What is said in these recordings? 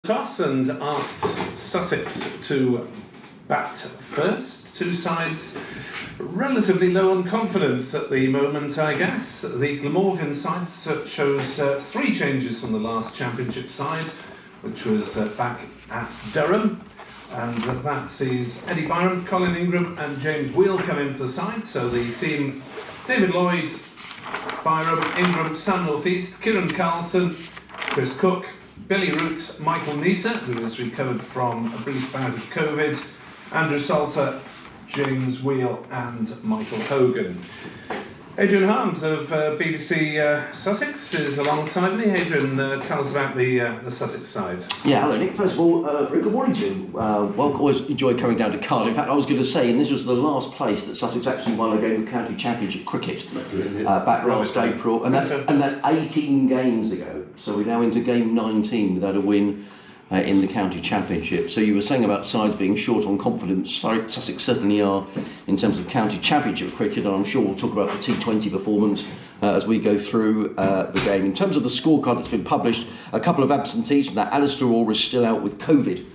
Toss and asked Sussex to bat first. Two sides relatively low on confidence at the moment, I guess. The Glamorgan side shows three changes from the last championship side, which was back at Durham. And that sees Eddie Byram, Colin Ingram and James Wheel come into the side. So the team, David Lloyd, Byram, Ingram, Sam North East, Kieran Carlson, Chris Cook, Billy Root, Michael Nisa, who has recovered from a brief bout of COVID, Andrew Salter, James Wheel and Michael Hogan. Adrian Harms of BBC Sussex is alongside me. Adrian, tell us about the Sussex side. Yeah, hello Nick. First of all, very good morning to you. Well, always enjoy coming down to Cardiff. In fact, I was going to say, and this was the last place that Sussex actually won a game of county championship cricket back last April, and that's 18 games ago. So we're now into game 19 without a win in the county championship. So you were saying about sides being short on confidence. Sussex certainly are in terms of county championship cricket, and I'm sure we'll talk about the T20 performance as we go through the game. In terms of the scorecard that's been published, a couple of absentees from that. Alistair Orr is still out with COVID,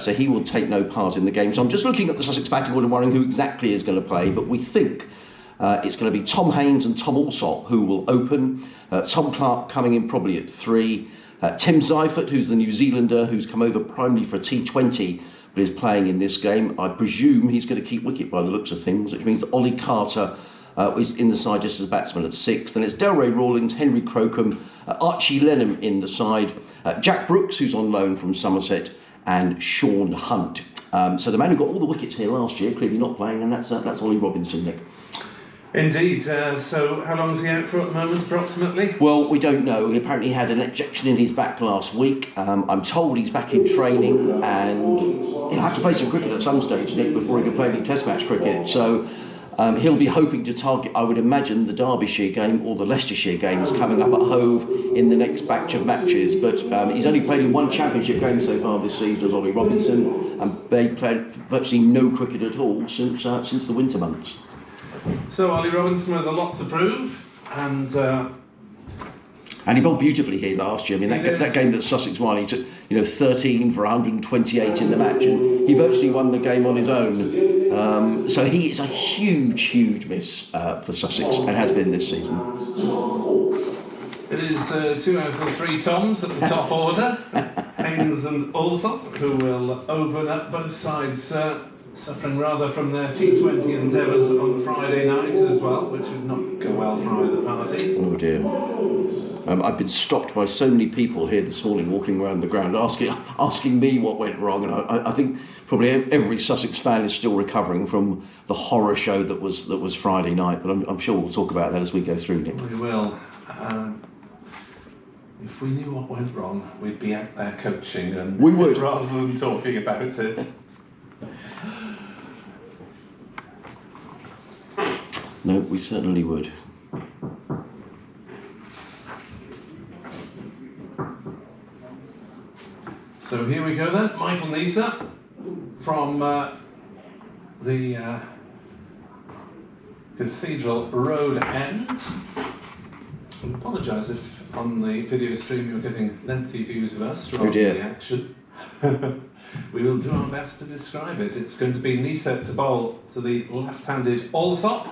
so he will take no part in the game. So I'm just looking at the Sussex batting order, wondering who exactly is going to play, but we think it's going to be Tom Haynes and Tom Alsop who will open. Tom Clark coming in probably at 3. Tim Seifert, who's the New Zealander who's come over primarily for a T20 but is playing in this game. I presume he's going to keep wicket by the looks of things, which means that Ollie Carter is in the side just as a batsman at 6. Then it's Delray Rawlings, Henry Crocombe, Archie Lenham in the side, Jack Brooks, who's on loan from Somerset, and Sean Hunt. So the man who got all the wickets here last year, clearly not playing, and that's Ollie Robinson, Nick. Indeed. So how long is he out for at the moment, approximately? Well, we don't know. He apparently had an ejection in his back last week. I'm told he's back in training, and he'll have to play some cricket at some stage, Nick, before he can play any Test match cricket. So he'll be hoping to target, I would imagine, the Derbyshire game or the Leicestershire games coming up at Hove in the next batch of matches. But he's only played in one championship game so far this season as Ollie Robinson, and they played virtually no cricket at all since the winter months. So Ollie Robinson with a lot to prove, and he bowled beautifully here last year. I mean, that game that Sussex won, he took 13 for 128 in the match, and he virtually won the game on his own. So he is a huge miss for Sussex, and has been this season. It is 2 out of the 3 Toms at the top order, Haynes and Alsop, who will open up both sides. Suffering rather from their T20 endeavours on Friday night as well, which would not go well for either party. Oh dear. I've been stopped by so many people here this morning walking around the ground asking me what went wrong, and I think probably every Sussex fan is still recovering from the horror show that was Friday night, but I'm sure we'll talk about that as we go through, Nick. We will. If we knew what went wrong, we'd be out there coaching, and we would, rather than talking about it. No, we certainly would. So here we go then. Michael Nisa from the Cathedral Road end. I apologise if on the video stream you're getting lengthy views of us rather than the action. We will do our best to describe it. It's going to be Nisa to bowl to the left-handed Alsop,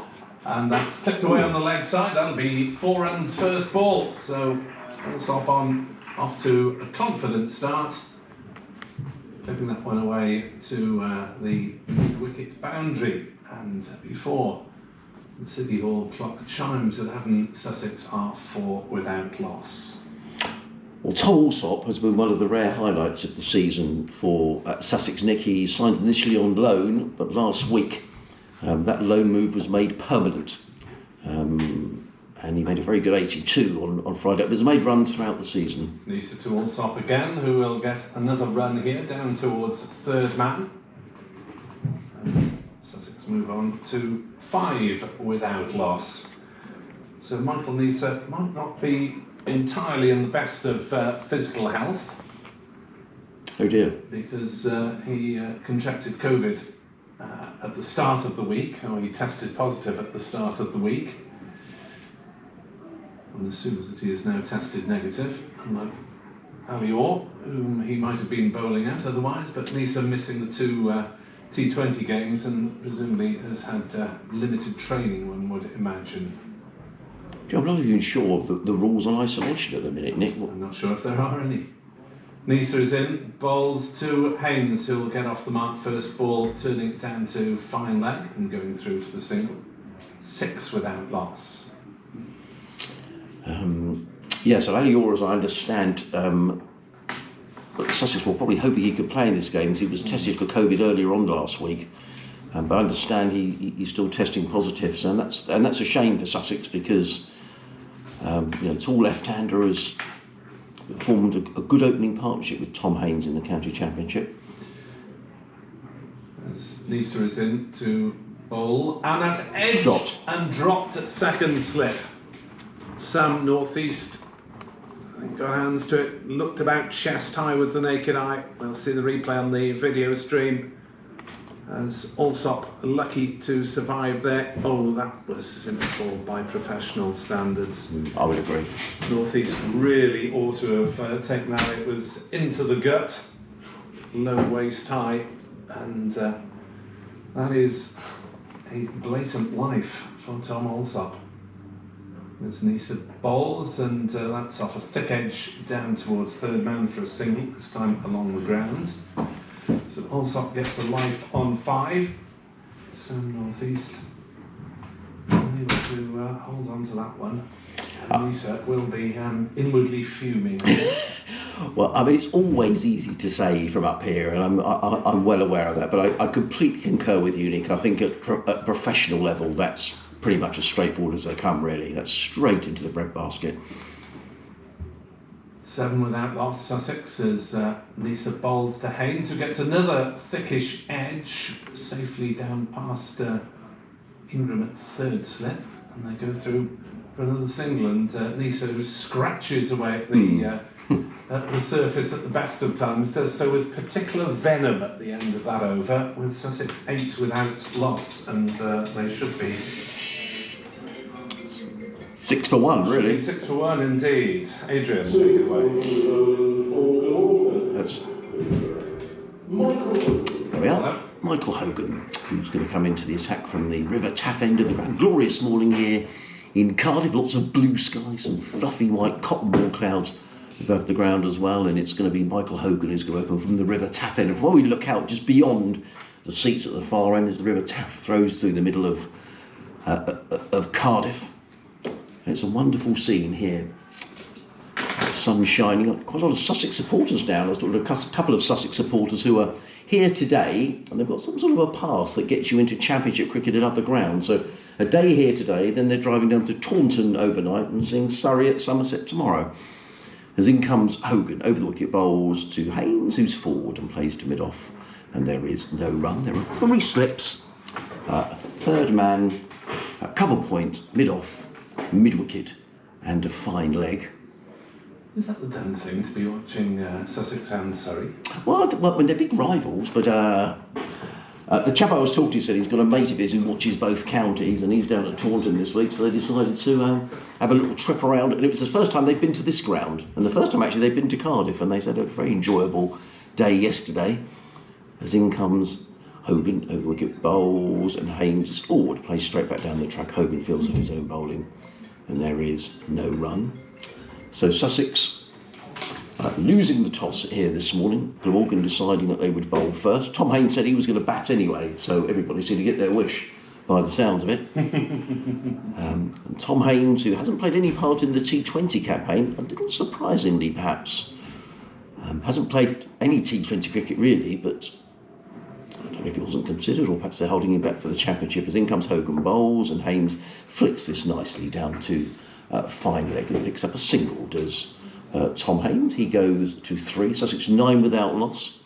and that's clipped away on the leg side. That'll be 4 runs first ball. So Alsop off to a confident start, clipping that one away to the wicket boundary. And before the City Hall clock chimes at 11, Sussex are 4 without loss. Well, Tom Alsop has been one of the rare highlights of the season for Sussex, Nick. He signed initially on loan, but last week that loan move was made permanent. And he made a very good 82 on Friday. But he's made runs throughout the season. Nisa to Alsop again, who will get another run here, down towards 3rd man. And Sussex move on to 5 without loss. So Michael Nisa might not be entirely in the best of physical health. Oh dear. Because he contracted COVID at the start of the week, or he tested positive at the start of the week. And as soon as he is now tested negative, unlike Alior, whom he might have been bowling at otherwise, but Nisa missing the two T20 games and presumably has had limited training, one would imagine. I'm not even sure of the rules on isolation at the minute, Nick. I'm not sure if there are any. Nisa is in, bowls to Haynes, who will get off the mark first ball, turning it down to fine leg and going through for the single. 6 without loss. So Alior, as I understand, Sussex were probably hoping he could play in this game as he was tested for COVID earlier on last week. But I understand he's still testing positive, so that's a shame for Sussex because tall left-hander has formed a good opening partnership with Tom Haynes in the county championship. As Nisa is in to bowl, and that's edge Shot. And dropped at second slip. Sam Northeast, I think, got hands to it, looked about chest high with the naked eye. We'll see the replay on the video stream. As Alsop lucky to survive there. Oh, that was simple by professional standards. I would agree. Northeast really ought to have taken that. It was into the gut, low waist high, and that is a blatant life for Tom Alsop. As Nisa bowls, and that's off a thick edge down towards third man for a single, this time along the ground. So Alsop gets a life on 5. Sam Northeast able to hold on to that one. And Nisa will be inwardly fuming. Well, I mean, it's always easy to say from up here, and I'm well aware of that, but I completely concur with you, Nick. I think at professional level, that's pretty much as straightforward as they come, really. That's straight into the breadbasket. 7 without loss, Sussex, as Nisa bowls to Haynes, who gets another thickish edge, safely down past Ingram at third slip, and they go through for another single, and Nisa, who scratches away at the surface at the best of times, does so with particular venom at the end of that over, with Sussex 8 without loss, and they should be 6 for 1, really. 6 for 1 indeed. Adrian, take it away. There we are. Hello. Michael Hogan, who's going to come into the attack from the River Taff end of the ground. Glorious morning here in Cardiff. Lots of blue sky, some fluffy white cotton wool clouds above the ground as well. And it's going to be Michael Hogan who's going to open from the River Taff end. And while we look out just beyond the seats at the far end as the River Taff throws through the middle of Cardiff. And it's a wonderful scene here. The sun shining up. Quite a lot of Sussex supporters down. I was talking to a couple of Sussex supporters who are here today, and they've got some sort of a pass that gets you into championship cricket at other grounds. So a day here today, then they're driving down to Taunton overnight and seeing Surrey at Somerset tomorrow. As in comes Hogan, over the wicket bowls to Haynes, who's forward and plays to mid-off. And there is no run. There are 3 slips, third man, cover point, mid-off, mid-wicket, and a fine leg. Is that the done thing to be watching Sussex and Surrey? Well, when they're big rivals, but the chap I was talking to said he's got a mate of his who watches both counties, and he's down at Taunton this week, so they decided to have a little trip around, and it was the first time they'd been to this ground, and the first time actually they'd been to Cardiff, and they said a very enjoyable day yesterday. As in comes Hogan, over the wicket bowls, and Haynes is forward, plays straight back down the track. Hogan feels of his own bowling, and there is no run. So Sussex losing the toss here this morning. Glamorgan deciding that they would bowl first. Tom Haynes said he was going to bat anyway, so everybody seemed to get their wish by the sounds of it. And Tom Haynes, who hasn't played any part in the T20 campaign, a little surprisingly perhaps, hasn't played any T20 cricket really, but I don't know if he wasn't considered, or perhaps they're holding him back for the championship. As in comes Hogan bowls, and Haynes flicks this nicely down to fine leg and picks up a single, does Tom Haynes. He goes to 3, Sussex 9 without loss.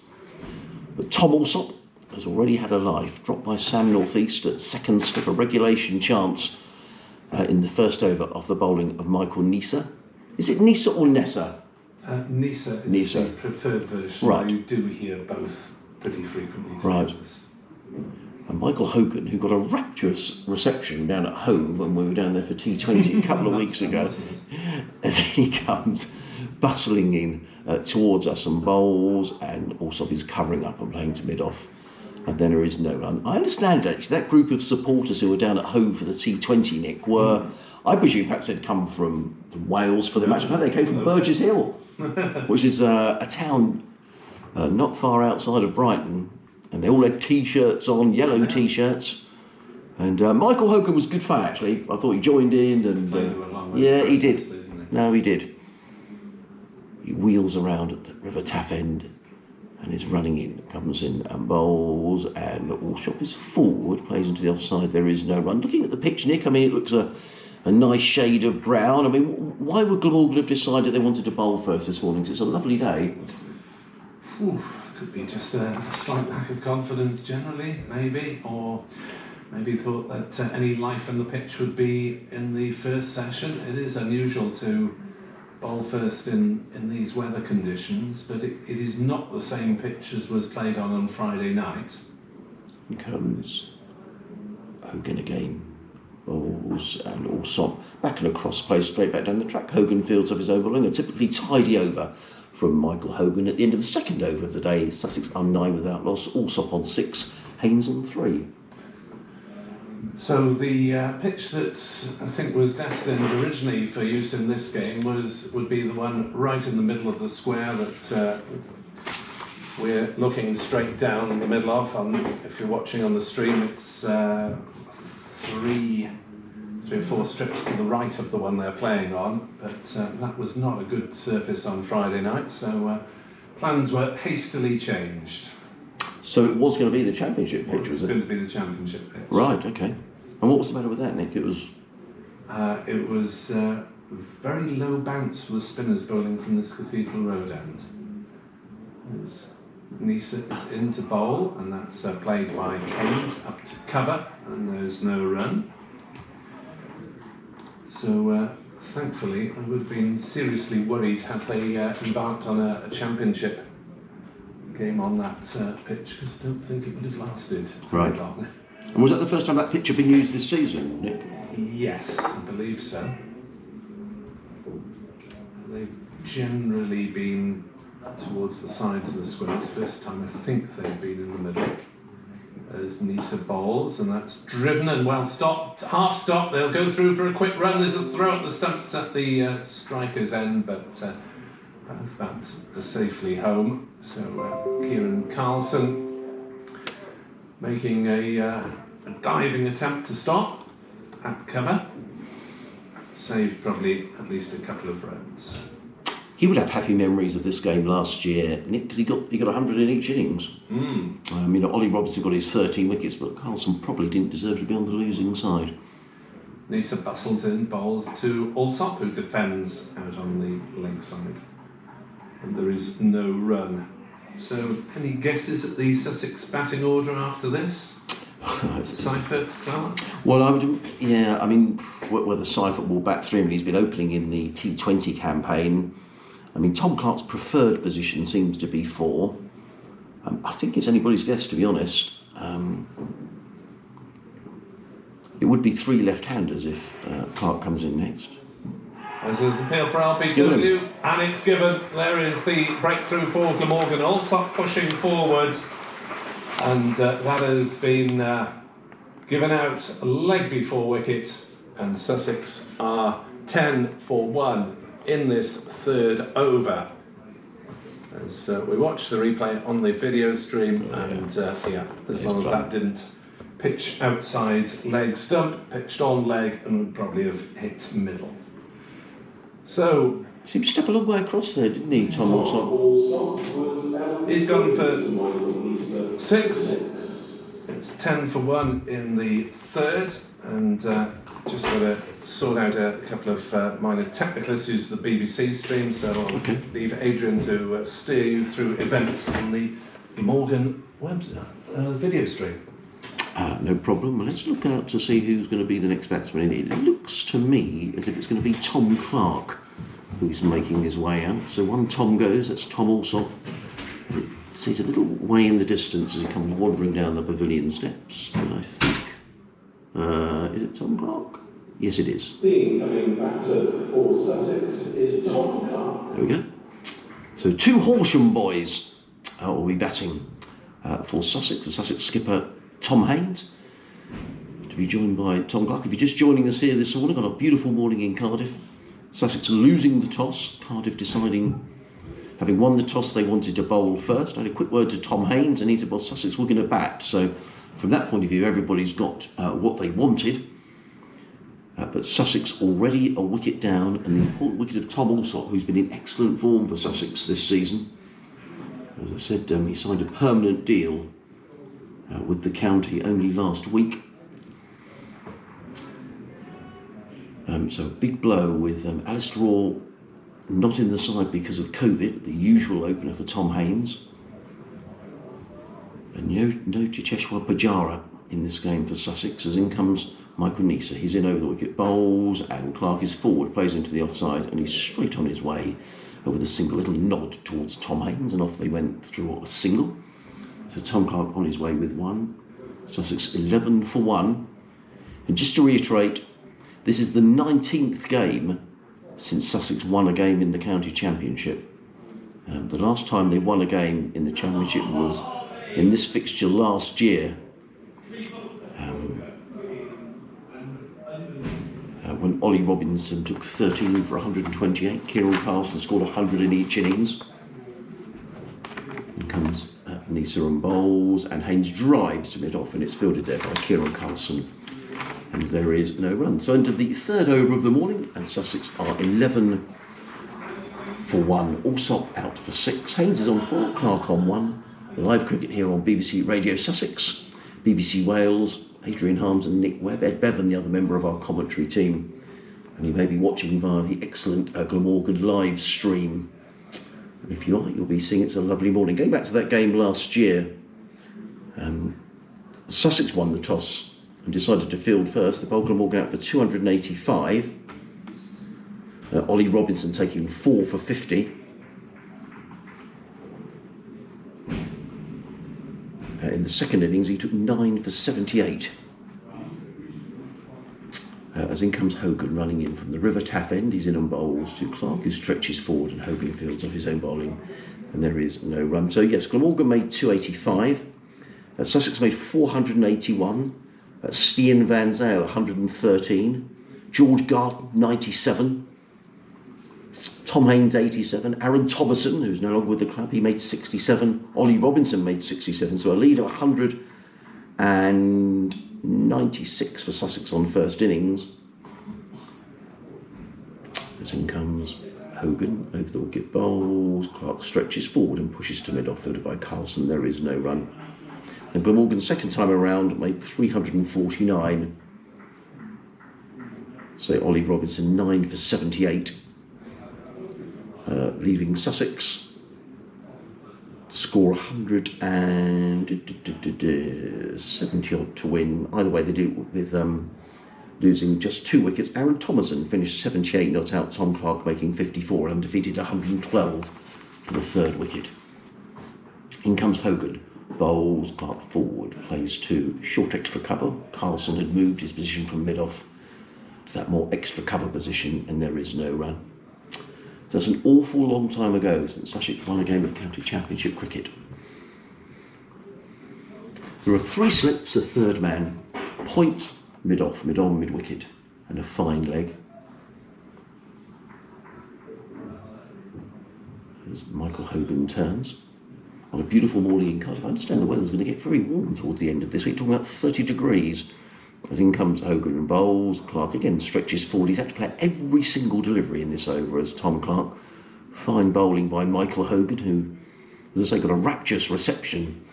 But Tom Alsop has already had a life, dropped by Sam Northeast at second slip, a regulation chance in the first over of the bowling of Michael Nisa. Is it Nisa or Nessa? Nisa is Nisa. the preferred version. Right. You do hear both pretty frequently. Right. And Michael Hogan, who got a rapturous reception down at home when we were down there for T20 a couple of weeks ago, as he comes bustling in towards us and bowls, and Allsop is covering up and playing to mid-off. And then there is no run. I understand, actually, that group of supporters who were down at home for the T20, Nick, were, I presume, perhaps they'd come from Wales for the match. In fact, they came from Burgess Hill, which is a town not far outside of Brighton. And they all had T-shirts on, yellow T-shirts. And Michael Hogan was good fun, actually. I thought he joined in, and yeah, he did. No, he did. He wheels around at the River Taff end and is running in, comes in and bowls, and Allsop is forward, plays into the offside. There is no run. Looking at the pitch, Nick, I mean, it looks a nice shade of brown. I mean, why would Glamorgan have decided they wanted to bowl first this morning? Because it's a lovely day. Could be just a slight lack of confidence generally, maybe, or maybe thought that any life in the pitch would be in the first session. It is unusual to bowl first in these weather conditions, but it is not the same pitch as was played on Friday night. Here comes Hogan again, bowls, and Allsop back and across, plays straight back down the track. Hogan fields off his over bowling, a typically tidy over from Michael Hogan at the end of the second over of the day. Sussex on 9 without loss, Allsop on 6, Haynes on 3. So the pitch that I think was destined originally for use in this game would be the one right in the middle of the square that we're looking straight down in the middle of. If you're watching on the stream, it's three or four strips to the right of the one they're playing on, but that was not a good surface on Friday night, so plans were hastily changed. So it was going to be the championship pitch, was it? It was going to be the championship pitch. Right, okay. And what was the matter with that, Nick? It was very low bounce for the spinners bowling from this Cathedral Road end. As Nisa is in to bowl, and that's played by Haynes up to cover, and there's no run. So thankfully, I would have been seriously worried had they embarked on a championship game on that pitch, because I don't think it would have lasted very long. And was that the first time that pitch had been used this season, Nick? Yes, I believe so. They've generally been towards the sides of the square. It's the first time I think they've been in the middle. As Nisa bowls, and that's driven and well stopped. Half stop, they'll go through for a quick run. There's a throw at the stumps at the striker's end, but that's safely home. So Kieran Carlson making a diving attempt to stop at cover. Saved probably at least a couple of runs. He would have happy memories of this game last year, Nick, because he got 100 in each innings. Ollie Robinson got his 13 wickets, but Carlson probably didn't deserve to be on the losing side. Nisa bustles in, bowls to Allsop, who defends out on the leg side. And there is no run. So, any guesses at the Sussex batting order after this? Seifert, Clark? Well, whether Seifert will bat 3, he's been opening in the T20 campaign. I mean, Tom Clark's preferred position seems to be 4. I think it's anybody's guess, to be honest. It would be 3 left-handers if Clark comes in next. This is the appeal for LBW, and it's given. There is the breakthrough for Glamorgan. Allsop pushing forward, and that has been given out leg before wicket, and Sussex are 10 for 1 in this third over. As we watch the replay on the video stream, and as long as that didn't pitch outside leg stump, pitched on leg, and would probably have hit middle. So seemed to step a long way across there, didn't he, Tom Allsop? He's gone for 6. It's 10 for 1 in the third, and just got to sort out a couple of minor technical issues with the BBC stream, so I'll leave Adrian to steer you through events on the Glamorgan video stream. No problem. Well, let's look out to see who's going to be the next batsman. It looks to me as if it's going to be Tom Clark who's making his way out. So one Tom goes, that's Tom Allsop. Sees a little way in the distance as he comes wandering down the pavilion steps. And I think, is it Tom Clark? Yes, it is. The incoming batter for Sussex is Tom Clark. There we go. So two Horsham boys will be batting for Sussex. The Sussex skipper Tom Haynes, to be joined by Tom Clark. If you're just joining us here this morning on a beautiful morning in Cardiff, Sussex losing the toss, Cardiff deciding, having won the toss, they wanted to bowl first. I had a quick word to Tom Haynes and he said, well, Sussex were going to bat. So from that point of view, everybody's got what they wanted. But Sussex already a wicket down, and the important wicket of Tom Alsop, who's been in excellent form for Sussex this season. As I said, he signed a permanent deal with the county only last week. So a big blow with Alistair Orr not in the side because of COVID, the usual opener for Tom Haynes. And no Chicheshwar Pujara in this game for Sussex, as in comes Michael Nisa. He's in over the wicket, bowls, and Clark is forward, plays into the offside, and he's straight on his way with a single little nod towards Tom Haynes, and off they went through a single. So Tom Clark on his way with one. Sussex 11 for 1. And just to reiterate, this is the 19th game since Sussex won a game in the county championship. The last time they won a game in the championship was in this fixture last year, when Ollie Robinson took 13 for 128. Kieran Carlson scored 100 in each innings. And comes Nisa and bowls, and Haynes drives to mid-off, and it's fielded there by Kieran Carlson. And there is no run. So into the third over of the morning, and Sussex are 11 for 1. Alsop out for 6. Haynes is on 4, Clark on 1. Live cricket here on BBC Radio Sussex, BBC Wales, Adrian Harms and Nick Webb. Ed Bevan, the other member of our commentary team. And you may be watching via the excellent Glamorgan live stream. And if you are, you'll be seeing it's a lovely morning. Going back to that game last year, Sussex won the toss and decided to field first. They bowled Glamorgan out for 285. Ollie Robinson taking 4 for 50. In the second innings, he took 9 for 78. As in comes Hogan running in from the River Taff end. He's in and bowls to Clark, who stretches forward, and Hogan fields off his own bowling, and there is no run. So yes, Glamorgan made 285. Sussex made 481. Stian Van Zale 113. George Garton 97. Tom Haynes 87. Aaron Thomason, who's no longer with the club, he made 67. Ollie Robinson made 67. So a lead of 196 for Sussex on first innings. As in comes Hogan over the wicket, bowls. Clark stretches forward and pushes to mid-off, fielded by Carlson. There is no run. And Glamorgan second time around made 349. So Ollie Robinson 9 for 78. Leaving Sussex to score 170 odd to win. Either way, they do with losing just 2 wickets. Aaron Thomason finished 78 not out. Tom Clark making 54, undefeated 112 for the third wicket. In comes Hogan. Bowls, Clark forward, plays to short extra cover. Carlson had moved his position from mid-off to that more extra cover position, and there is no run. So that's an awful long time ago since Sussex won a game of county championship cricket. There are 3 slips, a third man, point, mid-off, mid-on, mid-wicket, and a fine leg. As Michael Hogan turns. On a beautiful morning in Cardiff. I understand the weather's going to get very warm towards the end of this week, talking about 30 degrees. As in comes Hogan and bowls. Clark again stretches forward. He's had to play every single delivery in this over as Tom Clark. Fine bowling by Michael Hogan, who, as I say, got a rapturous reception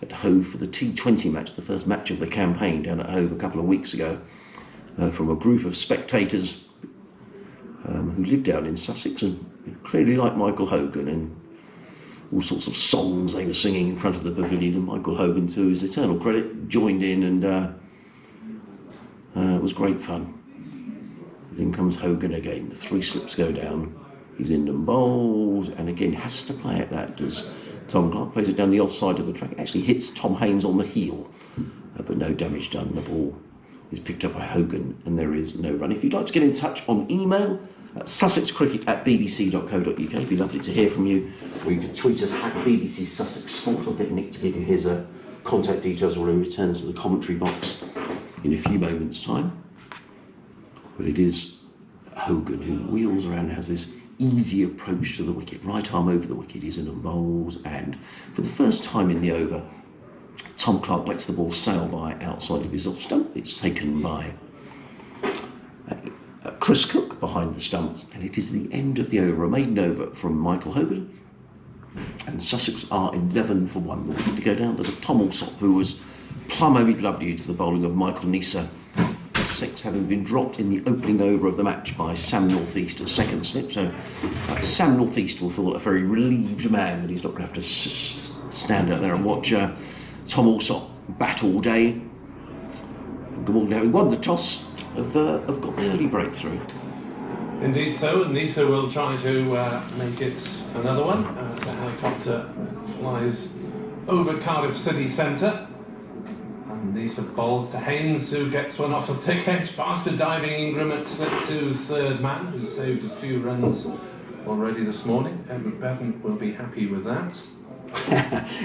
at Hove for the T20 match, the first match of the campaign down at Hove a couple of weeks ago, from a group of spectators who live down in Sussex and clearly like Michael Hogan, and all sorts of songs they were singing in front of the pavilion, and Michael Hogan, to his eternal credit, joined in, and it was great fun. Then comes Hogan again. The 3 slips go down. He's in and bowls, and again has to play at that as Tom Clark plays it down the offside of the track. It actually hits Tom Haynes on the heel, but no damage done. The ball is picked up by Hogan, and there is no run. If you'd like to get in touch on email, Sussex Cricket at bbc.co.uk. It'd be lovely to hear from you. Or you can tweet us at BBC Sussex Sport. I'll get Nick to give you his contact details when he returns to the commentary box in a few moments' time. But it is Hogan who wheels around and has this easy approach to the wicket. Right arm over the wicket, he's in and bowls, and for the first time in the over, Tom Clark lets the ball sail by outside of his off stump. It's taken by Chris Cook behind the stumps, and it is the end of the over. A maiden over from Michael Hogan, and Sussex are 11 for 1. The wicket to go down to Tom Alsop, who was plumb OBW to the bowling of Michael Nisa. 6 having been dropped in the opening over of the match by Sam North East at second slip. So Sam North East will feel a very relieved man that he's not going to have to stand out there and watch Tom Alsop bat all day. Glamorgan, having won the toss, have got the early breakthrough. Indeed so, and Nisa will try to make it another one as the helicopter flies over Cardiff city centre. And Nisa bowls to Haynes, who gets one off the thick edge past a diving Ingram at slip to third man, who's saved a few runs already this morning. Edward Bevan will be happy with that.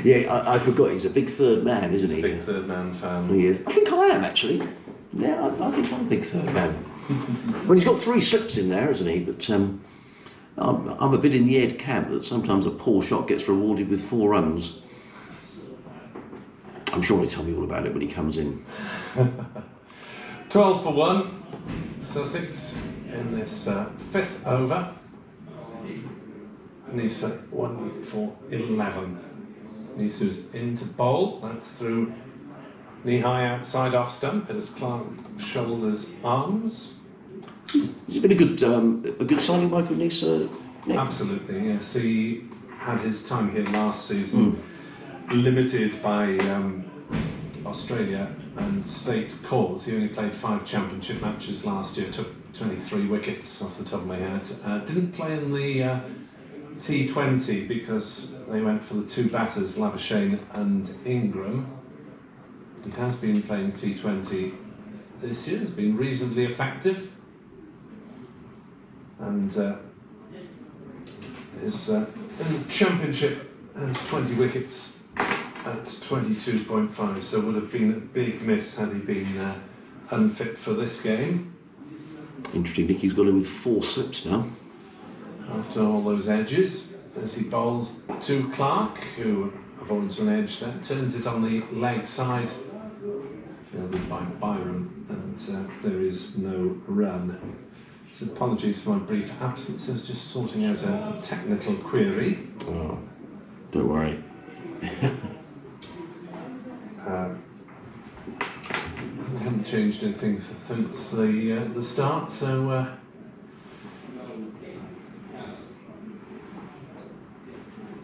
Yeah, I forgot, he's a big third man, isn't he? Big third man fan. He is. I think I am, actually. Yeah, I think I'm a big third man. Well, he's got 3 slips in there, hasn't he? But I'm a bit in the Ed camp that sometimes a poor shot gets rewarded with 4 runs. I'm sure he'll tell me all about it when he comes in. 12 for 1, Sussex in this 5th over. Nisa 1 for 11. Nisa's into bowl, that's through knee high outside off stump as Clark shoulders arms. Has it been a good signing by Nisa, Nick? Absolutely, yes. He had his time here last season limited by Australia and state calls. He only played 5 championship matches last year, took 23 wickets off the top of my head. Didn't play in the T20 because they went for the 2 batters, Labuschagne and Ingram. He has been playing T20 this year, has been reasonably effective, and is in the championship has 20 wickets at 22.5, so would have been a big miss had he been unfit for this game. Interesting, Nicky's got him with 4 slips now. After all those edges, as he bowls to Clark, who avoids an edge there, turns it on the leg side, fielded by Byron, and there is no run. So apologies for my brief absence, I was just sorting out a technical query. Oh, don't worry. We haven't changed anything since the start, so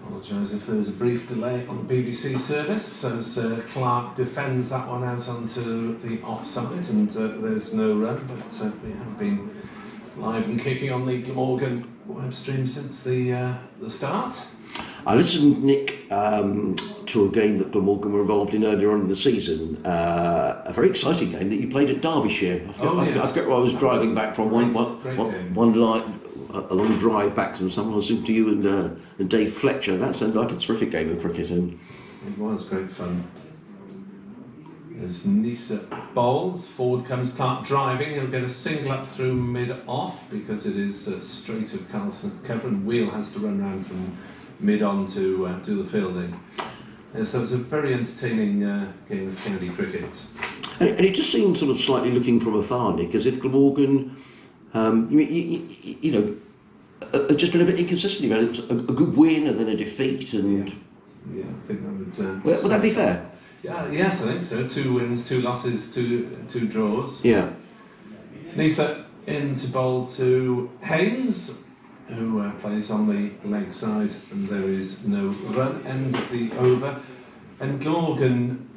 apologise if there was a brief delay on the BBC service as Clark defends that one out onto the offside, and there's no run, but we have been live and kicking on the Glamorgan web stream since the start. I listened, Nick, to a game that Glamorgan were involved in earlier on in the season, a very exciting game that you played at Derbyshire. I forget where I was driving back from one line, a long drive back from someone. I was listening to you and Dave Fletcher. That sounded like a terrific game of cricket. And it was great fun. As Nisa bowls, forward comes Clark driving. He'll get a single up through mid-off because it is straight of Carlson cover, and Wheel has to run round from mid-on to do the fielding. So it's a very entertaining game of county cricket. And it just seems sort of slightly looking from afar, Nick, as if Glamorgan, you know, just been a bit inconsistent about it. It was a good win and then a defeat, and yeah, I think that would. Would that be fair? Yeah, yes, I think so. 2 wins, 2 losses, 2 draws. Yeah. Nisa in to bowl to Haynes, who plays on the leg side, and there is no run. End of the over, and Glamorgan.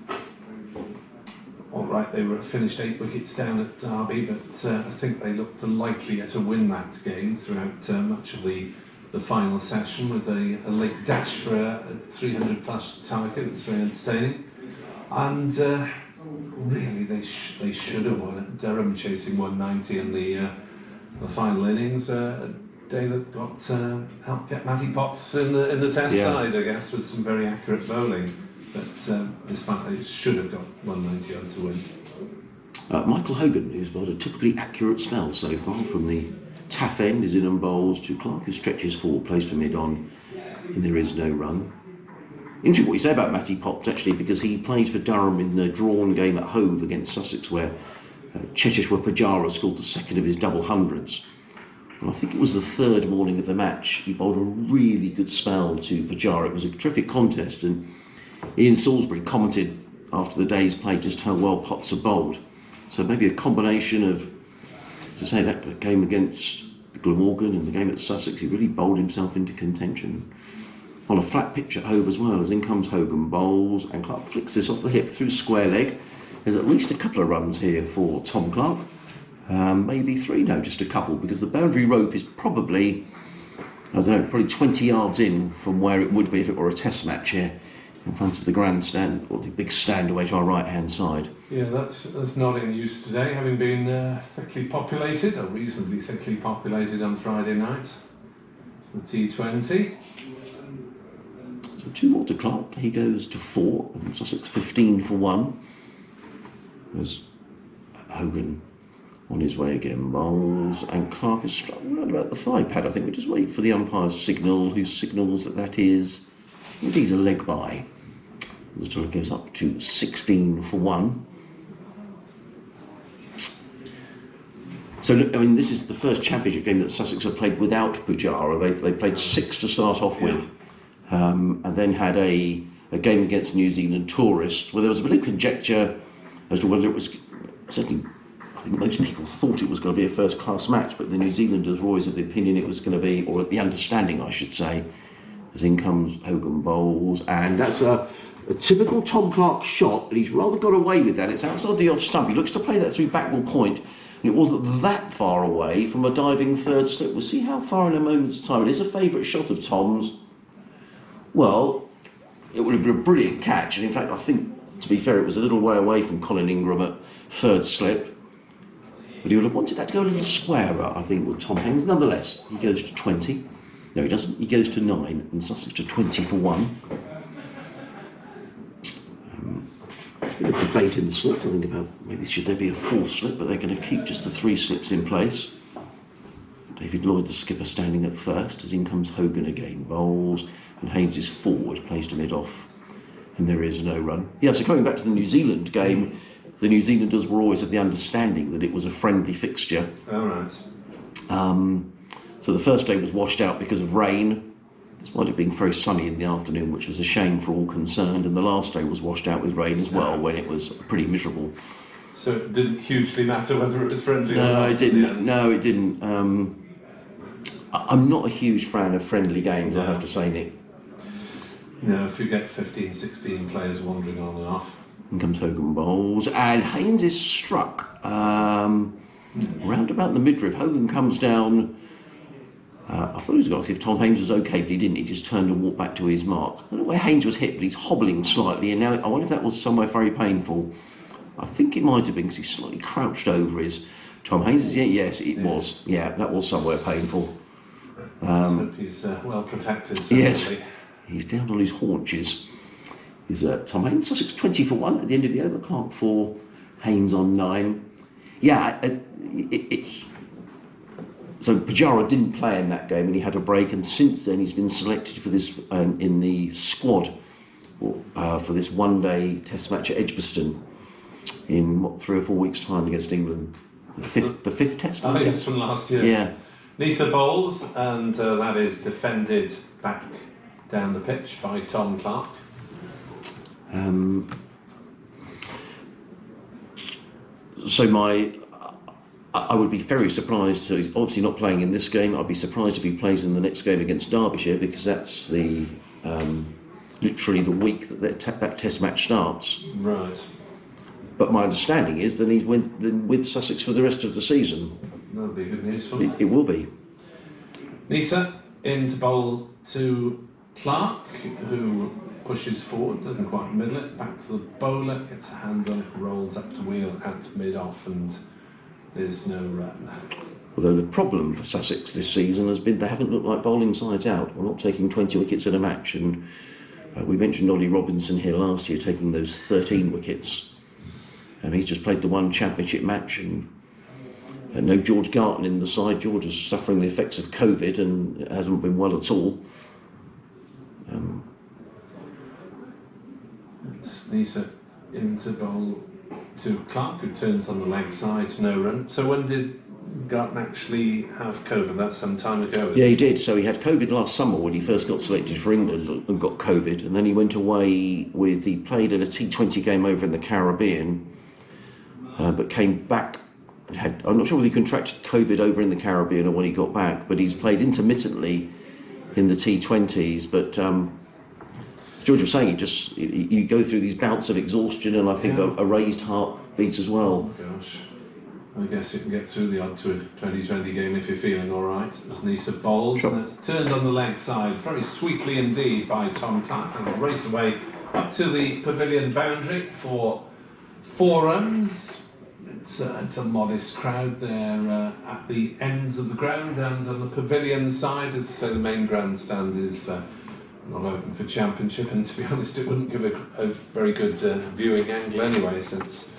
All right, they were finished 8 wickets down at Derby, but I think they looked the likelier to win that game throughout much of the final session, with a late dash for a 300 plus target. It was very entertaining, and really they should have won it. Durham chasing 190 and the final innings. A day that got helped get Matty Potts in the Test side, I guess, with some very accurate bowling. But despite that, it should have got 190 on to win. Michael Hogan, who's bowled a typically accurate spell so far from the taff end, is in and bowls to Clark, who stretches forward, plays to mid-on, and there is no run. Interesting what you say about Matty Potts, actually, because he played for Durham in the drawn game at Hove against Sussex, where Cheteshwar Pujara scored the second of his double hundreds. And I think it was the third morning of the match. He bowled a really good spell to Pujara. It was a terrific contest, and Ian Salisbury commented after the day's play just how well Potts had bowled. So maybe a combination of, to say, that game against Glamorgan and the game at Sussex, he really bowled himself into contention. On a flat pitch at Hove as well, as in comes Hogan, bowls, and Clark flicks this off the hip through square leg. There's at least a couple of runs here for Tom Clark. Maybe three, no, just a couple, because the boundary rope is probably, I don't know, probably 20 yards in from where it would be if it were a test match here, in front of the grandstand, or the big stand away to our right-hand side. Yeah, that's not in use today, having been thickly populated, or reasonably thickly populated on Friday night. The T20. So 2 more to Clark. He goes to 4, and Sussex 15 for 1. There's Hogan on his way again, bowls, and Clark is struck round about the thigh pad. I think we just wait for the umpire's signal, who signals that is indeed a leg by. The total goes up to 16 for 1. So, I mean, this is the first championship game that Sussex have played without Pujara. They played 6 to start off with, and then had a game against New Zealand tourists, where there was a bit of conjecture as to whether it was, certainly, I think most people thought it was going to be a first-class match, but the New Zealanders were always of the opinion it was going to be, or the understanding, I should say, as in comes Hogan, bowls, and that's a typical Tom Clark shot, but he's rather got away with that. It's outside the off stump. He looks to play that through backward point, and it wasn't that far away from a diving third slip. We'll see how far in a moment's time. It is a favourite shot of Tom's. Well, it would have been a brilliant catch, and in fact, I think, to be fair, it was a little way away from Colin Ingram at third slip. But he would have wanted that to go a little squarer, I think, with Tom Haines. Nonetheless, he goes to 20. No, he doesn't. He goes to 9, and Sussex to 20 for 1. A bit of debate in the slips, I think, about maybe should there be a 4th slip, but they're going to keep just the 3 slips in place. David Lloyd, the skipper, standing at first, as in comes Hogan again, bowls, and Haines is forward, plays to mid-off, and there is no run. Yeah, so coming back to the New Zealand game, the New Zealanders were always of the understanding that it was a friendly fixture. All right. So the first day was washed out because of rain, despite it being very sunny in the afternoon, which was a shame for all concerned, and the last day was washed out with rain as well, when it was pretty miserable. So it didn't hugely matter whether it was friendly or not? not? No, it didn't. I'm not a huge fan of friendly games, I have to say, Nick. No, if you get 15, 16 players wandering on and off. In comes Hogan, bowls, and Haines is struck round about the midriff. Hogan comes down. I thought he was going to see if Tom Haines was okay, but he didn't. He just turned and walked back to his mark. I don't know where Haines was hit, but he's hobbling slightly, and now I wonder if that was somewhere very painful. I think it might have been, because he's slightly crouched over his Tom Haines. Yes, it was. Yeah, that was somewhere painful. So he's well protected. Certainly. Yes, he's down on his haunches. Is Tom Haines. Sussex 20 for 1 at the end of the over. Clark 4, Haines on 9. Yeah, it's. So Pujara didn't play in that game, and he had a break, and since then he's been selected for this in the squad for this one-day test match at Edgbaston in 3 or 4 weeks' time against England. The fifth test. Oh yes, from last year. Yeah. Nisa bowls, and that is defended back down the pitch by Tom Clark. I would be very surprised. So he's obviously not playing in this game. I'd be surprised if he plays in the next game against Derbyshire, because that's the literally the week that that test match starts. Right. But my understanding is that he's with Sussex for the rest of the season. That'll be good news for him. It will be. Nisa in to bowl to Clark, who pushes forward, doesn't quite middle it, back to the bowler, gets a hand on it, rolls up to wheel at mid-off, and There's no run. Although the problem for Sussex this season has been they haven't looked like bowling sides out. We're not taking 20 wickets in a match, and we mentioned Ollie Robinson here last year taking those 13 wickets, and he's just played the one championship match, and no George Garton in the side. George is suffering the effects of COVID and hasn't been well at all. It's Nisa into bowl to Clark, who turns on the leg side, no run. So when did Garton actually have COVID? That's some time ago. Yeah, he did. So he had COVID last summer when he first got selected for England and got COVID, and then he went away he played at a T20 game over in the Caribbean, but came back. I'm not sure whether he contracted COVID over in the Caribbean or when he got back, but he's played intermittently in the T20s. But George was saying, you go through these bouts of exhaustion, and I think a raised heart beats as well. Oh gosh, I guess you can get through the odd 2020 game if you're feeling all right. As Nisa bowls, and it's turned on the leg side very sweetly indeed by Tom Clark, and will race away up to the pavilion boundary for 4 runs. It's a modest crowd there at the ends of the ground and on the pavilion side. As I say, the main grandstand is not open for championship, and to be honest, it wouldn't give a very good viewing angle anyway, since,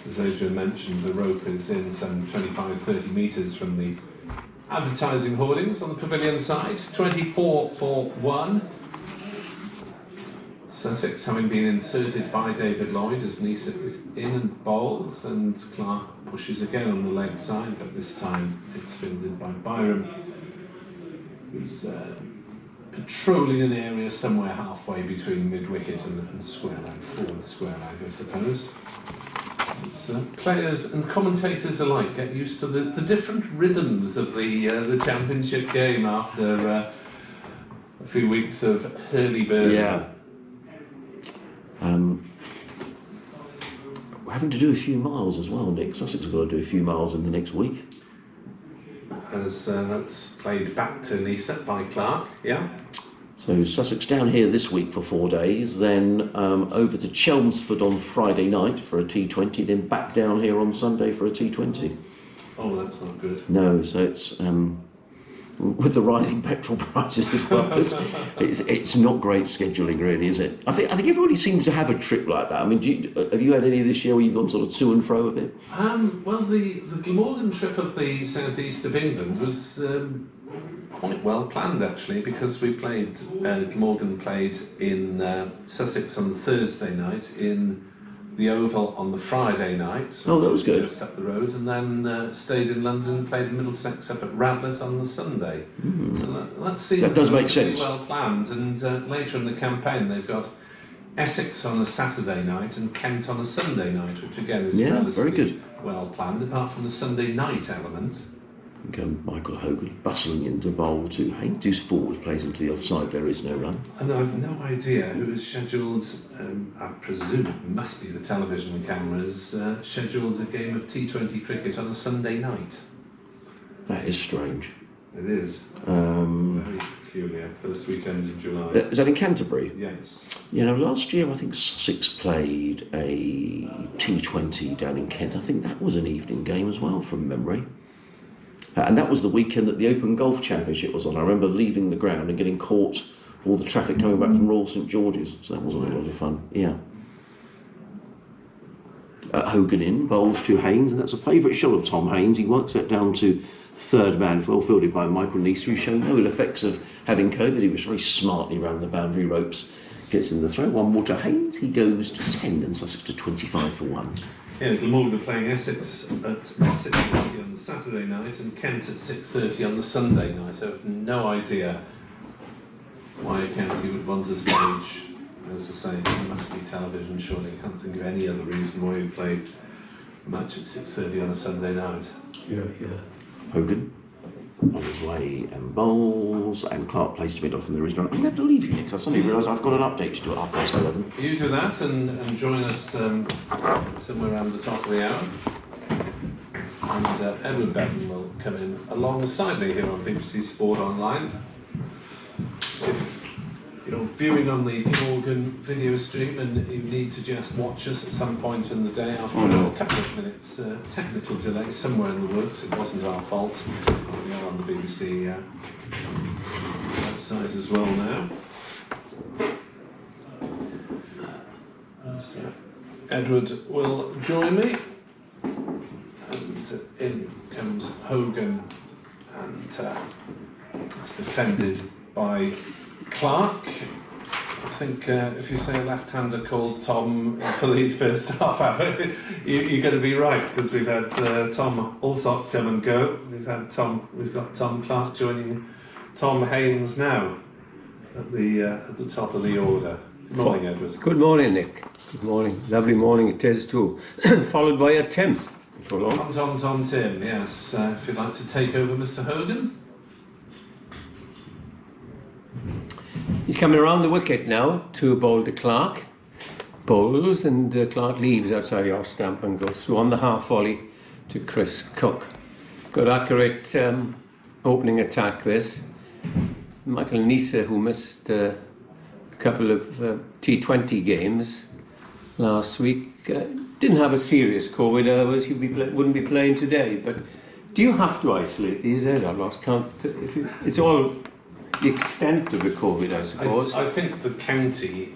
as Adrian mentioned, the rope is in some 25-30 metres from the advertising hoardings on the pavilion side. 24 for 1. Sussex having been inserted by David Lloyd as Nisa is in and bowls, and Clark pushes again on the leg side, but this time it's fielded by Byram, who's patrolling an area somewhere halfway between mid-wicket and square leg, forward square leg, I suppose. As players and commentators alike get used to the different rhythms of the championship game after a few weeks of hurly-burly. Yeah. We're having to do a few miles as well, Nick. Sussex have got to do a few miles in the next week. As that's played back to Nisa by Clark, yeah. So Sussex down here this week for 4 days, then over to Chelmsford on Friday night for a T20, then back down here on Sunday for a T20. Oh, that's not good. No, so it's with the rising petrol prices as well. It's not great scheduling, really, is it? I think everybody seems to have a trip like that. I mean, have you had any this year where you've gone sort of to and fro a bit? Well, the Glamorgan trip of the southeast of England was quite well planned actually, because we played. Glamorgan played in Sussex on the Thursday night, in the Oval on the Friday night. Oh, that was good. Just up the road, and then stayed in London, played in Middlesex up at Radlett on the Sunday. So that does make sense. Well planned, and later in the campaign they've got Essex on a Saturday night and Kent on a Sunday night, which again is very good. Well planned, apart from the Sunday night element. Michael Hogan bustling into bowl to Haynes, whose forward plays into the offside. There is no run. And I've no idea who is scheduled. I presume it must be the television cameras. Scheduled a game of T20 cricket on a Sunday night. That is strange. It is. Very peculiar. First weekend of July. Is that in Canterbury? Yes. You know, last year I think Sussex played a T20 down in Kent. I think that was an evening game as well, from memory. And that was the weekend that the Open Golf Championship was on. I remember leaving the ground and getting caught all the traffic coming back from Royal St George's. So that wasn't a lot of fun. Yeah. Hogan in, bowls to Haynes, and that's a favourite shot of Tom Haynes. He works that down to third man, well fielded by Michael Neese, who showed no ill effects of having COVID. He was very smartly round the boundary ropes, gets in the throw. One more to Haynes, he goes to 10 and Sussex to 25 for 1. Yeah, Glamorgan are playing Essex at 6:30 on the Saturday night and Kent at 6:30 on the Sunday night. I have no idea why a county would want to stage, as I say, it must be television surely. I can't think of any other reason why you play a match at 6:30 on a Sunday night. Yeah. Hogan on his way and bowls, and Clark plays to mid off, and there is none. I'm going to have to leave you, Nick, 'cause I suddenly realise I've got an update to do at 11:30. You do that and join us somewhere around the top of the hour. And Edward Bevan will come in alongside me here on BBC Sport Online. you're viewing on the Glamorgan video stream and you need to just watch us at some point in the day after a couple of minutes technical delay somewhere in the works. It wasn't our fault. We are on the BBC website as well now. So Edward will join me, and in comes Hogan, and it's defended by Clark. I think if you say a left-hander called Tom for the first half hour, you're going to be right, because we've had Tom Alsop come and go. We've got Tom Clark joining Tom Haynes now at the top of the order. Good morning, Edward. Good morning, Nick. Good morning. Lovely morning it is too. Followed by a Tim. For long. Tom, Tim. Yes. If you'd like to take over, Mr. Hogan. He's coming around the wicket now to bowl to Clark. Bowls and Clark leaves outside the off stump and goes through on the half volley to Chris Cook. Good accurate opening attack this. Michael Nisa, who missed a couple of T20 games last week, didn't have a serious COVID, otherwise he wouldn't be playing today. But do you have to isolate these days? I've lost count. It's all the extent of the COVID, I suppose. I think the county,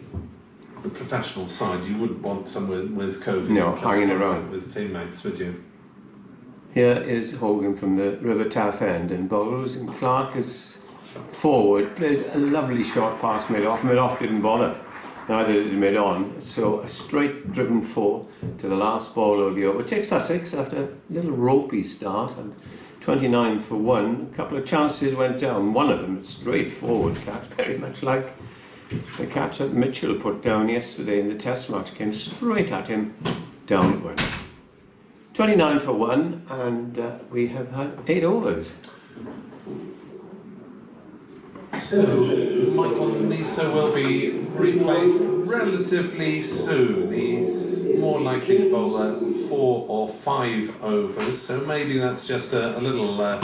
the professional side, you wouldn't want someone with COVID hanging around with teammates, would you? Here is Hogan from the River Taff end and bowls, and Clark is forward, plays a lovely short pass mid-off. Mid-off didn't bother, neither did mid-on, so a straight driven 4 to the last ball of the over. Takes Sussex after a little ropey start, and 29 for 1. A couple of chances went down, one of them a straightforward catch, very much like the catch that Mitchell put down yesterday in the test match, came straight at him downward. 29 for 1, and we have had 8 overs. So Michael Nisa will be replaced relatively soon. He's more likely to bowl 4 or 5 overs, so maybe that's just a little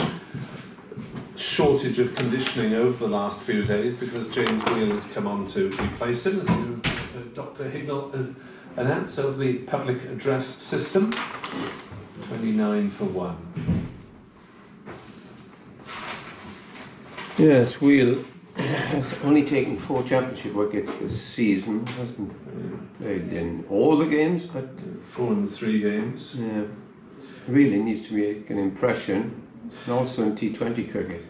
shortage of conditioning over the last few days, because James Wheel has come on to replace him, as you heard Dr. Hignell announce over the public address system. 29 for 1. Yes, Wheel has only taken 4 championship wickets this season. Hasn't played in all the games, but 4 in the 3 games. Yeah, really needs to make an impression, and also in T20 cricket.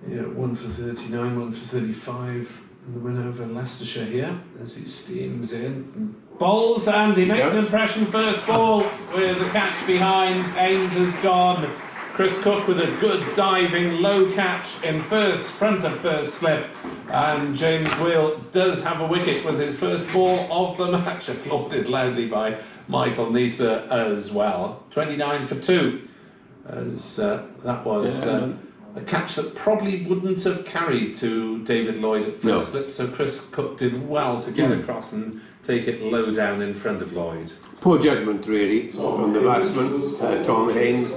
Yeah, 1 for 39, 1 for 35 in the win over Leicestershire here, as he steams in and bowls, and he makes an impression. First ball with a catch behind. Haynes has gone. Chris Cook with a good diving low catch in front of first slip, and James Wheel does have a wicket with his first ball of the match, applauded loudly by Michael Nisa as well. 29 for 2, as that was a catch that probably wouldn't have carried to David Lloyd at first slip, so Chris Cook did well to get across and take it low down in front of Lloyd. Poor judgment really from the batsman, Tom Haynes,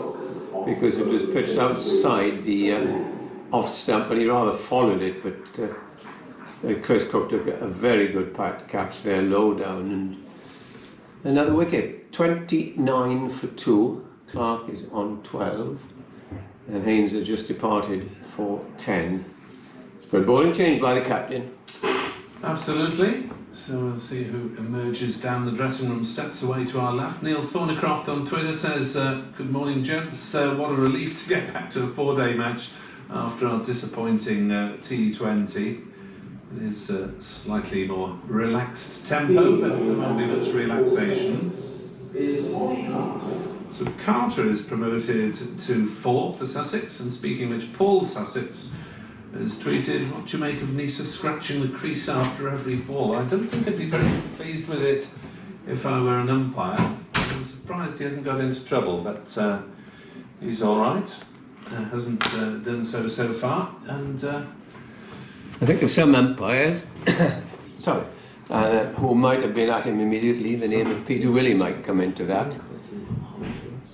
because it was pitched outside the off stump, and he rather followed it, but Chris Cook took a very good catch there, low down, and another wicket. 29 for 2. Clark is on 12, and Haynes has just departed for 10. It's good bowling change by the captain. Absolutely. So we'll see who emerges down the dressing room steps away to our left. Neil Thornycroft on Twitter says, good morning, gents. What a relief to get back to a 4-day match after our disappointing T20. It is a slightly more relaxed tempo, but there won't be much relaxation. So Carter is promoted to 4 for Sussex, and speaking of which, Paul Sussex has tweeted, what do you make of Nisa scratching the crease after every ball? I don't think I'd be very pleased with it if I were an umpire. I'm surprised he hasn't got into trouble, but he's all right. Hasn't done so far, and I think of some umpires who might have been at him immediately. The name of Peter Willey might come into that,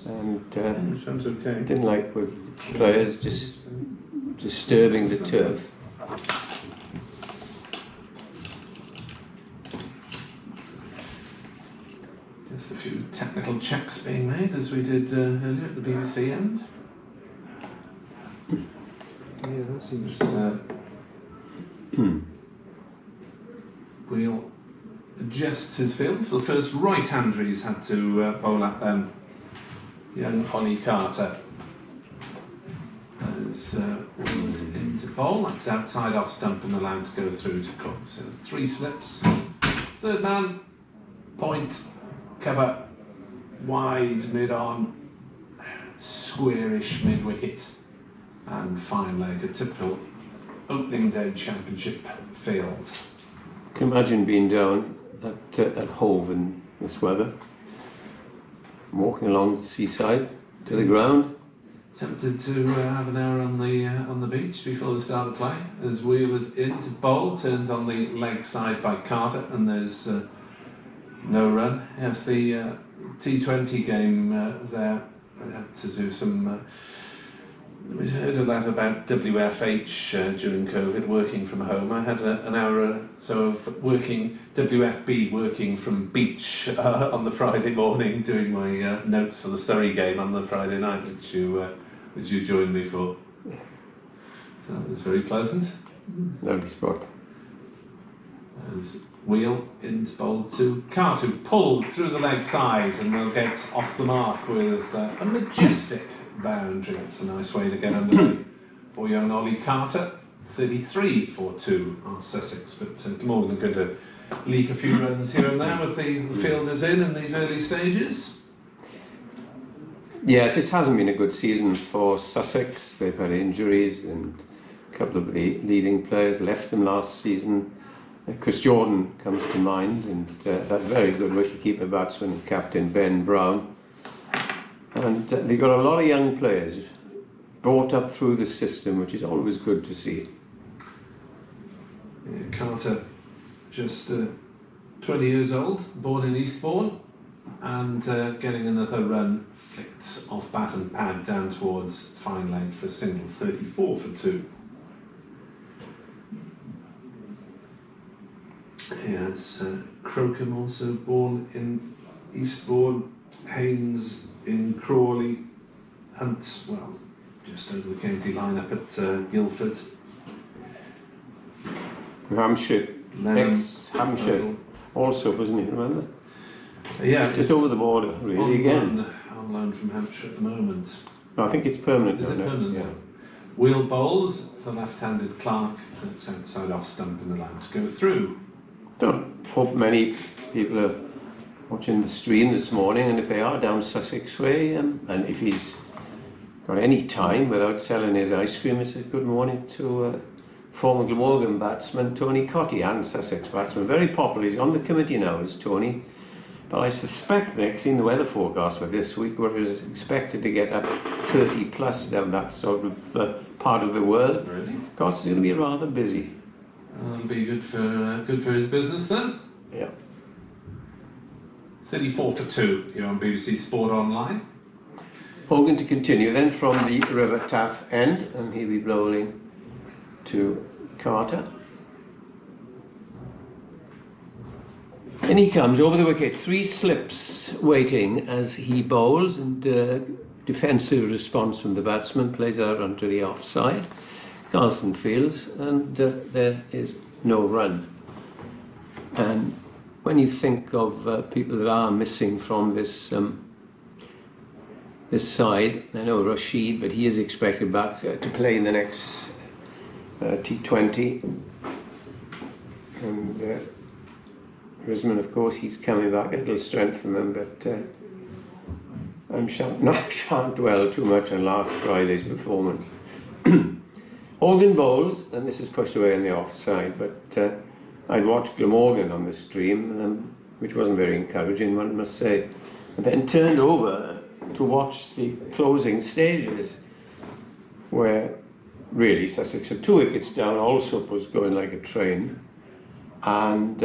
and didn't like with players just disturbing the turf. Just a few technical checks being made as we did earlier at the BBC end. Yeah, that seems. Wheel adjusts his field. For the first right-hander he's had to bowl at then. Young Ollie Carter. As Wheel's into bowl, that's outside off stump and allowed to go through to Cook. So 3 slips. Third man, point, cover, wide mid-on, squarish mid-wicket, and fine leg, a typical opening day championship field. Can you imagine being down at Hove in this weather, walking along the seaside to the ground? Tempted to have an hour on the beach before the start of play. As Wheel is into bowl, turned on the leg side by Carter, and there's no run. Yes, the T20 game there. I had to do some. We heard a lot about WFH during COVID, working from home. I had an hour or so of working, WFB, working from beach on the Friday morning, doing my notes for the Surrey game on the Friday night, which you joined me for. So it was very pleasant. Lovely spot. As Wheel into bowl to Carter, who pulled through the leg side and will get off the mark with a majestic boundary. It's a nice way to get underway for young Ollie Carter. 33 for 2 are Sussex, but Glamorgan going to leak a few runs here and there with the fielders in these early stages. Yes, this hasn't been a good season for Sussex. They've had injuries and a couple of the leading players left them last season. Chris Jordan comes to mind, and that very good wicketkeeper batsman, captain Ben Brown. And they've got a lot of young players brought up through the system, which is always good to see. Yeah, Carter, just 20 years old, born in Eastbourne, and getting another run, flicked off bat and pad down towards fine leg for a single. 34 for 2. Yeah, it's Crocombe, also born in Eastbourne, Haynes in Crawley, Hunt, well, just over the county line up at Guildford. Hampshire, ex-Hampshire also, wasn't he, remember? Yeah. Just over the border, really, again. On loan from Hampshire at the moment. No, I think it's permanent. Is it permanent? Yeah. Wheel bowls, the left-handed Clark, that's outside off stump and allowed to go through. Don't hope many people are watching the stream this morning, and if they are down Sussex way, and if he's got any time without selling his ice cream, it's a good morning to former Glamorgan batsman Tony Cotty, and Sussex batsman. Very popular. He's on the committee now, is Tony. But I suspect, Nick, seeing the weather forecast for this week, we're expected to get up 30 plus down that sort of part of the world. Really? Of course, it's going to be rather busy. That'll be good for his business then. Yeah. 34 for 2 here on BBC Sport Online. Hogan to continue then from the River Taff end, and he'll be bowling to Carter. In he comes over the wicket, 3 slips waiting as he bowls, and defensive response from the batsman, plays out onto the offside. Carlson fields, and there is no run. And when you think of people that are missing from this this side, I know Rashid, but he is expected back to play in the next T20. And Risman, of course, he's coming back. A little strength from him, but I shan't dwell too much on last Friday's performance. Hogan bowls, and this is pushed away on the offside, but I'd watched Glamorgan on the stream, which wasn't very encouraging, one must say. And then turned over to watch the closing stages, where really Sussex had 2 wickets down, also was going like a train, and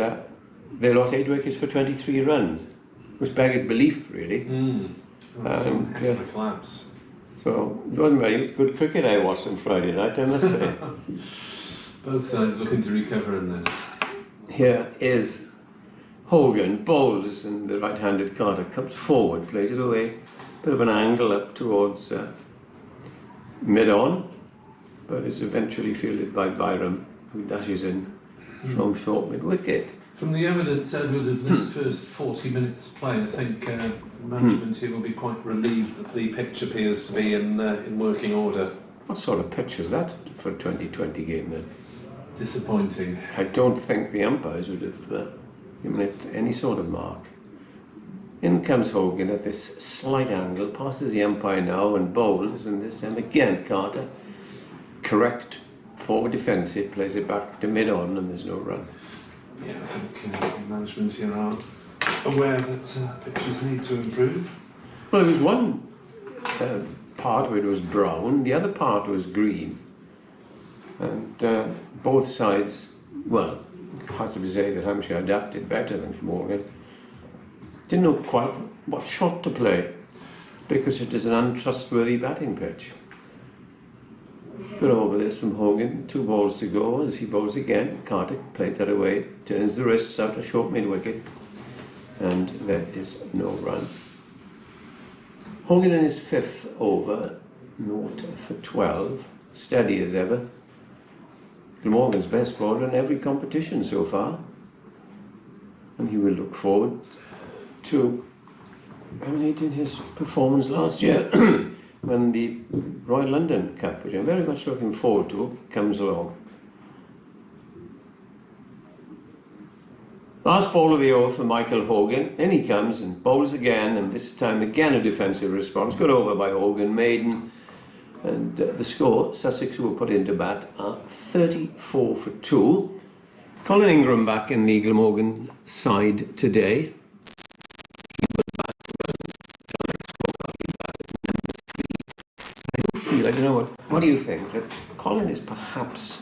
they lost 8 wickets for 23 runs, which beggared belief, really. Some heck of a collapse. So it wasn't very good cricket I watched on Friday night, I must say. Both sides looking to recover in this. Here is Hogan bowls and the right-handed Carter comes forward, plays it away, bit of an angle up towards mid-on, but is eventually fielded by Byram, who dashes in from short mid-wicket. From the evidence, Edward, of this first 40 minutes play, I think management here will be quite relieved that the pitch appears to be in working order. What sort of pitch is that for a 2020 game then? Disappointing. I don't think the umpires would have given it any sort of mark. In comes Hogan at this slight angle, passes the umpire now and bowls, and this time again Carter, correct forward defensive, plays it back to mid-on and there's no run. Yeah, I think management here are aware that pitches need to improve. Well, there was one part where it was brown, the other part was green, and both sides, well, it has to be said that Hampshire adapted better than Glamorgan. Didn't know quite what shot to play because it is an untrustworthy batting pitch. Good over this from Hogan, 2 balls to go as he bowls again. Carter plays that away, turns the wrists out a short mid-wicket, and there is no run. Hogan in his 5th over, 0 for 12, steady as ever. Glamorgan's best bowler in every competition so far, and he will look forward to emulating his performance last year when the Royal London Cup, which I'm very much looking forward to, comes along. Last ball of the over for Michael Hogan. In he comes and bowls again, and this time again a defensive response. Good over by Hogan, maiden. And the score, Sussex, who were put into bat, are 34 for 2. Colin Ingram back in the Glamorgan side today. I don't know what do you think? That Colin is perhaps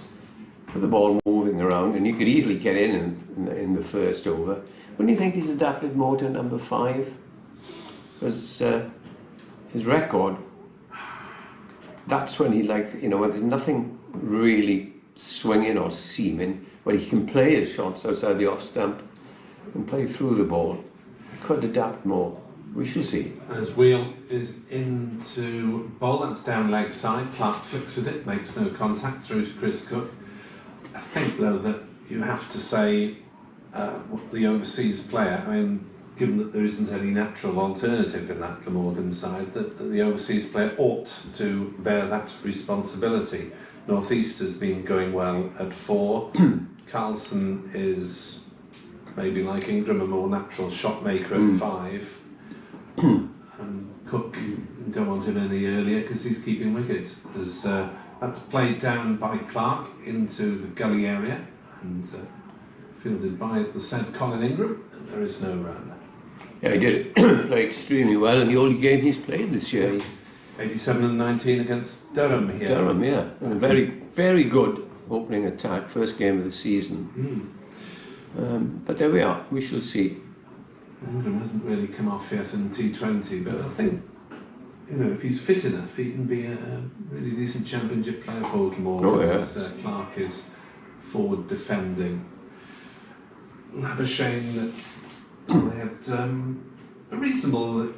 with the ball moving around, and you could easily get in the first over. Wouldn't you think he's adapted more to number 5? Because his record, that's when he liked, when there's nothing really swinging or seaming, where he can play his shots outside the off stump and play through the ball. He could adapt more. We shall see. As Wheel is into bowl, that's down leg side. Clark flicks at it, makes no contact through to Chris Cook. I think, though, that you have to say the overseas player, I mean, given that there isn't any natural alternative in that Glamorgan side, that the overseas player ought to bear that responsibility. North East has been going well at 4. Carlson is maybe like Ingram, a more natural shot maker at 5. And Cook, don't want him any earlier because he's keeping wicket. That's played down by Clark into the gully area and fielded by the said Colin Ingram, and there is no run. Yeah, he did play extremely well in the only game he's played this year. 87 and 19 against Durham here. Durham, yeah. And a very, very good opening attack, first game of the season. But there we are, we shall see. Ingram hasn't really come off yet in T20, but I think, if he's fit enough, he can be a really decent championship player for Glamorgan. Oh, yeah. Clark is forward defending. Labuschagne, they had a reasonable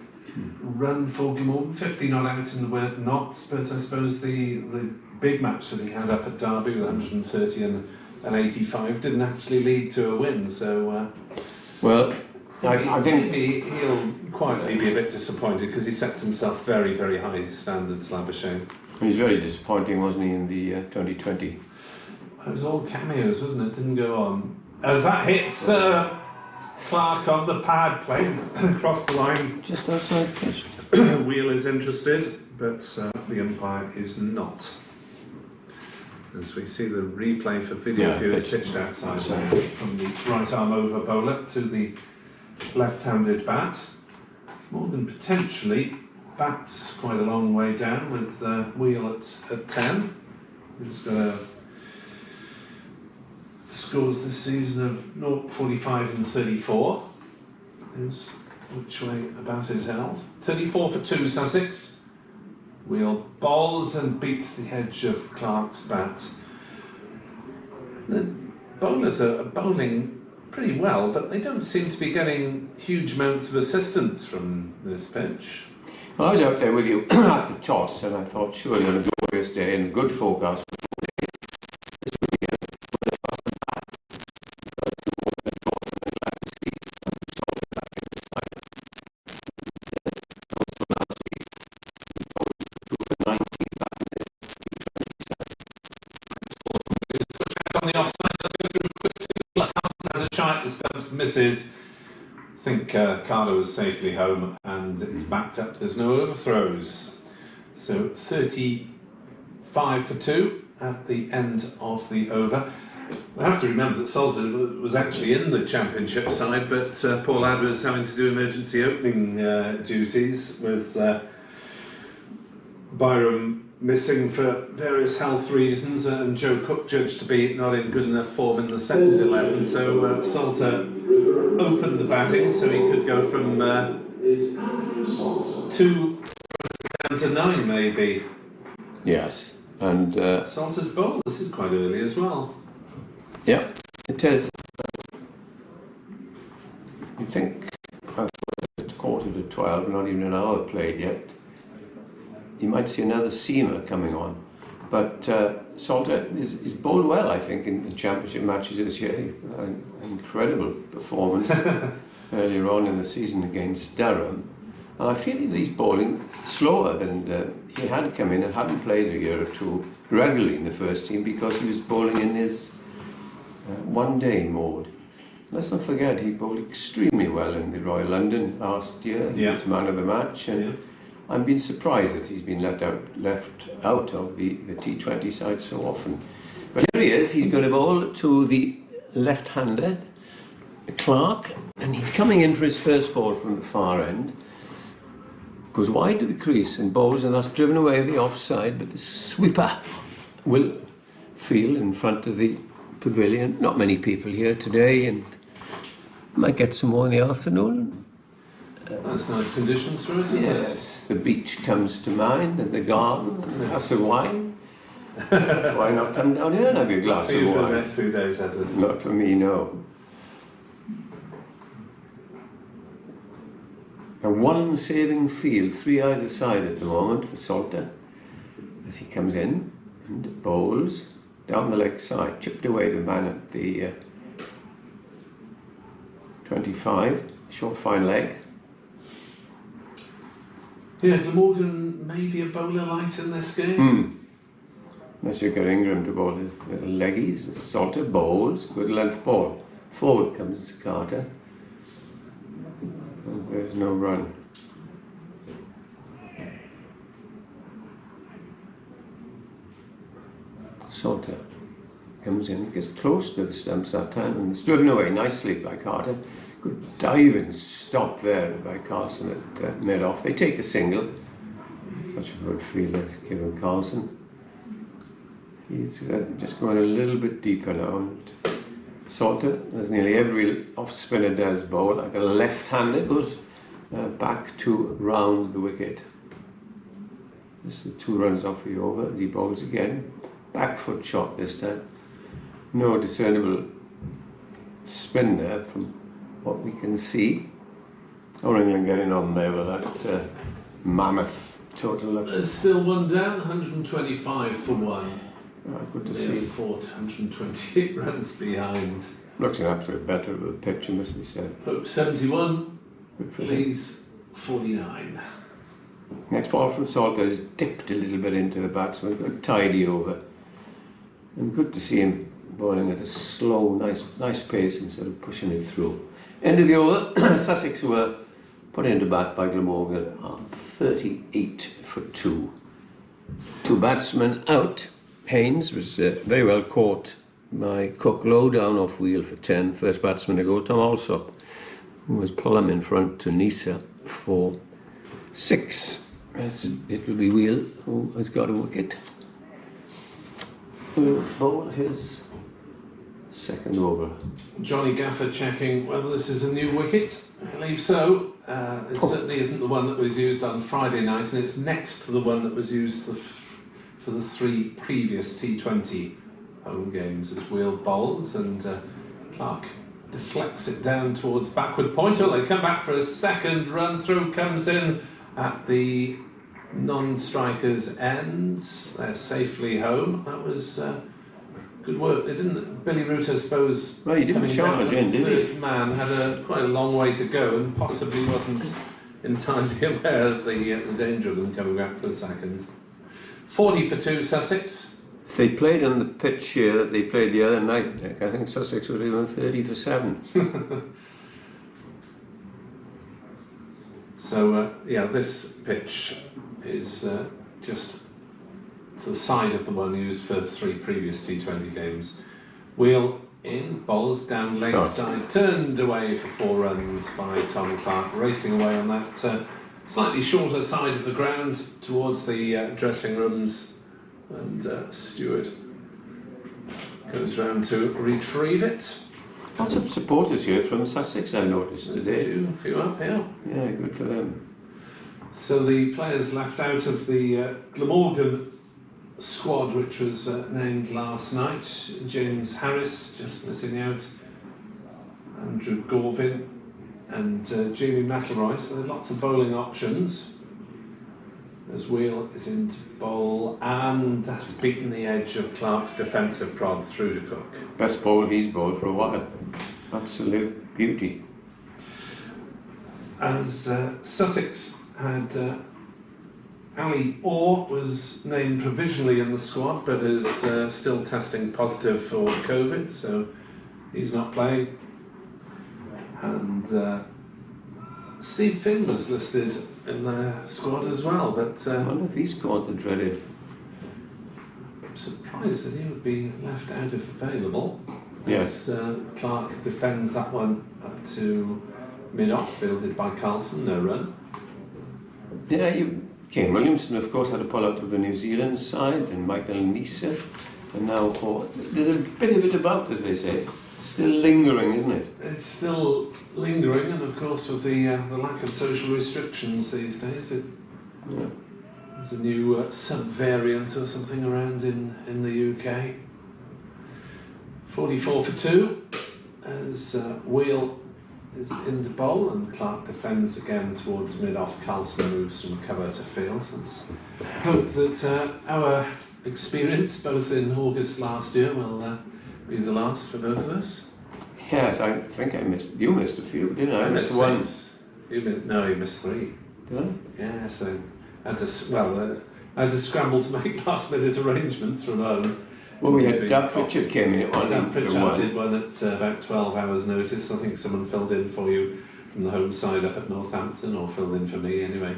run for Glamorgan, 50 not out in the knots, but I suppose the big match that he had up at Derby with 130 and 85 didn't actually lead to a win, so well, I think maybe he'll quietly be a bit disappointed because he sets himself very, very high standards, Labuschagne. He was very disappointing, wasn't he, in the 2020? It was all cameos, wasn't it? Didn't go on. As that hits Clark on the pad, playing across the line. Just outside pitch. Wheel is interested, but the umpire is not. As we see the replay for video viewers, pitched outside from the right arm over bowler to the left-handed bat. Morgan potentially bats quite a long way down with Wheel at 10. He's got scores this season of 0, 45 and 34. Here's which way about is held. 34 for 2, Sussex. Wheel bowls and beats the edge of Clark's bat. The bowlers are bowling pretty well, but they don't seem to be getting huge amounts of assistance from this pitch. Well, I was out there with you at the toss, and I thought, surely on a glorious day and good forecast, On the offside, has a shot, the stumps misses. I think Carlo is safely home and it's backed up. There's no overthrows. So 35 for 2 at the end of the over. We have to remember that Salter was actually in the championship side, but Paul Add was having to do emergency opening duties with Byram missing for various health reasons, and Joe Cook judged to be not in good enough form in the second 11. So Salter opened the batting so he could go from 2 down to 9 maybe. yes, and Salter's bowl, this is quite early as well. yeah, it is. You think it's 11:45, not even an hour played yet. You might see another seamer coming on, but Salter is bowled well, I think, in the championship matches this year. An incredible performance earlier on in the season against Durham, and I feel that he's bowling slower than he had come in and hadn't played a year or two regularly in the first team because he was bowling in his one-day mode. Let's not forget he bowled extremely well in the Royal London last year. He was man of the match, and I'm being surprised that he's been left out of the T20 side so often. But here he is, he's going to bowl to the left-hander, Clark, and he's coming in for his first ball from the far end. Goes wide to the crease and bowls, and that's driven away the offside, but the sweeper will feel in front of the pavilion. Not many people here today, and might get some more in the afternoon. That's nice conditions for us, isn't it? Yes, the beach comes to mind, and the garden, and a glass of wine. Why not come down here and have your glass of wine? For the next few days, Edward. Not for me, no. A one saving field, 3 either side at the moment for Salter, as he comes in and bowls down the leg side, chipped away the man at the 25, short fine leg. Yeah, Glamorgan may be a bowler light in this game. Unless you get Ingram to bowl his little leggies. Salter bowls, good length ball. Forward comes Carter. And there's no run. Salter comes in, gets close to the stumps that time, and it's driven away nicely by Carter. Good diving stop there by Carlson at mid-off. They take a single. Such a good fielder, Kevin Carlson. He's just going a little bit deeper now. And Salter, as nearly every off-spinner does bowl, like a left-hander, goes back to round the wicket. Just the 2 runs off the over as he bowls again. Back foot shot this time. No discernible spin there from what we can see. Or England getting on there with that mammoth total. There's still one down, 125 for 1. Good to They're see. 428 runs behind. Looks an absolute better of a picture, must be said. Hope 71, Good for him. Lee's 49. Next ball from Salter has dipped a little bit into the batsman, got tidy over. And good to see him bowling at a slow, nice pace instead of pushing it through. End of the over, Sussex were put into bat by Glamorgan on 38 for 2. 2 batsmen out. Haynes was very well caught by Cook, low down off wheel for 10. First batsman to go, Tom Alsop, who was plumb in front to Nisa for 6. As it will be Wheel who has got a wicket. Will bowl his second over. Johnny Gaffer checking whether this is a new wicket. I believe so. It certainly isn't the one that was used on Friday night, and it's next to the one that was used for the 3 previous T20 home games as Wheel bowls, and Clark deflects it down towards backward point. Oh, they come back for a second run through, comes in at the non-striker's end. They're safely home. That was good work. It didn't Billy Root, I suppose, well, he didn't charge in, did he? Third man had quite a long way to go and possibly wasn't entirely aware of the danger of them coming back for a second. 40 for 2 Sussex. If they played on the pitch here that they played the other night, I think Sussex would have been 30 for 7. So, yeah, this pitch is just to the side of the one used for 3 previous T20 games. Wheel in, bowls down leg side, turned away for 4 runs by Tom Clark, racing away on that slightly shorter side of the ground towards the dressing rooms, and Stewart goes round to retrieve it. Lots of supporters here from Sussex, I've noticed today. A few up here. Yeah, good for them. So the players left out of the Glamorgan squad, which was named last night: James Harris just missing out, Andrew Gorvin and Jamie McElroy. So there's lots of bowling options as Wheel is in to bowl, and that's beaten the edge of Clark's defensive prod through to Cook. Best bowl he's bowled for a while. Absolute beauty. As Sussex had Ali Orr was named provisionally in the squad, but is still testing positive for COVID, so he's not playing. And Steve Finn was listed in the squad as well, but I wonder if he's caught the dreaded. I'm surprised that he would be left out if available. Yes. As Clark defends that one up to mid-off, fielded by Carlson, no run. Yeah, Kane Williamson, of course, had a pull out of the New Zealand side, and Michael Nisa, and now there's a bit of it about, as they say. Still lingering, isn't it? It's still lingering, and of course with the lack of social restrictions these days, there's a new sub-variant or something around in the UK. 44 for 2 as Wheel is in the bowl, and Clark defends again towards mid-off. Carlson moves from cover to field. Let's hope that our experience, both in August last year, will be the last for both of us. Yes, I think you missed a few, didn't I? I missed one. 6. You missed 3. Did I? Yeah, so I had to scramble to make last-minute arrangements from home. Well, we had Doug Pritchard came in on Dan for Pritchard one. did one at about 12 hours notice. I think someone filled in for you from the home side up at Northampton, or filled in for me anyway.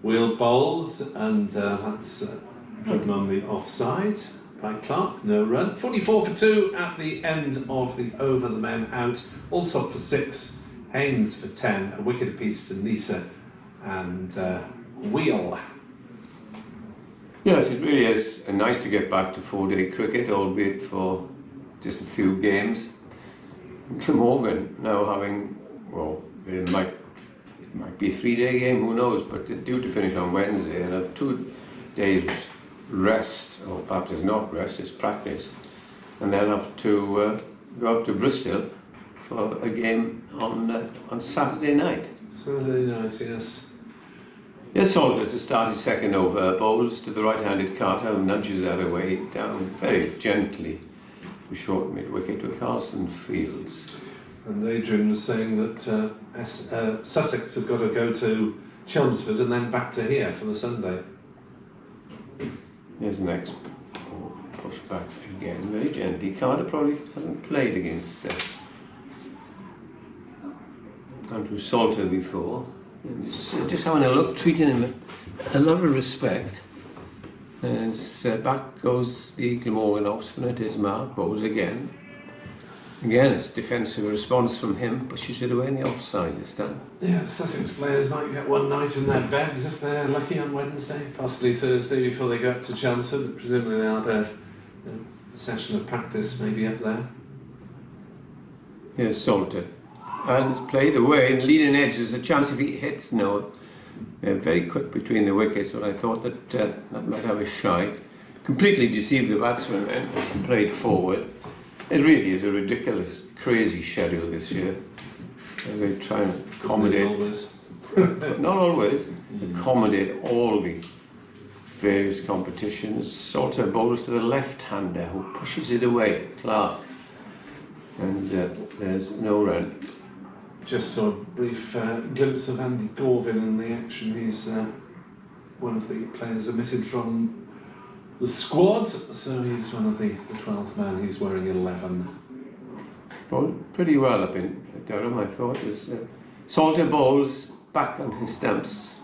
Wheel bowls, and that's driven on the offside by Clark, no run. 44 for 2 at the end of the over, the men out. Allsop for 6, Haynes for 10, a wicket apiece to Nisa and Wheel. Yes, it really is nice to get back to 4-day cricket, albeit for just a few games. Glamorgan now having, well, it might be a 3-day game, who knows, but they're due to finish on Wednesday and have 2 days rest, or perhaps it's not rest, it's practice, and they'll have to go up to Bristol for a game on Saturday night. Saturday night, yes. Yes, Salter to start his second over, bowls to the right-handed Carter, who nudges that away down very gently to short mid-wicket to Carlson fields. And Adrian was saying that Sussex have got to go to Chelmsford and then back to here for the Sunday. Here's the next push back again, very gently. Carter probably hasn't played against Andrew Salter before. Just having a look, treating him with a lot of respect. As back goes the Glamorgan off spinner, it is Mark, bowls again. Again, it's defensive response from him, pushes it away in the offside this time. Yeah, Sussex players might get one night in their beds if they're lucky on Wednesday, possibly Thursday before they go up to Chelmsford. Presumably they'll have a session of practice maybe up there. Here's Salter. And it's played away, and leading edge, there's a chance if he hits no. Very quick between the wickets, but I thought that that might have a shy. Completely deceived the batsman and played forward. It really is a ridiculous, crazy schedule this year. They try and accommodate, but not always, accommodate all the various competitions. Salter bowls to the left-hander who pushes it away, Clark, and there's no run. Just saw a brief glimpse of Andy Gorvin in the action. He's one of the players omitted from the squad, so he's one of the 12th man. He's wearing 11. Bowled pretty well up in Durham, I thought. Salter bowls back on his stumps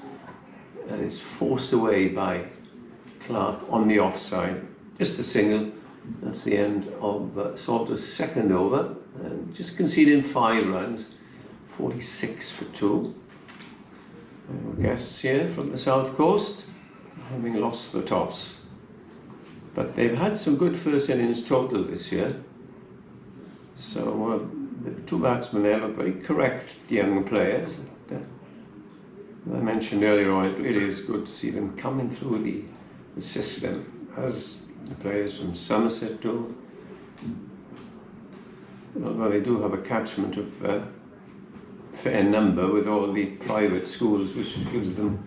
and is forced away by Clark on the offside. Just a single. That's the end of Salter's second over, and just conceding 5 runs, 46 for 2. Our guests here from the south coast, having lost the toss. But they've had some good first innings total this year. So the 2 batsmen there look very correct young players. As I mentioned earlier on, it really is good to see them coming through the system, as the players from Somerset do. Although they do have a catchment of a fair number with all the private schools, which gives them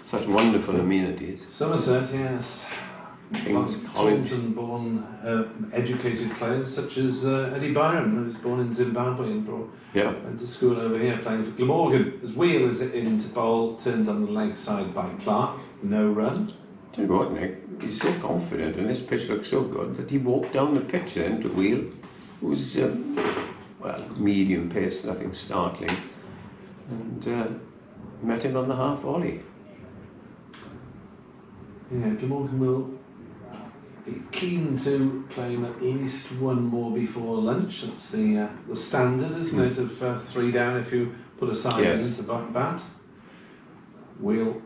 such wonderful amenities. Somerset, yes. King's College. Taunton-born educated players such as Eddie Byron, who was born in Zimbabwe and went to school over here playing for Glamorgan. As Wheel is into bowl, turned on the leg side by Clark, no run. Tell you what, Nick, he's so confident and this pitch looks so good that he walked down the pitch then to Wheel, who's, well, medium pace, nothing startling, and met him on the half volley. Yeah, Glamorgan will be keen to claim at least 1 more before lunch. That's the standard, isn't it, of 3 down if you put a side into bat. Wheel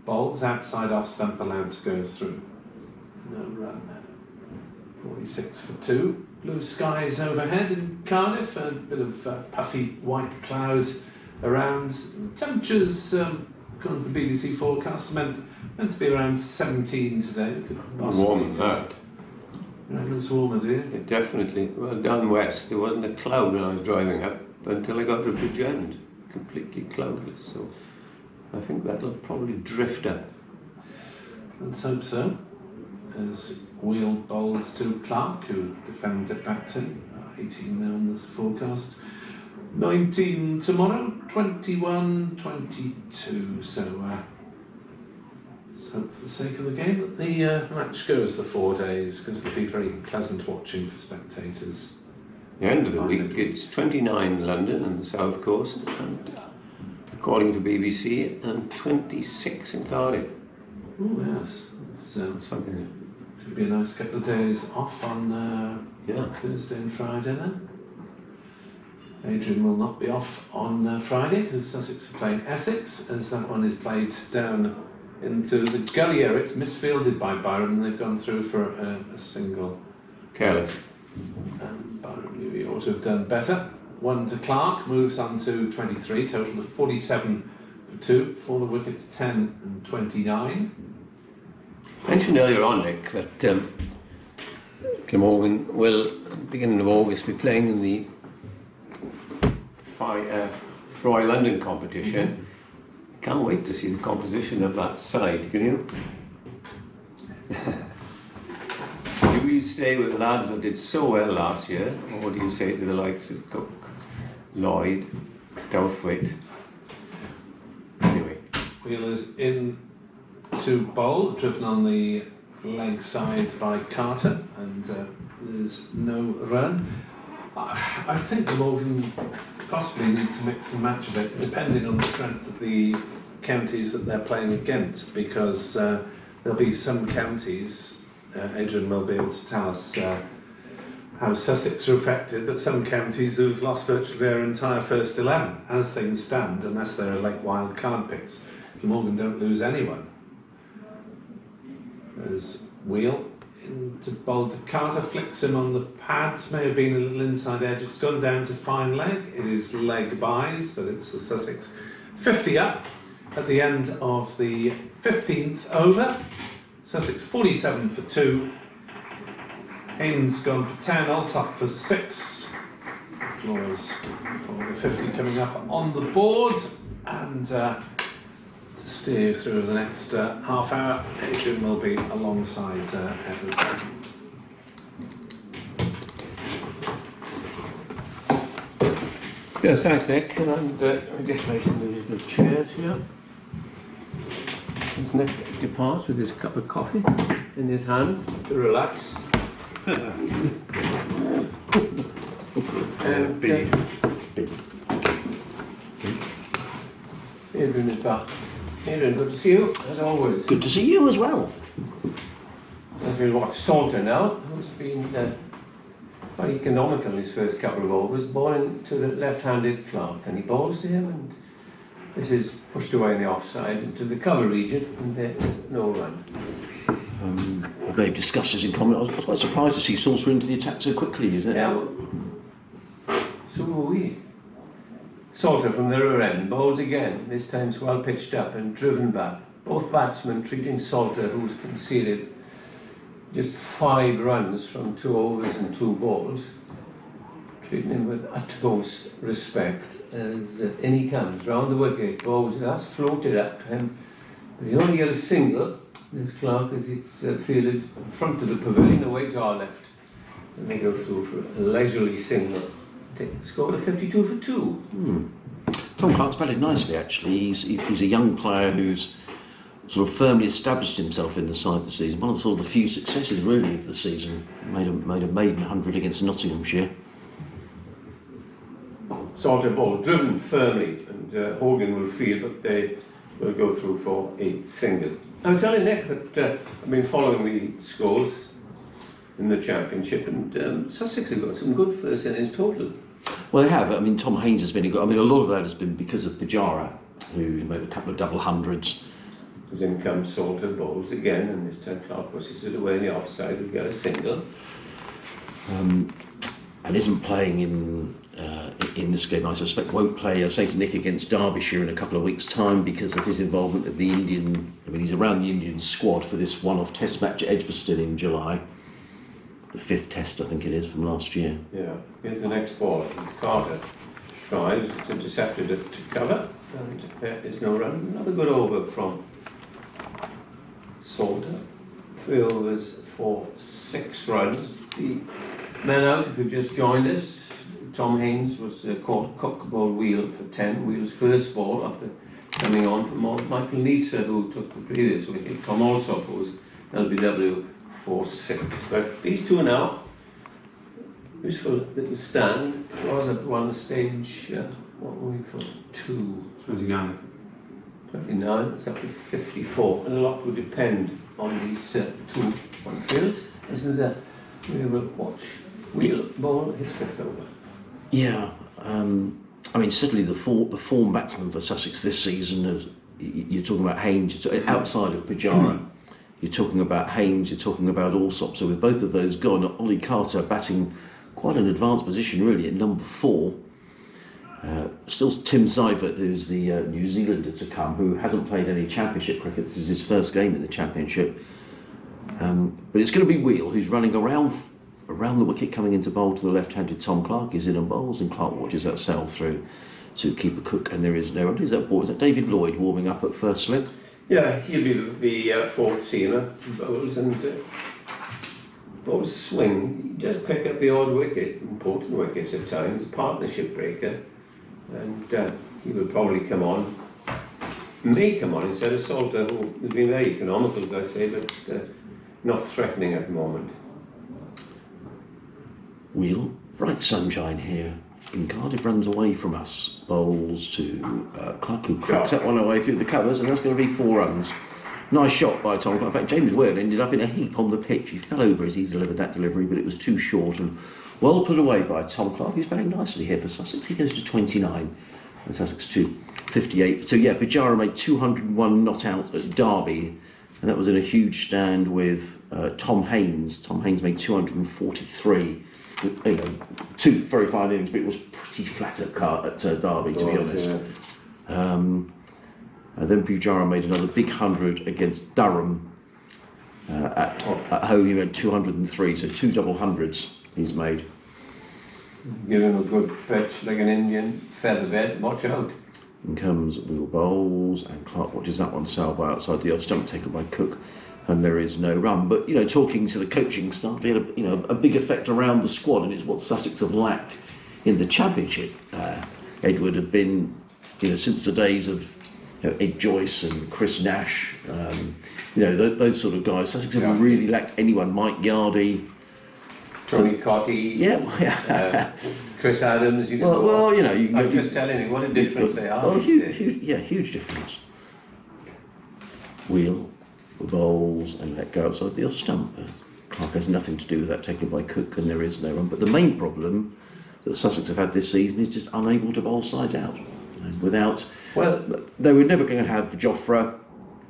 bowls outside off stump, allowed to go through. No run. 46 for 2. Blue skies overhead in Cardiff, a bit of puffy white cloud around. Temperatures, according to the BBC forecast, meant to be around 17 today. Warmer than that. It's warmer, do you? Yeah, definitely. Well, down west there wasn't a cloud when I was driving up until I got to Bridgend. Completely cloudless. So I think that'll probably drift up. Let's hope so. As Wheel bowls to Clark, who defends it back to him. 18 now in the forecast. 19 tomorrow, 21, 22. So let's hope for the sake of the game that the match goes the 4 days, because it'll be very pleasant watching for spectators. The end of the week, it's 29 in London and the south coast, and according to BBC, and 26 in Cardiff. Oh yes, it's something. Could be a nice couple of days off on Thursday and Friday then. Adrian will not be off on Friday because Sussex are playing Essex, as that one is played down into the gully area. It's misfielded by Byron and they've gone through for a single. Careless. And Byron knew he ought to have done better. 1 to Clark, moves on to 23, total of 47 for 2, for the wickets 10 and 29. I mentioned earlier on, Nick, that Glamorgan will, beginning of August, be playing in the Royal London competition. Can't wait to see the composition of that side, can you? Do you stay with lads that did so well last year, or what do you say to the likes of Cook, Lloyd, Douthwaite? Anyway. Wheel is in to bowl, driven on the leg side by Carter, and there's no run. I think Glamorgan possibly need to mix and match a bit, depending on the strength of the counties that they're playing against, because there'll be some counties, Adrian will be able to tell us how Sussex are affected, but some counties have lost virtually their entire first 11, as things stand, unless they're late wild card picks. Glamorgan don't lose anyone. There's Wheel into bowl to Carter, flicks him on the pads, may have been a little inside edge, it's gone down to fine leg, it is leg byes, but it's the Sussex 50 up at the end of the 15th over. Sussex 47 for 2, Haynes gone for 10, Alsop for 6. Applause for the 50 coming up on the board. And to steer you through the next half hour, Adrian will be alongside everybody. Yes, thanks, Nick. And I'm just placing these little chairs here. As Nick departs with his cup of coffee in his hand to relax. And Adrian is back. Adrian, good to see you, as always. Good to see you as well. As we watch Salter now, who's been very economical in his first couple of overs, bowling to the left-handed Clark, and he bowls to him, and this is pushed away in the offside into the cover region, and there is no run. They've discussed this in common. I was quite surprised to see Salter into the attack so quickly, is it? Yeah, well, so were we. Salter from the rear end bowls again, this time well pitched up and driven back. Both batsmen treating Salter, who's conceded just 5 runs from 2 overs and 2 balls, treating him with utmost respect as in he comes round the wicket, bowls, that's floated up to him, but he only get a single, this Clark, as it's fielded in front of the pavilion away to our left, and they go through for a leisurely single. Scored a 52 for 2. Tom Clark's batted nicely, actually. He's a young player who's sort of firmly established himself in the side this season. One of the sort of the few successes really of the season. Made a maiden 100 against Nottinghamshire. Salter ball driven firmly, and Hogan will field, but they will go through for a single. I'll tell you, Nick, that I've been following the scores in the championship, and Sussex have got some good first innings total. Well, they have. I mean, Tom Haynes has been a lot of that has been because of Pujara, who made a couple of double hundreds. As in comes Salter, bowls again, and this time Clark pushes it away in the offside, will get a single. And isn't playing in this game. I suspect won't play St Nick against Derbyshire in a couple of weeks' time because of his involvement with the Indian. I mean, he's around the Indian squad for this one-off Test match at Edgbaston in July. The 5th Test, I think it is, from last year. Yeah, here's the next ball. Carter tries, it's intercepted to cover, and there is no run. Another good over from Salter. 3 overs for 6 runs. The men out, if you've just joined us, Tom Haynes was caught cock ball Wheel for 10. Wheel's first ball after coming on from Michael Nisa, who took the previous wicket. Tom Alsop was LBW for 6. But these two now, useful little stand. It was at one stage, what were we for? 29. 29, it's up to 54, and a lot will depend on these 2 on-fields. We will watch Wheel bowl his 5th over. Yeah, I mean, certainly the form batsman for Sussex this season, you're talking about Haynes, outside of Pujara, you're talking about Haynes, you're talking about Alsop. So with both of those gone, Ollie Carter batting quite an advanced position really at number 4. Still Tim Seivert, who's the New Zealander to come, who hasn't played any championship cricket. This is his first game in the championship. But it's going to be Wheel, who's running around the wicket, coming into bowl to the left-handed Tom Clark. He's in and bowls, and Clark watches that sail through to keeper Cook, and there is no run. Who's that ball? Is that David Lloyd warming up at first slip? Yeah, he'll be the 4th seamer, bowls, and bowls swing. You just pick up the odd wicket, important wickets at times, partnership breaker, and he will probably come on, may come on instead of Salter, who has been very economical, as I say, but not threatening at the moment. Wheel, bright sunshine here in Cardiff, runs away from us, bowls to Clark, who cracks that one away through the covers, and that's going to be 4 runs. Nice shot by Tom Clark. In fact, James Whale ended up in a heap on the pitch. He fell over as he delivered that delivery, but it was too short, and well put away by Tom Clark, who's batting nicely here for Sussex. He goes to 29 and Sussex to 58. So yeah, Pujara made 201 not out at Derby, and that was in a huge stand with Tom Haynes. Tom Haynes made 243. 2 very fine innings, but it was pretty flat at Derby, to be honest. Yeah. And then Pujara made another big 100 against Durham, At home he made 203, so 2 double hundreds he's made. Give him a good pitch like an Indian feather bed, watch out. In comes Will bowls, and Clark watches that one sail by outside the off stump, taken by Cook, and there is no run. But talking to the coaching staff, he had a big effect around the squad, and it's what Sussex have lacked in the Championship. Edward have been, since the days of Ed Joyce and Chris Nash, those sort of guys. Sussex have really lacked anyone. Mike Yardy, Tony Cotty, Chris Adams. I'm just telling you what a difference they are. Oh, huge difference. Wheel, bowls, and let go outside the off stump. Clark has nothing to do with that, taken by Cook, and there is no run. But the main problem that Sussex have had this season is just unable to bowl sides out. They were never going to have Jofra.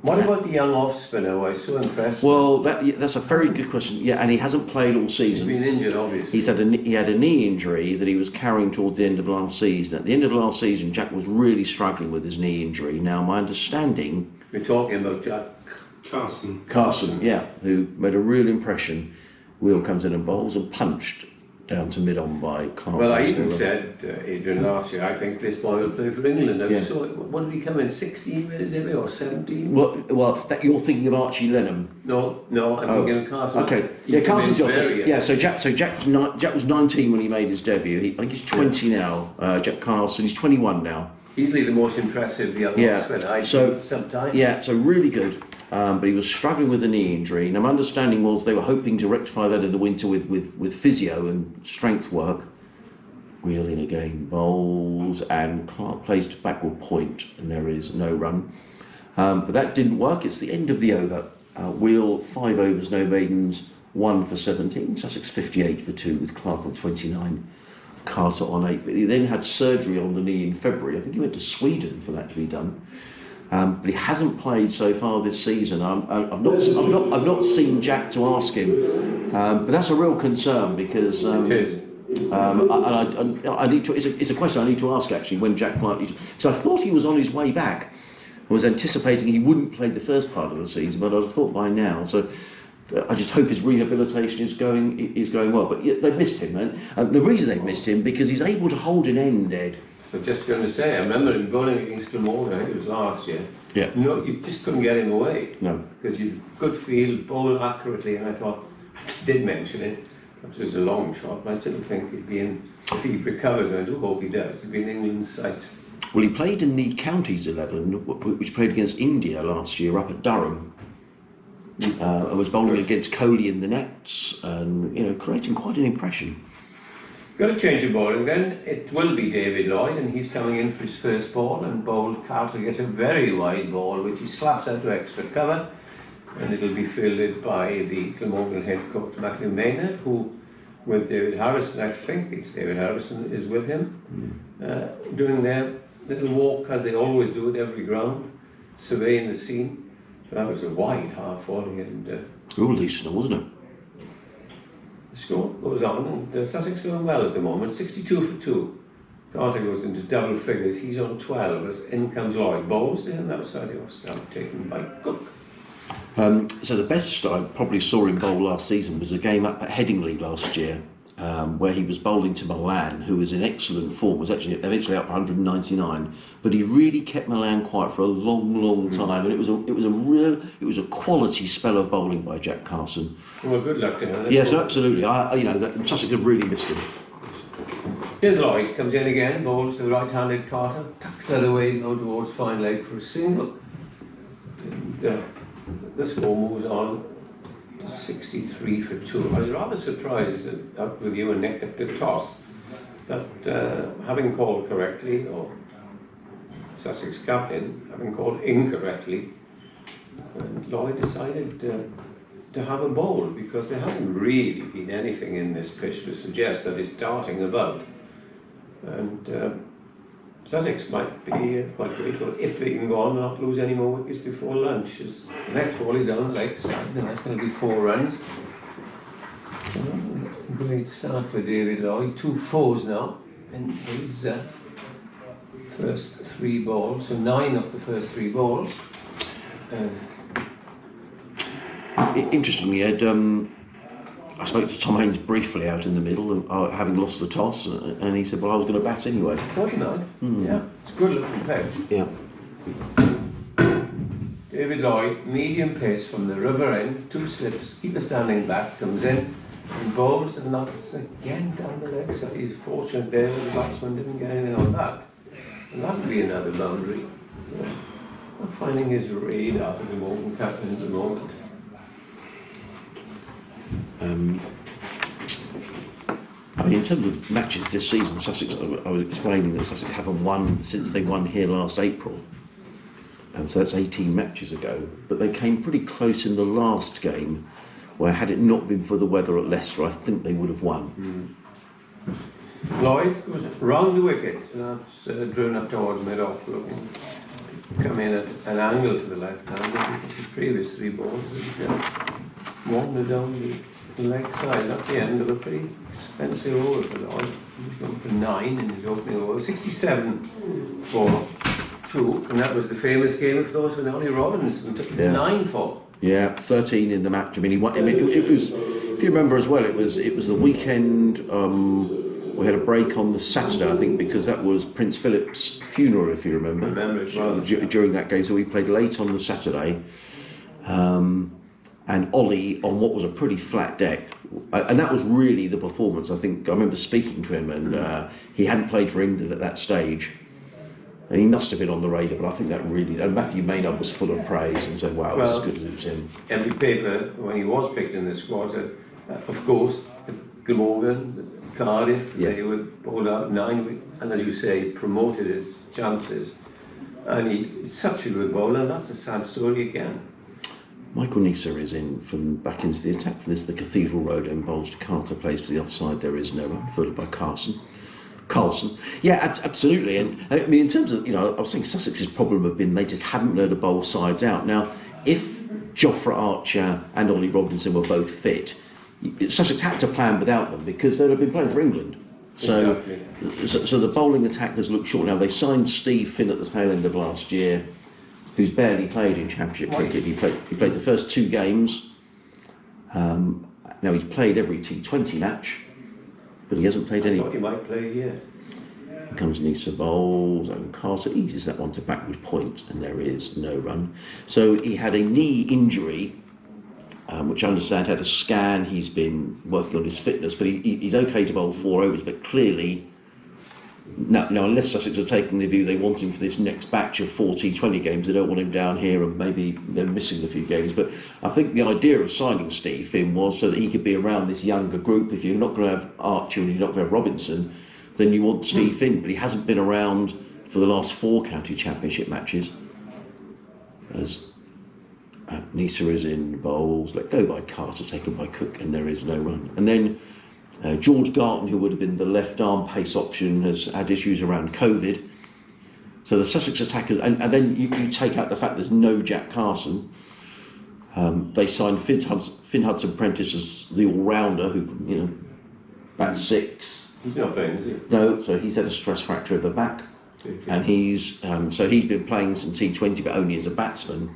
What about the young off spinner? I was so impressed. Well, that's a very good question. Yeah, and he hasn't played all season. He's been injured, obviously. He had a knee injury that he was carrying towards the end of last season. At the end of last season, Jack was really struggling with his knee injury. Now, my understanding... We're talking about Jack Carson, yeah, who made a real impression. Wheel comes in and bowls and punched down to mid-on by Clark. Well, I even said, Adrian, last year, I think this boy will play for England. So, what did he come in, 16 minutes maybe, or 17? Well, that you're thinking of Archie Lenham. No, I'm thinking of Carson. Okay, Carson's so Jack was 19 when he made his debut. I think he's 20 now. Jack Carson, he's 21 now. Easily the most impressive young spinner I've seen for some time. Yeah, so really good. But he was struggling with a knee injury. Now, my understanding was they were hoping to rectify that in the winter with physio and strength work. Wheel in again, bowls, and Clark plays to backward point, and there is no run. But that didn't work. It's the end of the over. Wheel 5 overs, no maidens, 1 for 17. Sussex 58 for 2 with Clark on 29. Carter on 8. But he then had surgery on the knee in February. I think he went to Sweden for that to be done. But he hasn't played so far this season. I've not seen Jack to ask him, but that's a real concern because it is. I need to. It's a question I need to ask actually when Jack might. So I thought he was on his way back. I was anticipating he wouldn't play the first part of the season, but I thought by now. So I just hope his rehabilitation is going well. But they missed him, and the reason they missed him because he's able to hold an end, Ed. So just going to say, I remember him bowling against Glamorgan, I think it was last year. Yeah. No, you just couldn't get him away. No. Because you could feel bowl accurately, and I thought, I did mention it, it was a long shot, but I still think he'd be in, if he recovers, and I do hope he does, he'd be in England's sights. Well, he played in the Counties 11, which played against India last year up at Durham. I was bowling against Kohli in the nets, and creating quite an impression. Got a change of bowling then. It will be David Lloyd, and he's coming in for his first ball, and bowled Carter gets a very wide ball which he slaps out to extra cover, and it'll be fielded by the Glamorgan head coach Matthew Maynard, who with David Harrison, I think it's David Harrison, is with him, doing their little walk as they always do at every ground, surveying the scene. But that was a wide half volley, and decent, wasn't it? the score goes on, and Sussex doing well at the moment, 62 for 2. Carter goes into double figures, he's on 12 as in comes Lloyd. Bowls in outside the off stump, taken by Cook. So the best I probably saw him bowl last season was a game up at Headingley last year, where he was bowling to Milan, who was in excellent form, was actually eventually up 199, but he really kept Milan quiet for a long time, and it was a quality spell of bowling by Jack Carson. Well, good luck to him. Yes, absolutely. Sussex have really missed him. Here's Lloyd, comes in again, bowls to the right-handed Carter, tucks that away now towards fine leg for a single. And the score moves on to 63 for 2. I was rather surprised out with you and Nick at the toss that having called correctly, or Sussex captain having called incorrectly, and Lloyd decided to have a bowl, because there hasn't really been anything in this pitch to suggest that it's darting about. And Sussex might be quite grateful if they can go on and not lose any more wickets before lunch. As the next ball is down the leg side, and that's going to be 4 runs. Great start for David Lloyd. 2 fours now in his first 3 balls, so 9 of the first 3 balls. Interestingly, Ed, I spoke to Tom Haynes briefly out in the middle, and having lost the toss, and he said, "Well, I was going to bat anyway." Good night. Yeah, it's a good looking pitch. Yeah. David Lloyd, medium pace from the river end, 2 slips, keeper standing back, comes in and bowls, and that's again down the leg side. He's fortunate there that the batsman didn't get anything on that. And that would be another boundary. So, I'm finding his radar at the moment, captain at the moment. I mean, in terms of matches this season, Sussex, I was explaining that Sussex haven't won since they won here last April. So that's 18 matches ago. But they came pretty close in the last game, where had it not been for the weather at Leicester, I think they would have won. Lloyd goes round the wicket, and that's driven up towards mid-off, looking come in at an angle to the left hand. His previous 3 balls wandered down the leg side. That's the end of a pretty expensive over for Lloyd. He's gone for 9 in his opening over. 67 for 2, and that was the famous game, of course, when Ollie Robinson took 9 for. Yeah, 13 in the match. I mean, he won. I mean, it was. If you remember as well, it was the weekend. We had a break on the Saturday, I think, because that was Prince Philip's funeral, if you remember. I remember it well. During that game, so we played late on the Saturday, and Ollie on what was a pretty flat deck, and that was really the performance. I think I remember speaking to him, and he hadn't played for England at that stage. And he must have been on the radar, but I think that really... And Matthew Maynard was full of praise and said, wow, well, it was as good as it was him. Every paper, when he was picked in the squad, said, of course, Glamorgan, Cardiff, they would hold out 9, and as you say, promoted his chances. And he's such a good bowler, and that's a sad story again. Michael Neser is in from back into the attack. This is the Cathedral Road end, bowls to Carter, plays to the offside, there is no run, followed by Carlson. Yeah, absolutely. And I mean, in terms of, I was saying Sussex's problem have been they just haven't learned to bowl sides out. Now, if Jofra Archer and Ollie Robinson were both fit, Sussex had to plan without them because they'd have been playing for England. So, exactly. so the bowling attack has looked short. Now, they signed Steve Finn at the tail end of last year, who's barely played in Championship cricket. He played the first 2 games. Now, he's played every T20 match, but he hasn't played any. I thought he might play here. Here comes Neser bowls, and Carter eases that one to backward point, and there is no run. So he had a knee injury, which I understand had a scan. He's been working on his fitness, but he's okay to bowl 4 overs. But clearly, no, unless Sussex are taking the view they want him for this next batch of 4 T20 games, they don't want him down here, and maybe they're missing a few games. But I think the idea of signing Steve Finn was so that he could be around this younger group. If you're not going to have Archer and you're not going to have Robinson, then you want Steve Finn. But he hasn't been around for the last 4 county championship matches. As Neser is in bowls, let go by Carter, taken by Cook, and there is no run. And then George Garton, who would have been the left arm pace option, has had issues around COVID. So the Sussex attackers, and then you take out the fact there's no Jack Carson. They signed Finn Hudson-Prentice as the all-rounder, who bats 6. He's not playing, is he? No, so he's had a stress fracture of the back, and he's been playing some T20, but only as a batsman.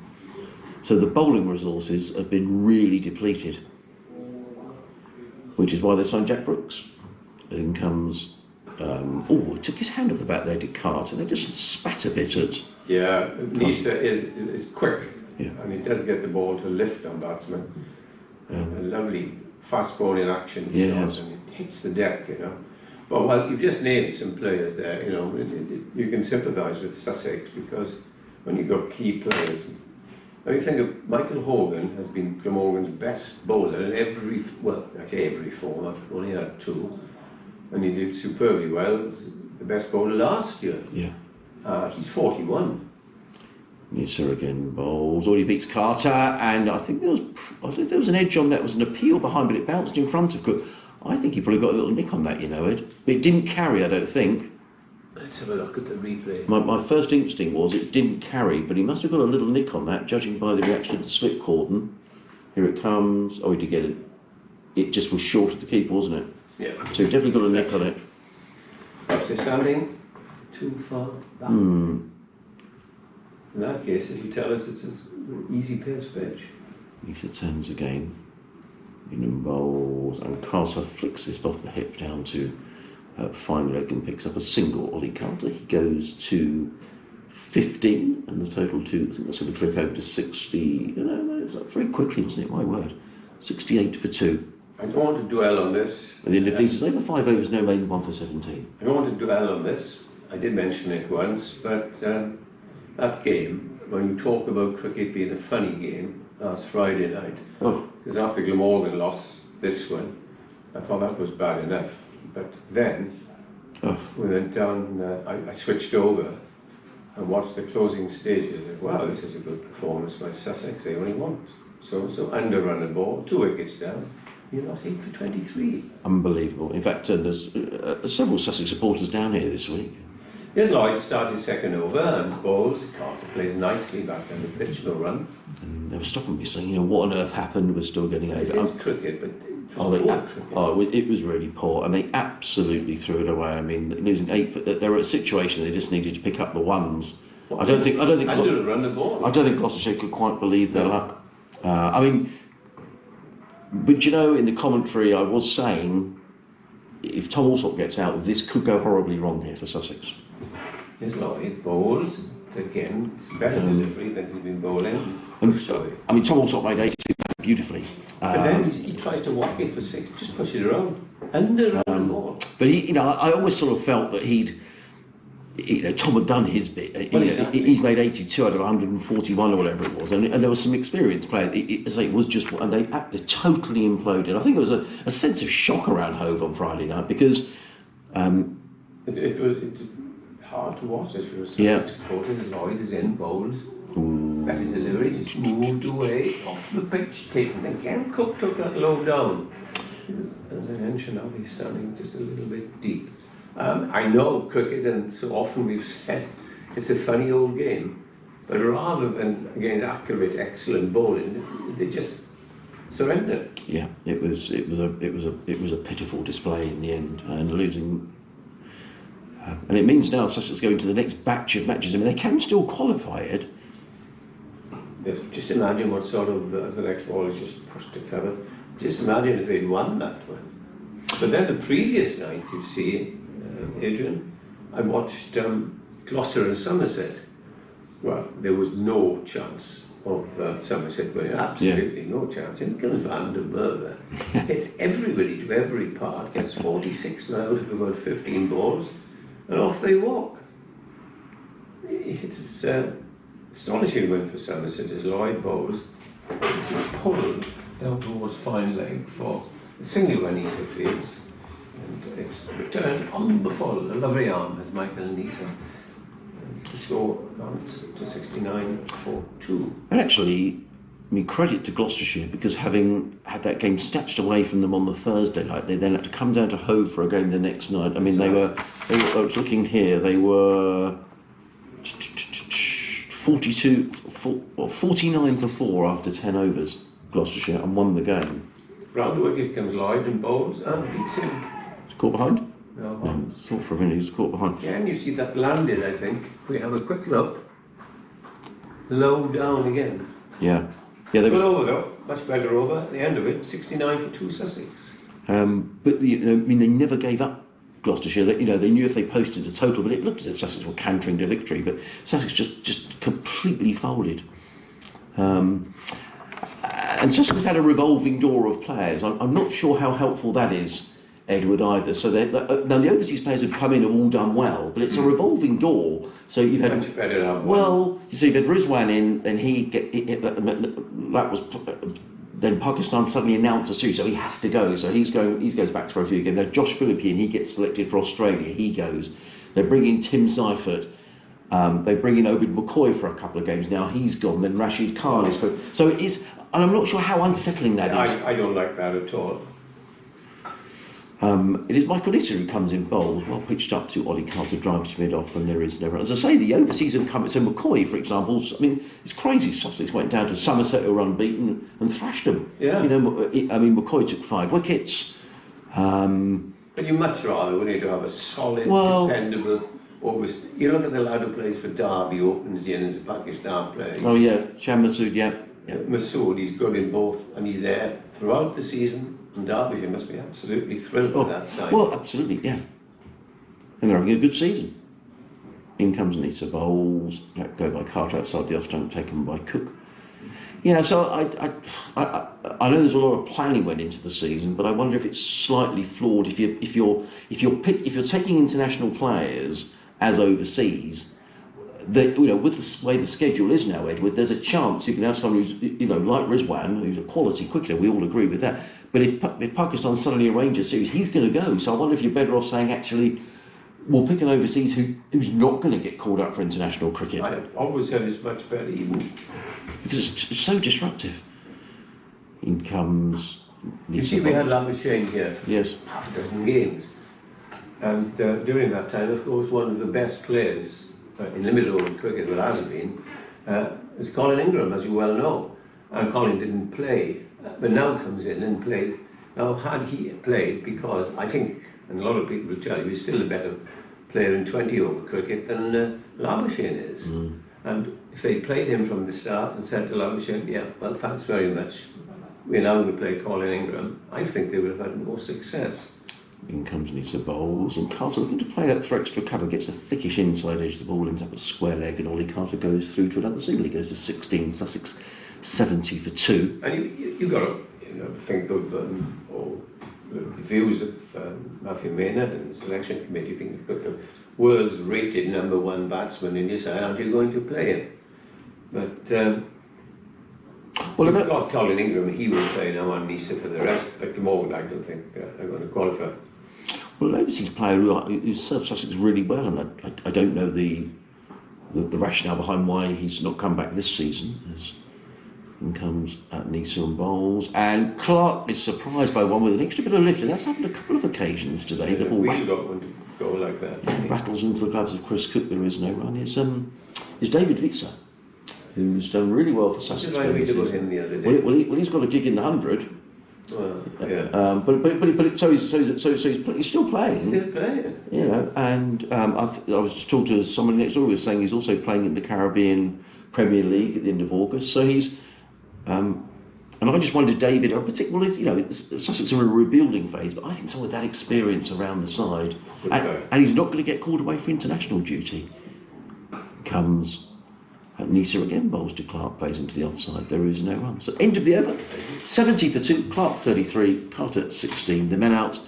So the bowling resources have been really depleted, which is why they signed Jack Brooks. In comes, took his hand off the bat there, did Carter. They just spat a bit at. Yeah, Neser is quick, yeah. and he does get the ball to lift on batsmen. A lovely fast bowling action, and it hits the deck, But well, you've just named some players there, you can sympathise with Sussex because when you've got key players. Now you think of Michael Hogan has been Glamorgan's best bowler in every format, only had 2, and he did superbly well. He was the best bowler last year. Yeah. He's 41. Neser again bowls, or he beats Carter, and I think there was an edge on that. It was an appeal behind, but it bounced in front of Cook. I think he probably got a little nick on that, Ed. But it didn't carry, I don't think. Let's have a look at the replay. My first instinct was it didn't carry, but he must have got a little nick on that, judging by the reaction of the slip cordon. Here it comes. Oh, he did get it. It just was short of the keeper, wasn't it? Yeah. So he definitely got a nick on it. Perhaps they're standing too far back. In that case, as you tell us, it's an easy pace pitch. Lisa turns again. In bowls, and Carter flicks this off the hip down to fine leg and picks up a single. Ollie Carter, he goes to 15, and the total to, I think that's going to click over to 60. No, it's very quickly, wasn't it? My word. 68 for 2. I don't want to dwell on this. And then Lisa's over 5 overs, no maiden, 1 for 17. I don't want to dwell on this. I did mention it once, but that game, when you talk about cricket being a funny game, last Friday night, because after Glamorgan lost this one, I thought that was bad enough. But then we went down, I switched over and watched the closing stages. Like, wow, this is a good performance by Sussex. They only want so under-run the ball, 2 wickets down. You lost 8 for 23. Unbelievable. In fact, there's several Sussex supporters down here this week. Yes, Lloyd started second over and bowls. Carter plays nicely back on the pitch, no run. And they were stopping me saying, what on earth happened? We're still getting over. This is cricket, but it was poor cricket. It was really poor, and they absolutely threw it away. I mean, losing 8, they were at a situation they just needed to pick up the ones. I don't think run the ball. I don't think Gloucestershire could quite believe their luck. But in the commentary, I was saying, if Tom Alsop gets out, this could go horribly wrong here for Sussex. Yes, Lloyd bowls again. It's better delivery than he's been bowling. Tom Alsop made 82 beautifully. But then he tries to whack it for 6, just push it around, under the ball. But I always sort of felt that Tom had done his bit. Exactly. He's made 82 out of 141 or whatever it was, and there was some experienced players. It was just, and they totally imploded. I think there was a sense of shock around Hove on Friday night because it was hard to watch if you're a Sussex supporter. Lloyd is in, bowls, better delivery, just moved away off the pitch, taken again. Cook took that low down. As I mentioned, now he's standing just a little bit deep. I know cricket, and so often we've said it's a funny old game, but rather than against accurate, excellent bowling, they just surrendered. Yeah, it was a pitiful display in the end, and losing. And it means now Sussex going to the next batch of matches. I mean, they can still qualify it. Yes, just imagine what sort of, as the next ball is just pushed to cover. Just imagine if they'd won that one. But then the previous night, you see, Adrian, I watched Gloucester and Somerset. Well, there was no chance of Somerset winning, absolutely no chance. In comes Van der Merwe. It's everybody to every part, gets 46 now out of about 15 balls, and off they walk. It's astonishing win for Somerset as Lloyd bowls. This is pulled down towards fine leg for the single when Nisa fields. And it's returned on the full, a lovely arm as Michael Nisa. The score mounts to 69 for 2. And actually, credit to Gloucestershire, because having had that game snatched away from them on the Thursday night, they then had to come down to Hove for a game the next night. I mean, they were I was looking here, they were 49 for 4 after 10 overs, Gloucestershire, and won the game. Round the wicket comes Lloyd and bowls and beats him. He's caught behind? No. Thought for a minute he was caught behind. Yeah, and you see that landed, I think. If we have a quick look, low down again. Yeah. Good over though, much better over. At the end of it, 69 for 2 Sussex. But they never gave up, Gloucestershire. They knew if they posted a total, but it looked as if Sussex were cantering to victory. But Sussex just completely folded. And Sussex had a revolving door of players. I'm not sure how helpful that is, Edward, either. So now the overseas players who've come in have all done well, but it's a revolving door. So you've had much better than you've had Rizwan in, and that was then Pakistan suddenly announced a series, so he has to go. So he goes back for a few games. There's Josh Philippi, and he gets selected for Australia. He goes. They bring in Tim Seifert. They bring in Obed McCoy for a couple of games. Now he's gone. Then Rashid Khan is gone. So it is, and I'm not sure how unsettling that is. I don't like that at all. It is Michael Nissa who comes in bowls, well pitched up to Ollie Carter, drives to mid-off, and there is no run. As I say, the overseas have come. So McCoy, for example, it's crazy. Sussex went down to Somerset, who were unbeaten, and thrashed them. Yeah. McCoy took 5 wickets. But you much rather, wouldn't you, to have a solid, dependable. You look at the lad who plays for Derby, opens the innings of Pakistan playing. Oh yeah, Sham Masood, yeah. Masood, he's good in both, and he's there throughout the season. And Derbyshire must be absolutely thrilled with that side. Well, absolutely, yeah. And they're having a good season. In comes Nisa Bowles, let go by Carter outside the off stump, taken by Cook. Yeah, so I know there's a lot of planning went into the season, but I wonder if it's slightly flawed if you're taking international players as overseas. That, with the way the schedule is now, Edward, there's a chance you can have someone who's like Rizwan, who's a quality cricketer. We all agree with that. But if Pakistan suddenly arrange a series, he's going to go. So I wonder if you're better off saying, actually, we'll pick an overseas who's not going to get called up for international cricket. I always said it's much better, even because it's so disruptive. In comes. You see, we had Labuschagne here for half a dozen games, and during that time, of course, one of the best players in limited over cricket, well, has been, is Colin Ingram, as you well know. And Colin didn't play, but now comes in and played. Now, had he played, because I think, and a lot of people will tell you, he's still a better player in 20 over cricket than Labuschagne is. And if they played him from the start and said to Labuschagne, yeah, well, thanks very much, we're now going to play Colin Ingram, I think they would have had more success. In comes Nisa Bowles, and Carter looking to play that for extra cover, gets a thickish inside edge, the ball ends up at square leg, and Ollie Carter goes through to another single. He goes to 16, Sussex 70 for 2. And you've got to think of the views of Matthew Maynard and the selection committee. You think you've got the world's rated #1 batsman in your side, aren't you going to play him? But well, you've got Colin Ingram, he will play now on Nisa for the rest, but Glamorgan I don't think are going to qualify. Well, an overseas player who served Sussex really well, and I don't know the rationale behind why he's not come back this season. In comes Nisa and Bowles, and Clark is surprised by one with an extra bit of lift, and that's happened a couple of occasions today. Yeah, the ball we've got one to go like that. Rattles into the gloves of Chris Cook. There is no run. Is David Vitsa, who's done really well for Sussex. Did I read about him the other day? Well, he's got a gig in the 100. Well, yeah. But so he's still playing. Still playing. And I was talking to someone next door who was saying he's also playing in the Caribbean Premier League at the end of August. So he's. And I just wondered, David, particularly, Sussex are in a rebuilding phase, but I think someone with that experience around the side, and he's not going to get called away for international duty. Comes Nisa again, bowls to Clark, plays into the offside. There is no run. So end of the over, 70 for 2, Clark 33, Carter 16. The men out,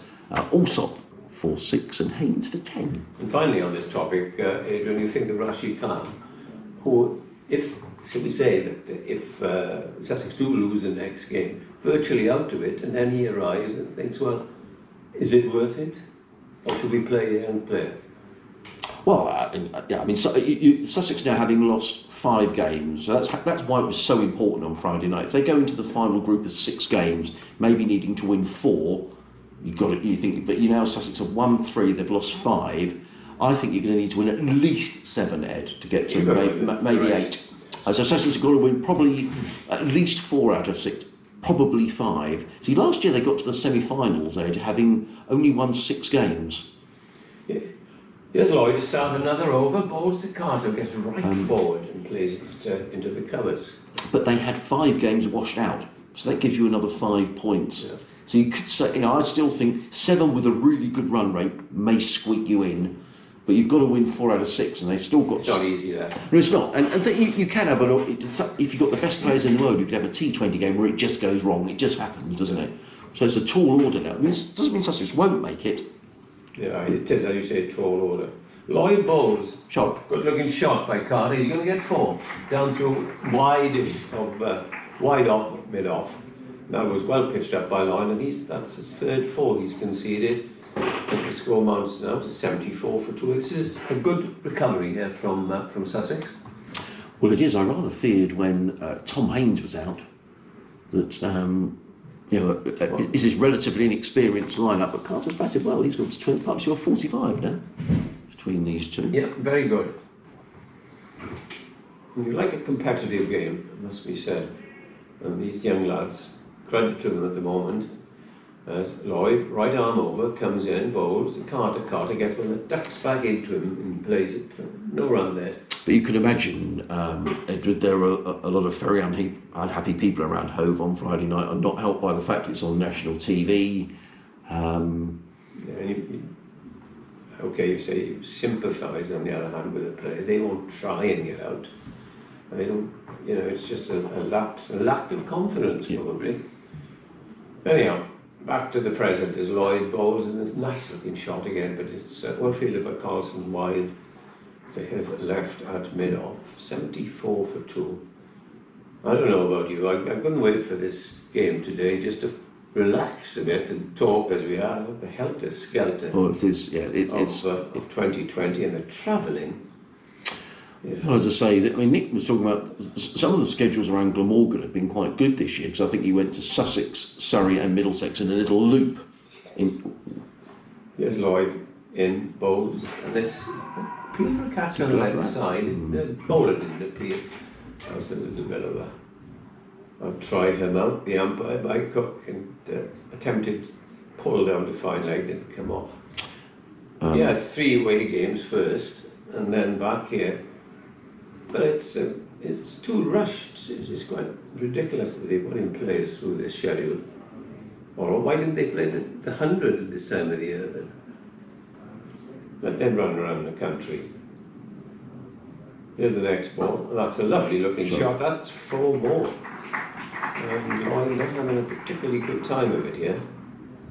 Allsop for 6 and Haynes for 10. And finally, on this topic, Adrian, you think of Rashid Khan, who, should we say that if Sussex do lose the next game, virtually out of it, and then he arrives and thinks, well, is it worth it? Or should we play a young player? Well, Sussex now having lost 5 games, so that's why it was so important on Friday night. If they go into the final group of 6 games, maybe needing to win 4, Sussex have won 3, they've lost 5. I think you're going to need to win at least 7, Ed, to get to maybe 8. So Sussex have got to win probably at least 4 out of 6, probably 5. See, last year they got to the semi-finals, Ed, having only won 6 games. Yeah. Here's Lloyd to start another over, bowls to Carter, gets right forward and plays it into the covers. But they had 5 games washed out, so that gives you another 5 points. Yeah. So you could say, I still think 7 with a really good run rate may squeak you in. But you've got to win 4 out of 6, and they've still got. It's not easy, that. No, it's not. And you can have if you've got the best players in the world, you could have a T20 game where it just goes wrong. It just happens, doesn't it? So it's a tall order now. It doesn't mean Sussex won't make it. Yeah, it is, as you say, tall order. Lloyd bowls. Shot. Good-looking shot by Carter. He's going to get 4 down through wide off, mid-off. That was well pitched up by Lloyd, and that's his 3rd 4 he's conceded. And the score mounts now to 74 for 2. This is a good recovery here from Sussex. Well, it is. I rather feared when Tom Haynes was out that is his relatively inexperienced lineup, but Carter's batted well. He's got to up to 45 now between these 2. Yeah, very good. You like a competitive game, it must be said. And these young lads, credit to them at the moment. As Lloyd, right arm over, comes in, bowls, Carter gets one that ducks back into him and plays it. No run there. But you can imagine, Edward, there are a lot of very unhappy people around Hove on Friday night, and not helped by the fact it's on national TV. Okay, you say you sympathise on the other hand with the players. They won't try and get out. They don't, it's just a lack of confidence, probably. Anyhow, back to the present as Lloyd bowls, and it's a nice looking shot again, but it's well fielded by Carlson wide to his left at mid-off, 74 for 2. I don't know about you, I couldn't wait for this game today just to relax a bit and talk as we are. The helter-skelter Well, it is, yeah, of 2020 and the travelling. Well, as I say, Nick was talking about some of the schedules around Glamorgan have been quite good this year, because I think he went to Sussex, Surrey and Middlesex in a little loop. Here's Lloyd in bowls, and this appeal for a catch on the left side. The bowler didn't appeal. That was a little bit of a... I've tried him out, the umpire by Cook, and attempted pull down the fine leg, didn't come off. He has 3 away games first, and then back here. But it's too rushed. It's quite ridiculous that they put in players through this schedule. Or why didn't they play the 100 at this time of the year then? Let them run around the country. Here's the next ball. That's a lovely looking shot. That's 4 more. And Lloyd not having a particularly good time of it here.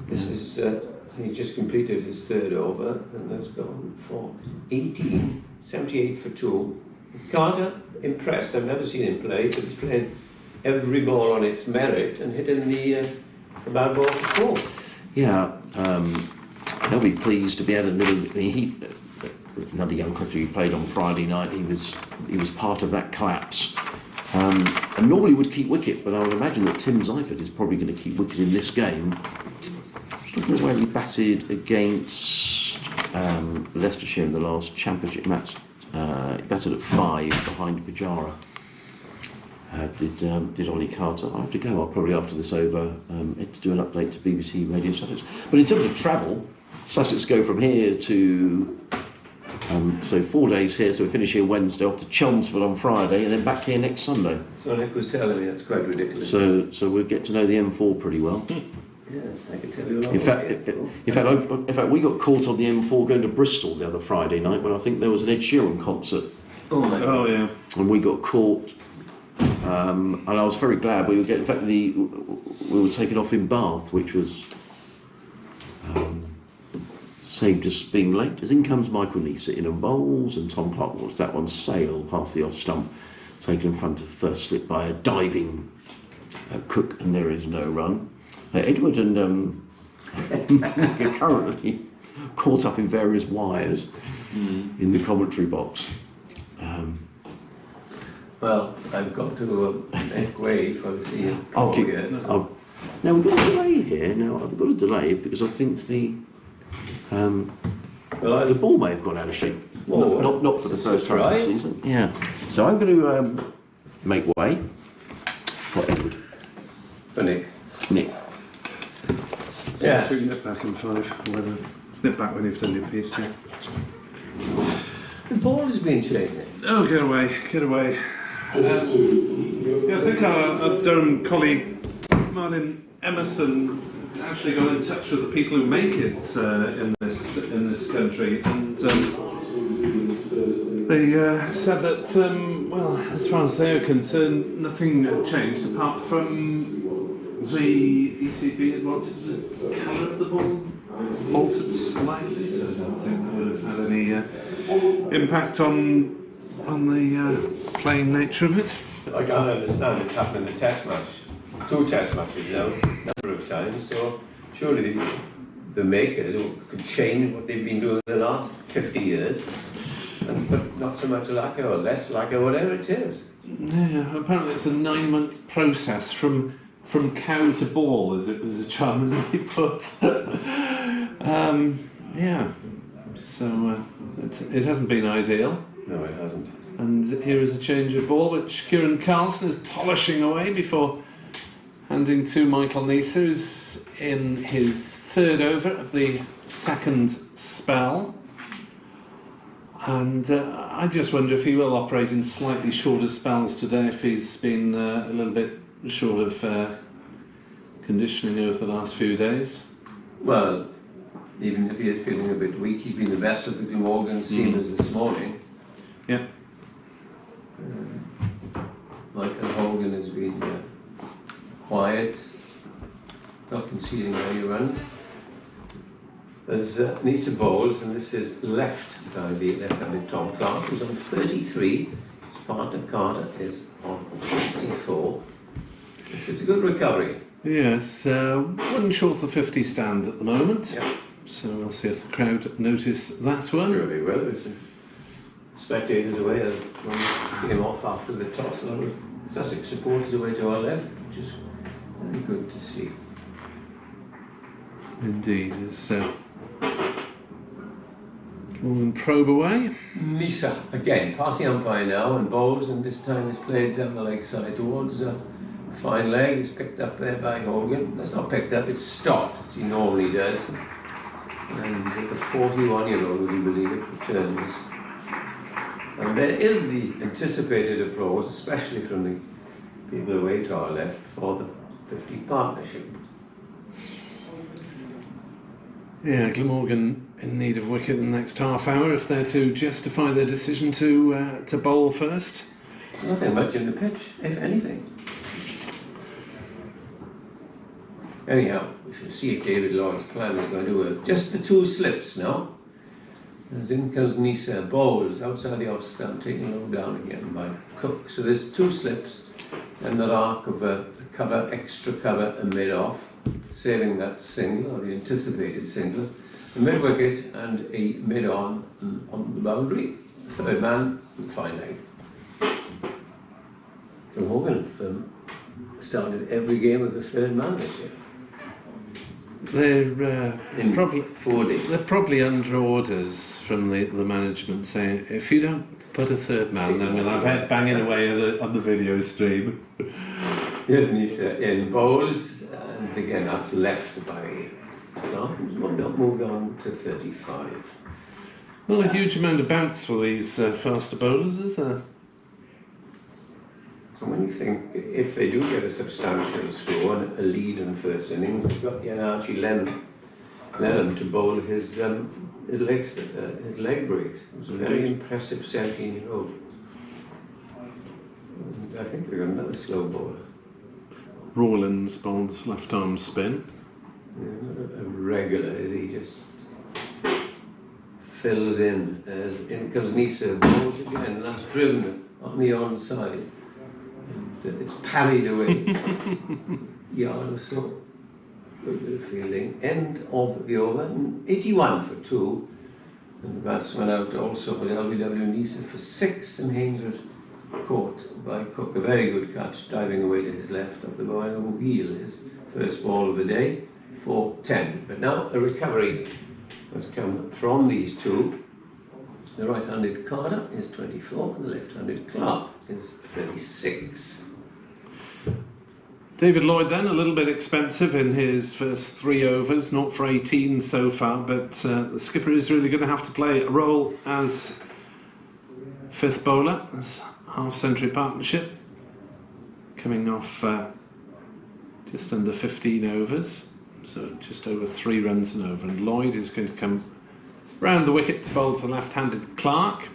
This is he's just completed his 3rd over, and that's gone for 18, 78 for 2. Carter, impressed. I've never seen him play, but he's playing every ball on its merit and hitting the bad ball for 4. Yeah, he'll be pleased to be able to. Another young cricketer who played on Friday night. He was part of that collapse, and normally would keep wicket. But I would imagine that Tim Seifert is probably going to keep wicket in this game. Looking at where he batted against Leicestershire in the last championship match. He batted at 5 behind Pujara. Did Ollie Carter. I have to go. I'll probably after this over to do an update to BBC Radio Sussex. But in terms of travel, Sussex go from here to so 4 days here. So we finish here Wednesday, off to Chelmsford on Friday, and then back here next Sunday. So Nick was telling me that's quite ridiculous. So we'll get to know the M4 pretty well. Yes, I can tell you a lot. In fact, we got caught on the M4 going to Bristol the other Friday night when I think there was an Ed Sheeran concert. Oh yeah. And we got caught, and I was very glad we were getting. In fact, we were taken off in Bath, which was saved us being late. As in comes Michael Neese in on bowls, and Tom Clark watched that one sail past the off stump, taken in front of first slip by a diving Cook, and there is no run. Edward and are currently caught up in various wires in the commentary box. Well, I've got to make way for the scene. Now we've got a delay here. Now I've got a delay because I think the ball may have gone out of shape. Not for the first time this season. Yeah. So I'm going to make way for Edward. For Nick. Nick. Yeah. So you nip back in 5. Nip back when you've done your piece. Yeah. The ball has been changed. Oh, get away, get away. I think our Durham colleague Martin Emerson actually got in touch with the people who make it in this country, and they said that well, as far as they're concerned, nothing changed apart from the ECB had wanted the colour of the ball altered slightly, so I don't think that would have had any impact on the playing nature of it. I can't understand it's happened in a test match. 2 test matches now, number of times, so surely the makers could change what they've been doing the last 50 years, but not so much lacquer or less lacquer, whatever it is. Yeah, apparently it's a 9-month process from cow to ball, as it was charmingly put. Yeah, so it hasn't been ideal. No, it hasn't. And here is a change of ball, which Kieran Carlson is polishing away before Handing to Michael Nisa, who's in his third over of the second spell. And I just wonder if he will operate in slightly shorter spells today, if he's been a little bit short of conditioning over the last few days. Well, even if he is feeling a bit weak, he's been the best of the Glamorgan seamers this morning. Yeah. Michael Hogan has been quiet, not conceding any runs. There's Nisa bowls, and this is left by the left-handed Tom Clark, who's on 33. His partner Carter is on 24. This is a good recovery. Yes, one short of the 50 stand at the moment. Yeah. So we'll see if the crowd notice that one. Sure they will. There's some spectators away that came off after the toss. A lot of Sussex supporters away to our left, which is very good to see. Indeed, as Glamorgan probe away. Nisa, again, past the umpire now and bowls, and this time is played down the leg side towards fine leg. It's picked up there by Hogan. That's not picked up, it's stopped, as he normally does. And the 41-year-old, would you believe it, returns. And there is the anticipated applause, especially from the people away to our left, for the 50 partnership. Yeah, Glamorgan in need of wicket in the next half hour if they're to justify their decision to bowl first. Nothing much in the pitch, if anything. Anyhow, we shall see if David Lloyd's plan is going to work. Just the two slips now. As in comes Nisa, bowls outside the off stump, taken low down again by Cook. So there's two slips and the arc of a cover, extra cover and mid-off, saving that single, or the anticipated single, a mid-wicket and a mid-on on the boundary. Third man, and fine leg. Glamorgan have started every game with the third man this year. They're probably under orders from the management saying, if you don't put a third man, then we'll have Ed banging away on the video stream. Here's Nisa in bowls, and again that's left by Clark, who's moved on to 35. Not a huge amount of bounce for these faster bowlers, is there? And when you think, if they do get a substantial score and a lead in the first innings, they've got Archie Lennon to bowl his leg breaks. It was a very impressive 17-year-old. And I think they've got another slow bowler. Rawlins bowls left arm spin. Yeah, not a regular, is he? Just fills in. As in comes Nisa, bowls again, that's driven on the onside. And it's parried away. Yard or so. Good bit of fielding. End of the over. 81 for 2. And the batsman out also was LBW Nisa for 6, and Haynes was caught by Cook. A very good catch, diving away to his left of the ball. Heel, his first ball of the day, for 10. But now a recovery has come from these two. The right-handed Carter is 24, and the left-handed Clark is 36. David Lloyd then, a little bit expensive in his first 3 overs, not for 18 so far, but the skipper is really going to have to play a role as fifth bowler, as half-century partnership, coming off just under 15 overs, so just over 3 runs an over, and Lloyd is going to come round the wicket to bowl for left-handed Clark,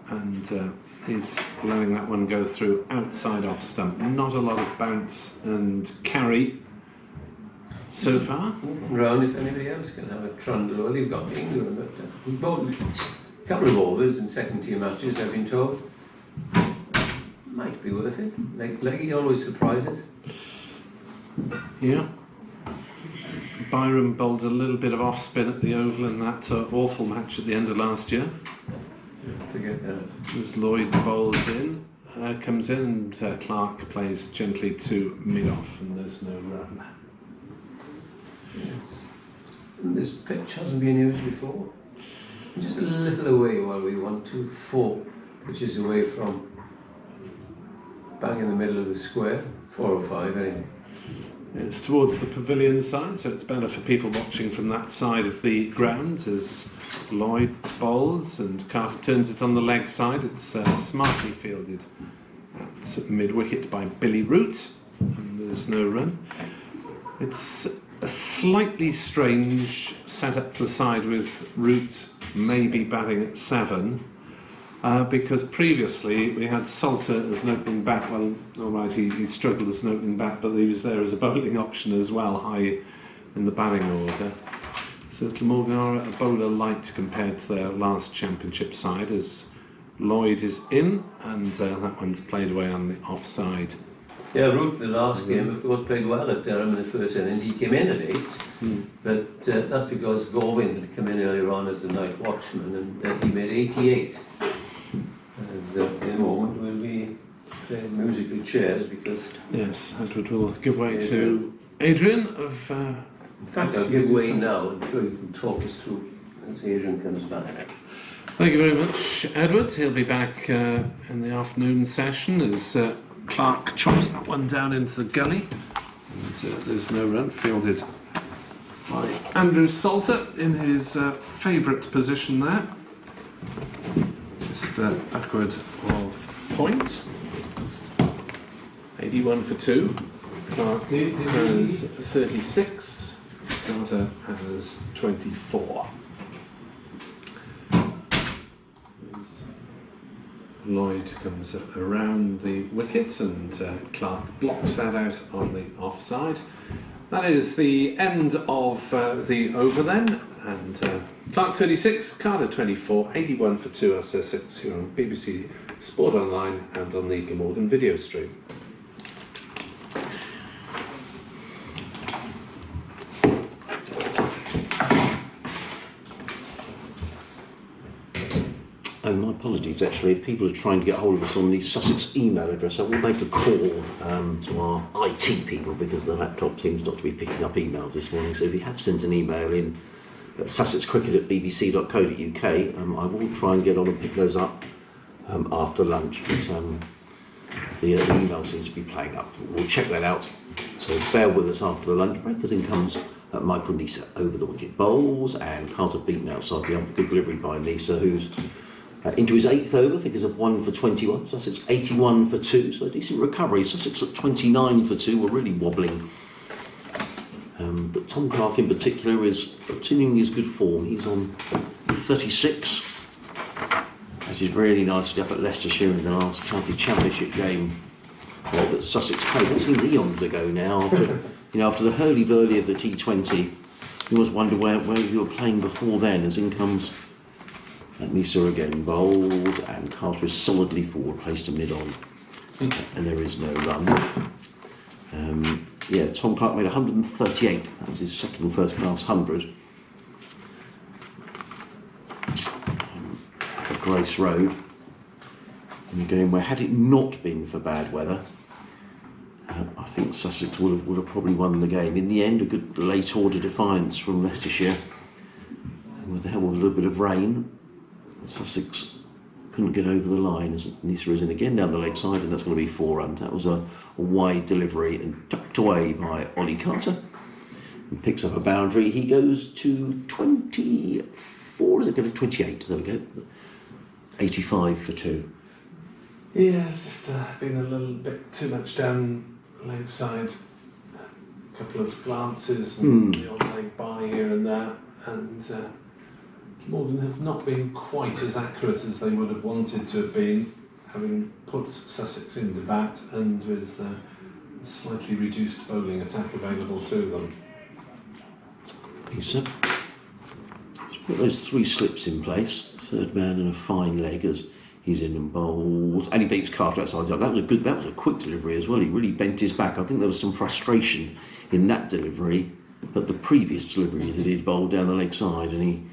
and he's letting that one go through outside off stump. Not a lot of bounce and carry so far. Round if anybody else can have a trundle. Well, you've got England, but we bowled a couple of overs in second-tier matches, I've been told. Might be worth it. Leggy always surprises. Yeah. Byram bowled a little bit of off-spin at the Oval in that awful match at the end of last year. Forget that. As Lloyd bowls in, comes in, and Clark plays gently to mid-off, and there's no run. Yes. And this pitch hasn't been used before. Just a little away while we want to. 4 pitches away from bang in the middle of the square. 4 or 5 anyway. It's towards the pavilion side, so it's better for people watching from that side of the ground as Lloyd bowls and Carter turns it on the leg side. It's smartly fielded at mid-wicket by Billy Root, and there's no run. It's a slightly strange setup to the side with Root maybe batting at 7. Because previously we had Salter as an opening bat. Well, all right, he struggled as an opening bat, but he was there as a bowling option as well, high in the batting order. So Glamorgan are a bowler light compared to their last championship side, as Lloyd is in, and that one's played away on the offside. Yeah, Root, the last game, of course, played well at Durham in the first innings. He came in at 8, but that's because Gorwin had come in earlier on as the night watchman, and he made 88. As in a moment we'll be playing musical chairs because... Yes, Edward will give way to Adrian of... in fact, I'll give way now. I'm sure you can talk us through as Adrian comes back. Thank you very much, Edward. He'll be back in the afternoon session as Clark chops that one down into the gully. And there's no run, fielded by Andrew Salter in his favourite position there. Just backward of point. 81 for 2. Clark has 36. Carter has 24. As Lloyd comes around the wicket and Clark blocks that out on the offside. That is the end of the over then. And Clark 36, Carter 24, 81 for 2 are Sussex here on BBC Sport Online and on the Glamorgan video stream. My apologies, actually, if people are trying to get hold of us on the Sussex email address, I will make a call to our IT people because the laptop seems not to be picking up emails this morning. So if you have sent an email in at sussexcricket@bbc.co.uk, I will try and get on and pick those up after lunch, but the email seems to be playing up. We'll check that out, so bear with us after the lunch break, as in comes Michael Nisa over the wicket bowls, and Carter beaten outside the ump. Good delivery by Nisa, who's into his 8th over, figures of 1 for 21. Sussex 81 for 2, so a decent recovery. Sussex at 29 for 2 were really wobbling. But Tom Clark in particular is continuing his good form. He's on 36, which is really nicely up at Leicestershire in the last county championship game that Sussex played. That's eons ago now. After the hurly-burly of the T20, you always wonder where you were playing before then, as in comes Nisa again bowled, and Carter is solidly forward, placed to mid-on, and there is no run. Tom Clark made 138, that was his second first-class 100. At Grace Road, in a game where, had it not been for bad weather, I think Sussex would have probably won the game. In the end, a good late-order defiance from Leicestershire, and with the help of a little bit of rain, Sussex couldn't get over the line as Nisa is in again down the leg side, and that's going to be 4 runs. That was a wide delivery and tucked away by Ollie Carter, and picks up a boundary. He goes to 24, is it going to 28? There we go. 85 for 2. Yeah, it's just been a little bit too much down leg side. A couple of glances and the odd leg by here and there, and Morgan have not been quite as accurate as they would have wanted to have been, having put Sussex into bat and with a slightly reduced bowling attack available to them. He's put those 3 slips in place, third man and a fine leg as he's in and bowls, and he beats Carter outside the up. That was a quick delivery as well. He really bent his back. I think there was some frustration in that delivery at the previous delivery that he'd bowled down the leg side, and he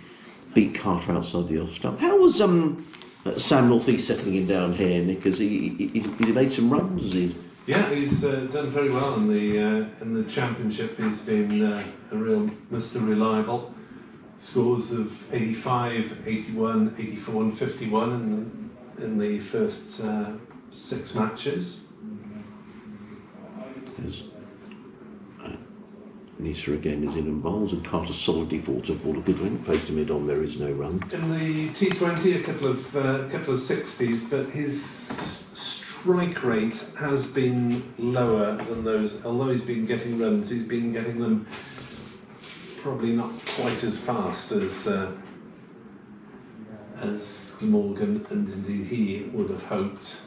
beat Carter outside the off stump. How was Sam North East settling him down here, Nick? Has he made some runs? Has he? Yeah, he's done very well in the championship. He's been a real Mr. Reliable. Scores of 85, 81, 84 and 51 in the first 6 matches. Nisa again is in and bowls, and Carter solidly fought a ball a good length, placed to mid on. There is no run. In the T20, a couple of 60s, but his strike rate has been lower than those. Although he's been getting runs, he's been getting them probably not quite as fast as Glamorgan, and indeed he would have hoped.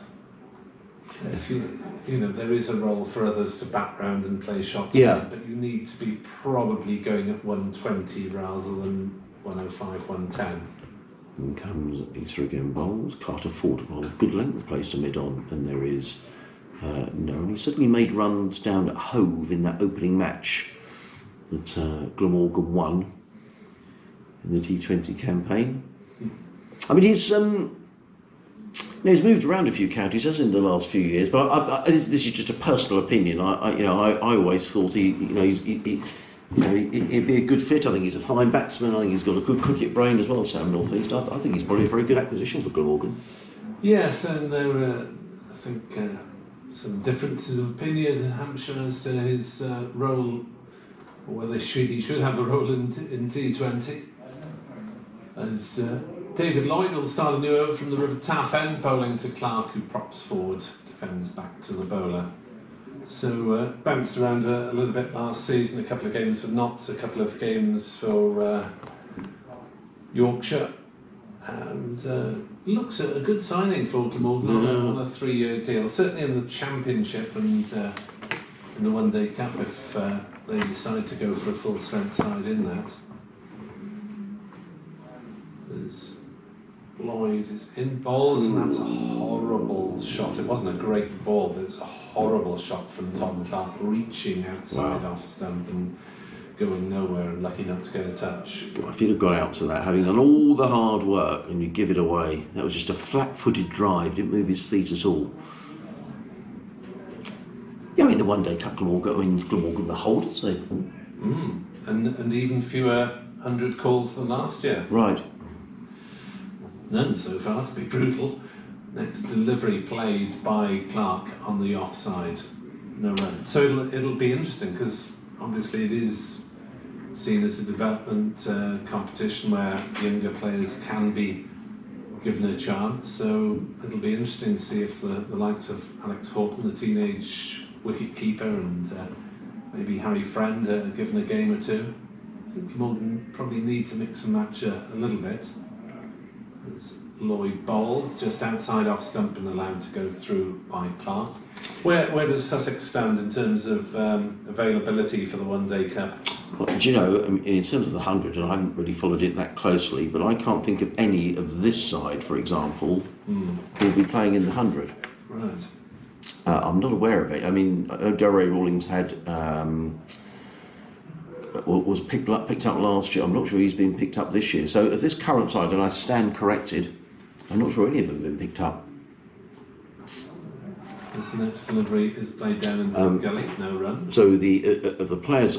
If you know, there is a role for others to bat round and play shots, yeah, but you need to be probably going at 120 rather than 105, 110. And comes Ether again bowls. Carter fought a ball of good length, placed to mid on, and there is no. And he certainly made runs down at Hove in that opening match that Glamorgan won in the T20 campaign. I mean, he's he's moved around a few counties, hasn't he, in the last few years. But this is just a personal opinion. I always thought he'd be a good fit. I think he's a fine batsman. I think he's got a good cricket brain as well, Sam North East. I think he's probably a very good acquisition for Glamorgan. Yes, and there were, I think, some differences of opinion in Hampshire as to his role, or whether he should have a role in T20. As David Lloyd will start a new over from the River Taff end, bowling to Clark, who props forward, defends back to the bowler. So bounced around a little bit last season, a couple of games for Notts, a couple of games for Yorkshire, and looks a good signing for Glamorgan on a 3-year deal, certainly in the Championship and in the One Day Cup if they decide to go for a full strength side in that. There's Lloyd is in bowls, and that's a horrible shot. It wasn't a great ball, but it was a horrible shot from Tom Clark, reaching outside off stump and going nowhere, and lucky not to get a touch. If you'd have got out to that, having done all the hard work, and you give it away, that was just a flat-footed drive, didn't move his feet at all. Yeah, I mean, the One Day Cup Glamorgan the holders, they. And even fewer 100 calls than last year. Right. None so far, to be brutal. Next delivery played by Clark on the offside, no run. So it'll be interesting, because obviously it is seen as a development competition where younger players can be given a chance. So it'll be interesting to see if the likes of Alex Horton, the teenage wicket keeper, and maybe Harry Friend are given a game or two. I think Glamorgan probably need to mix and match a little bit. As Lloyd bowls just outside off stump and allowed to go through by Clark. Where does Sussex stand in terms of availability for the One Day Cup? Well, do you know, in terms of the 100, and I haven't really followed it that closely, but I can't think of any of this side, for example, who will be playing in the 100. Right. I'm not aware of it. I mean, Delray Rawlings had was picked up last year. I'm not sure he's been picked up this year. So of this current side, and I stand corrected, I'm not sure any of them have been picked up. This next delivery is played down in the gully, no run. So of the players,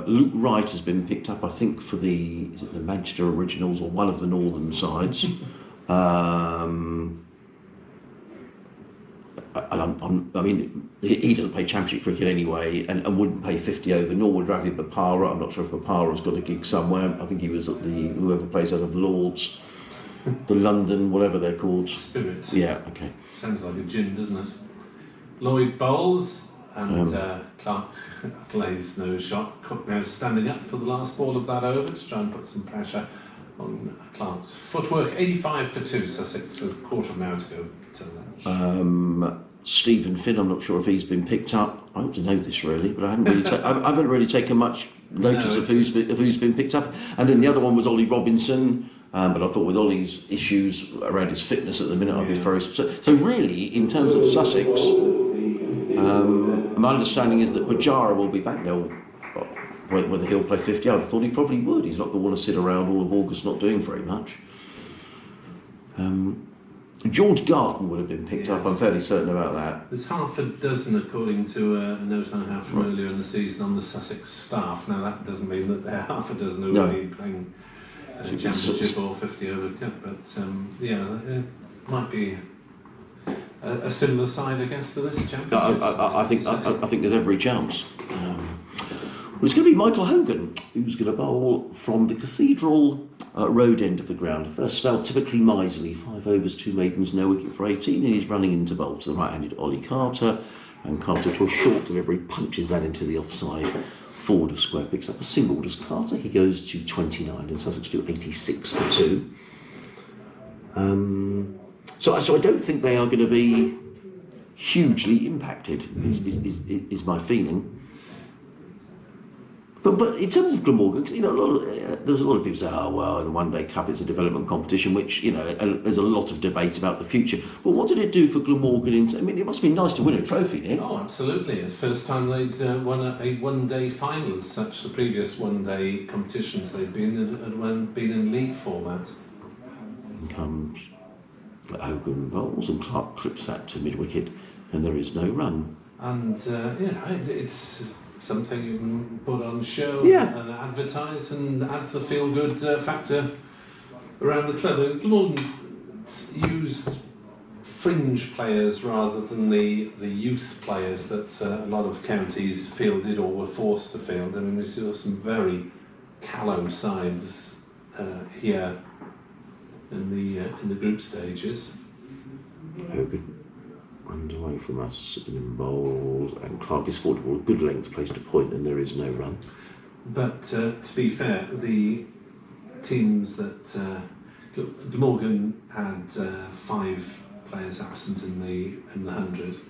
Luke Wright has been picked up, I think, for the Manchester Originals or one of the northern sides. I mean, he doesn't play Championship cricket anyway, and wouldn't pay 50 over, nor would Ravi Bapara. I'm not sure if Bapara's got a gig somewhere. I think he was at whoever plays out of Lords, the London, whatever they're called. Spirit. Yeah, okay. Sounds like a gin, doesn't it? Lloyd bowls, and Clark plays no shot. Cook now standing up for the last ball of that over to try and put some pressure on Clark's footwork. 85 for 2, Sussex, with a quarter of an hour to go till lunch. Stephen Finn, I'm not sure if he's been picked up. I ought to know this really, but I haven't really taken much notice of who's been picked up. And then the other one was Ollie Robinson, but I thought with Ollie's issues around his fitness at the minute, I'd be very. So really, in terms of Sussex, my understanding is that Pujara will be back now. Whether he'll play 50, I thought he probably would. He's not going to want to sit around all of August not doing very much. George Garton would have been picked up, I'm fairly certain about that. There's half a dozen, according to a note I have from earlier in the season, on the Sussex staff. Now that doesn't mean that there are half a dozen who will be playing Championship or 50 over Cup, but it might be a similar side, I guess, to this Championship. I think there's every chance. Well, it's going to be Michael Hogan, who's going to bowl from the Cathedral Road end of the ground. First spell typically miserly, 5 overs, 2 maidens, no wicket for 18, and he's running into bowl to the right-handed Ollie Carter, and Carter to a short delivery punches that into the offside forward of square, picks up a single. Does Carter? He goes to 29, and Sussex do 86 for 2. So I don't think they are going to be hugely impacted, is my feeling. But in terms of Glamorgan, you know, there's a lot of people say, oh well, in the One Day Cup it's a development competition, which, you know, there's a lot of debate about the future. But what did it do for Glamorgan? I mean, it must be nice to win a trophy, Nick. Oh, absolutely! The first time they'd won a one-day final as such. The previous one-day competitions they'd been in had been in league format. In comes Hogan bowls, and Clark clips that to mid-wicket, and there is no run. And you know, it's something you can put on show and advertise and add the feel-good factor around the club. Glamorgan used fringe players rather than the youth players that a lot of counties fielded or were forced to field. I mean, we saw some very callow sides here in the group stages. Hogan underway from us, in bowls, and Clark is forward ball, good length, placed a point, and there is no run. But to be fair, the teams that Glamorgan had 5 players absent in the 100,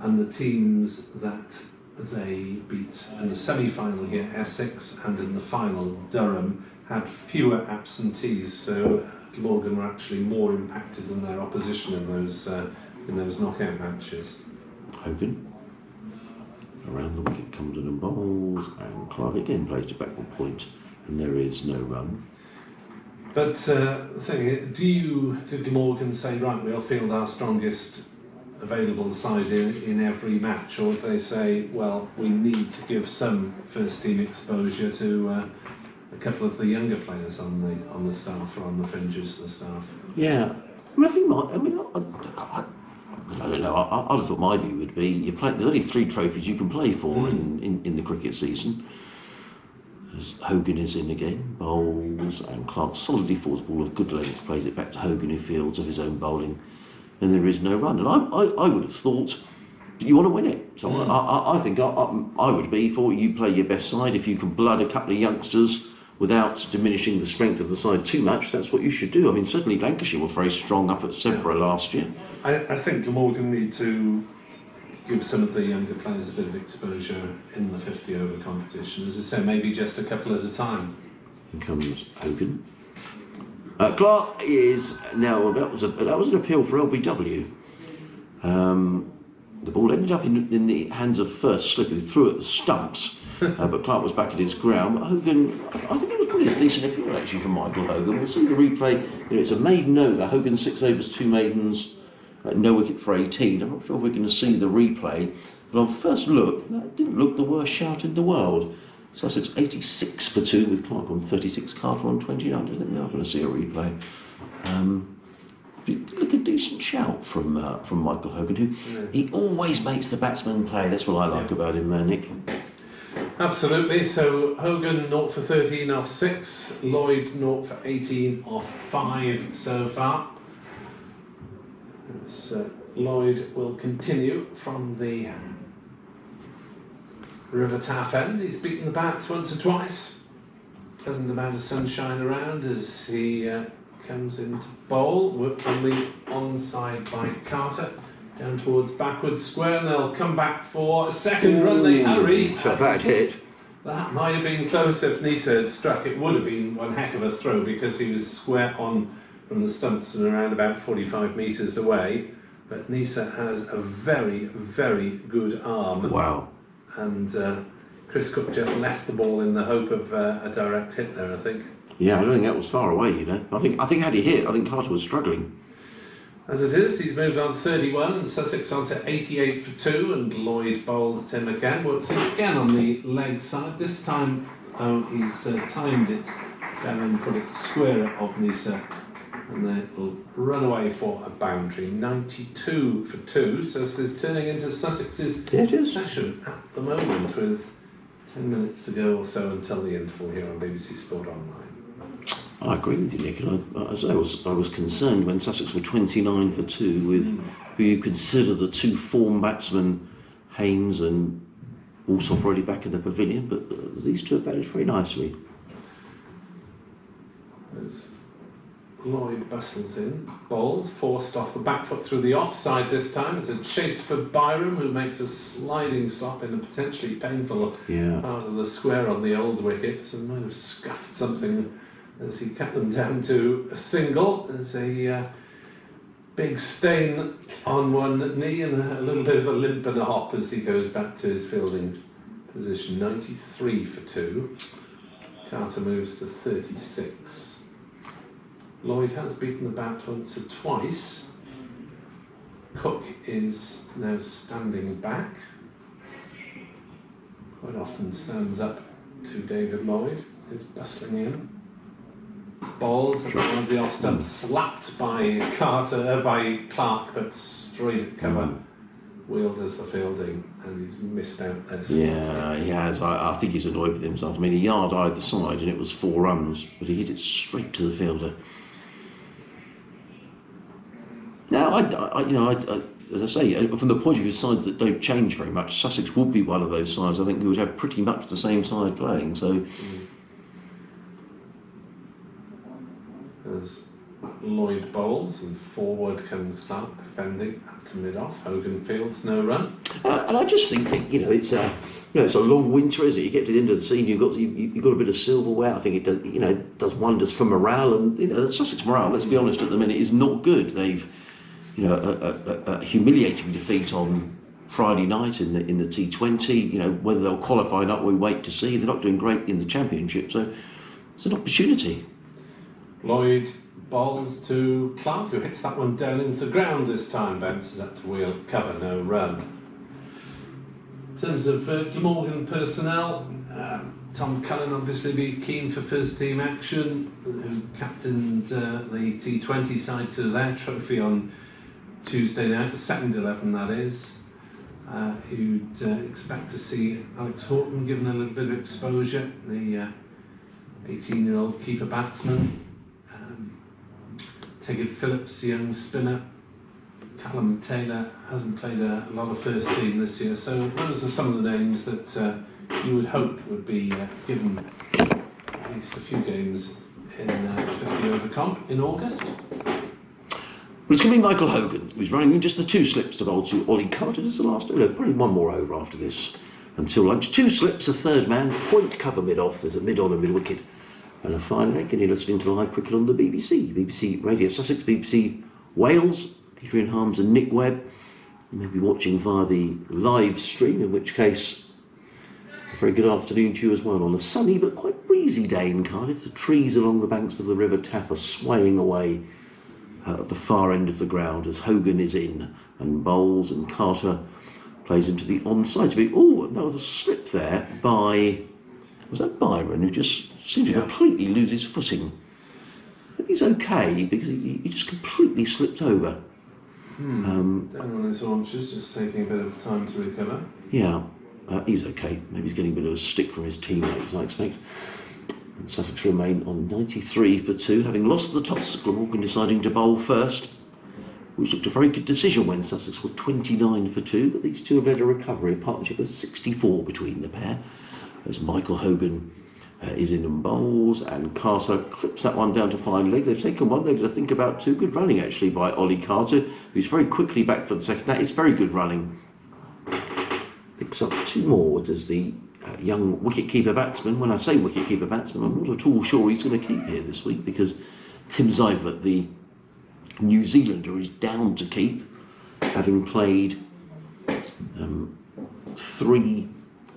and the teams that they beat in the semi-final here, Essex, and in the final, Durham, had fewer absentees. So Glamorgan were actually more impacted than their opposition in those knockout matches. Hogan around the wicket comes in and bowls, and Clark again plays to backward point, and there is no run. But the thing is, did Glamorgan say, right, we'll field our strongest available side in every match, or do they say, well, we need to give some first team exposure to a couple of the younger players on the staff or on the fringes of the staff? Yeah, I mean, I don't know. I'd have thought my view would be there's only 3 trophies you can play for in the cricket season. As Hogan is in again, bowls, and Clark solidly falls ball of good length, plays it back to Hogan, who fields of his own bowling, and there is no run. And I would have thought you want to win it. So I think I would be for you play your best side. If you can blood a couple of youngsters without diminishing the strength of the side too much, that's what you should do. I mean, certainly Lancashire were very strong up at Sedbergh last year. I think Glamorgan need to give some of the younger players a bit of exposure in the 50 over competition. As I say, maybe just a couple at a time. Here comes Hogan. Clark is now, that was an appeal for LBW. The ball ended up in the hands of first Slip, who threw at the stumps, but Clark was back at his ground. But Hogan, I think it was probably a decent appeal actually from Michael Hogan. We'll see the replay. You know, it's a maiden over. Hogan 6 overs, 2 maidens, no wicket for 18. I'm not sure if we're going to see the replay, but on first look, that didn't look the worst shout in the world. Sussex 86 for 2 with Clark on 36, Carter on 29. I think we are going to see a replay. Look, a decent shout from Michael Hogan, who he always makes the batsman play. That's what I like about him, Nick. Absolutely. So Hogan 0 for 13 off 6, Lloyd 0 for 18 off 5 so far. So Lloyd will continue from the River Taff end. He's beaten the bat once or twice. Pleasant amount of sunshine around as he comes into bowl. Worked on the onside by Carter. Down towards backward square, and they'll come back for a second run. They hurry. Shot that hit. That might have been close if Nisa had struck. It would have been one heck of a throw because he was square on from the stumps and around about 45 metres away. But Nisa has a very, very good arm. Wow. And Chris Cook just left the ball in the hope of a direct hit there, I think. Yeah, I don't think that was far away, you know. I think had he hit, I think Carter was struggling. As it is, he's moved on 31, and Sussex on to 88 for 2, and Lloyd bowls Tim again. Works it again on the leg side. This time he's timed it down and put it square of Nisa, and then it'll run away for a boundary. 92 for 2, so this is turning into Sussex's session at the moment with 10 minutes to go or so until the interval here on BBC Sport Online. I agree with you, Nick. And I was concerned when Sussex were 29 for 2 with who you consider the two form batsmen, Haynes and Alsop, already back in the pavilion, but these two have batted very nicely. As Lloyd bustles in, bowls, forced off the back foot through the offside this time. It's a chase for Byram, who makes a sliding stop in a potentially painful part of the square on the old wickets, and might have scuffed something as he cut them down to a single. There's a big stain on one knee and a little bit of a limp and a hop as he goes back to his fielding position. 93 for 2. Carter moves to 36. Lloyd has beaten the bat once or twice. Cook is now standing back. Quite often stands up to David Lloyd, who's bustling in. Balls at one of the off stumps, slapped by by Clark, but straight at cover. Wheeled as the fielding, and he's missed out there. Yeah, he has. I think he's annoyed with himself. I mean, a yard either side, and it was 4 runs, but he hit it straight to the fielder. Now, as I say, from the point of view of sides that don't change very much, Sussex would be one of those sides. I think who would have pretty much the same side playing. So. As Lloyd bowls and forward comes Clark, defending up to mid-off. Hogan fields, no run. And I just think it's a long winter, isn't it? You get to the end of the season, you've got a bit of silverware. I think it does does wonders for morale, and the Sussex morale, let's be honest, at the minute is not good. They've a humiliating defeat on Friday night in the T20. Whether they'll qualify or not, we wait to see. They're not doing great in the Championship, so it's an opportunity. Lloyd bowls to Clark, who hits that one down into the ground this time. Bounces up to wheel cover, no run. In terms of Glamorgan personnel, Tom Cullen obviously be keen for first team action, who captained the T20 side to their trophy on Tuesday night, the second 11 that is. You'd expect to see Alex Horton given a little bit of exposure, the 18-year-old keeper batsman. Tegid Phillips, young spinner. Callum Taylor hasn't played a lot of first team this year, so those are some of the names that you would hope would be given at least a few games in 50 over comp in August. Well, it's going to be Michael Hogan, who's running in just the 2 slips to bowl to Ollie Carter. This is the last, probably one more over after this until lunch. 2 slips, a third man, point cover mid-off. There's a mid-on and mid-wicket and a fine leg, and you're listening to live cricket on the BBC Radio Sussex, BBC Wales, Adrian Harms and Nick Webb. You may be watching via the live stream, in which case a very good afternoon to you as well on a sunny but quite breezy day in Cardiff. The trees along the banks of the River Taff are swaying away at the far end of the ground as Hogan is in and bowls, and Carter plays into the onside. Oh, and there was a slip there by, was that Byron, who just seemed to completely lose his footing. I think he's okay because he just completely slipped over. Down on his haunches, just taking a bit of time to recover. Yeah, he's okay. Maybe he's getting a bit of a stick from his teammates, I expect. And Sussex remain on 93 for 2, having lost the toss. Glamorgan deciding to bowl first, which looked a very good decision when Sussex were 29 for 2, but these two have led a recovery, a partnership of 64 between the pair, as Michael Hogan is in and bowls, and Carter clips that one down to fine leg. They've taken one, they're going to think about 2. Good running actually by Ollie Carter, who's very quickly back for the second. That is very good running. Picks up 2 more as the young wicket-keeper batsman. When I say wicket-keeper batsman, I'm not at all sure he's going to keep here this week, because Tim Seifert, the New Zealander, is down to keep, having played 3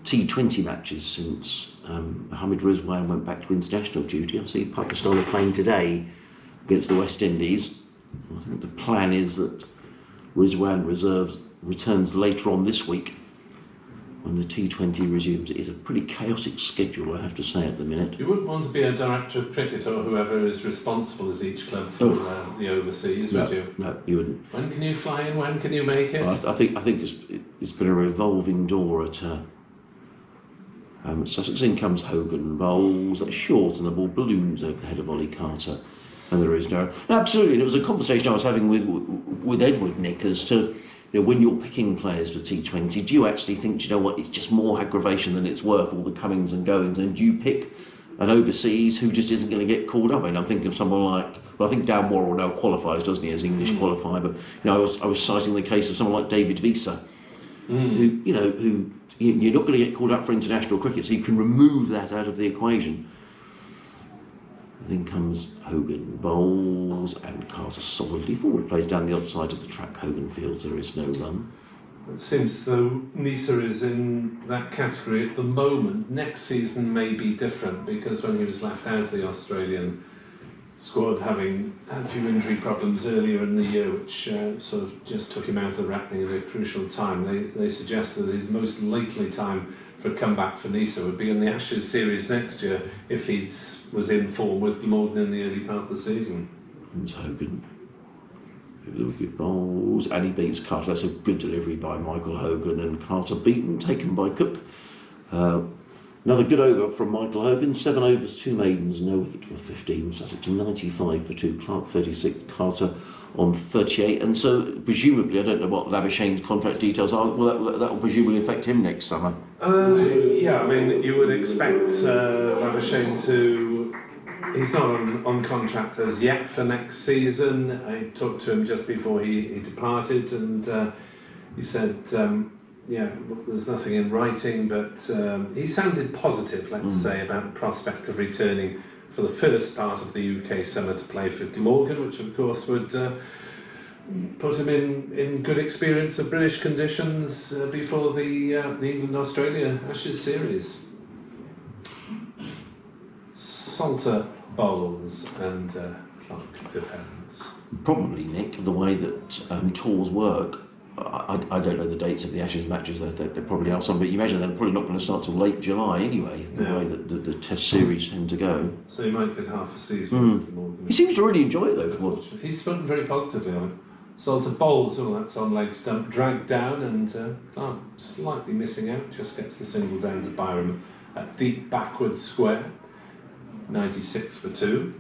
T20 matches since Mohammad Rizwan went back to international duty. I see Pakistan are playing today against the West Indies. I think the plan is that Rizwan returns later on this week when the T20 resumes. It is a pretty chaotic schedule, I have to say, at the minute. You wouldn't want to be a director of cricket or whoever is responsible at each club for the overseas, would you? No, you wouldn't. When can you fly in? When can you make it? I think it's been a revolving door at Sussex, in comes Hogan, bowls, that's short, and the ball balloons over the head of Ollie Carter, and there is no. Absolutely, and it was a conversation I was having with Edward, Nick, as to, you know, when you're picking players for T20, do you actually think, do you know what, it's just more aggravation than it's worth, all the comings and goings, and do you pick an overseas who just isn't going to get called up? I mean, I'm thinking of someone like, well, I think Dan Worrell now qualifies, doesn't he, as English qualifier, but, you know, I was citing the case of someone like David Visa, who, you know, who you're not going to get called up for international cricket, so you can remove that out of the equation. Then comes Hogan, bowls, and Carter solidly forward, plays down the offside of the track. Hogan fields, there is no run. It seems though Nisa is in that category at the moment. Next season may be different, because when he was left out of the Australian squad, having had a few injury problems earlier in the year, which sort of just took him out of the reckoning at a crucial time, they suggested that his most likely time for a comeback for Nisa would be in the Ashes series next year, if he was in form with Glamorgan in the early part of the season. And Hogan, the wicket bowls, and he beats Carter. That's a good delivery by Michael Hogan, and Carter beaten, taken by Cook. Another good over from Michael Hogan, 7 overs, 2 maidens, no wicket for 15. Sussex 95 for 2, Clark 36, Carter on 38. And so, presumably, I don't know what Lavishane's contract details are, well, that will presumably affect him next summer. Yeah, I mean, you would expect Lavishane to. He's not on contract as yet for next season. I talked to him just before he departed, and he said, yeah, there's nothing in writing, but he sounded positive, let's say, about the prospect of returning for the first part of the UK summer to play for Glamorgan, which of course would put him in good experience of British conditions before the England-Australia Ashes series. Salter bowls and Clark defends. Probably, Nick, the way that tours work, I don't know the dates of the Ashes matches, there probably are some, but you imagine they're probably not going to start till late July anyway, the way that the test series tend to go. So he might get half a season. He seems to really enjoy it though. He's spoken very positively on it. Salter bowls, that's on leg stump, dragged down, and slightly missing out, just gets the single down to Byram at deep backward square, 96 for 2.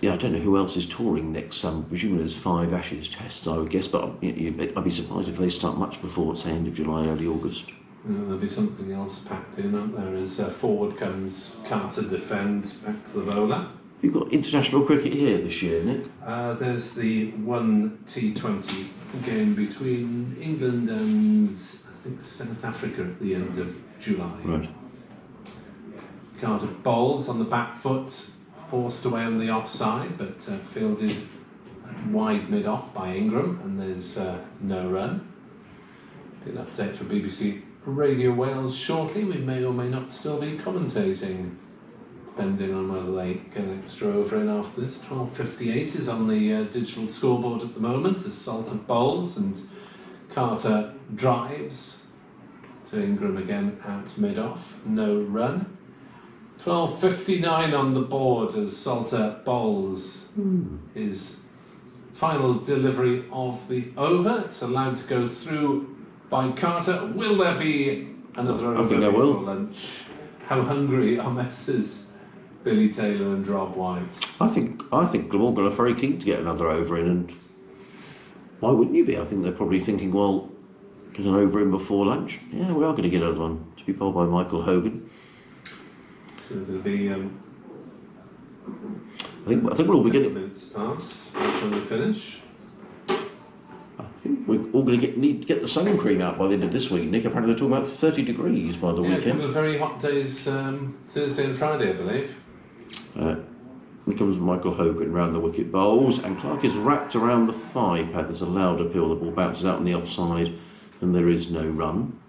Yeah, I don't know who else is touring next summer. Presumably there's 5 Ashes tests, I would guess, but I'd be surprised if they start much before it's the end of July, early August. There'll be something else packed in, won't there? As forward comes Carter defend, back to the bowler. You've got international cricket here this year, Nick? There's the one T20 game between England and, I think, South Africa at the end of July. Right. Carter bowls on the back foot, forced away on the offside, but fielded wide mid-off by Ingram, and there's no run. An update for BBC Radio Wales shortly. We may or may not still be commentating, depending on whether they get an extra over in after this. 12:58 is on the digital scoreboard at the moment, as Salter bowls and Carter drives to Ingram again at mid-off, no run. 12:59 on the board as Salter bowls his final delivery of the over. It's allowed to go through by Carter. Will there be another over? I think there will. Lunch? How hungry are Messrs Billy Taylor and Rob White? I think Glamorgan are very keen to get another over in, and why wouldn't you be? I think they're probably thinking, well, get an over in before lunch. Yeah, we are going to get another one, to be bowled by Michael Hogan. So there'll be I think we'll all be getting minutes past from the finish. I think we're all going to need to get the sun cream out by the end of this week, Nick. Apparently they're talking about 30 degrees by the Yeah, a weekend. couple of very hot days, Thursday and Friday, I believe. Here comes Michael Hogan round the wicket bowls, and Clark is wrapped around the thigh pad. There's a loud appeal. The ball bounces out on the offside, and there is no run.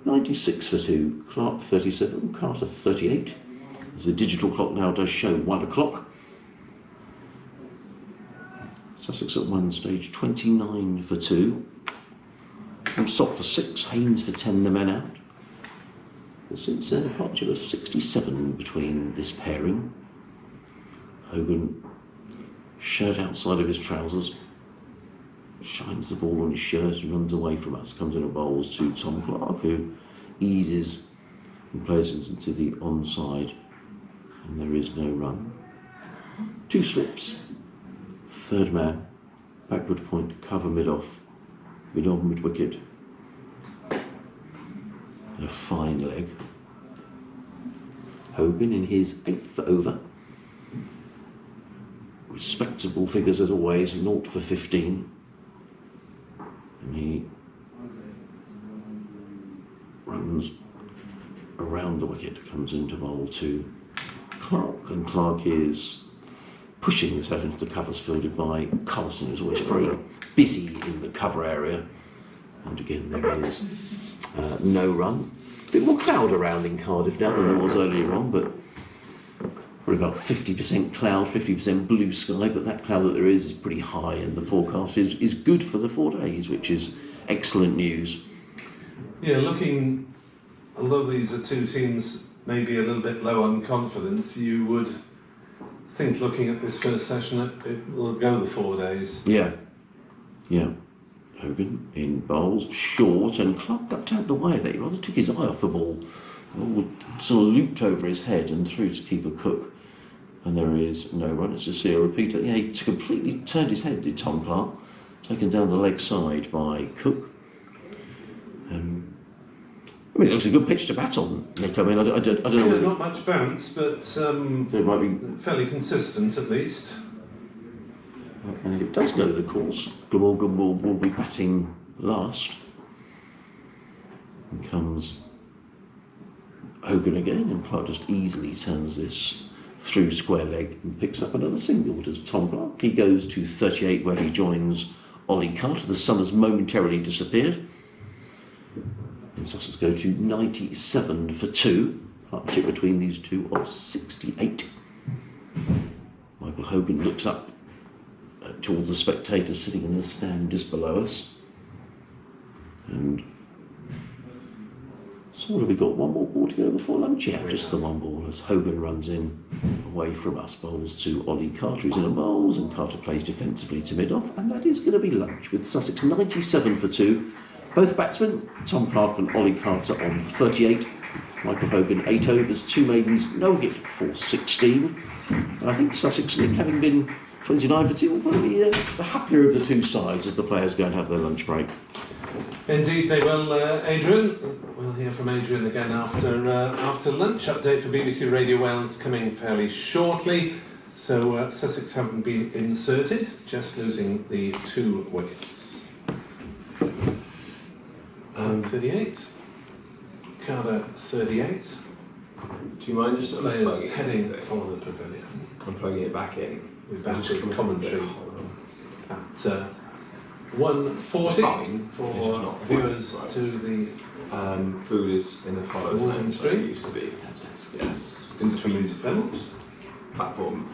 96 for 2, Clark 37, Carter 38. As the digital clock now does show 1 o'clock. Sussex at one stage 29 for 2. And Sop for 6, Haynes for 10, the men out. Well, since their departure of 67 between this pairing. Hogan shirt outside of his trousers. shines the ball on his shirt and runs away from us. Comes in and bowls to Tom Clark, who eases and plays into the onside, and there is no run. 2 slips, third man, backward point, cover mid-off, mid-on, mid-wicket. A fine leg. Hogan in his 8th over. Respectable figures as always, 0 for 15. And he runs around the wicket, comes into bowl to Clark, and Clark is pushing this out into the covers, fielded by Carlson, who's always very busy in the cover area. And again, there is no run. A bit more cloud around in Cardiff now than there was earlier on, but probably about 50% cloud, 50% blue sky, but that cloud that there is pretty high, and the forecast is good for the 4 days, which is excellent news. Yeah, although these are 2 teams maybe a little bit low on confidence, you would think, looking at this first session, it will go the 4 days. Yeah. Hogan in bowls, short, and Clark ducked out the way there. He rather took his eye off the ball. The ball sort of looped over his head and through to keeper Cook. And there is no run. It's just a repeater. Yeah, he completely turned his head, did Tom Clark. Taken down the leg side by Cook. I mean, it looks a good pitch to bat on, Nick. I mean, I don't know whether... Not much bounce, but it might be fairly consistent at least. And if it does go the course, Glamorgan will be batting last. And comes Hogan again, and Clark just easily turns this through square leg and picks up another single. Does Tom Clark? He goes to 38, where he joins Ollie Carter. The sun has momentarily disappeared. And Sussex go to 97 for 2. Partnership between these two of 68. Michael Hogan looks up towards the spectators sitting in the stand just below us. And so have we got 1 more ball to go before lunch? Yeah, just the 1 ball as Hogan runs in away from us, bowls to Ollie Carter, who's in a bowls, and Carter plays defensively to mid-off, and that is going to be lunch with Sussex 97 for 2. Both batsmen, Tom Clark and Ollie Carter, on 38. Michael Hogan, 8 overs, 2 maidens, no hit for 16. And I think Sussex, having been 29 for 2, will probably be the happier of the 2 sides as the players go and have their lunch break. Indeed they will, Adrian. We'll hear from Adrian again after lunch. Update for BBC Radio Wales coming fairly shortly. So Sussex haven't been inserted, just losing the 2 wickets. 38. Carter 38. Do you mind just Players heading for the pavilion. I'm plugging it back in. We're back with commentary at 1:40 for viewers to the food is in the follows Glamorgan lane, so stream. it used to be. Yes. In the Community Films. platform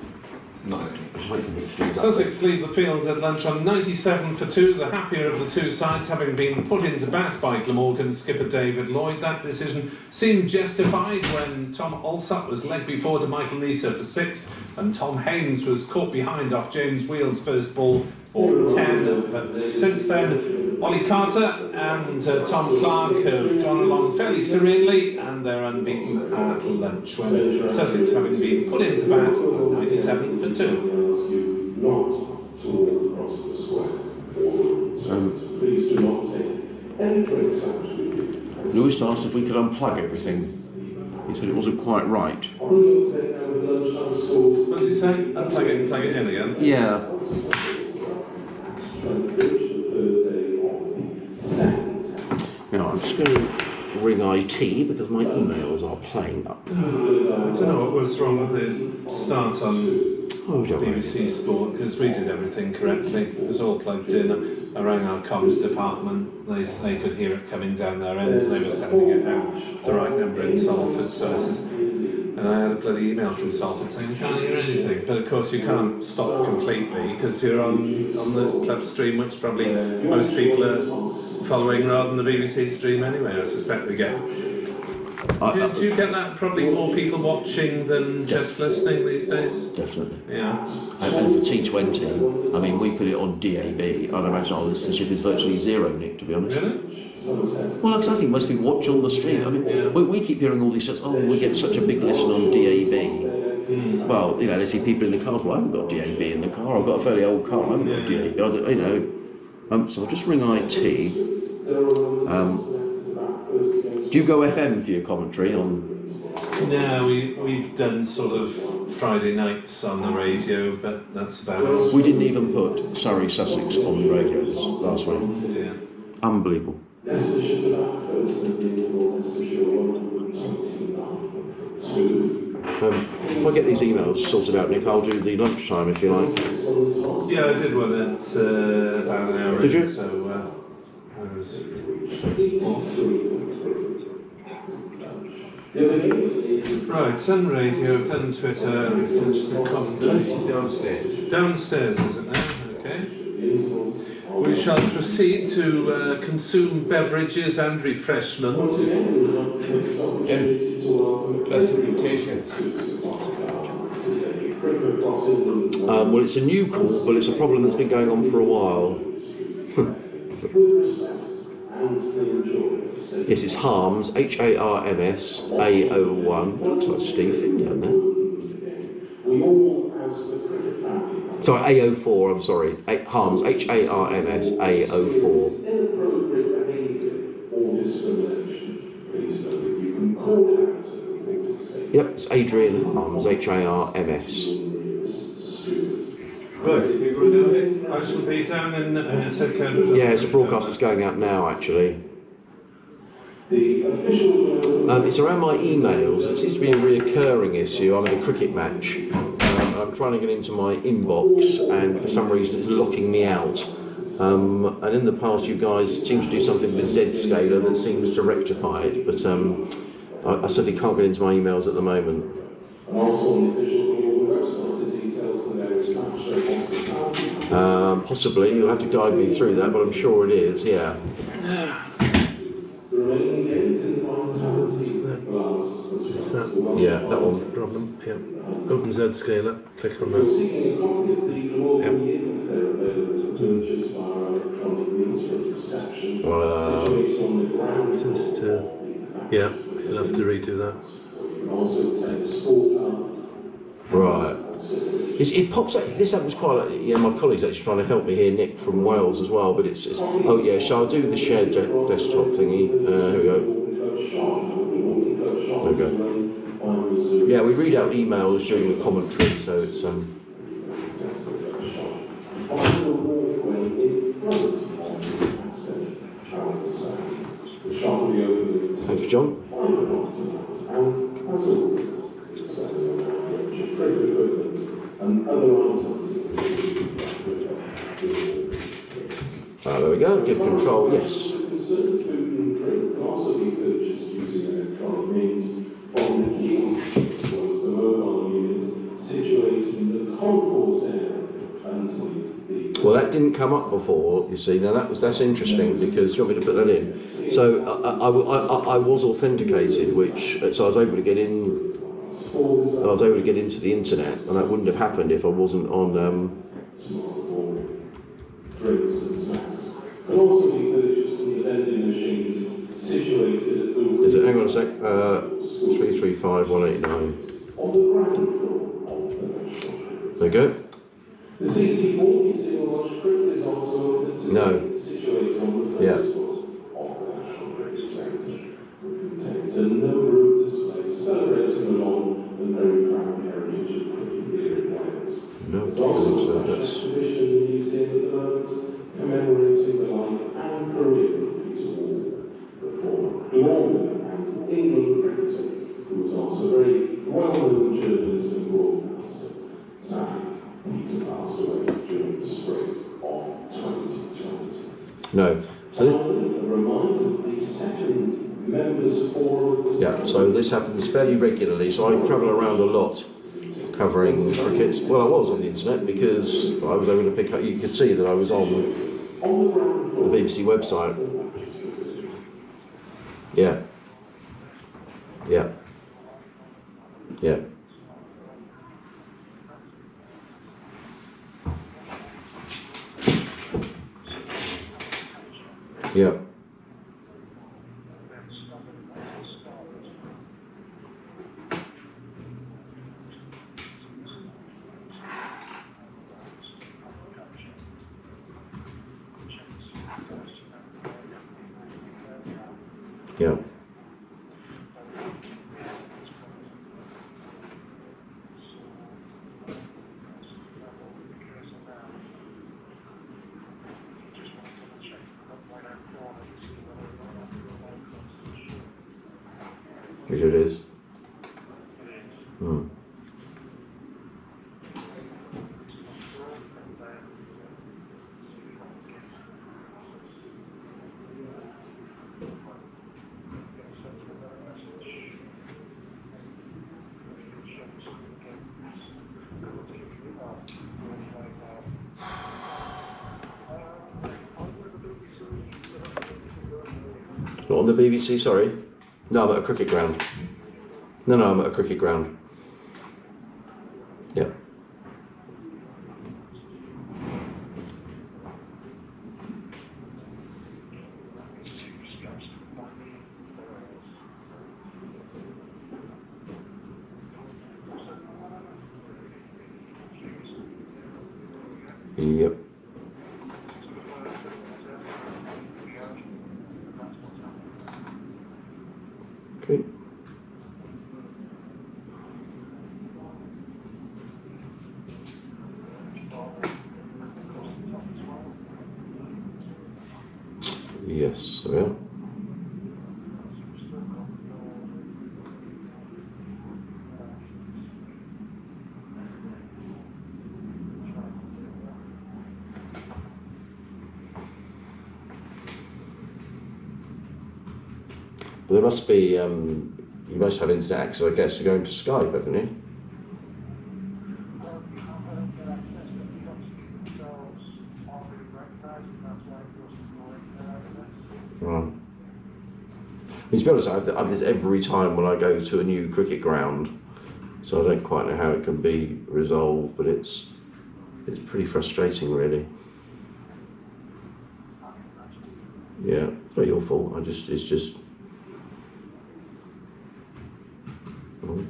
9. Sussex leave the field at lunch on 97 for 2, the happier of the 2 sides, having been put into bat by Glamorgan skipper David Lloyd. That decision seemed justified when Tom Alsop was led before to Michael Neser for 6, and Tom Haynes was caught behind off James Wheel's first ball for 10. But since then, Ollie Carter and Tom Clark have gone along fairly serenely, and they're unbeaten at lunch when Sussex, having been put into bat on 97 for 2. Please do not take any drinks out with you. Lewis asked if we could unplug everything. He said it wasn't quite right. What does he say? Unplug it and plug it in again? Yeah. Now I'm just going to ring IT because my emails are playing up. I don't know what was wrong with the start on BBC Sport, because we did everything correctly. It was all plugged in. I rang our comms department. They could hear it coming down their end. They were sending it out the right number in Salford. So I said, and I had a bloody email from Salford saying you can't hear anything. But of course you can't stop completely because you're on the club stream, which probably most people are following rather than the BBC stream anyway. I suspect we get Do you get that? Probably more people watching than just listening these days. Definitely. Yeah. And for T20, I mean, we put it on DAB. I'd imagine our listenership is virtually zero, Nick, to be honest. Really? Well, like I think most people watch on the street. I mean, we keep hearing all these things, oh, we get such a big listen on DAB. Well, you know, they see people in the cars, well, I haven't got DAB in the car, I've got a fairly old car, I haven't got DAB, you know. So I'll just ring IT. Do you go FM for your commentary on? No, we've done sort of Friday nights on the radio, but that's about it. We didn't even put Surrey, Sussex on the radio this last week. Yeah. Unbelievable. If I get these emails sorted out, Nick, I'll do the lunchtime if you like. Yeah, I did one at about an hour. Did you? So I was off. Right, done radio, done Twitter, we finished the commentary. Downstairs. Downstairs, is it now? Okay. We shall proceed to consume beverages and refreshments. Classification. Well, it's a new call, but it's a problem that's been going on for a while. Yes, it's Harms, Harms, A01. Looks like Steve Finn down there. Sorry, A04, I'm sorry. Harms, Harms, A04. Yep, it's Adrian Harms, Harms. Right, you go down there? I shall be down in Ted. Yeah, it's a broadcast that's going out now, actually. It's around my emails. It seems to be a reoccurring issue. I'm in a cricket match. I'm trying to get into my inbox, and for some reason it's locking me out. And in the past, you guys seem to do something with Z-Scaler that seems to rectify it, but I certainly can't get into my emails at the moment. Possibly, you'll have to guide me through that, but I'm sure it is, yeah. Is that? Yeah, that What's one. the problem? Yeah. Open Z-Scaler, click on that. Just yeah, you'll have to redo that. Right. It pops up. This happens quite a lot. Yeah, my colleague's actually trying to help me here, Nick from Wales as well. But it's oh yeah. So I'll do the shared desktop thingy. Here we go. There we go. Yeah, we read out emails during the commentary, so it's Thank you, John. There we go, give control, yes. Well, that didn't come up before, you see. Now that's interesting, because you want me to put that in. So I was authenticated, so I was able to get in. I was able to get into the internet, and that wouldn't have happened if I wasn't on. Is it? Hang on a sec. 335-189. There you go. The 64 Museum of Welsh Cricket is also situated on the first floor of the National Cricket Centre. It contains a number of displays celebrating the long and very proud heritage of cricket here in Wales. There's also a special exhibition in the museum at the moment commemorating the life and career of Peter Wall, the former Glamorgan and England cricketer, who was also a very well-known journalist and broadcaster. Sadly, Peter passed away during the spring of 2020. No. So this, a reminder, the second members forum. yeah. So this happens fairly regularly. So I travel around a lot, covering cricket. Well, I was on the internet because I was able to pick up. You could see that I was on the BBC website. Yeah. Yeah. Yeah. Which it is. Hmm. Not on the BBC, sorry. No, I'm at a cricket ground. No, I'm at a cricket ground. Yeah. Yep. Okay. Yes, there we are. But there must be, you must have internet access, I guess, to go into Skype, haven't you? Right. I mean, to be honest, I have this every time when I go to a new cricket ground, so I don't quite know how it can be resolved, but it's pretty frustrating, really. Yeah, it's not your fault. It's just. Oh.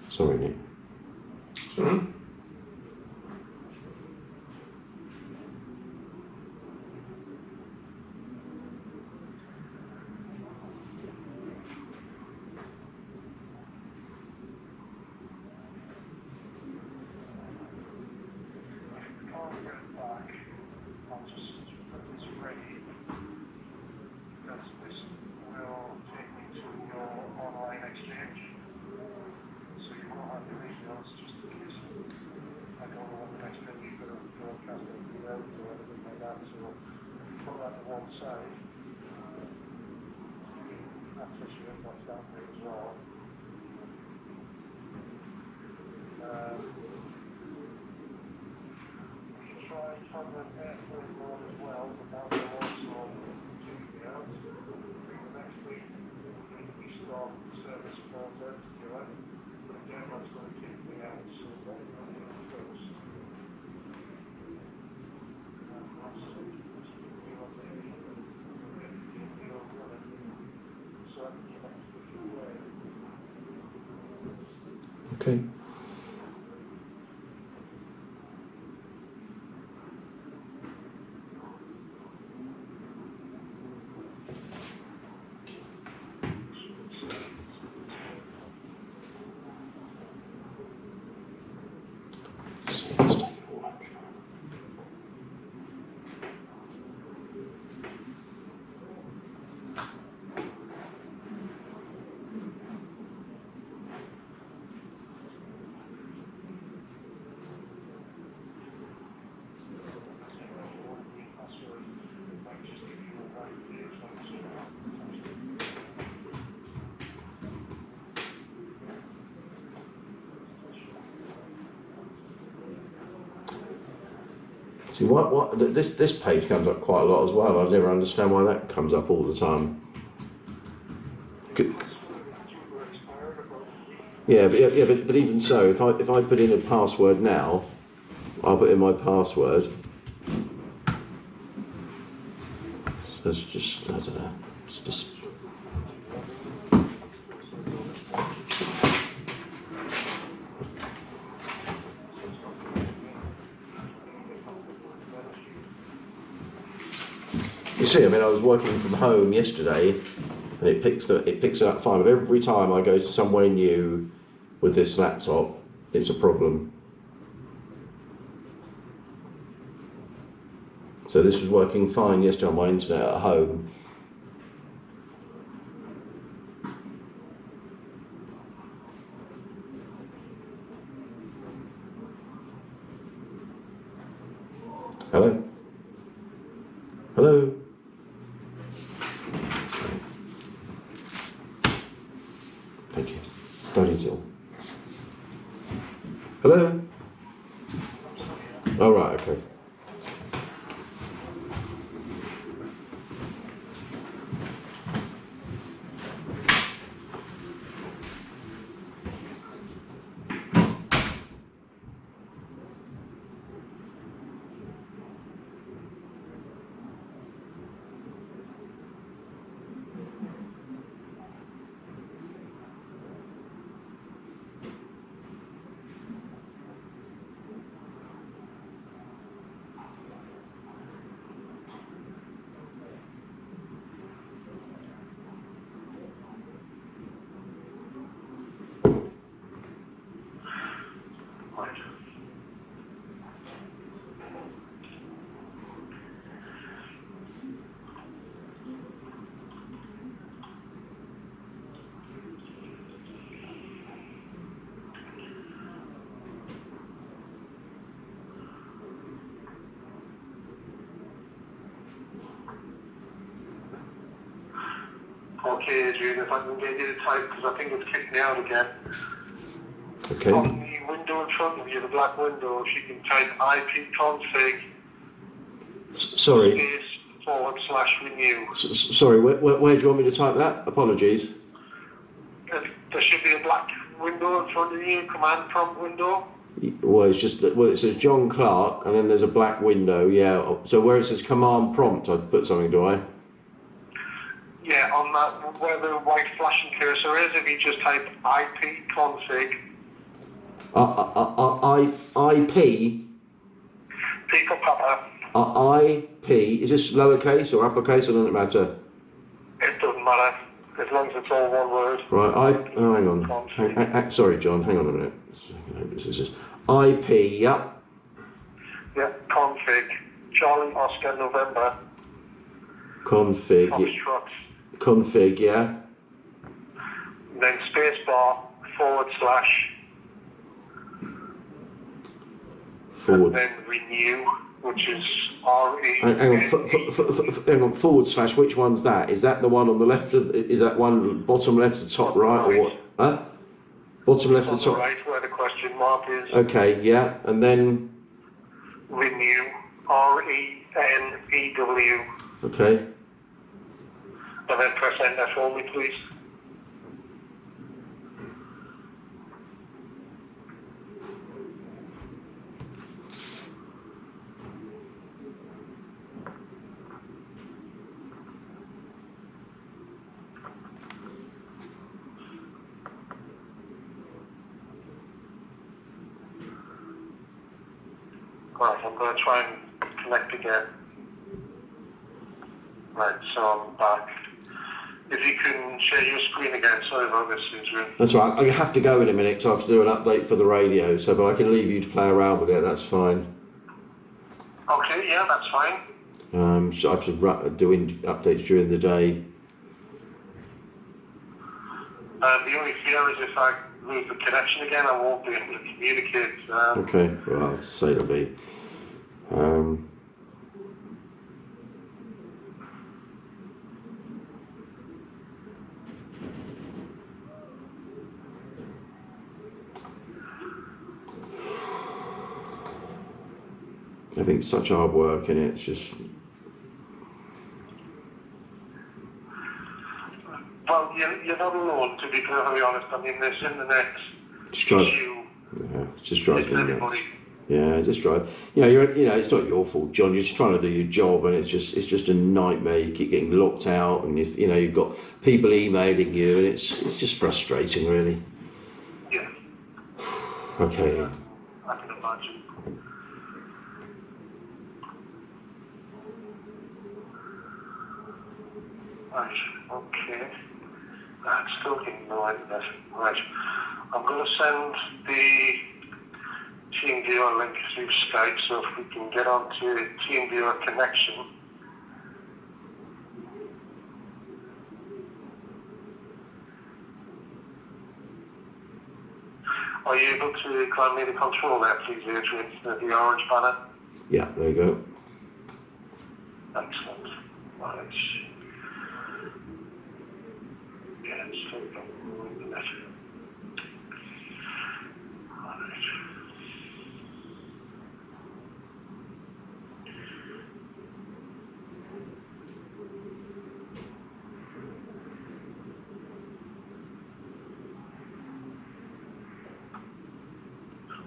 Sorry, Nick. Sorry. Okay. See, this page comes up quite a lot as well. I never understand why that comes up all the time. Yeah, but even so, if I put in a password now, I'll put in my password. So it's just, I don't know, it's just. You see, I mean, I was working from home yesterday, and it picks it up fine. But every time I go to somewhere new with this laptop, it's a problem. So this was working fine yesterday on my internet at home. Hello? Hello? Thank you. Don't eat it all. Hello? Oh, right, okay. Okay, Adrian, if I can get you to type, because I think it's kicked me out again. Okay. On the window in front of you, the black window, if you can type ipconfig Sorry. space /renew. Sorry, where do you want me to type that? Apologies. There should be a black window in front of you, command prompt window. Well, it's just that, well, it says John Clark, and then there's a black window, yeah. So where it says command prompt, I put something, do I? Yeah, on that, where the white flashing cursor is, if you just type ipconfig. IP? P for Papa. IP, is this lowercase or uppercase, or doesn't it matter? It doesn't matter, as long as it's all one word. Right, hang on. Sorry, John, hang on a minute. This is IP, yep. Yep, config. Charlie Oscar November. Config. Foxtrot. Config, yeah. And then spacebar / and then renew, which is RE. Hang on, / which one's that? Is that the one on the left of, is that one bottom left to top right, or what? Huh? Bottom left to top? Right, where the question mark is. Okay, yeah, and then? Renew, RENEW. Okay. And then press enter for me, please. Right, I'm going to try and connect again. Right, so I'm back. If you can share your screen again, sorry about this, Adrian. That's right, I have to go in a minute because I have to do an update for the radio, so but I can leave you to play around with it, that's fine. Okay, yeah, that's fine. So I have to do updates during the day. The only fear is if I lose the connection again, I won't be able to communicate. Okay, well, I'll say to me. I think it's such hard work, and it's just. Well, you're not alone, to be perfectly honest. I mean, this internet Yeah, it just drives me nuts. Yeah, it just drives. It's not your fault, John. You're just trying to do your job, and it's just a nightmare. You keep getting locked out, and you've got people emailing you, and it's just frustrating, really. Yeah. Okay. I can imagine. Right. Okay. That's still getting no internet. Right. I'm going to send the TeamViewer link through Skype, so if we can get onto TeamViewer connection. Are you able to grant me the control there, please, Adrian, the orange banner? Yeah, there you go. Excellent. Right. Yeah, it's still got no internet. Right.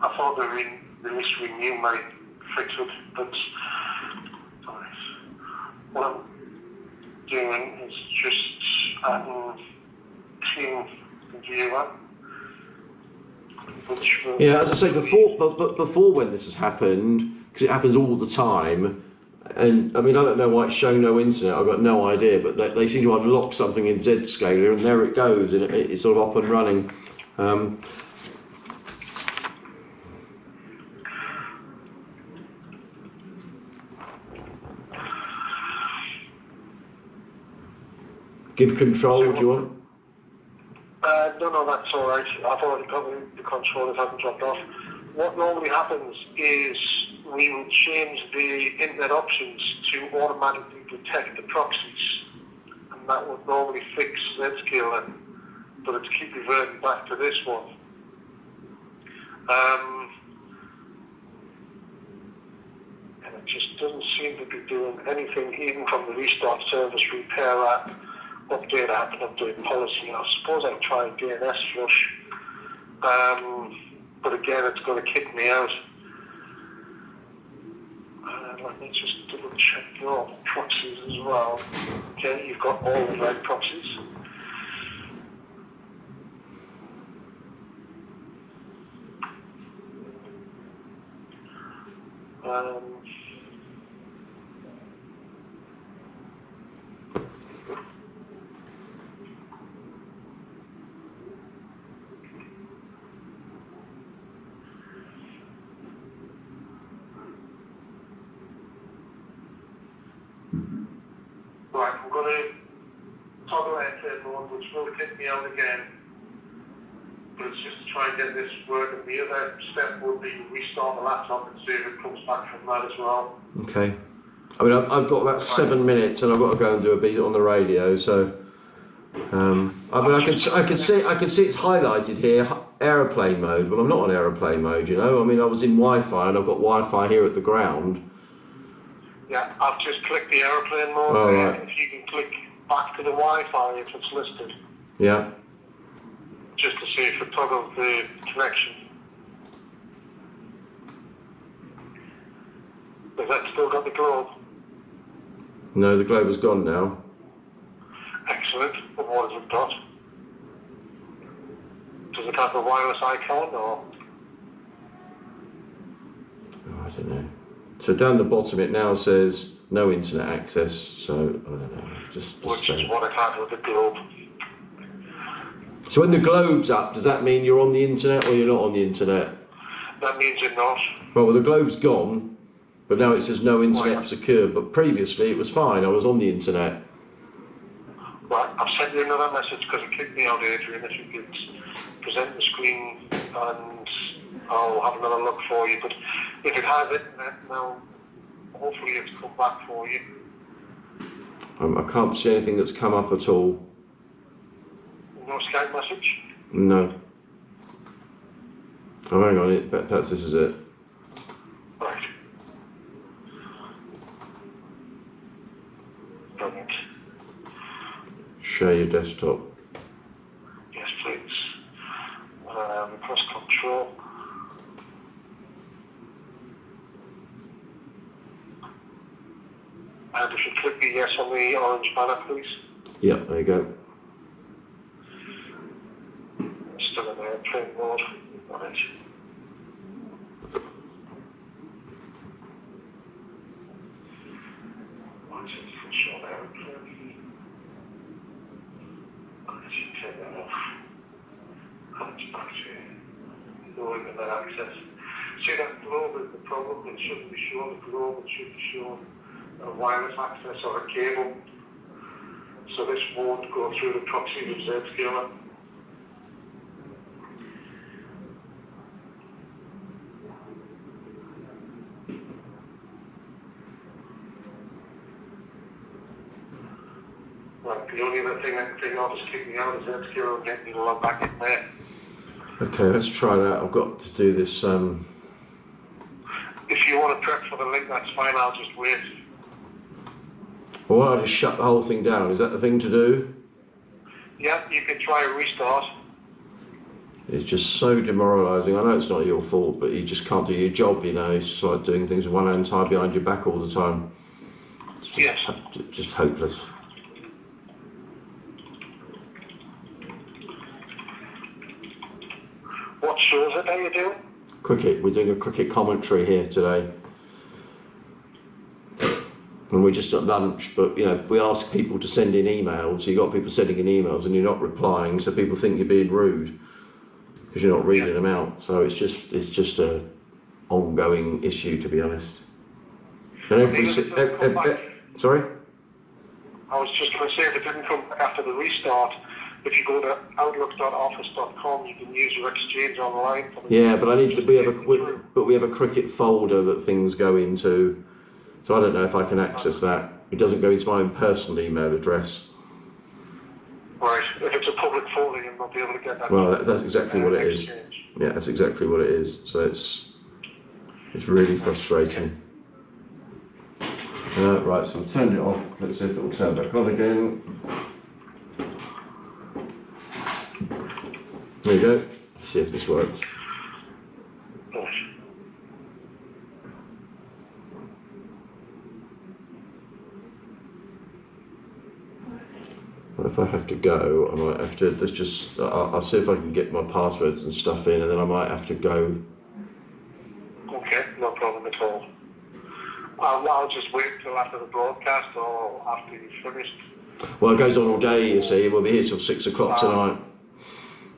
I thought the list we knew might fix it, but what I'm doing is just adding TeamViewer, which will... Yeah, as I say before, but before when this has happened, because it happens all the time, and I mean I don't know why it's showing no internet. I've got no idea, but they seem to unlock something in Zscaler, and there it goes, and it's sort of up and running. Give control, do you want? No, that's all right. I've already got the controllers, haven't dropped off. What normally happens is we will change the internet options to automatically detect the proxies, and that would normally fix Zscaler, but it's keep reverting back to this one. And it just doesn't seem to be doing anything, even from the restart service repair app. Update app and update policy. I suppose I can try and DNS flush, but again, it's going to kick me out. Let me just double check your proxies as well. Okay, you've got all the right proxies. Right, I'm going to toggle airplane mode, which will kick me out again. But it's just to try and get this working. The other step would be restart the laptop and see if it comes back from that as well. Okay. I mean, I've got about 7 minutes, and I've got to go and do a beat on the radio. So, I mean, I can see it's highlighted here, aeroplane mode. Well, I'm not on aeroplane mode, you know. I mean, I was in Wi-Fi, and I've got Wi-Fi here at the ground. Yeah, I've just clicked the aeroplane mode there. Right. If you can click back to the Wi-Fi if it's listed. Yeah. Just to see if it toggles the connection. Has that still got the globe? No, the globe has gone now. Excellent. And what has it got? Does it have a wireless icon or? Oh, I don't know. So down the bottom it now says no internet access, so I don't know. Which is what it had with the globe. So when the globe's up, does that mean you're on the internet or you're not on the internet? That means you're not. Well, the globe's gone, but now it says no internet secured, but previously it was fine, I was on the internet. Right, I've sent you another message because it kicked me out, Adrian. If you could present the screen and I'll have another look for you. But if it has internet now, hopefully it's come back for you. I can't see anything that's come up at all. No Skype message? No. Oh, hang on, perhaps this is it. Right. share your desktop. Yes, please. Press control. And if you click the yes on the orange banner, please. Yep, there you go. Still in airplane mode. Right. Short airplane. Let's take that off. Comes back to lowering the access. See that globe is the problem. It shouldn't be shown a globe. It should be shown a wireless access or a cable. So this won't go through the proxy of Zscaler. Right, the only other thing that can just kick me out is Zscaler and get me to log back in there. Okay, let's try that. I've got to do this. If you want to prep for the link, that's fine. I'll just wait. Well, I just shut the whole thing down. Is that the thing to do? Yeah, you can try a restart. It's just so demoralising. I know it's not your fault, but you just can't do your job, you know. It's just like doing things with one hand tied behind your back all the time. It's Yes. just hopeless. What shows it that you're doing? Cricket. We're doing a cricket commentary here today. And we're just at lunch, but you know, we ask people to send in emails. So you got people sending in emails and you're not replying, so people think you're being rude because you're not reading them out. So it's just a ongoing issue, to be honest. And sorry? I was just going to say, if it didn't come back after the restart, if you go to outlook.office.com, you can use your Exchange online. For the Yeah, but we have a cricket folder that things go into. So I don't know if I can access that. It doesn't go into my own personal email address. Right. If it's a public folder, you'll not be able to get that. Well, that's exactly what it is. Exchange. Yeah, that's exactly what it is. So it's really frustrating. Right, so I've turned it off. Let's see if it will turn back on again. There you go. Let's see if this works. Right. If I have to go, I might have to. Let's just. I'll see if I can get my passwords and stuff in, and then I might have to go. Okay, no problem at all. I'll just wait till after the broadcast or after you've finished. Well, it goes on all day. You see, we'll be here till 6 o'clock tonight.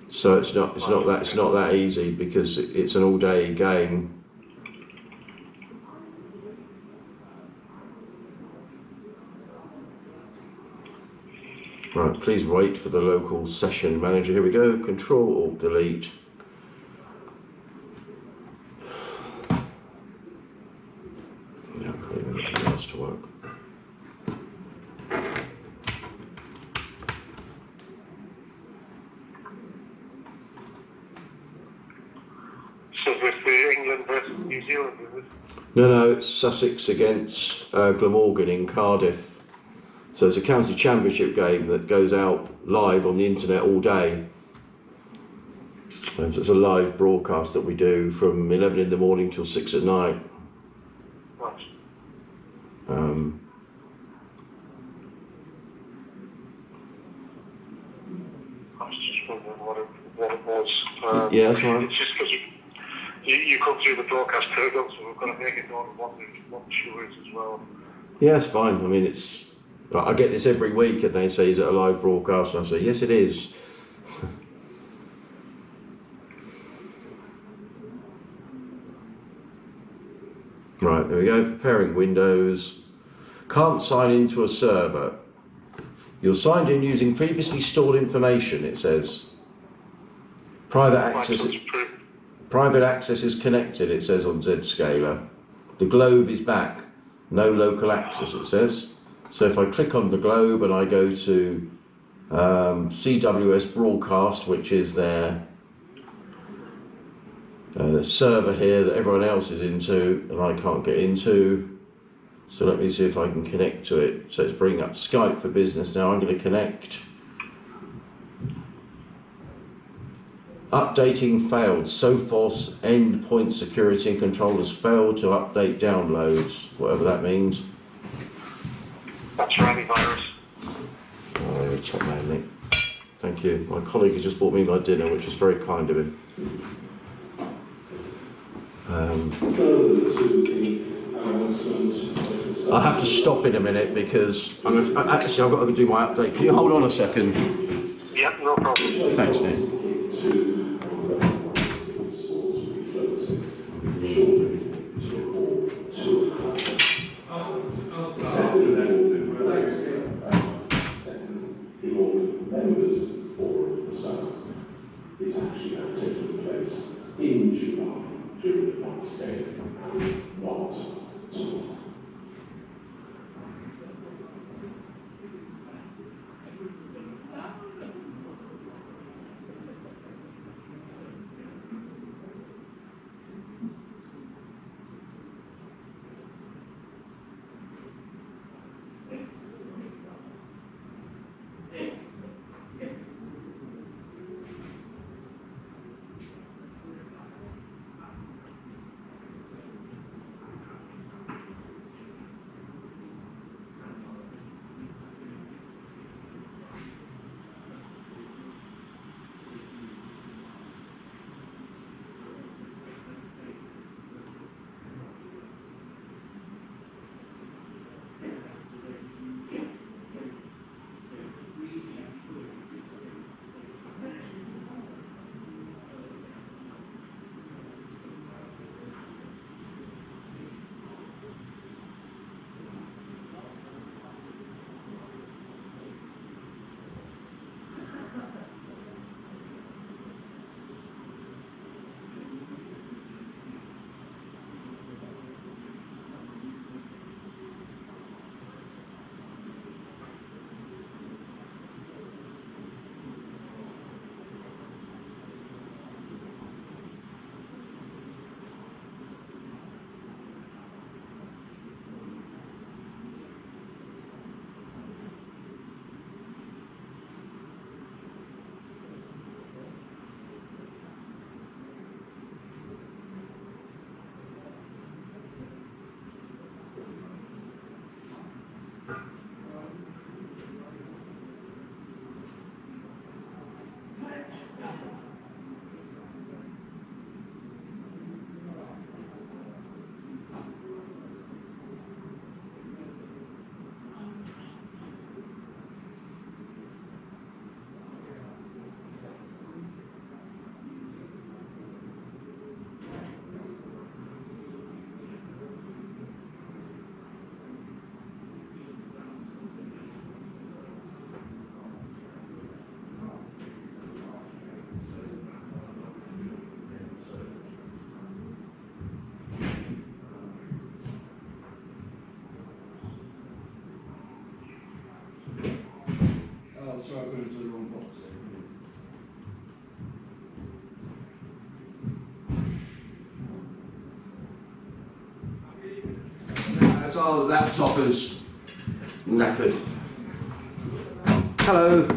So it's not that easy because it's an all day game. Right, please wait for the local session manager. Here we go. Control Alt Delete. Yeah, I can't even get this to work. So with the England versus New Zealand, is it? No, it's Sussex against Glamorgan in Cardiff. So it's a county championship game that goes out live on the internet all day. And so it's a live broadcast that we do from 11 in the morning till 6 at night. Right. I was just wondering what it was. Yeah, that's right. It's just because you come through the broadcast program, so we've got to make it known what the show is as well. Yeah, it's fine. I mean, I get this every week and they say, is it a live broadcast? And I say, yes, it is. Right, there we go. Preparing Windows. Can't sign into a server. You're signed in using previously stored information, it says. Private access is connected, it says on Zscaler. The globe is back. No local access, it says. So if I click on the globe and I go to CWS Broadcast, which is their server here that everyone else is into and I can't get into. So let me see if I can connect to it. So it's bringing up Skype for Business now. I'm going to connect. Updating failed. Sophos endpoint security and controllers failed to update downloads, whatever that means. That's your antivirus. Oh, you're a top man, Nick. Thank you. My colleague has just bought me my dinner, which is very kind of him. I have to stop in a minute because actually I've got to do my update. Can you hold on a second? Yeah, no problem. Thanks, Nick. Members for the South is actually now taking place in July during the Fox Day and not tomorrow. So I put it into the wrong box. As our laptop is knackered. Hello.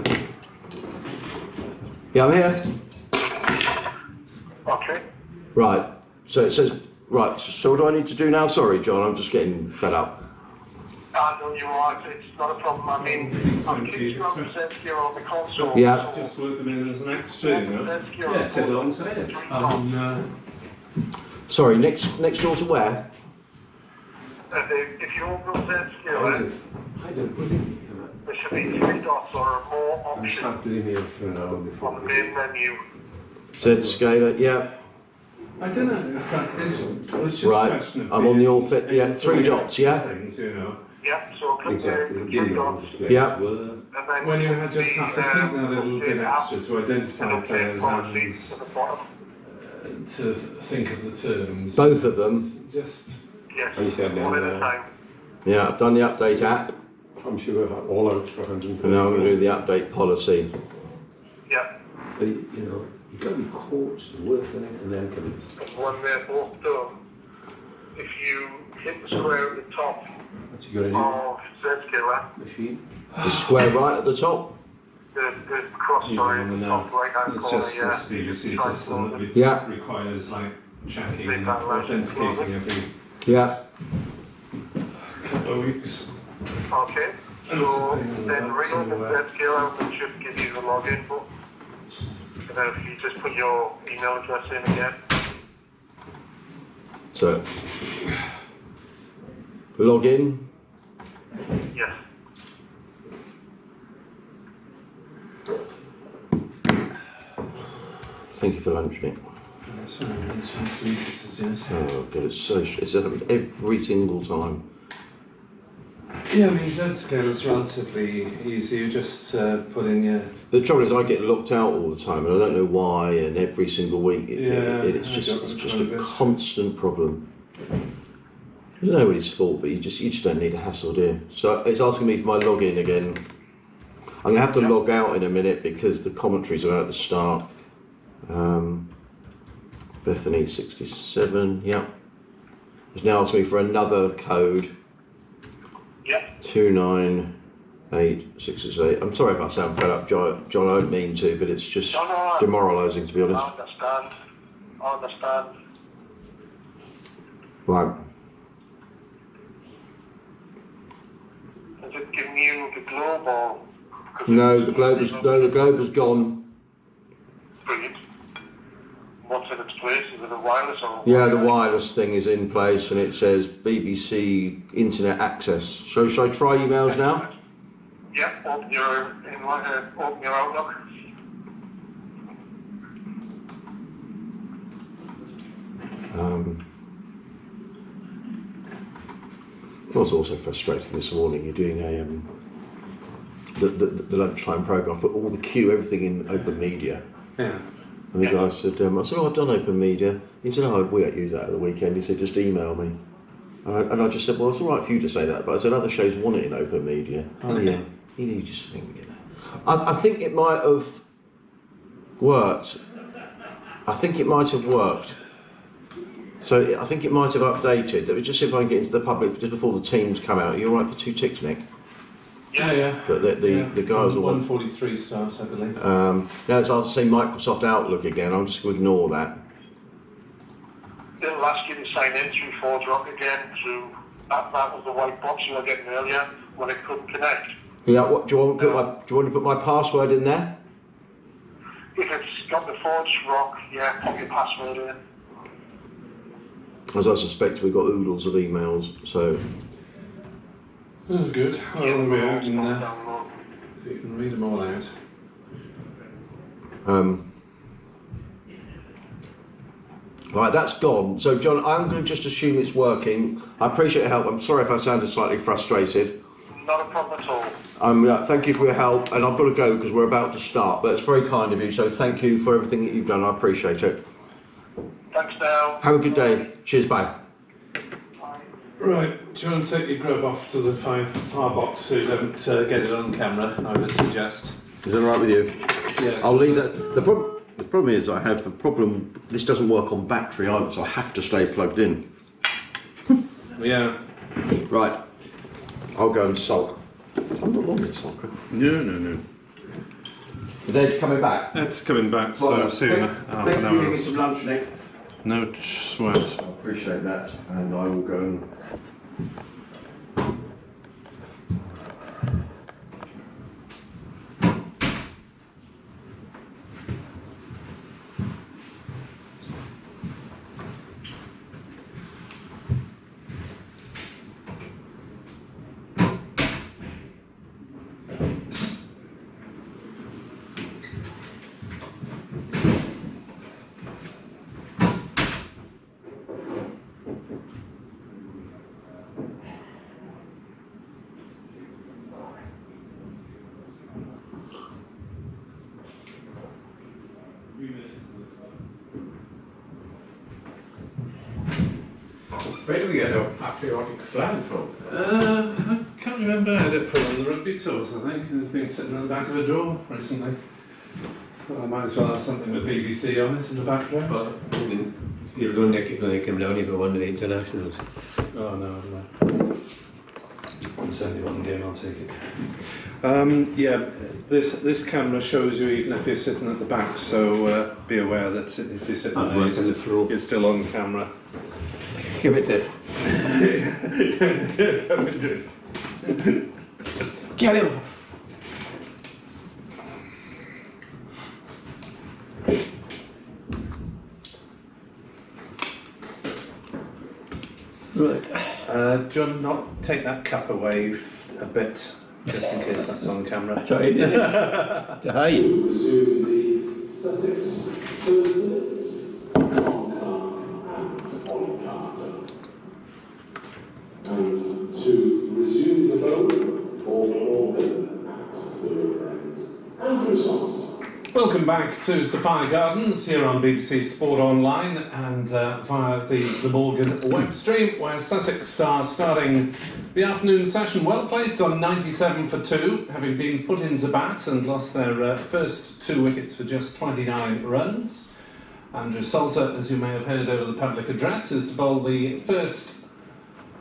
Yeah, I'm here. Okay. Right. So it says, right, so what do I need to do now? Sorry, John, I'm just getting fed up. No, you're right. It's not a problem. I mean, I'm keeping on here on the console. Yeah. Just work them in as an extra, you know? Yeah, sit alongside it. Sorry, next door to where? If you open the I don't believe there should be 3 dots or more I options sat with him here for an hour before. on the main menu. Z-scaler, yeah. I don't know, in fact, this one, it's just a Right, question of I'm on the being author, yeah, able to 3 react dots, to yeah? things, you know. Yep, so click Exactly. the It 3 didn't know dots. which place Yeah. were. And then When you had just have to think that little bit extra to identify and players policies and at the bottom. to think of the terms. Both of them? Just Yes, And you said one at a then, time. Yeah, I've done the update app, I'm sure we'll have all out for 130. and now I'm going to do the update policy. Yep, But, you know, you've got to be coached to work on it and then come in. and when they're both done, if you hit the square at the top What's you got in of Z-Killer, machine? The square right at the top? the cross bar in the top right hand It's corner, just yeah. this BBC Try and system that Yeah. requires like checking Big and bang license authenticating every Yeah. couple of weeks. Okay. So Something then like ring that, up so, the website out and should give you the login book. And then if you just put your email address in again. So, log in. Yes. Thank you for lunch, Nick. Sorry, I didn't chance to eat it as yet. Oh god, it's happened every single time. Yeah, I mean, Z-scale is relatively easy. You just put in your... The trouble is, I get locked out all the time, and I don't know why. And every single week, it's I just got it's the just kind a of it. constant problem. It's nobody's fault, but you just don't need a hassle, do you? So it's asking me for my login again. I'm gonna have to log out in a minute because the commentary's about to start. Bethany 67. Yeah. It's now asking me for another code. Yep. 298668. I'm sorry if I sound fed up, John. I don't mean to, but it's just No. demoralising, to be honest. I understand. Right. Is it giving you the globe or? No, the globe has gone. Brilliant. What's in its place? Is it a wireless or? Yeah, the wireless thing is in place, and it says BBC Internet Access. So should I try emails now? Yeah. Open your Outlook. It was also frustrating this morning. You're doing a the lunchtime programme. I put all the queue, everything in open media. Yeah. And the guy said, I said, oh, I've done open media. He said, oh, we don't use that at the weekend. He said, just email me. And I just said, well, it's all right for you to say that, but I said, other shows want it in open media. Oh, yeah. You just think, I think it might have worked. So I think it might have updated. Let me just see if I can get into the public just before the teams come out. Are you all right for 2 ticks, Nick? Yeah. But the guys are 143 starts, I believe. now it's I'll say Microsoft Outlook again. I'm just going to ignore that. It'll ask you to sign in through ForgeRock again through that was the white box you were getting earlier when it couldn't connect. Yeah. What do you want to put my password in there? If it's got the ForgeRock, yeah, pop your password in. As I suspect, we've got oodles of emails. So Oh, good. Well, we can Download. you can read them all out. right, that's gone. So John, I'm going to just assume it's working. I appreciate your help. I'm sorry if I sounded slightly frustrated. Not a problem at all. Thank you for your help, and I've got to go because we're about to start. But it's very kind of you. So thank you for everything that you've done. I appreciate it. Thanks now. Have a good day. Cheers. Bye. Right, do you want to take your grub off to the far box so you don't get it on camera, I would suggest. Is that all right with you? Yeah. I'll leave that. The problem is I have the problem. This doesn't work on battery either, so I have to stay plugged in. Yeah. Right. I'll go and sulk. I'm not long in sulk. No. Is Ed coming back? Ed's coming back, so Well, see you in thank half you an for hour. giving me some lunch, Nick. No sweat. I appreciate that, and I will go and. Where do we get our patriotic flag from? I can't remember. I had it put on the rugby tours, I think. It's been sitting in the back of a drawer recently. So I might as well have something with BBC on it in the background. Well, you'll go Nick when they come down here for one of the internationals. Oh no. It's only one game, I'll take it. Yeah, this camera shows you even if you're sitting at the back, so be aware that if you're sitting there, you're still on camera. Give it this. Come and do it. Get him off. Right. Do you want to not take that cup away a bit, just in case that's on camera? That's right, did it? To hide. To resume the Sussex first minutes, Tom Clark and Ollie Carter. And to resume the bowling for Glamorgan at the river end, Andrew Salter. Welcome back to Sophia Gardens here on BBC Sport Online and via the Glamorgan web stream, where Sussex are starting the afternoon session well placed on 97 for 2, having been put into bat and lost their first 2 wickets for just 29 runs. Andrew Salter, as you may have heard over the public address, is to bowl the first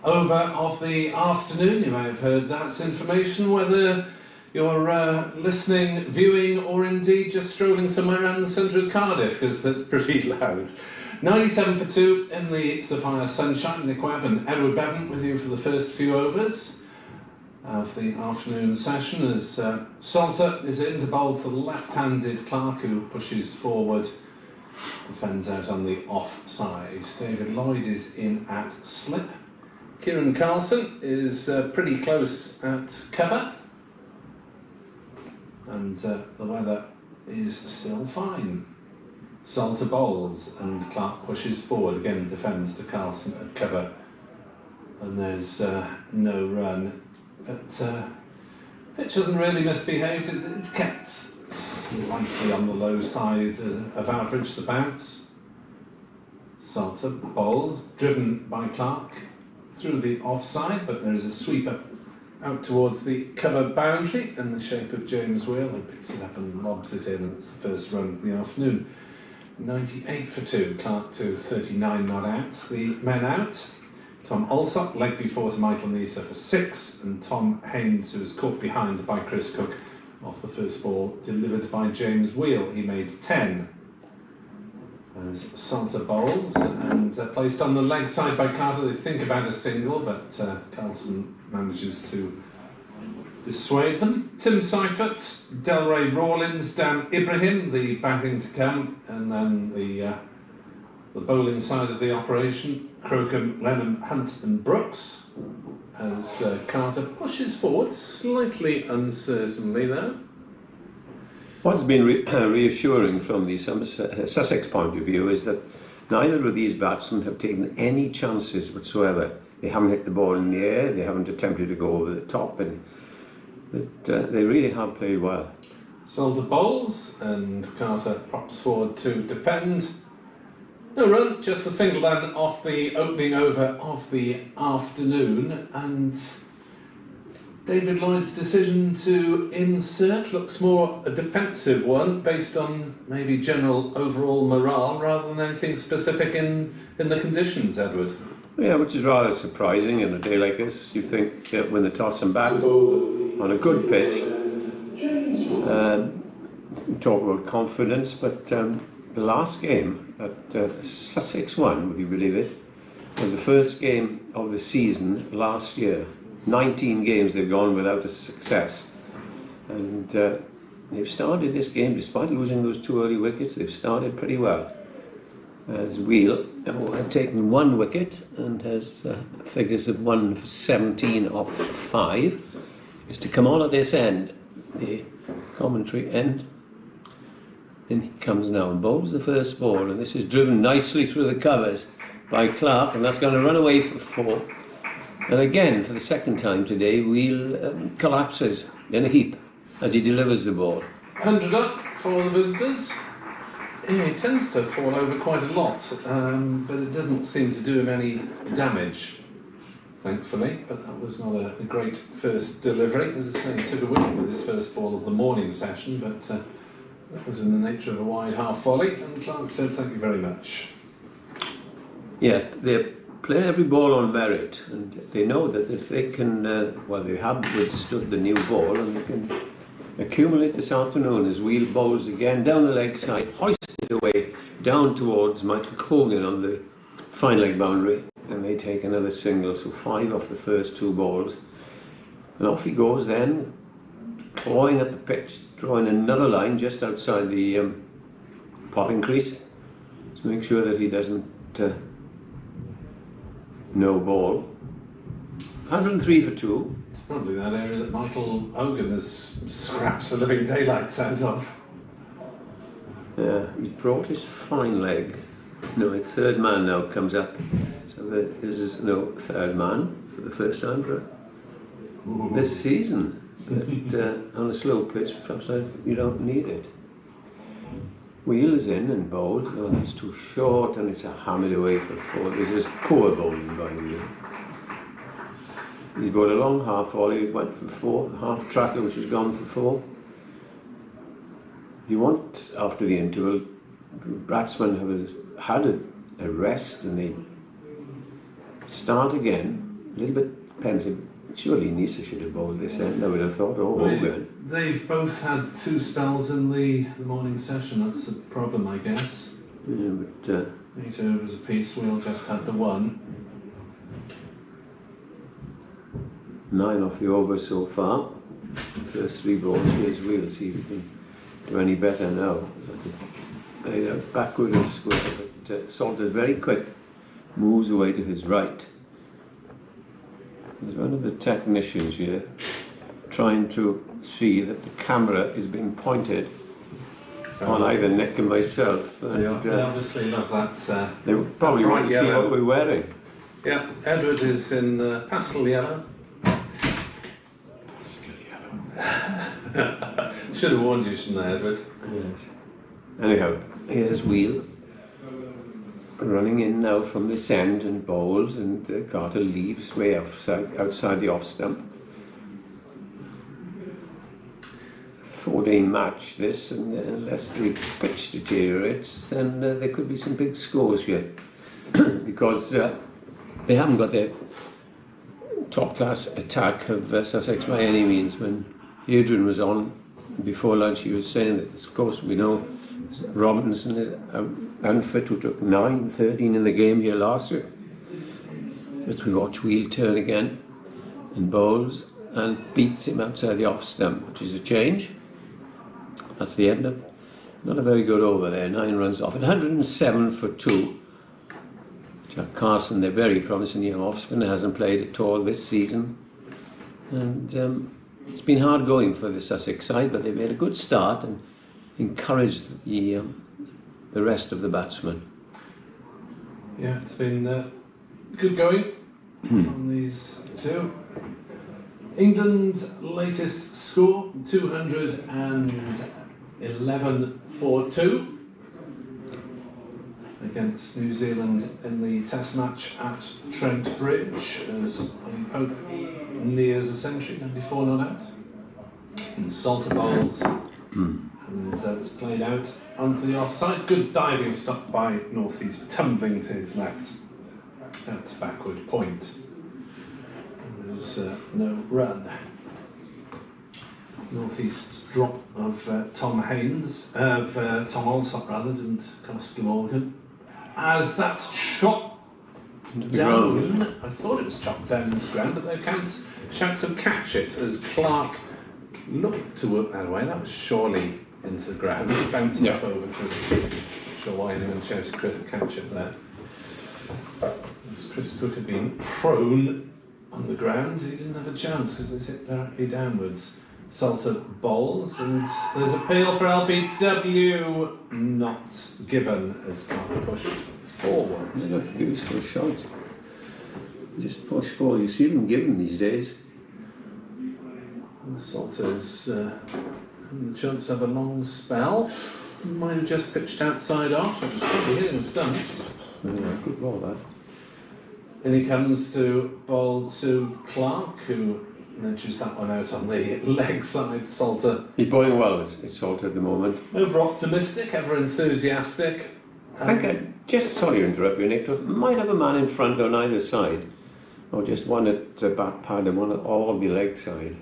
over of the afternoon. You may have heard that information, whether you're listening, viewing, or indeed just strolling somewhere around the centre of Cardiff, because that's pretty loud. 97 for 2 in the Sophia sunshine. Nick Webb and Edward Bevan with you for the first few overs of the afternoon session, as Salter is in to bowl for the left-handed Clark, who pushes forward, defends out on the off-side. David Lloyd is in at slip. Kieran Carlson is pretty close at cover. And the weather is still fine. Salter bowls and Clark pushes forward, again defends to Carlson at cover, and there's no run. But pitch hasn't really misbehaved. It's kept slightly on the low side of average, the bounce. Salter bowls, driven by Clark through the offside, but there is a sweeper out towards the cover boundary in the shape of James Whale, who picks it up and lobs it in, and it's the first run of the afternoon. 98 for 2, Clark to 39 not out. The men out: Tom Alsop, leg before to Michael Nisa for 6, and Tom Haynes, who was caught behind by Chris Cook off the first ball delivered by James Whale. He made 10. As Salter bowls and placed on the leg side by Carter. They think about a single, but Carlson manages to dissuade them. Tim Seifert, Delray Rawlins, Dan Ibrahim, the batting to come, and then the bowling side of the operation: Crocombe, Lenham, Hunt and Brooks, as Carter pushes forward, slightly uncertainly though. What's been reassuring from the Sussex point of view is that neither of these batsmen have taken any chances whatsoever. They haven't hit the ball in the air, they haven't attempted to go over the top, and they really have played well. Salter bowls and Carter props forward to defend. No run, just a single then off the opening over of the afternoon, and David Lloyd's decision to insert looks more a defensive one, based on maybe general overall morale rather than anything specific in the conditions, Edward. Yeah, which is rather surprising in a day like this. You think that when they toss and bat on a good pitch, talk about confidence, but the last game that Sussex won, would you believe it, was the first game of the season last year. 19 games they've gone without a success, and they've started this game, despite losing those 2 early wickets, they've started pretty well. As Wheel has taken 1 wicket and has figures of 1 for 17 off 5, is to come on at this end, the commentary end. In he comes now and bowls the first ball, and this is driven nicely through the covers by Clark, and that's going to run away for 4. And again, for the second time today, Wheel collapses in a heap as he delivers the ball. 100 up for the visitors. Yeah, he tends to fall over quite a lot, but it doesn't seem to do him any damage, thankfully. But that was not a great first delivery. As I say, he took a wicket with his first ball of the morning session, but that was in the nature of a wide half volley, and Clark said thank you very much. Yeah, they're play every ball on merit, and they know that if they can, well, they have withstood the new ball, and they can accumulate this afternoon as Wheel bowls again down the leg side, hoisted away down towards Michael Cogan on the fine leg boundary, and they take another single, so 5 off the first 2 balls. And off he goes then, clawing at the pitch, drawing another line just outside the potting crease to make sure that he doesn't no ball. 103 for 2. It's probably that area that Michael Hogan has scratched the living daylights out of. Yeah, he's brought his fine leg. No, a third man now comes up. So this is no third man for the first time for this season. But on a slow pitch, perhaps you don't need it. Wheel is in and bowled. Oh, that's too short, and it's a hammered away for 4. This is poor bowling by Wheel. He's bowled a long half volley, went for 4, half tracker, which has gone for 4. You want, after the interval, batsmen have had a rest and they start again, a little bit pensive. Surely Nisa should have bowled this end, I would have thought, oh, Hogan. They've both had 2 spells in the morning session, that's the problem, I guess. Yeah, but 8 overs apiece, Wheel just had the 1. 9 off the over so far. The first 3 balls, here's Wheel, see if he can do any better now. Backward and square, but Salter's very quick, moves away to his right. There's one of the technicians here trying to see that the camera is being pointed on either Nick and myself. And, they obviously love that. They probably want to see what we're wearing. Yeah, Edward is in pastel yellow. Pastel yellow. Should have warned you, shouldn't I, Edward? Yes. Anyhow, here's Wheel running in now from this end and bowls, and Carter leaves way outside the off stump. 4-day match this, and unless the pitch deteriorates, then there could be some big scores here because they haven't got their top class attack of Sussex by any means. When Adrian was on before lunch, he was saying that, of course, we know Robinson is unfit, who took 9, 13 in the game here last year. But we watch Wheel turn again and bowls and beats him outside the off stump, which is a change. That's the end of not a very good over there. 9 runs off at 107 for 2. Jack Carson, they're very promising young off spinner, hasn't played at all this season, and it's been hard going for the Sussex side, but they've made a good start and encouraged the rest of the batsmen. Yeah, it's been good going from these 2. England's latest score, 211 for 2 against New Zealand in the Test match at Trent Bridge, as Pope nears a century, 94 not out. And Salter bowls. And it's played out onto the offside. Good diving stop by North East, tumbling to his left at backward point. And there's no run. North East's drop of Tom Alsop rather, didn't cost Glamorgan. As that's shot down, I thought it was chopped down into the ground, but no counts. Shouts of catch it as Clark looked to work that way. That was surely into the ground. It bounced up over Chris. Not sure why anyone shouted Chris catch it there. As Chris Cook had been prone on the ground, he didn't have a chance because it's hit directly downwards. Salter bowls, and there's appeal for LBW, not given as Clark pushed forward. That's a beautiful shot. Just push forward. You see them given these days. And Salter's having the chance of a long spell. Might have just pitched outside off. It was probably hitting the stumps. Yeah, good ball that. And he comes to bowl to Clark, who edges that one out on the leg side. Salter. He's bowling well, is Salter at the moment. Over optimistic, ever enthusiastic. I think sorry to interrupt you, Nick, but might have a man in front on either side, or just one at back pad and one at all the leg side.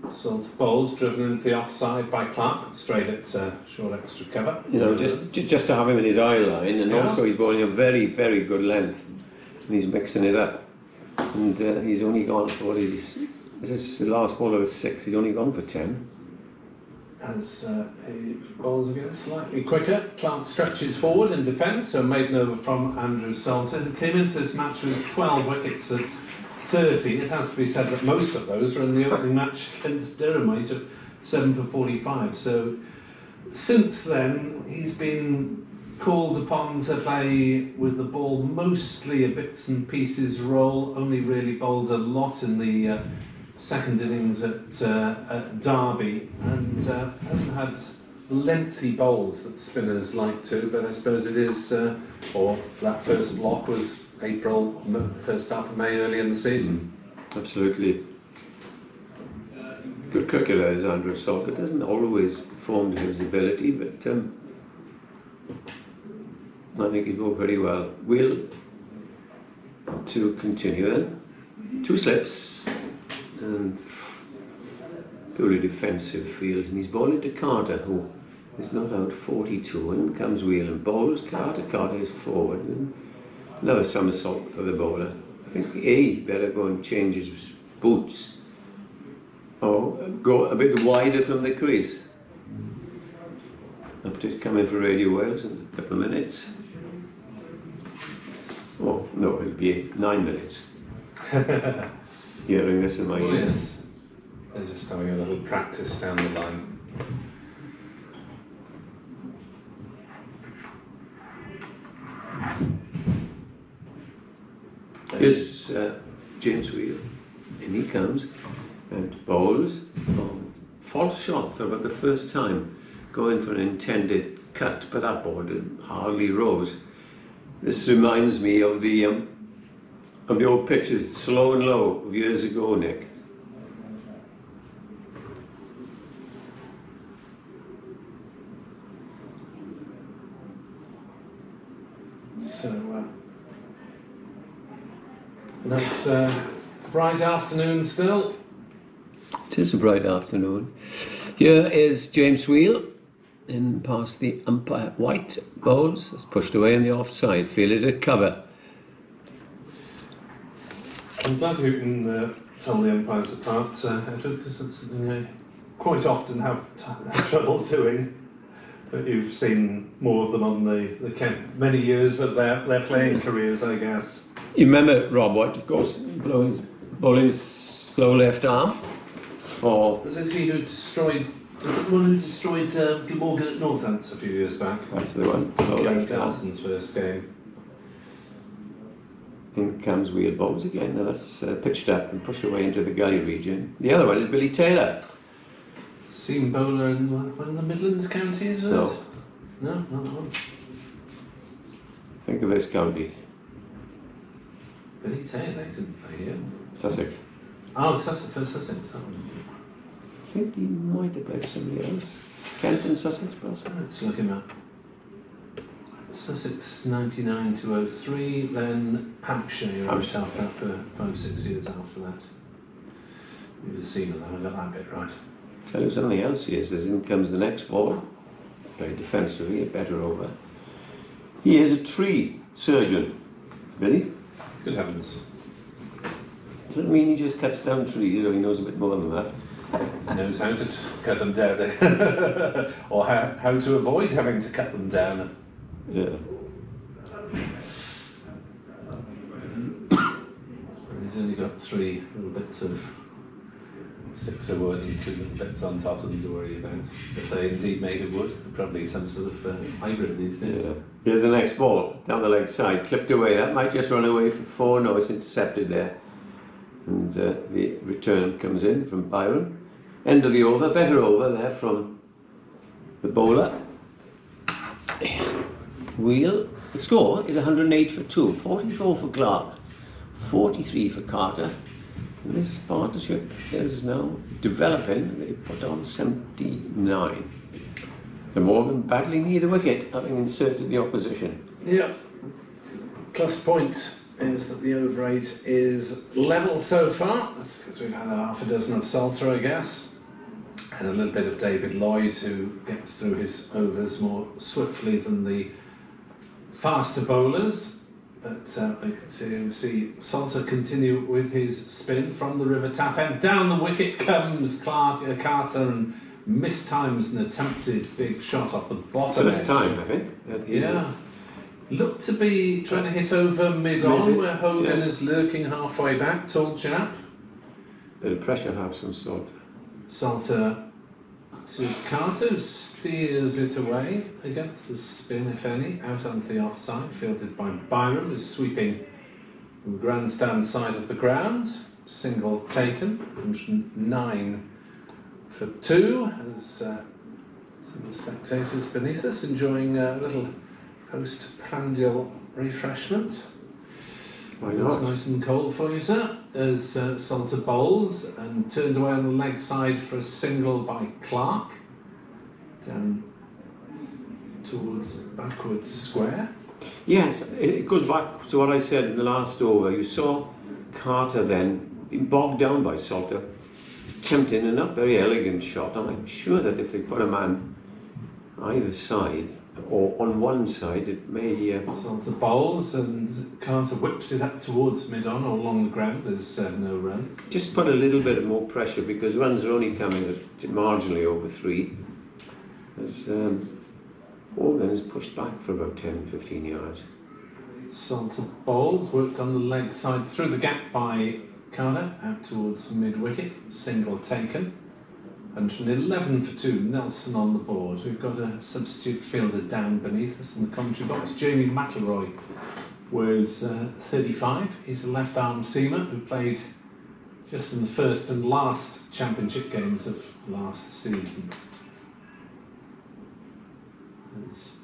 Salt bowls driven into the offside by Clark, straight at short extra cover. You know, just to have him in his eye line, and also he's bowling a very, very good length, and he's mixing it up. And he's only gone, this is the last ball of the 6, he's only gone for 10. As he bowls again slightly quicker, Clark stretches forward in defence, so maiden over from Andrew Salter, who came into this match with 12 wickets at 30. It has to be said that most of those were in the opening match against Durham, where he took 7 for 45. So since then, he's been called upon to play with the ball mostly a bits and pieces role, only really bowled a lot in the second innings at Derby, and hasn't had lengthy bowls that spinners like to, but I suppose it is, or that first block was April, first half of May, early in the season. Absolutely. Good cricketer is Andrew Salter. Doesn't always perform to his ability, but I think he's bowled pretty well. We'll to continue then. 2 slips and purely defensive field, and he's bowling to Carter, who is not out 42, and comes Wheel and bowls Carter. Carter is forward, and another somersault for the bowler. I think he better go and change his boots, or go a bit wider from the crease. Up to come in for Radio Wales in a couple of minutes. Oh no, it'll be 9 minutes. Hearing this in my ears. Yes. They're just having a little practice down the line. Here's James Wheel, and he comes and bowls false shot for about the first time, going for an intended cut, but that ball hardly rose. This reminds me of the old pitches, slow and low, of years ago, Nick. So that's a bright afternoon still. It is a bright afternoon. Here is James Wheel in past the umpire. White bowls, it's pushed away in the offside, fielded at cover. I'm glad you can tell the umpires apart, Edward, because that's something I quite often have trouble doing. But you've seen more of them on the many years of their playing careers, I guess. You remember Rob White, of course, bowling slow left arm for... Was it he who destroyed... Was it the one who destroyed Glamorgan at Northants a few years back? That's the one. Slow left arm. Garrison's first game. In comes Wheel bowls again. Now that's pitched up and pushed away into the gully region. The other one is Billy Taylor. Seam bowler in one of the Midlands counties, was it? No, not that one. Think of this county. Billy Taylor, he didn't play here. Sussex. Oh, Sussex, for Sussex, that one. I think he might have played for somebody else. Kent and Sussex, perhaps. Let's look him up. Sussex 99 to 03, then Hampshire, you were south out for 5-6 years after that. You'd have seen it, I got that bit right. Tell you something else here, says in comes the next ball. Very defensively, a better over. He is a tree surgeon. Billy? Good heavens. Does that mean he just cuts down trees, or he knows a bit more than that? He knows how to cut them down, or how to avoid having to cut them down. Yeah. He's only got 3 little bits of 6 of wood and 2 little bits on top of them to worry about. If they indeed made of wood, probably some sort of hybrid these days. Yeah. Here's the next ball, down the leg side, clipped away. That might just run away for 4. No, it's intercepted there. And the return comes in from Byron. End of the over, better over there from the bowler. Wheel. The score is 108 for 2, 44 for Clark, 43 for Carter. And this partnership is now developing. They put on 79. Glamorgan battling near the wicket, having inserted the opposition. Yeah. Plus point is that the over 8 is level so far. That's because we've had half a dozen of Salter, I guess. And a little bit of David Lloyd, who gets through his overs more swiftly than the faster bowlers. But we can see Salter continue with his spin from the River Taff end. Down the wicket comes Carter and mistimes an attempted big shot off the bottom edge. First time, I think. That is Yeah. Looked to be trying to hit over mid-on, where Hogan is lurking halfway back, tall chap. Bit of pressure have some sort. Salter to Carter, who steers it away against the spin, if any, out onto the offside, fielded by Byram, who's sweeping from the grandstand side of the ground. Single taken, 109 for 2, as some of the spectators beneath us enjoying a little post-prandial refreshment. Why It's not? nice and cold for you, sir. As Salter bowls and turned away on the leg side for a single by Clark. Down towards backwards square. Yes, it goes back to what I said in the last over. You saw Carter then being bogged down by Salter, attempting a not very elegant shot. And I'm sure that if they put a man either side or on one side, it may. Salter bowls and Carter whips it up towards mid-on or along the ground. There's no run. Just put a little bit more pressure because runs are only coming at marginally over 3. As Hogan is pushed back for about 10-15 yards. Salter bowls, worked on the leg side through the gap by Carter, out towards mid-wicket, single taken. 111 for 2, Nelson on the board. We've got a substitute fielder down beneath us in the commentary box. Jamie McIlroy was 35. He's a left-arm seamer who played just in the first and last championship games of last season. As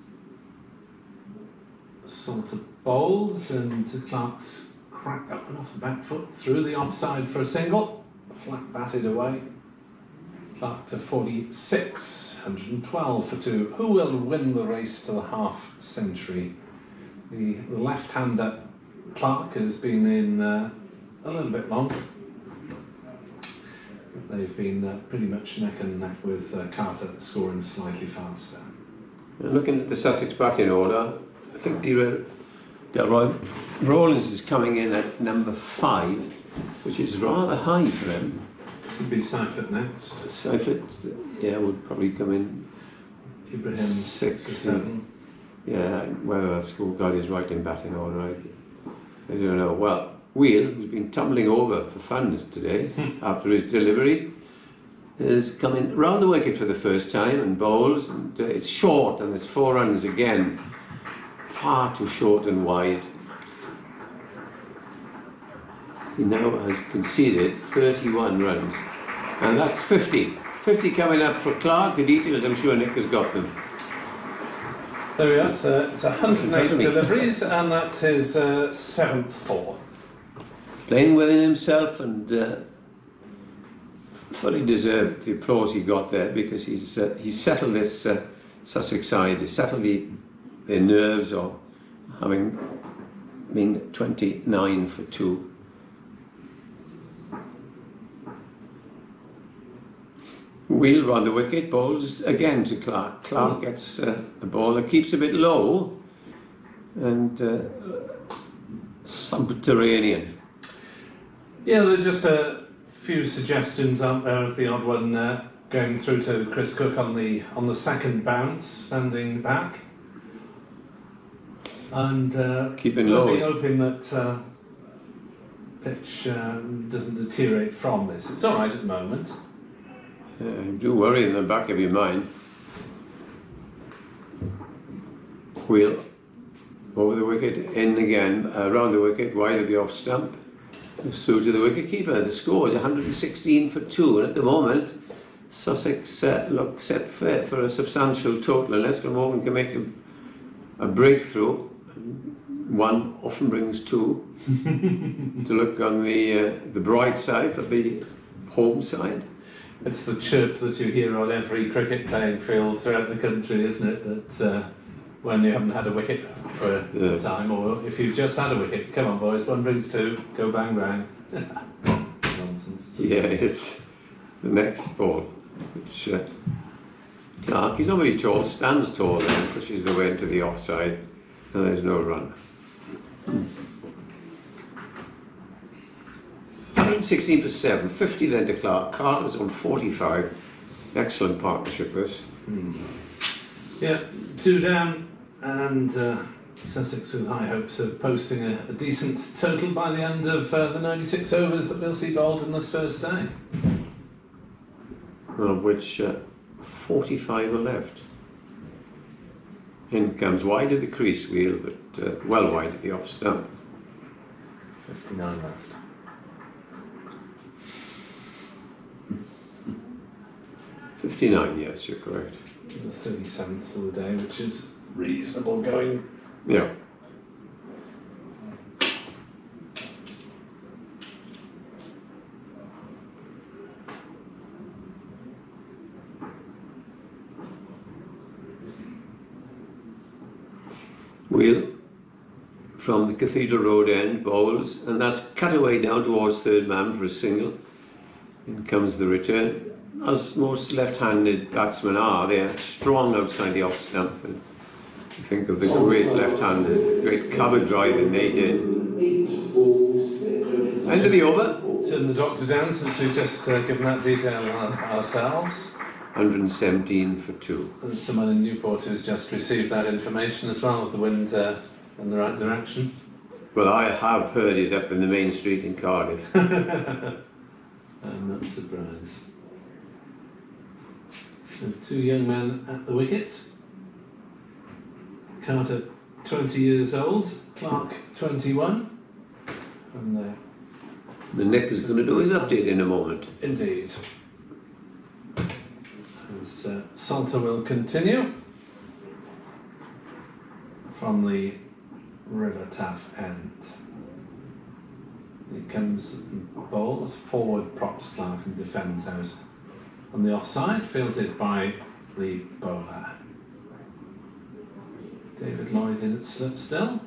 Salter bowls and Clark's cracked up and off the back foot through the offside for a single. Flat batted away. Clark to 46, 112 for 2. Who will win the race to the half century? The left-hander Clark has been in a little bit long. But they've been pretty much neck and neck with Carter scoring slightly faster. And looking at the Sussex batting order, I think Delroy Rawlins is coming in at number 5, which is rather high for him. Could be Seifert next. Seifert, yeah, would probably come in Ibrahim 6 or 7. Yeah, whether that scorecard is right in batting order, I don't know. Well, Wheel, who's been tumbling over for fun today after his delivery, is coming round the wicket for the first time and bowls, and it's short, and there's 4 runs again. Far too short and wide. He now has conceded 31 runs, and that's 50. 50 coming up for Clark. The details, I'm sure Nick has got them. There we are, it's 108 deliveries, and that's his 7th 4. Playing within himself, and fully deserved the applause he got there, because he's settled this Sussex side. He's settled their nerves of having been 29 for 2. Wheel round the wicket, bowls again to Clark. Clark gets a ball that keeps a bit low and subterranean. Yeah, there are just a few suggestions out there of the odd one going through to Chris Cook on the second bounce, standing back. And keeping we'll low. be hoping that pitch doesn't deteriorate from this. It's all right at the moment. You do worry in the back of your mind. Wheel over the wicket, in again, round the wicket, wide of the off stump, through to the wicket keeper. The score is 116 for 2, and at the moment Sussex look set for a substantial total, unless Glamorgan can make a breakthrough. 1 often brings 2 to look on the bright side for the home side. It's the chirp that you hear on every cricket playing field throughout the country, isn't it? That when you haven't had a wicket for a time, or if you've just had a wicket, come on boys, 1 brings 2, go bang bang. Nonsense. Yeah, it's the next ball, which Clark, he's not very tall, stands tall then, pushes the way into the offside, and there's no run. 116 for 7, 50 then to Clark, Carter's on 45. Excellent partnership this. Yeah, 2 down, and Sussex with high hopes of posting a decent total by the end of the 96 overs that we'll see bowled in this first day. Of which 45 are left. In comes wide of the crease wheel, but well wide of the off stump. 59 left. '59, yes, you're correct. The 37th of the day, which is reasonable going. Yeah. Wheel from the Cathedral Road end bowls, and that's cut away down towards third man for a single. In comes the return. As most left-handed batsmen are, they are strong outside the off stump. And you think of the great left-handers, the great cover driving they did. End of the over. Turn the doctor down since we've just given that detail ourselves. 117 for 2. There's someone in Newport who's just received that information as well, with the wind in the right direction. Well, I have heard it up in the main street in Cardiff. I'm not surprised. So 2 young men at the wicket. Carter, 20 years old. Clark, 21. And The Nick is going to do his update in a moment. indeed. As Salter will continue from the River Taff end. Here comes bowls, forward props Clark and defends out on the offside, fielded by the bowler. David Lloyd in at slip still.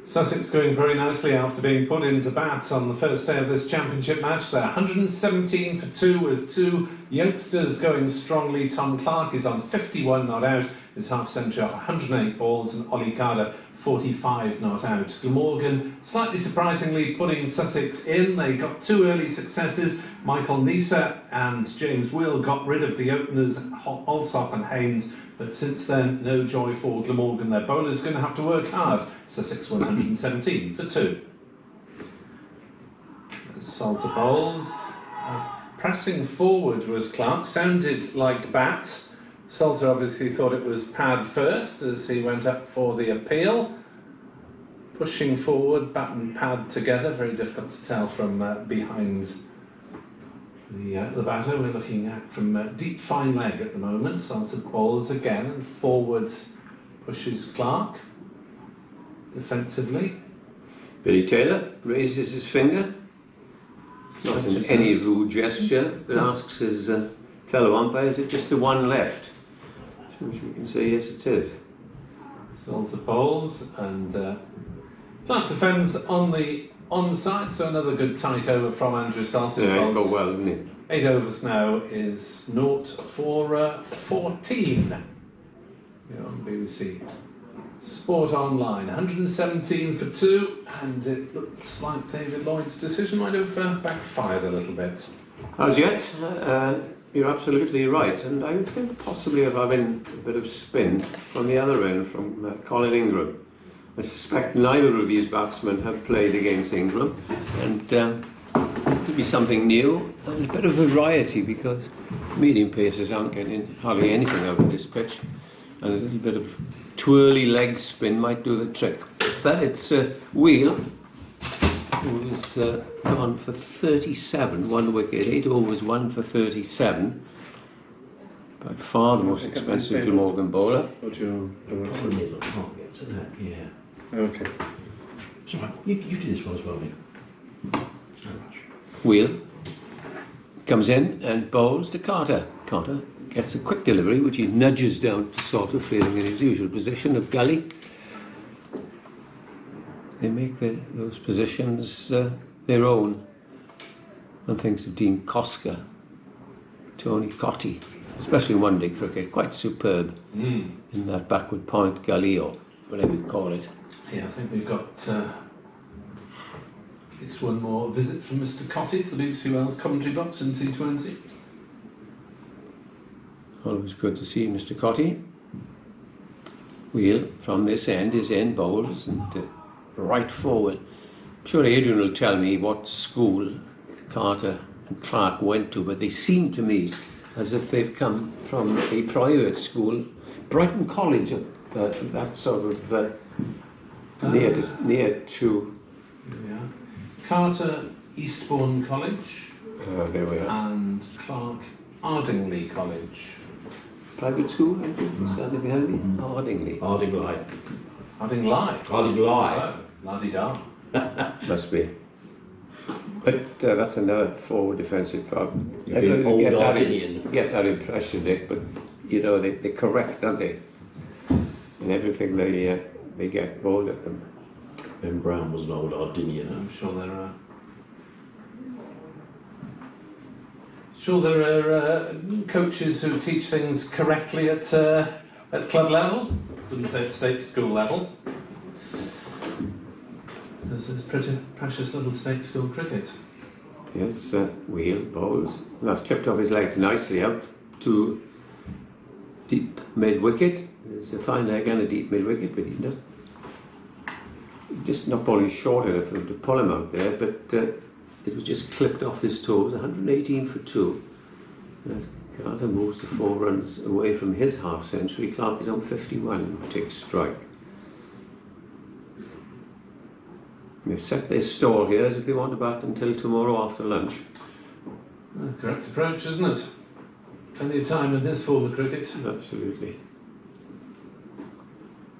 Sussex going very nicely after being put into bat on the first day of this championship match. They're 117 for 2 with 2 youngsters going strongly. Tom Clark is on 51 not out, his half century off 108 balls, and Ollie Carter 45 not out. Glamorgan slightly surprisingly putting Sussex in. They got 2 early successes. Michael Nisa and James Will got rid of the openers Alsop and Haynes. But since then, no joy for Glamorgan. Their bowler's going to have to work hard. Sussex 117 for 2. Salter bowls. Pressing forward was Clark. Sounded like bat. Salter obviously thought it was pad first as he went up for the appeal. Pushing forward, bat and pad together. Very difficult to tell from behind the batter. We're looking at from deep fine leg at the moment. Salter bowls again and forward pushes Clark defensively. Billy Taylor raises his finger, not in any rude gesture, but asks his fellow umpire, is it just the one left? To which we can say yes it is. Salter bowls and Clark defends on the onside, so another good tight over from Andrew Salter. Yeah, he got well, didn't he? 8 overs now is 0 for 14. Here on BBC Sport Online. 117 for 2, and it looks like David Lloyd's decision might have backfired a little bit. As yet, you're absolutely right, and I would think possibly of having a bit of spin from the other end, from Colin Ingram. I suspect neither of these batsmen have played against Ingram, and to be something new and a bit of variety, because medium pacers aren't getting hardly anything out of this pitch, and a little bit of twirly leg spin might do the trick. But it's Wheel, who has gone for 37, 1 wicket, 8 overs, 1 for 37. By far the most expensive Glamorgan bowler. Probably not target. to that, yeah. Okay. It's all right. You do this one as well, mate. No rush. Wheel comes in and bowls to Carter. Carter gets a quick delivery, which he nudges down to Salter, feeling in his usual position of gully. They make those positions their own. One thinks of Dean Coscar, Tony Cotty, especially in one-day cricket, quite superb in that backward point gully or whatever you call it. Yeah, I think we've got this one more visit from Mr. Cotty for the BBC Wales commentary box in T20. Always good to see Mr. Cotty. Wheel from this end, his end bowls and right forward. I'm sure Adrian will tell me what school Carter and Clark went to, but they seem to me as if they've come from a private school, Brighton College, that sort of near to. Yeah. Carter Eastbourne College There we are. and Clark Ardingly College. Private school, I think, standing behind me. Ardingly. Ardingly. Ardingly. Ardingly. Oh, la-di-da. Must be. But that's another forward defensive problem. You've been old Ardinian. Get that impression, Nick, but you know, they're correct, aren't they? And everything they get bowled at them. Ben Brown was an old Ardinian. I'm sure there are coaches who teach things correctly at club level. Wouldn't say at state school level. Because there's pretty precious little state school cricket. Yes, Wheel bowls. That's clipped off his legs nicely out to deep mid wicket. There's a fine leg and a deep mid wicket, but he's just not bowling short enough for them to pull him out there. But it was just clipped off his toes. 118 for 2. As Carter moves to 4 runs away from his half century, Clark is on 51. Takes strike. They've set their stall here as if they want to bat until tomorrow after lunch. Correct approach, isn't it? Plenty of time in this form of cricket. Absolutely.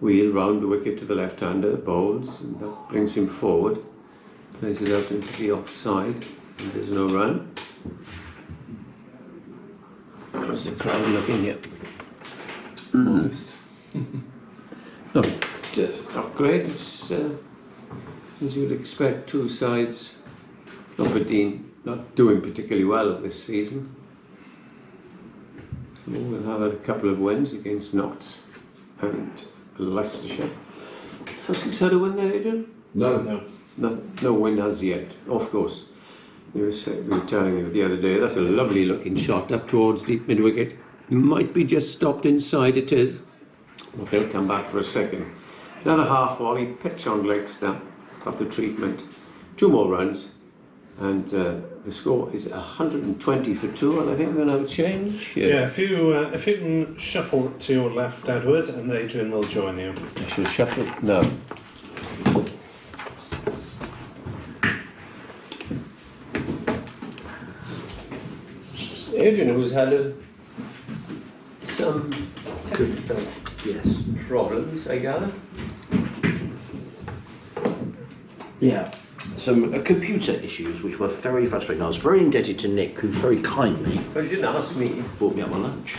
Wheel round the wicket to the left-hander, bowls, and that brings him forward. Plays it out into the offside, and there's no run. How's the crowd looking here? Modest. Not great. It's as you'd expect, two sides. Aberdeen not doing particularly well this season. We'll have a couple of wins against Notts and Leicestershire. Sussex had a win there, Adrian? No. No win as yet. Of course. We were telling you the other day, that's a lovely looking shot up towards deep mid wicket. Might be just stopped inside, it is. But they'll come back for a second. Another half volley, pitch on leg stump, got the treatment. 2 more runs, and the score is 120 for 2, and I think we're going to have a change. Yeah, if you can shuffle to your left, Edward, and Adrian will join you. I shall shuffle now. Adrian, who's had some technical problems, I gather. Yeah, some computer issues which were very frustrating. I was very indebted to Nick, who very kindly But you didn't ask me. bought me up my lunch.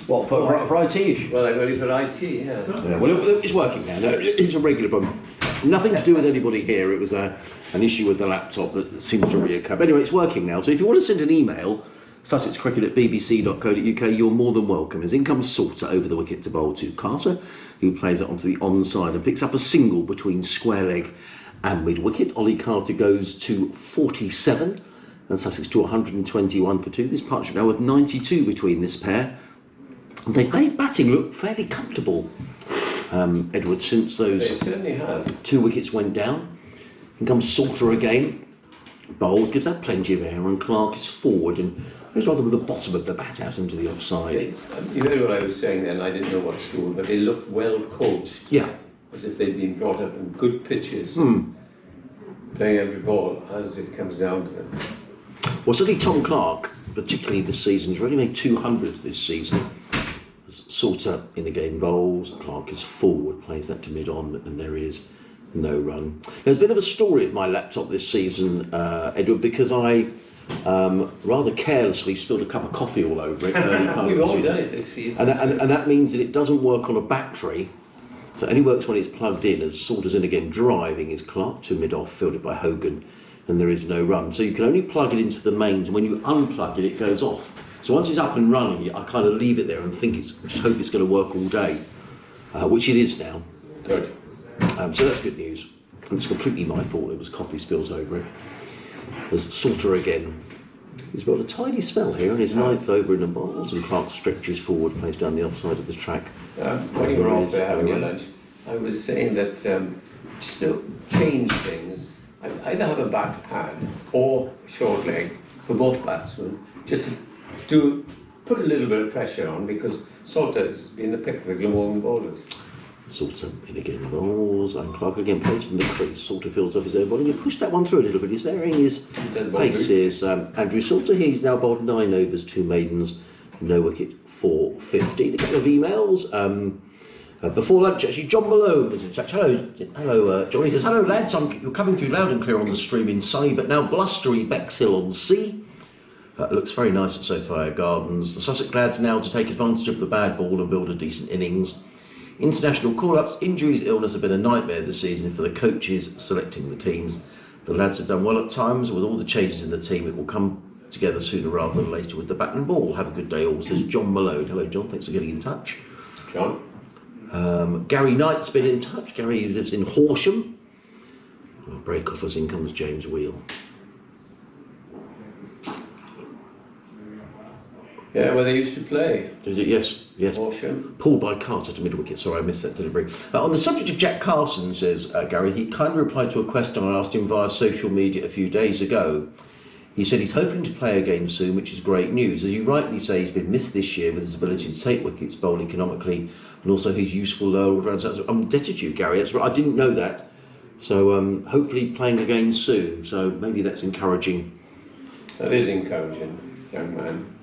What, for IT issue? Well, I got it for IT, yeah. Yeah, well, it's working now. No, it's a regular problem. Nothing to do with anybody here. It was an issue with the laptop that seemed to reoccur. But anyway, it's working now. So if you want to send an email, sussexcricket@bbc.co.uk, you're more than welcome. As in comes Salter over the wicket to bowl to Carter, who plays it onto the onside and picks up a single between square leg and mid wicket. Ollie Carter goes to 47 and Sussex to 121 for 2. This partnership now with 92 between this pair. And they made batting look fairly comfortable, Edward, since those They certainly have. 2 wickets went down. And comes Salter again. Bowls, gives that plenty of air, and Clark is forward and goes rather with the bottom of the bat out into the offside. You heard what I was saying then, I didn't know what school, but they looked well coached. Yeah. As if they'd been brought up in good pitches. Playing every ball as it comes down to them. Well, certainly Tom Clark, particularly this season, has already made 200 this season. Has Salter in again bowls. Clark is forward, plays that to mid-on, and there is no run. There's a bit of a story at my laptop this season, Edward, because I rather carelessly spilled a cup of coffee all over it. We've always done it this season. And that means that it doesn't work on a battery. So it only works when it's plugged in, as Salter's in again. Driving is Clark to mid-off, fielded by Hogan, and there is no run. So you can only plug it into the mains, and when you unplug it, it goes off. So once it's up and running, I kind of leave it there and just hope it's going to work all day, which it is now. Good. So that's good news. And it's completely my fault. There was coffee spills over it. There's Salter again. He's got a tidy spell here, and his ninth over in the bowls, and Clark stretches forward, plays down the offside of the track. When you were off there having your lunch, I was saying that just to change things, I'd either have a back pad or short leg for both batsmen, just to put a little bit of pressure on, because Salter's been the pick of the Glamorgan bowlers. Salter in again bowls, and Clark again plays from the crease. Salter fields off his own bowling. He pushed that one through a little bit. He's varying his pace. Here's Andrew Salter. He's now bowled 9 overs, 2 maidens, no wicket, 4-15. A couple of emails. Before lunch, actually, John Malone was in touch. Hello, John. He says, hello, lads. You're coming through loud and clear on the stream in sunny, but now blustery Bexhill on Sea. Looks very nice at Sophia Gardens. The Sussex lads now to take advantage of the bad ball and build a decent innings. International call-ups, injuries, illness have been a nightmare this season for the coaches selecting the teams. The lads have done well at times. With all the changes in the team, it will come together sooner rather than later with the bat and ball. Have a good day all, says John Malone. Hello, John. Thanks for getting in touch. John. Gary Knight's been in touch. Gary lives in Horsham. Break off as in comes James Wheel. Yeah, where they used to play. Yes. Horsham. Pulled by Carter to mid-wicket. Sorry, I missed that delivery. On the subject of Jack Carson, says Gary, he kindly replied to a question I asked him via social media a few days ago. He said he's hoping to play a game soon, which is great news. As you rightly say, he's been missed this year with his ability to take wickets, bowl economically, and also his useful lower all-round stats. I'm indebted to you, Gary. That's right. I didn't know that. So hopefully playing again soon. So maybe that's encouraging. That is encouraging, young man.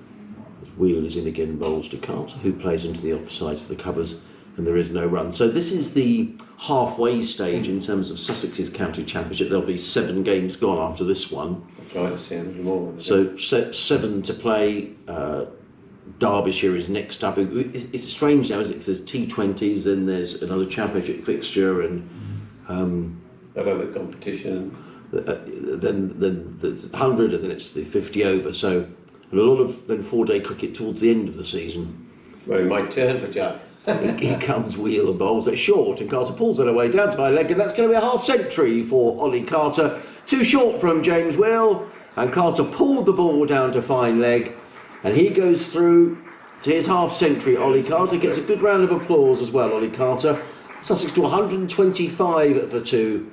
Wheel is in again, bowls to Carter, who plays into the offside of the covers, and there is no run. So this is the halfway stage in terms of Sussex's county championship. There'll be 7 games gone after this one. That's right, same more. So 7 to play. Derbyshire is next up. It's strange now, isn't it? There's T20s, then there's another championship fixture, and that other competition. Then there's 100, and then it's the 50 over. So. And a lot of then 4-day cricket towards the end of the season. Well, it might turn for Jack. Here comes Wheel and bowls it short, and Carter pulls it away down to my leg, and that's going to be a half century for Ollie Carter. Too short from James Wheel, and Carter pulled the ball down to fine leg, and he goes through to his half century. Ollie Carter gets a good round of applause as well. Ollie Carter, Sussex to 125 for 2.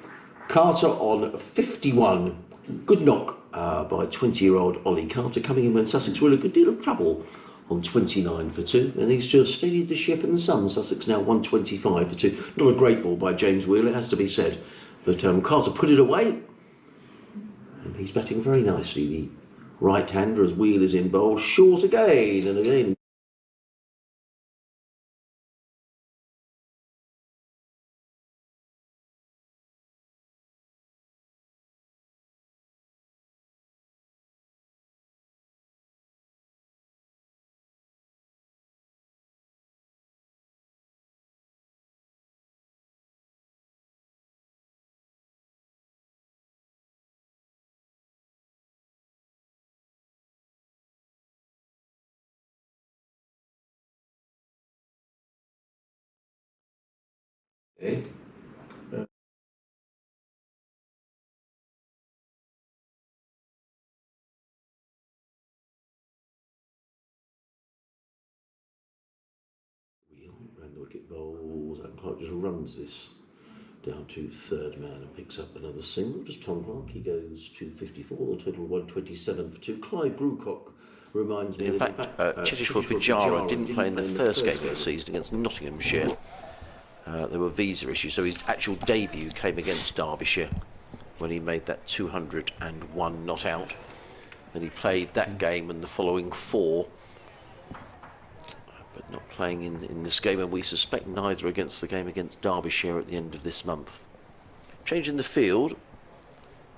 Carter on 51. Good knock. By 20-year-old Ollie Carter, coming in when Sussex were in a good deal of trouble on 29 for 2, and he's just steadied the ship and some. Sussex now 125 for 2. Not a great ball by James Wheel, it has to be said, but Carter put it away, and he's batting very nicely. The right-hander as Wheel is in bowl, short again and again. Okay. Round the wicket bowls, and Clark just runs this down to third man and picks up another single. Just Tom Clark, he goes to 54, the total 127 for 2. Clive Grewcock reminds me. In fact, Chittishwood Pujara didn't play in the first game of the season against Nottinghamshire. There were visa issues, so his actual debut came against Derbyshire when he made that 201 not out. Then he played that game and the following 4 but not playing in this game, and we suspect neither against the game against Derbyshire at the end of this month. Change in the field.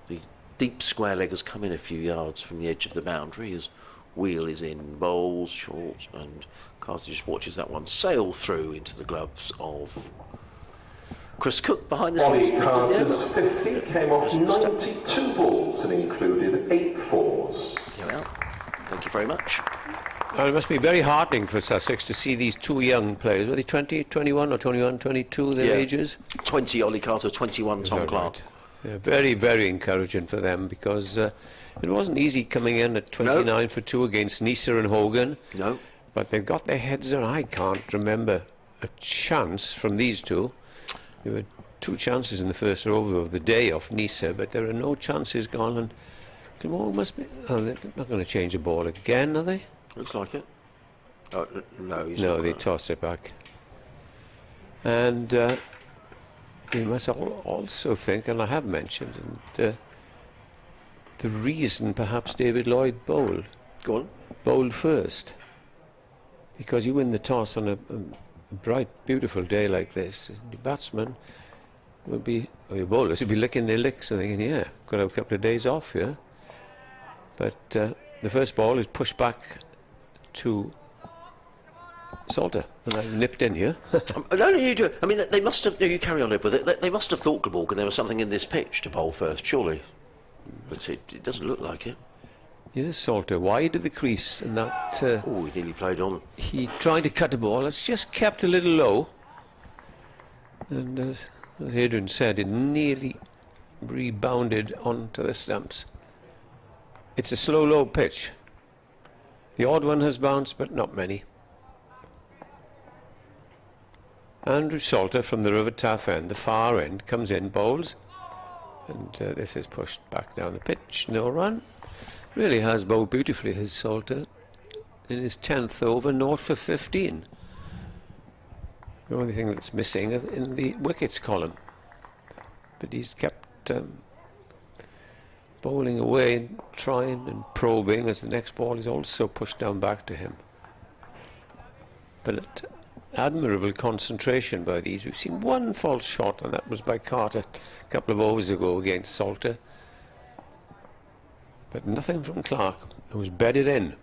The deep square leg has come in a few yards from the edge of the boundary as Wheel is in, bowls short, and Carter just watches that one sail through into the gloves of Chris Cook behind the Ollie stumps. Carter's 50 came off 92 balls and included 8 fours. You're out. Thank you very much. Well, it must be very heartening for Sussex to see these two young players. Were they 20, 21 or 21, 22, their ages? 20 Ollie Carter, 21 Tom Clark. Right? Yeah, very, very encouraging for them, because it wasn't easy coming in at 29 for 2 against Nisa and Hogan. No. But they've got their heads around. I can't remember a chance from these two. There were 2 chances in the first over of the day off Nisa, but there are no chances gone. And Glamorgan must be. Oh, they're not going to change the ball again, are they? Looks like it. Oh, no, he's No, not they gonna. toss it back. And you must also think, and I have mentioned, and the reason perhaps David Lloyd bowled first, because you win the toss on a bright, beautiful day like this, and the batsman will be, or your bowlers will be licking their licks and thinking, yeah, got to have a couple of days off, yeah. But the first ball is pushed back to Salter, and I nipped in here. No, you do. I mean, they must have. No, you carry on, Ed, with it. They must have thought Glamorgan there was something in this pitch to bowl first, surely. But it doesn't look like it. Yes, Salter wide of the crease, and that Oh, he nearly played on. he tried to cut the ball. It's just kept a little low, and as Adrian said, it nearly rebounded onto the stumps. It's a slow, low pitch. The odd one has bounced, but not many. Andrew Salter from the River Taff end, the far end, comes in, bowls, and this is pushed back down the pitch. No run. Really has bowled beautifully, his Salter, in his 10th over, 0 for 15. The only thing that's missing in the wickets column. But he's kept bowling away and trying and probing as the next ball is also pushed down back to him. But admirable concentration by these. We've seen one false shot, and that was by Carter a couple of overs ago against Salter. But nothing from Clark, who was bedded in.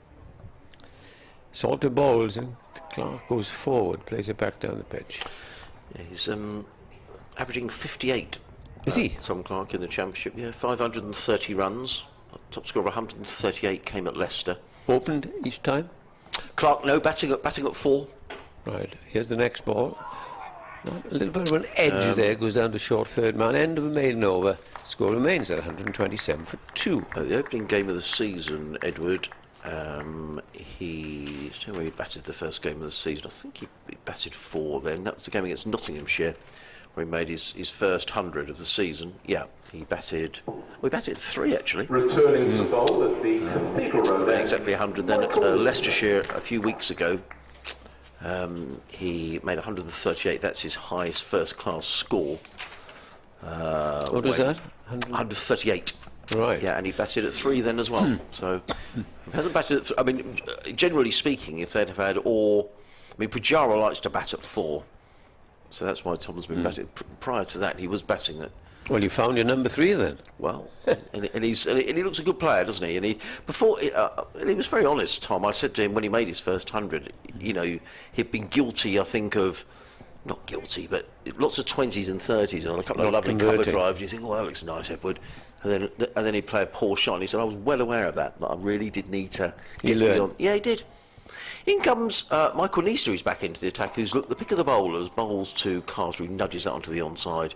Salter bowls and Clark goes forward, plays it back down the pitch. Yeah, he's averaging 58. Is he? Tom Clark in the Championship, yeah, 530 runs. Top score of 138 came at Leicester. Opened each time? Clark, no, batting at 4. Right, here's the next ball. A little bit of an edge there, goes down to short third man, end of a maiden over. Score remains at 127 for 2. The opening game of the season, Edward, he batted the first game of the season. I think he batted 4 then. That was the game against Nottinghamshire, where he made his first 100 of the season. Yeah, he batted 3 actually. Returning to bowl at the Cathedral Road end. Exactly 100 then at Leicestershire a few weeks ago. He made 138. That's his highest first-class score. What was that? 138. Right. Yeah, and he batted at 3 then as well. So he hasn't batted at I mean, generally speaking, if they'd have had Pujara likes to bat at 4. So that's why Tom's been batting. Prior to that, he was batting at. Well, you found your number 3 then. Well, and he looks a good player, doesn't he? And he was very honest, Tom. I said to him when he made his first 100, you know, he'd been guilty, I think, of not guilty, but lots of 20s and 30s and a couple of lovely cover drives. You think, oh, that looks nice, Edward. And then he'd play a poor shot. And he said, I was well aware of that I really did need to get beyond. Yeah, he did. In comes Michael Nisa, who's back into the attack, who's the pick of the bowlers, bowls to Carter, who nudges that onto the onside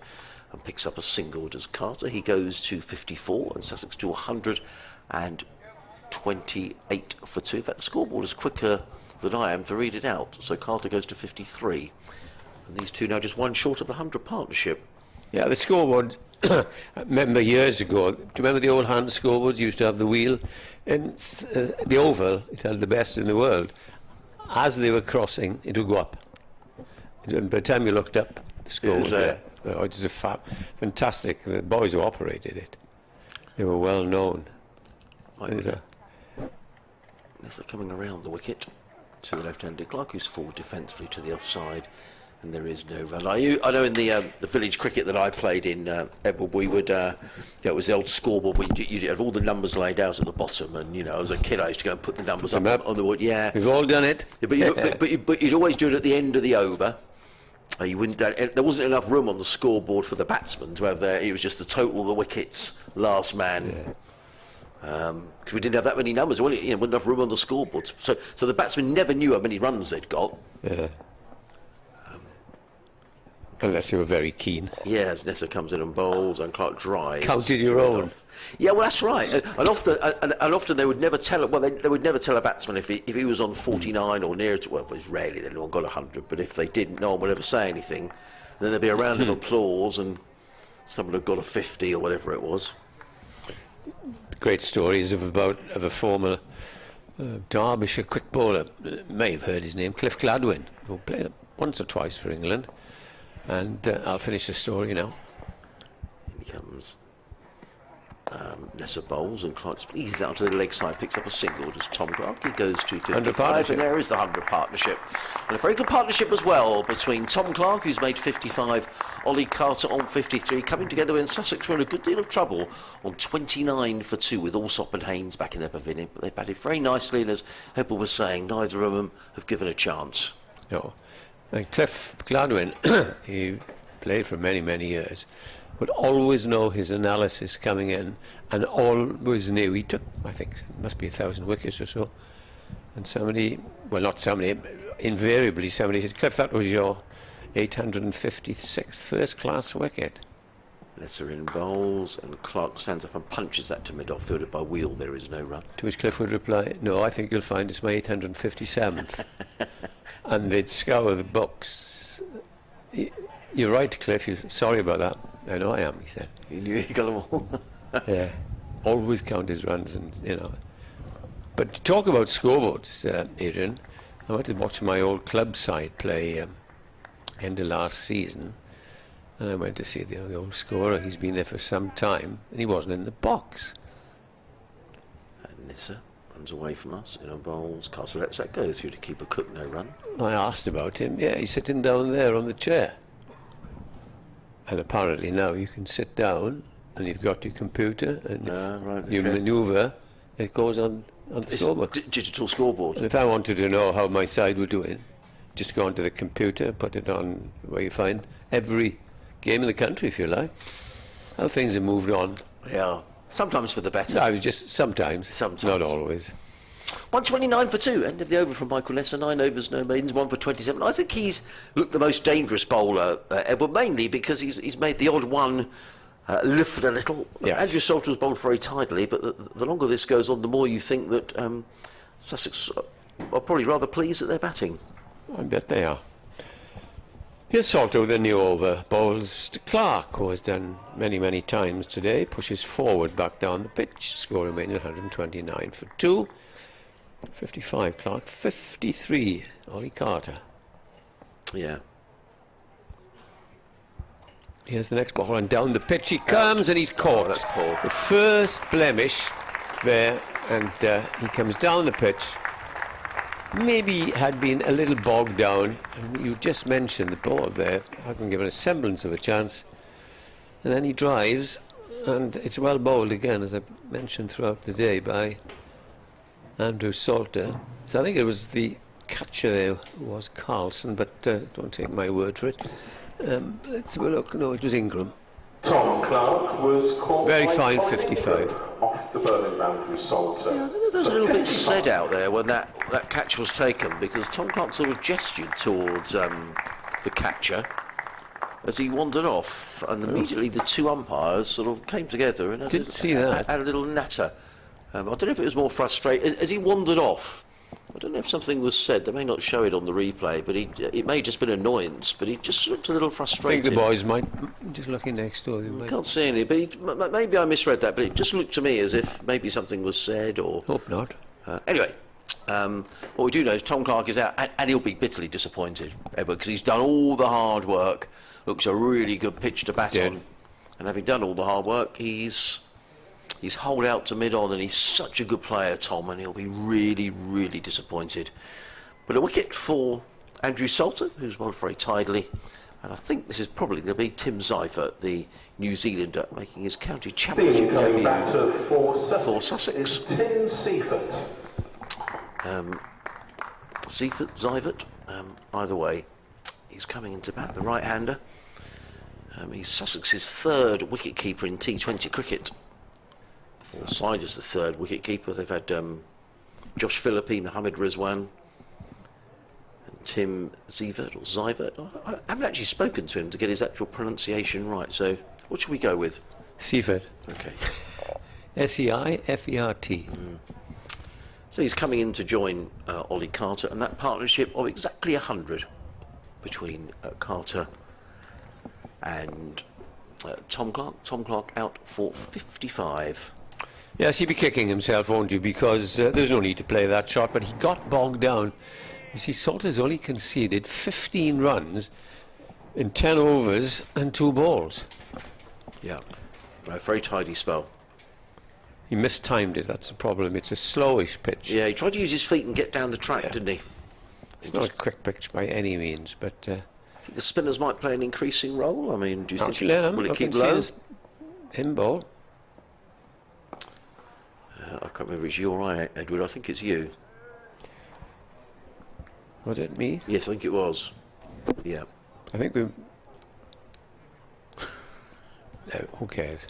and picks up a single. Does Carter? He goes to 54 and Sussex to 128 for 2. In fact, the scoreboard is quicker than I am to read it out. So Carter goes to 53. And these two now just one short of the 100 partnership. Yeah, the scoreboard, I remember years ago, do you remember the old hand scoreboards? You used to have the wheel, and the oval, it had the best in the world. As they were crossing, it would go up. And by the time you looked up, the score was there. Oh, it was a fantastic. The boys who operated it, they were well known. As they're coming around the wicket. to the left-handed Clark, who's forward defensively to the offside, and there is no run. I know in the village cricket that I played in, Edward, we would, it was the old scoreboard. You'd have all the numbers laid out at the bottom, and as a kid I used to go and put the numbers up on the wood. Yeah, we've all done it. Yeah, but you'd always do it at the end of the over. You wouldn't. There wasn't enough room on the scoreboard for the batsman to have it was just the total of the wickets, last man. Yeah. Because we didn't have that many numbers, wasn't enough room on the scoreboard. So the batsman never knew how many runs they'd got. Yeah. Unless you were very keen. Yeah, as Nessa comes in and bowls and Clark drives. Counted your own. Yeah, well, that's right. And often they would never tell. Well, they would never tell a batsman if he was on 49 or near to. Well, it was rarely that anyone got 100. But if they didn't, no one would ever say anything. And then there'd be a round of applause, and someone had got a 50 or whatever it was. Great stories of a former Derbyshire quick bowler. May have heard his name, Cliff Gladwin, who played once or twice for England. And I'll finish the story now. Here he comes. Nessa bowls and Clark squeezes out to the leg side, picks up a single. Does Tom Clark? He goes to 55, and there is the 100 partnership. And a very good partnership as well between Tom Clark, who's made 55, Ollie Carter on 53, coming together in Sussex. We're in a good deal of trouble on 29 for 2 with Allsop and Haynes back in their pavilion. But they batted very nicely, and as Heppel was saying, neither of them have given a chance. No. And Cliff Gladwin, he played for many, many years, would always know his analysis coming in, and always knew he took, I think, it must be 1,000 wickets or so. And somebody, well, not somebody, invariably somebody said, Cliff, that was your 856th first-class wicket. Lesser in bowls, and Clark stands up and punches that to mid-off, fielded by Wheel. There is no run. To which Cliff would reply, no, I think you'll find it's my 857th. And they'd scour the books. You're right, Cliff, sorry about that. I know I am, he said. He knew he got them all. Yeah, always count his runs, and But to talk about scoreboards, Adrian, I went to watch my old club side play end of last season, and I went to see the old scorer. He's been there for some time, and he wasn't in the box. And Nissa runs away from us in on bowls. Carter lets that go through to keep a Cook, no run. I asked about him. Yeah, he's sitting down there on the chair. And apparently now you can sit down and you've got your computer, and if you manoeuvre, it goes on the scoreboard. Digital scoreboard. And if I wanted to know how my side were doing, just go onto the computer, put it on where you find every game in the country, if you like. How things have moved on. Yeah, sometimes for the better. No, I was just sometimes, not always. 129 for 2, end of the over from Michael Nessa, 9 overs, no maidens, 1 for 27. I think he's looked the most dangerous bowler, Edward, mainly because he's made the odd one lift a little. Yes. Andrew Salter's bowled very tidily, but the longer this goes on, the more you think that Sussex are probably rather pleased at their batting. I bet they are. Here's Salter with a new over. Bowls to Clark, who has done many, many times today. Pushes forward back down the pitch. Score remains 129 for 2. 55 Clark, 53 Ollie Carter. Yeah. Here's the next ball, and down the pitch he comes, and he's caught. That's poor. The first blemish there, and he comes down the pitch. Maybe had been a little bogged down, and you just mentioned the ball there hasn't given a semblance of a chance, and then he drives, and it's well bowled again, as I mentioned throughout the day, by Andrew Salter. So I think it was the catcher there was Carlson, but don't take my word for it. Let's have a look. No, it was Ingram. Tom Clark was caught Very by fine, Colin 55. Ingram off the Berlin boundary Salter. Yeah, I don't know if there was a little bit said out there when that catch was taken, because Tom Clark sort of gestured towards the catcher as he wandered off, and immediately the two umpires sort of came together and Didn't see that. had a little natter. I don't know if it was more frustrating as he wandered off. I don't know if something was said. They may not show it on the replay, but it may have just been annoyance. But he just looked a little I frustrated. think the boys might, just looking next door, they I might. can't see any, but maybe I misread that. But it just looked to me as if maybe something was said, or Hope not. anyway. What we do know is Tom Clark is out, and he'll be bitterly disappointed, Edward, because he's done all the hard work. Looks a really good pitch to bat on, and having done all the hard work, he's holed out to mid-on, and he's such a good player, Tom, and he'll be really, really disappointed. But a wicket for Andrew Salter, who's bowled very tidily. And I think this is probably going to be Tim Seifert, the New Zealander, making his county championship Coming debut batter for for Sussex Sussex. is Tim Seifert. Seifert, either way, he's coming into bat, the right-hander. He's Sussex's 3rd wicket-keeper in T20 cricket. Or side as the 3rd wicket-keeper. They've had Josh Philippi, Mohammed Rizwan, and Tim Seifert, or Seifert. I haven't actually spoken to him to get his actual pronunciation right, so what should we go with? Seifert. Okay. S-E-I-F-E-R-T. So he's coming in to join Ollie Carter, and that partnership of exactly 100 between Carter and Tom Clark. Tom Clark out for 55. Yes, he'd be kicking himself, won't you? Because there's no need to play that shot, but he got bogged down. You see, Salter's only conceded 15 runs in 10 overs and 2 balls. Yeah, a very tidy spell. He mistimed it, that's the problem. It's a slowish pitch. Yeah, he tried to use his feet and get down the track, didn't he? It's not a quick pitch by any means, but... I think the spinners might play an increasing role. I mean, do you think will it keep see low? Him bowl. I can't remember if it's you or I, Edward. I think it's you. Was it me? Yes, I think it was. Yeah. I think we... No, who cares?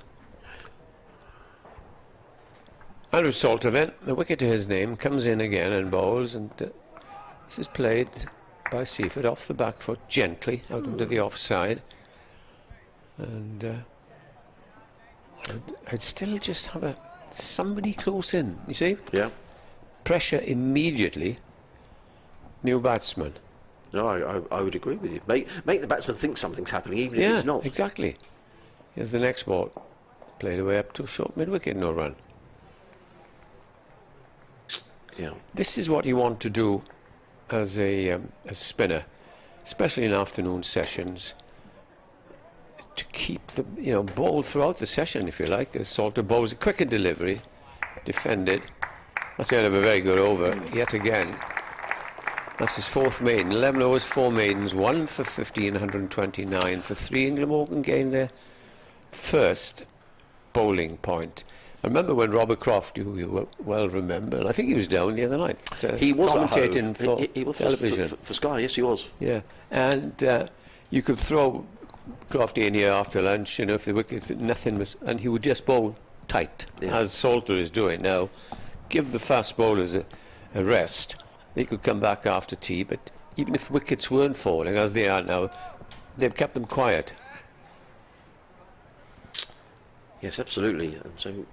Andrew Salter then, the wicket to his name, comes in again and bowls, and this is played by Seifert off the back foot, gently, out into the offside. And I'd still just have somebody close in, you see? Yeah. Pressure immediately. New batsman. No, I would agree with you. Make the batsman think something's happening, even if it's not. Exactly. Here's the next ball. Played away up to short mid-wicket, no run. Yeah. This is what you want to do as a spinner, especially in afternoon sessions, to keep the ball throughout the session, if you like. As Salter bowls a quicker delivery, defended. That's the end of a very good over. Yet again, that's his 4th maiden. 11 overs, 4 maidens, 1 for 15, 129 for 3. And Glamorgan gained their first bowling point. I remember when Robert Croft, who you will well remember, and I think he was down the other night. He was commentating for he was television. for Sky, yes he was. Yeah, and you could throw Crofty in here after lunch, if the wicket, nothing was, and he would just bowl tight, as Salter is doing now. Give the fast bowlers a rest. They could come back after tea, but even if wickets weren't falling, as they are now, they've kept them quiet. Yes, absolutely. And so,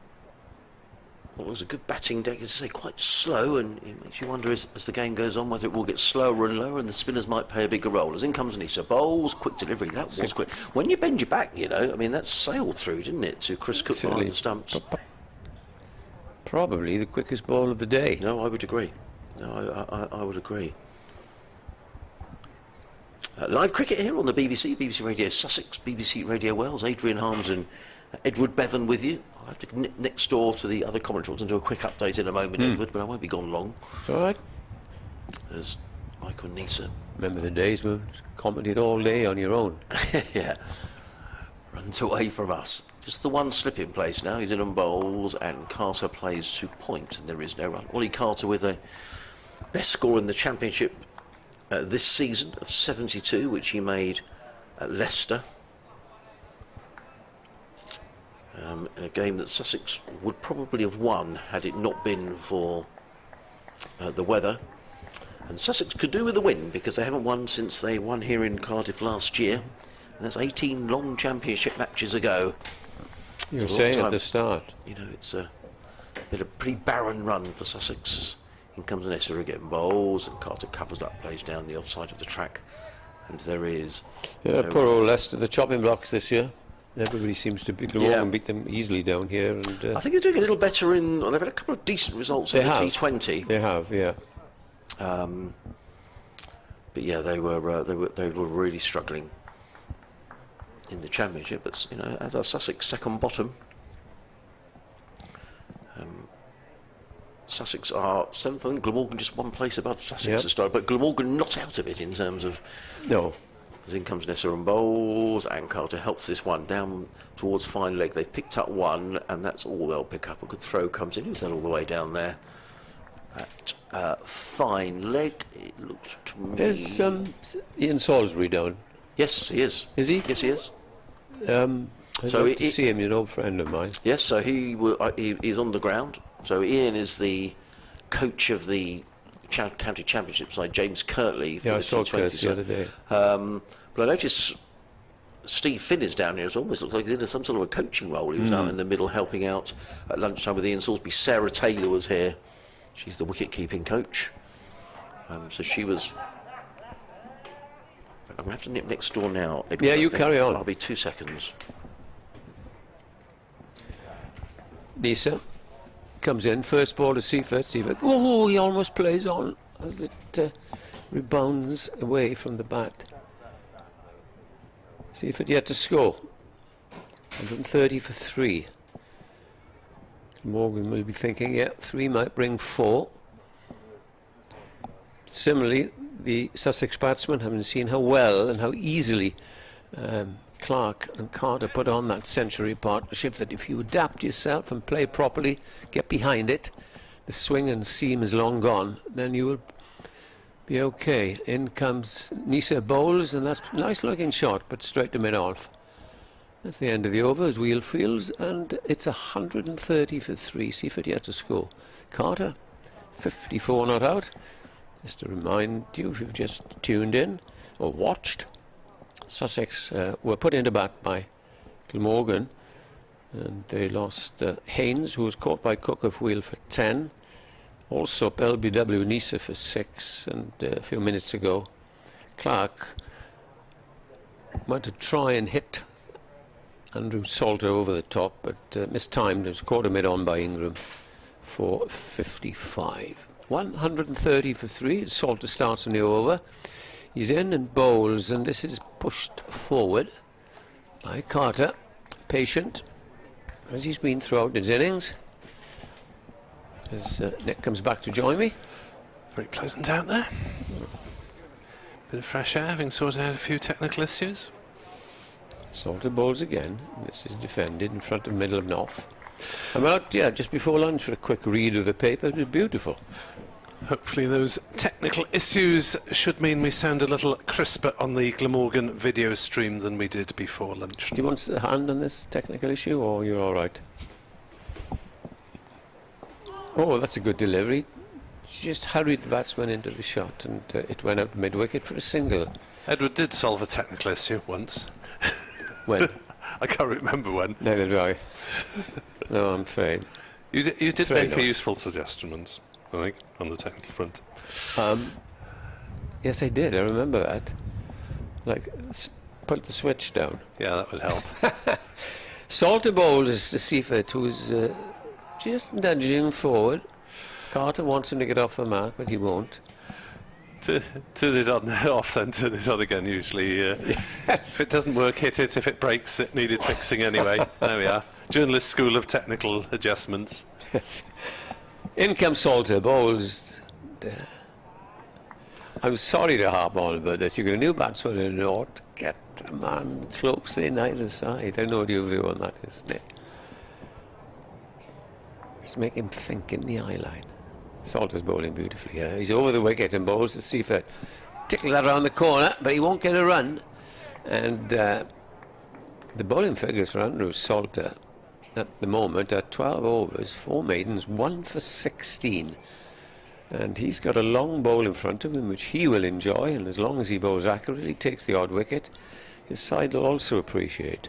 well, it was a good batting deck, as I say, quite slow, and it makes you wonder as the game goes on whether it will get slower and lower, and the spinners might play a bigger role. As in comes Nisa bowls, quick delivery. That was quick. When you bend your back, I mean, that sailed through, didn't it, to Chris Cook behind the stumps. Probably the quickest ball of the day. No, I would agree. No, I would agree. Live cricket here on the BBC Radio Sussex, BBC Radio Wales. Adrian Harms and Edward Bevan with you. I'll have to nip next door to the other commentators and do a quick update in a moment, Edward, but I won't be gone long. All right. There's Michael Nisa. Remember the days when you commented all day on your own? Yeah. Runs away from us. Just the one slip in place now. He's in on bowls, and Carter plays to point, and there is no run. Ollie Carter with a best score in the championship this season of 72, which he made at Leicester. In a game that Sussex would probably have won had it not been for the weather. And Sussex could do with a win because they haven't won since they won here in Cardiff last year. And that's 18 long championship matches ago. You were saying at the start. It's been a pretty barren run for Sussex. In comes Nessa again, bowls, and Carter covers that, plays down the offside of the track. And there is... poor old Leicester, the chopping blocks this year. Everybody seems to be... Glamorgan beat them easily down here. And I think they're doing a little better in... Well, they've had a couple of decent results in the T20. They have, yeah. But yeah, they were really struggling in the championship. But as our Sussex second bottom, Sussex are 7th. I think Glamorgan just one place above Sussex Yep. to start, but Glamorgan not out of it in terms of. No. As in comes Nessa and bowls, and Carter helps this one down towards fine leg. They've picked up one, and that's all they'll pick up. A good throw comes in. Who's that all the way down there? At fine leg, it looks to me. There's Ian Salisbury down. Yes, he is. Is he? Yes, he is. I'd So love to see him, you know, friend of mine. Yes, so he's on the ground. So Ian is the coach of the county championship side, James Kirtley. For Yeah, I the saw T20 Chris the side. other day. But I noticed Steve Finn is down here. It almost looks like he's in some sort of a coaching role. He was out in the middle helping out at lunchtime with Ian Salisbury. Sarah Taylor was here. She's the wicket-keeping coach. So she was... I'm going to have to nip next door now, Edward. Yeah, I you think. carry on. I'll be 2 seconds. Lisa comes in, first ball to Seaford. Oh, he almost plays on as it rebounds away from the bat. Seaford yet to score. 130 for 3. Morgan will be thinking, yeah, 3 might bring 4. Similarly, the Sussex batsmen, having seen how well and how easily Clark and Carter put on that century partnership, that if you adapt yourself and play properly, get behind it, the swing and seam is long gone, then you will be okay. In comes Nisa bowls, and that's a nice looking shot, but straight to mid-off. That's the end of the over as Wheel fields, and it's 130 for 3. Seaford yet to score. Carter, 54 not out. Just to remind you, if you've just tuned in or watched, Sussex were put into bat by Glamorgan, and they lost Haynes, who was caught by Cook of Wheel for 10. Also LBW Nisa for 6, and a few minutes ago Clark went to try and hit Andrew Salter over the top, but mistimed. It was quarter mid-on by Ingram for 55. 130 for 3. Salter starts on the over. He's in and bowls, and this is pushed forward by Carter. Patient, as he's been throughout his innings. As Nick comes back to join me. Very pleasant out there. Bit of fresh air, having sorted out a few technical issues. Salter bowls again. This is defended in front of middle of North. I'm out, yeah, just before lunch for a quick read of the paper. It was beautiful. Hopefully those technical issues should mean we sound a little crisper on the Glamorgan video stream than we did before lunch. Do you want a hand on this technical issue, or you're all right? Oh, that's a good delivery. She just hurried the batsman into the shot, and it went out mid-wicket for a single. Edward did solve a technical issue once. When? I can't remember when. Neither do I. No, I'm afraid. You did Afraid make not. a useful suggestion once, I think, on the technical front. Yes, I did. I remember that. Like, put the switch down. Yeah, that would help. Salter bowls to Seaford, who's just nudging forward. Carter wants him to get off the mark, but he won't. Turn it on, off, then turn it on again, usually. Yes. If it doesn't work, hit it. If it breaks, it needed fixing anyway. There we are. Journalist School of Technical Adjustments. Yes. In comes Salter, bowls. I'm sorry to harp on about this. You've got a new batsman in North. Get a man close in either side. I know what your view on that is, Nick. Just make him think in the eye line. Salter's bowling beautifully. Yeah. He's over the wicket and bowls to Seaford. Tickles that around the corner, but he won't get a run. And the bowling figures for Andrew Salter at the moment are 12 overs, 4 maidens, 1 for 16. And he's got a long bowl in front of him, which he will enjoy, and as long as he bowls accurately, takes the odd wicket, his side will also appreciate.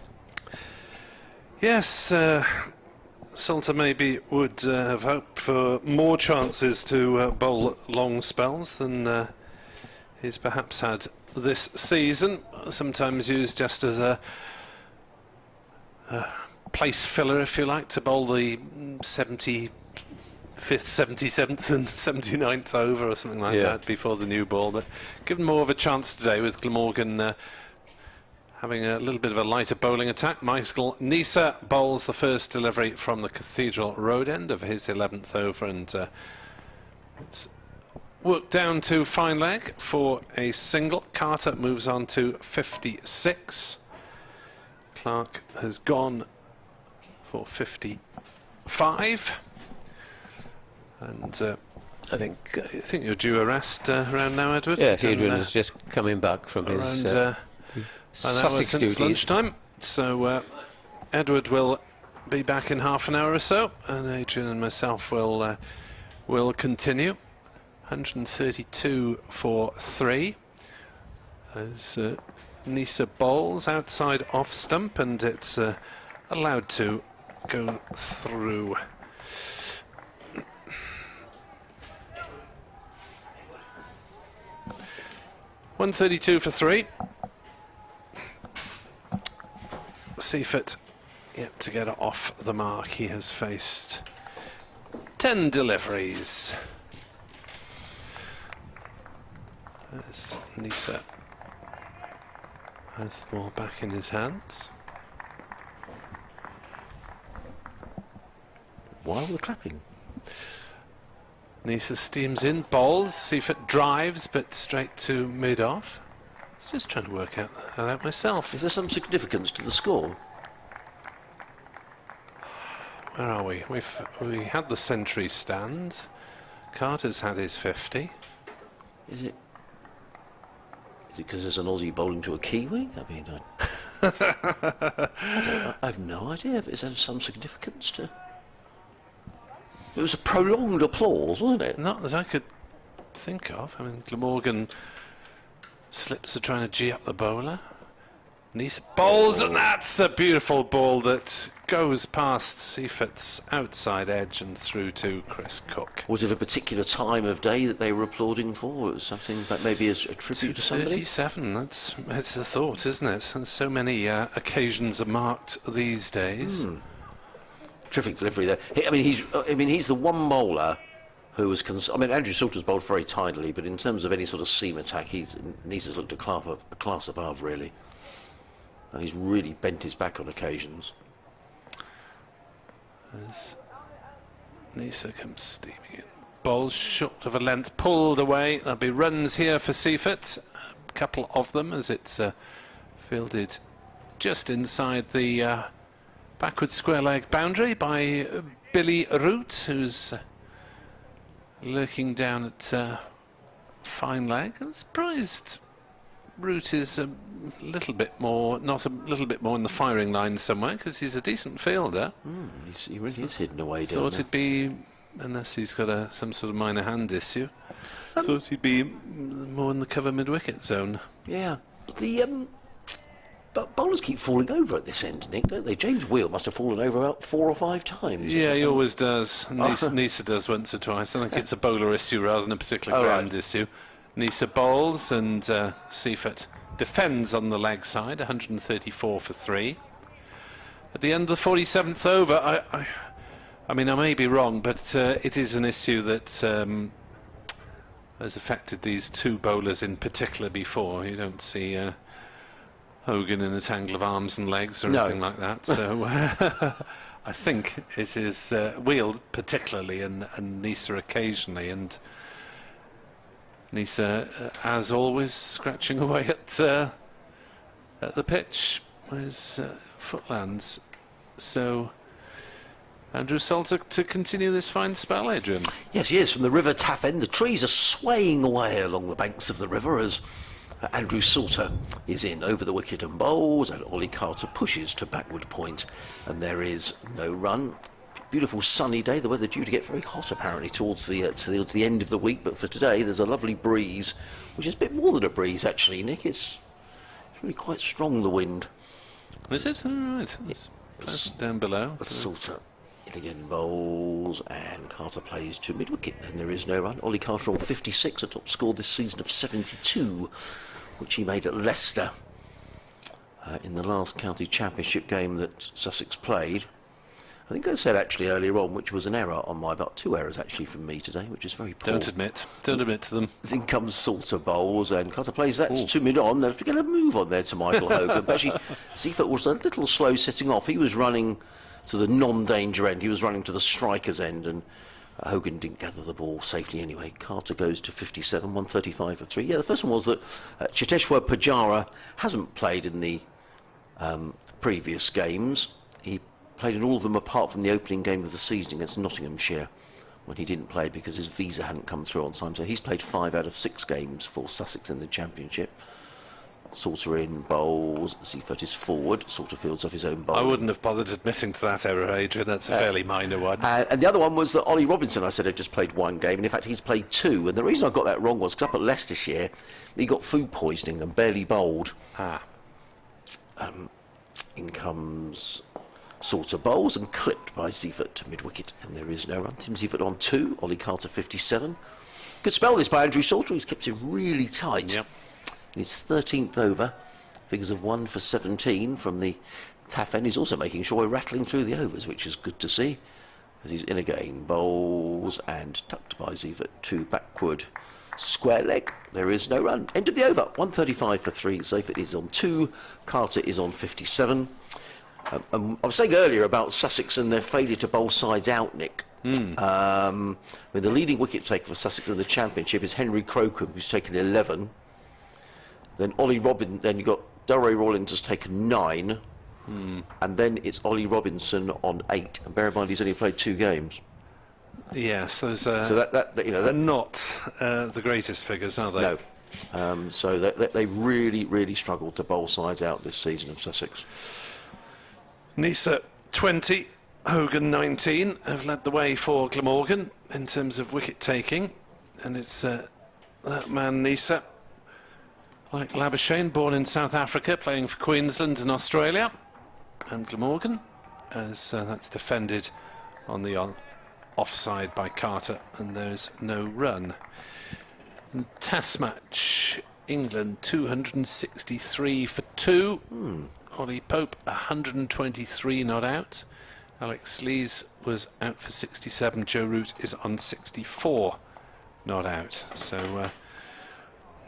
Yes, Salter maybe would have hoped for more chances to bowl long spells than he's perhaps had this season. Sometimes used just as a place filler, if you like, to bowl the 75th, 77th and 79th over or something like that before the new ball. But given more of a chance today with Glamorgan having a little bit of a lighter bowling attack. Michael Nisa bowls the first delivery from the Cathedral Road end of his 11th over, and it's worked down to fine leg for a single. Carter moves on to 56. Clark has gone for 55. And I think you're due a rest around now, Edward. Yeah, Adrian is just coming back from his Sussex since duties. lunchtime. So Edward will be back in half an hour or so, and Adrian and myself will continue. 132 for 3 as Nisa bowls outside off stump, and it's allowed to go through. .132 for 3. Seifert yet to get it off the mark. He has faced 10 deliveries. As Nisa has the ball back in his hands. Why all the clapping? Nisa steams in, bowls, Seifert drives, but straight to mid-off. I was just trying to work that out myself. Is there some significance to the score? Where are we? We had the century stand. Carter's had his 50. Is it because there's an Aussie bowling to a Kiwi? I mean, I have no idea. Is there some significance to? It was a prolonged applause, wasn't it? Not that I could think of. I mean, Glamorgan slips to trying to G up the bowler. Nisa bowls, and that's a beautiful ball that goes past Seifert's outside edge and through to Chris Cook. Was it a particular time of day that they were applauding for? It was something that maybe is a tribute to somebody? 37, it's a thought, isn't it? And so many occasions are marked these days. Terrific delivery there. He's the one bowler who was. Andrew Salter's bowled very tidily, but in terms of any sort of seam attack, Nisa's looked a class above, really. And he's really bent his back on occasions. As Nisa comes steaming in, bowls short of a length, pulled away. There'll be runs here for Seifert, a couple of them, as it's fielded just inside the backward square leg boundary by Billy Root, who's lurking down at fine leg. I'm surprised Root is a little bit more, not a little bit more in the firing line somewhere, because he's a decent fielder. He really is hidden away down Thought there. it'd be, unless he's got some sort of minor hand issue, thought he'd be more in the cover mid-wicket zone. Yeah. But bowlers keep falling over at this end, Nick, don't they? James Wheel must have fallen over about 4 or 5 times. Yeah, he always does. Nisa does once or twice. I think it's a bowler issue rather than a particular ground issue. Nisa bowls, and Seifert defends on the leg side, 134 for 3. At the end of the 47th over, I mean, I may be wrong, but it is an issue that has affected these 2 bowlers in particular before. You don't see Hogan in a tangle of arms and legs or anything like that. So I think it is Wheeled particularly, and Nisa occasionally, and Nisa, as always, scratching away at the pitch where his foot lands. So Andrew Salter to continue this fine spell, Adrian. Yes, he is, from the river Taff End. The trees are swaying away along the banks of the river as Andrew Salter is in over the wicket and bowls, and Ollie Carter pushes to backward point, and there is no run. Beautiful sunny day. The weather due to get very hot apparently towards the end of the week, but for today there's a lovely breeze, which is a bit more than a breeze actually, Nick. It's really quite strong, the wind. Is it? All right. It's pleasant down below. Salter in again, bowls, and Carter plays to mid-wicket, and there is no run. Ollie Carter on 56, a top score this season of 72, which he made at Leicester in the last county championship game that Sussex played. I think I said actually earlier on, which was an error on my part, 2 errors actually from me today, which is very poor. Don't admit to them. In comes Salter bowls and Carter plays that to mid-on. They have to get a move on there to Michael Hogan. But actually, Seifert was a little slow setting off. He was running to the non-danger end. He was running to the striker's end, and Hogan didn't gather the ball safely anyway. Carter goes to 57, 135 for 3. Yeah, the first one was that Cheteshwar Pujara hasn't played in the previous games. He played in all of them apart from the opening game of the season against Nottinghamshire, when he didn't play because his visa hadn't come through on time. So he's played 5 out of 6 games for Sussex in the Championship. Salter in bowls, Seifert is forward, Salter fields off his own bowl. I wouldn't have bothered admitting to that error, Adrian. That's a fairly minor one. And the other one was that Ollie Robinson, I said, had just played 1 game, and in fact he's played 2. And the reason I got that wrong was because up at Leicestershire he got food poisoning and barely bowled. In comes Salter bowls and clipped by Seifert to mid-wicket, and there is no run. Tim Seifert on 2, Ollie Carter 57. Good spell this by Andrew Salter. He's kept it really tight. Yep. In his 13th over, figures of 1 for 17 from the taff end. He's also making sure we're rattling through the overs, which is good to see. As he's in again, bowls and tucked by Seifert to backward. Square leg, there is no run. End of the over, 135 for 3. Seifert is on 2, Carter is on 57. I was saying earlier about Sussex and their failure to bowl sides out, Nick. The leading wicket taker for Sussex in the Championship is Henry Crocombe, who's taken 11. Then then you've got Delray Rawlins has taken 9. And then it's Ollie Robinson on 8. And bear in mind he's only played 2 games. Yes, those are So that not the greatest figures, are they? no. So they really struggled to bowl sides out this season of Sussex. Nisa 20, Hogan 19 have led the way for Glamorgan in terms of wicket taking, and it's that man Nisa, like Labuschagne, born in South Africa, playing for Queensland and Australia, and Glamorgan, as that's defended on the offside by Carter, and there's no run. Test match, England 263 for 2. Ollie Pope 123 not out. Alex Lees was out for 67. Joe Root is on 64 not out. So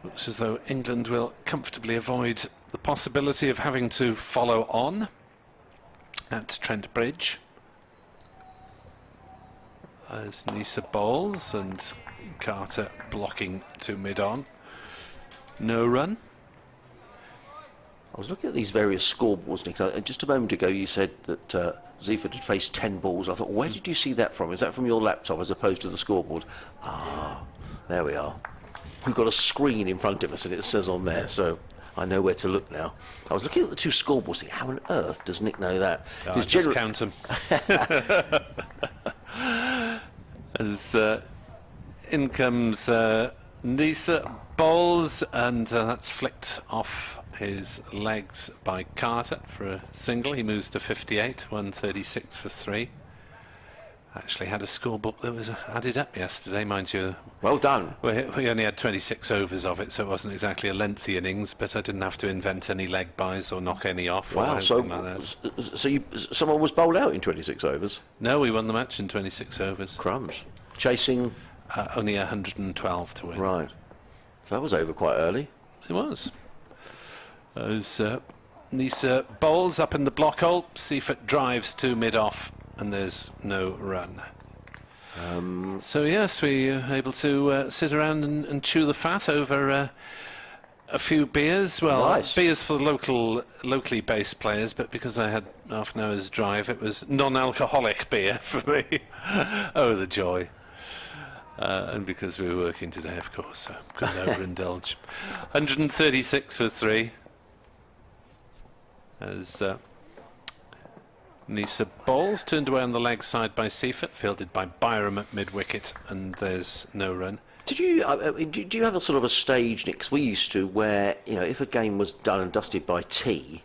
looks as though England will comfortably avoid the possibility of having to follow on at Trent Bridge. As Nisa bowls and Carter blocking to mid-on. No run. I was looking at these various scoreboards, Nick, and just a moment ago you said that Seifert had faced 10 balls. I thought, where did you see that from? Is that from your laptop as opposed to the scoreboard? Ah, there we are. We've got a screen in front of us and it says on there, so I know where to look now. I was looking at the 2 scoreboards thinking, how on earth does Nick know that? Just count them. As in comes Nisa, bowls, and that's flicked off his legs by Carter for a single. He moves to 58, 136 for 3. Actually had a scorebook that was added up yesterday, mind you. Well done. We only had 26 overs of it, so it wasn't exactly a lengthy innings, but I didn't have to invent any leg buys or knock any off. Wow, or so, like that. So someone was bowled out in 26 overs? No, we won the match in 26 overs. Crumbs. Chasing? Only 112 to win. Right. So that was over quite early. It was. As Nisa bowls up in the block hole, Seifert drives to mid-off, and there's no run. So yes, we are able to sit around and chew the fat over a few beers. Well, nice. Beers for the locally based players, but because I had half an hour's drive, it was non-alcoholic beer for me. Oh, the joy. And because we were working today, of course, so couldn't overindulge. 136 for 3. As Nisa bowls, turned away on the leg side by Seifert, fielded by Byram at mid-wicket, and there's no run. Did you do you have a sort of a stage, Nick? 'Cause we used to, where if a game was done and dusted by tea,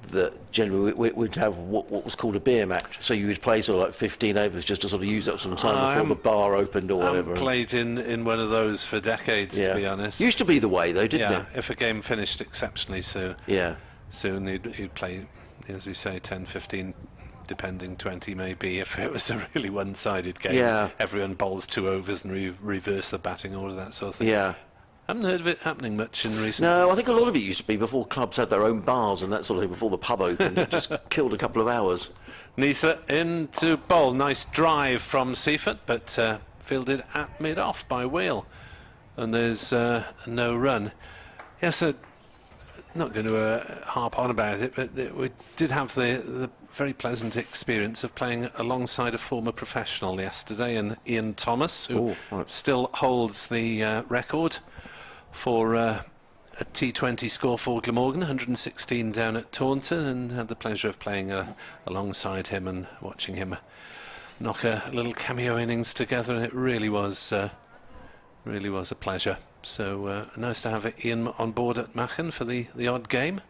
that generally we'd have what was called a beer match. So you would play sort of like 15 overs just to sort of use up some time before the bar opened or whatever. I haven't played in one of those for decades, to be honest. Used to be the way though, didn't it? If a game finished exceptionally soon, Yeah. soon you'd play, as you say, 10, 15 depending 20 may be if it was a really one-sided game. Yeah. Everyone bowls 2 overs and reverse the batting order, that sort of thing. Yeah. Haven't heard of it happening much in recent. No, I think a lot of it used to be before clubs had their own bars and that sort of thing, before the pub opened. It just killed a couple of hours. Nisa into bowl. Nice drive from Seifert, but fielded at mid-off by Wheel. And there's no run. Yes, not going to harp on about it, but we did have the very pleasant experience of playing alongside a former professional yesterday, and Ian Thomas, who still holds the record for a T20 score for Glamorgan, 116 down at Taunton, and had the pleasure of playing alongside him and watching him knock a little cameo innings together, and it really was a pleasure. So nice to have Ian on board at Machen for the odd game.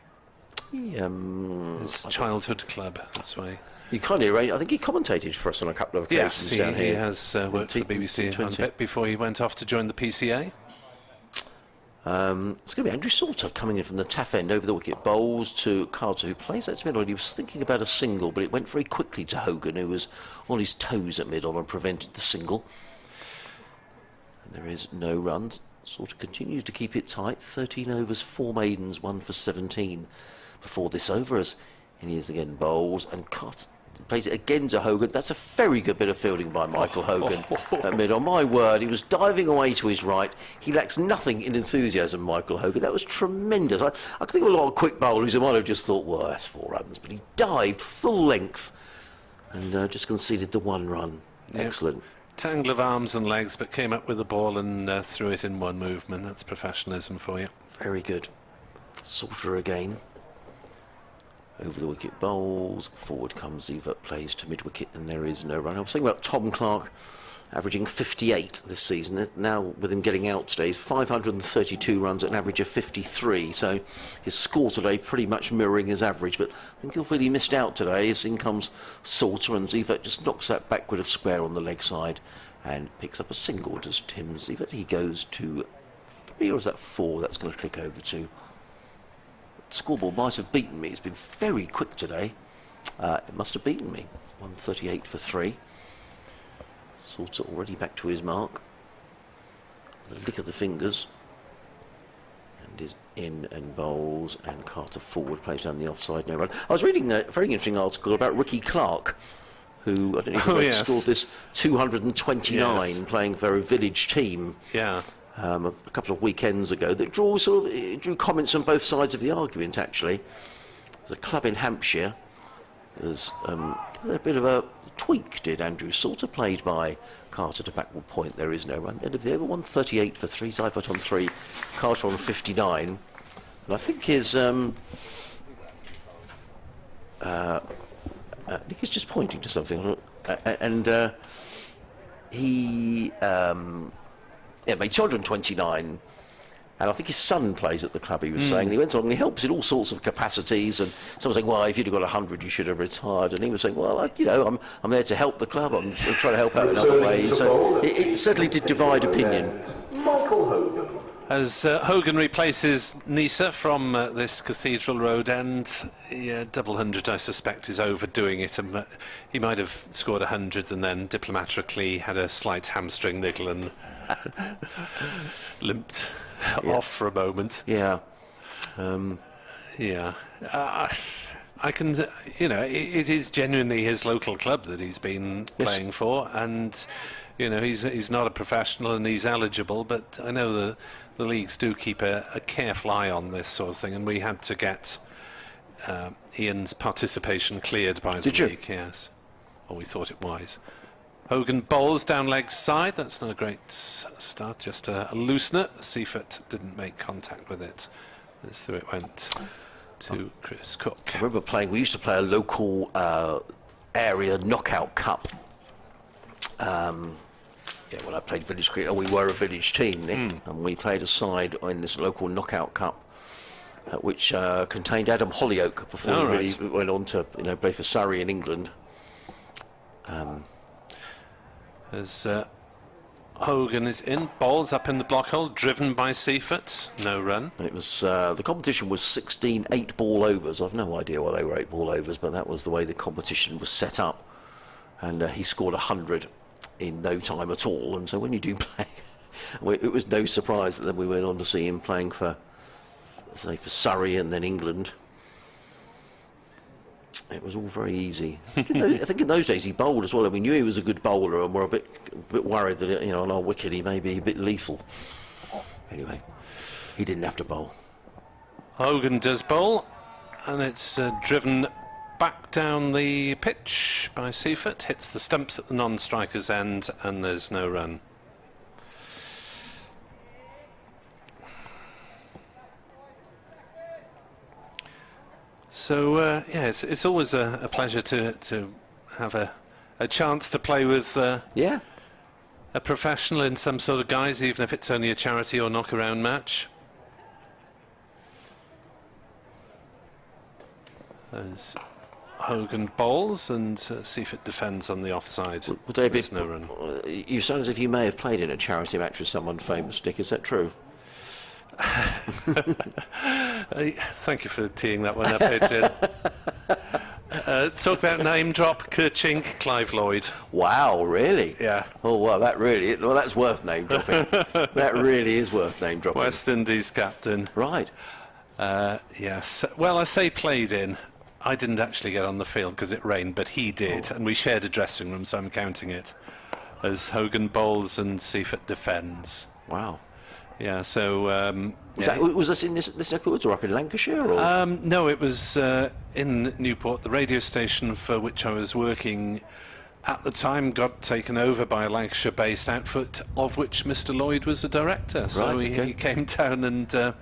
His childhood club, that's why. You kind of arranged, I think he commentated for us on a couple of occasions down here. He has worked for BBC a bit before he went off to join the PCA. It's going to be Andrew Salter coming in from the taff end over the wicket, bowls to Carter, who plays that to mid-on. He was thinking about a single, but it went very quickly to Hogan, who was on his toes at mid-on and prevented the single. And there is no run. Salter continues to keep it tight. 13 overs, 4 maidens, 1 for 17 before this over, as he is again bowls, and Carter plays it again to Hogan. That's a very good bit of fielding by Michael Hogan at mid-on. My word, he was diving away to his right. He lacks nothing in enthusiasm, Michael Hogan. That was tremendous. I can think of a lot of quick bowlers who might have just thought, well, that's 4 runs, but he dived full length and just conceded the 1 run. Yep. Excellent. Tangle of arms and legs, but came up with the ball and threw it in 1 movement. That's professionalism for you. Very good. Salter again. Over the wicket bowls, forward comes Evert, plays to mid-wicket, and there is no run. I was thinking about Tom Clark averaging 58 this season. Now, with him getting out today, he's 532 runs at an average of 53. So his score today pretty much mirroring his average. But I think he'll feel he missed out today, as in comes Salter, and Evert just knocks that backward of square on the leg side and picks up a single. Does Tim Evert? He goes to 3, or is that 4? That's going to click over to. Scoreboard might have beaten me. It's been very quick today. It must have beaten me. 138 for 3. Salter already back to his mark. The lick of the fingers. And is in and bowls, and Carter forward, plays down the offside, no run. I was reading a very interesting article about Ricky Clark, who, I don't know if you've scored this 229 playing for a village team. Yeah. A couple of weekends ago, that drew comments on both sides of the argument. Actually, there's a club in Hampshire. There's a bit of a tweak. Did Andrew Salter, played by Carter to backward point. There is no run. End of the over. 138 for 3. Seifert on 3. Carter on 59. And I think his Nick is just pointing to something, and he. Made 229, and I think his son plays at the club, he was saying, and he went on and he helps in all sorts of capacities, and someone saying, well, if you'd have got 100 you should have retired, and he was saying, well, I'm there to help the club, I'm trying to help out in other ways. So it certainly did divide opinion. Michael Hogan. As Hogan replaces Nisa from this Cathedral Road end, double 100 I suspect is overdoing it, and he might have scored 100 and then diplomatically had a slight hamstring niggle and limped off for a moment. Yeah. I can, it is genuinely his local club that he's been playing for, and he's not a professional and he's eligible, but I know the leagues do keep a careful eye on this sort of thing, and we had to get Ian's participation cleared by the league. Yes, or we thought it wise. Hogan bowls down leg side. That's not a great start, just a loosener. Seifert didn't make contact with it. As through it went to Chris Cook. I remember we used to play a local area knockout cup. When I played village cricket, we were a village team, Nick, and we played a side in this local knockout cup, which contained Adam Hollyoake before he went on to play for Surrey in England. As Hogan is in, bowls up in the block hole, driven by Seifert, no run. And it was the competition was 16 8-ball overs. I've no idea why they were 8-ball overs, but that was the way the competition was set up. And he scored 100 in no time at all. And so when you do play, it was no surprise that then we went on to see him playing for, say, for Surrey and then England. It was all very easy. I think in those days he bowled as well. We knew he was a good bowler, and we're a bit worried that, you know, on our wicket he may be a bit lethal. Anyway, he didn't have to bowl. Hogan does bowl, and it's driven back down the pitch by Seifert, hits the stumps at the non-striker's end, and there's no run. So yeah, it's always a pleasure to have a chance to play with a professional in some sort of guise, even if it's only a charity or knock-around match. As Hogan bowls and Seifert defends on the offside. There's no run. You sound as if you may have played in a charity match with someone famous, Nick. Is that true? Thank you for teeing that one up, Adrian. Talk about name drop, Kerchink, Clive Lloyd. Wow, really? Yeah. Oh, well, that's worth name dropping. That really is worth name dropping. West Indies captain. Right. Yes. Well, I say played in. I didn't actually get on the field because it rained, but he did, and we shared a dressing room, so I'm counting it as Hogan bowls and Seifert defends. Wow. Yeah, so... was this in this neck of the woods or up in Lancashire? Or? No, it was in Newport. The radio station for which I was working at the time got taken over by a Lancashire-based outfit, of which Mr. Lloyd was the director. So he came down and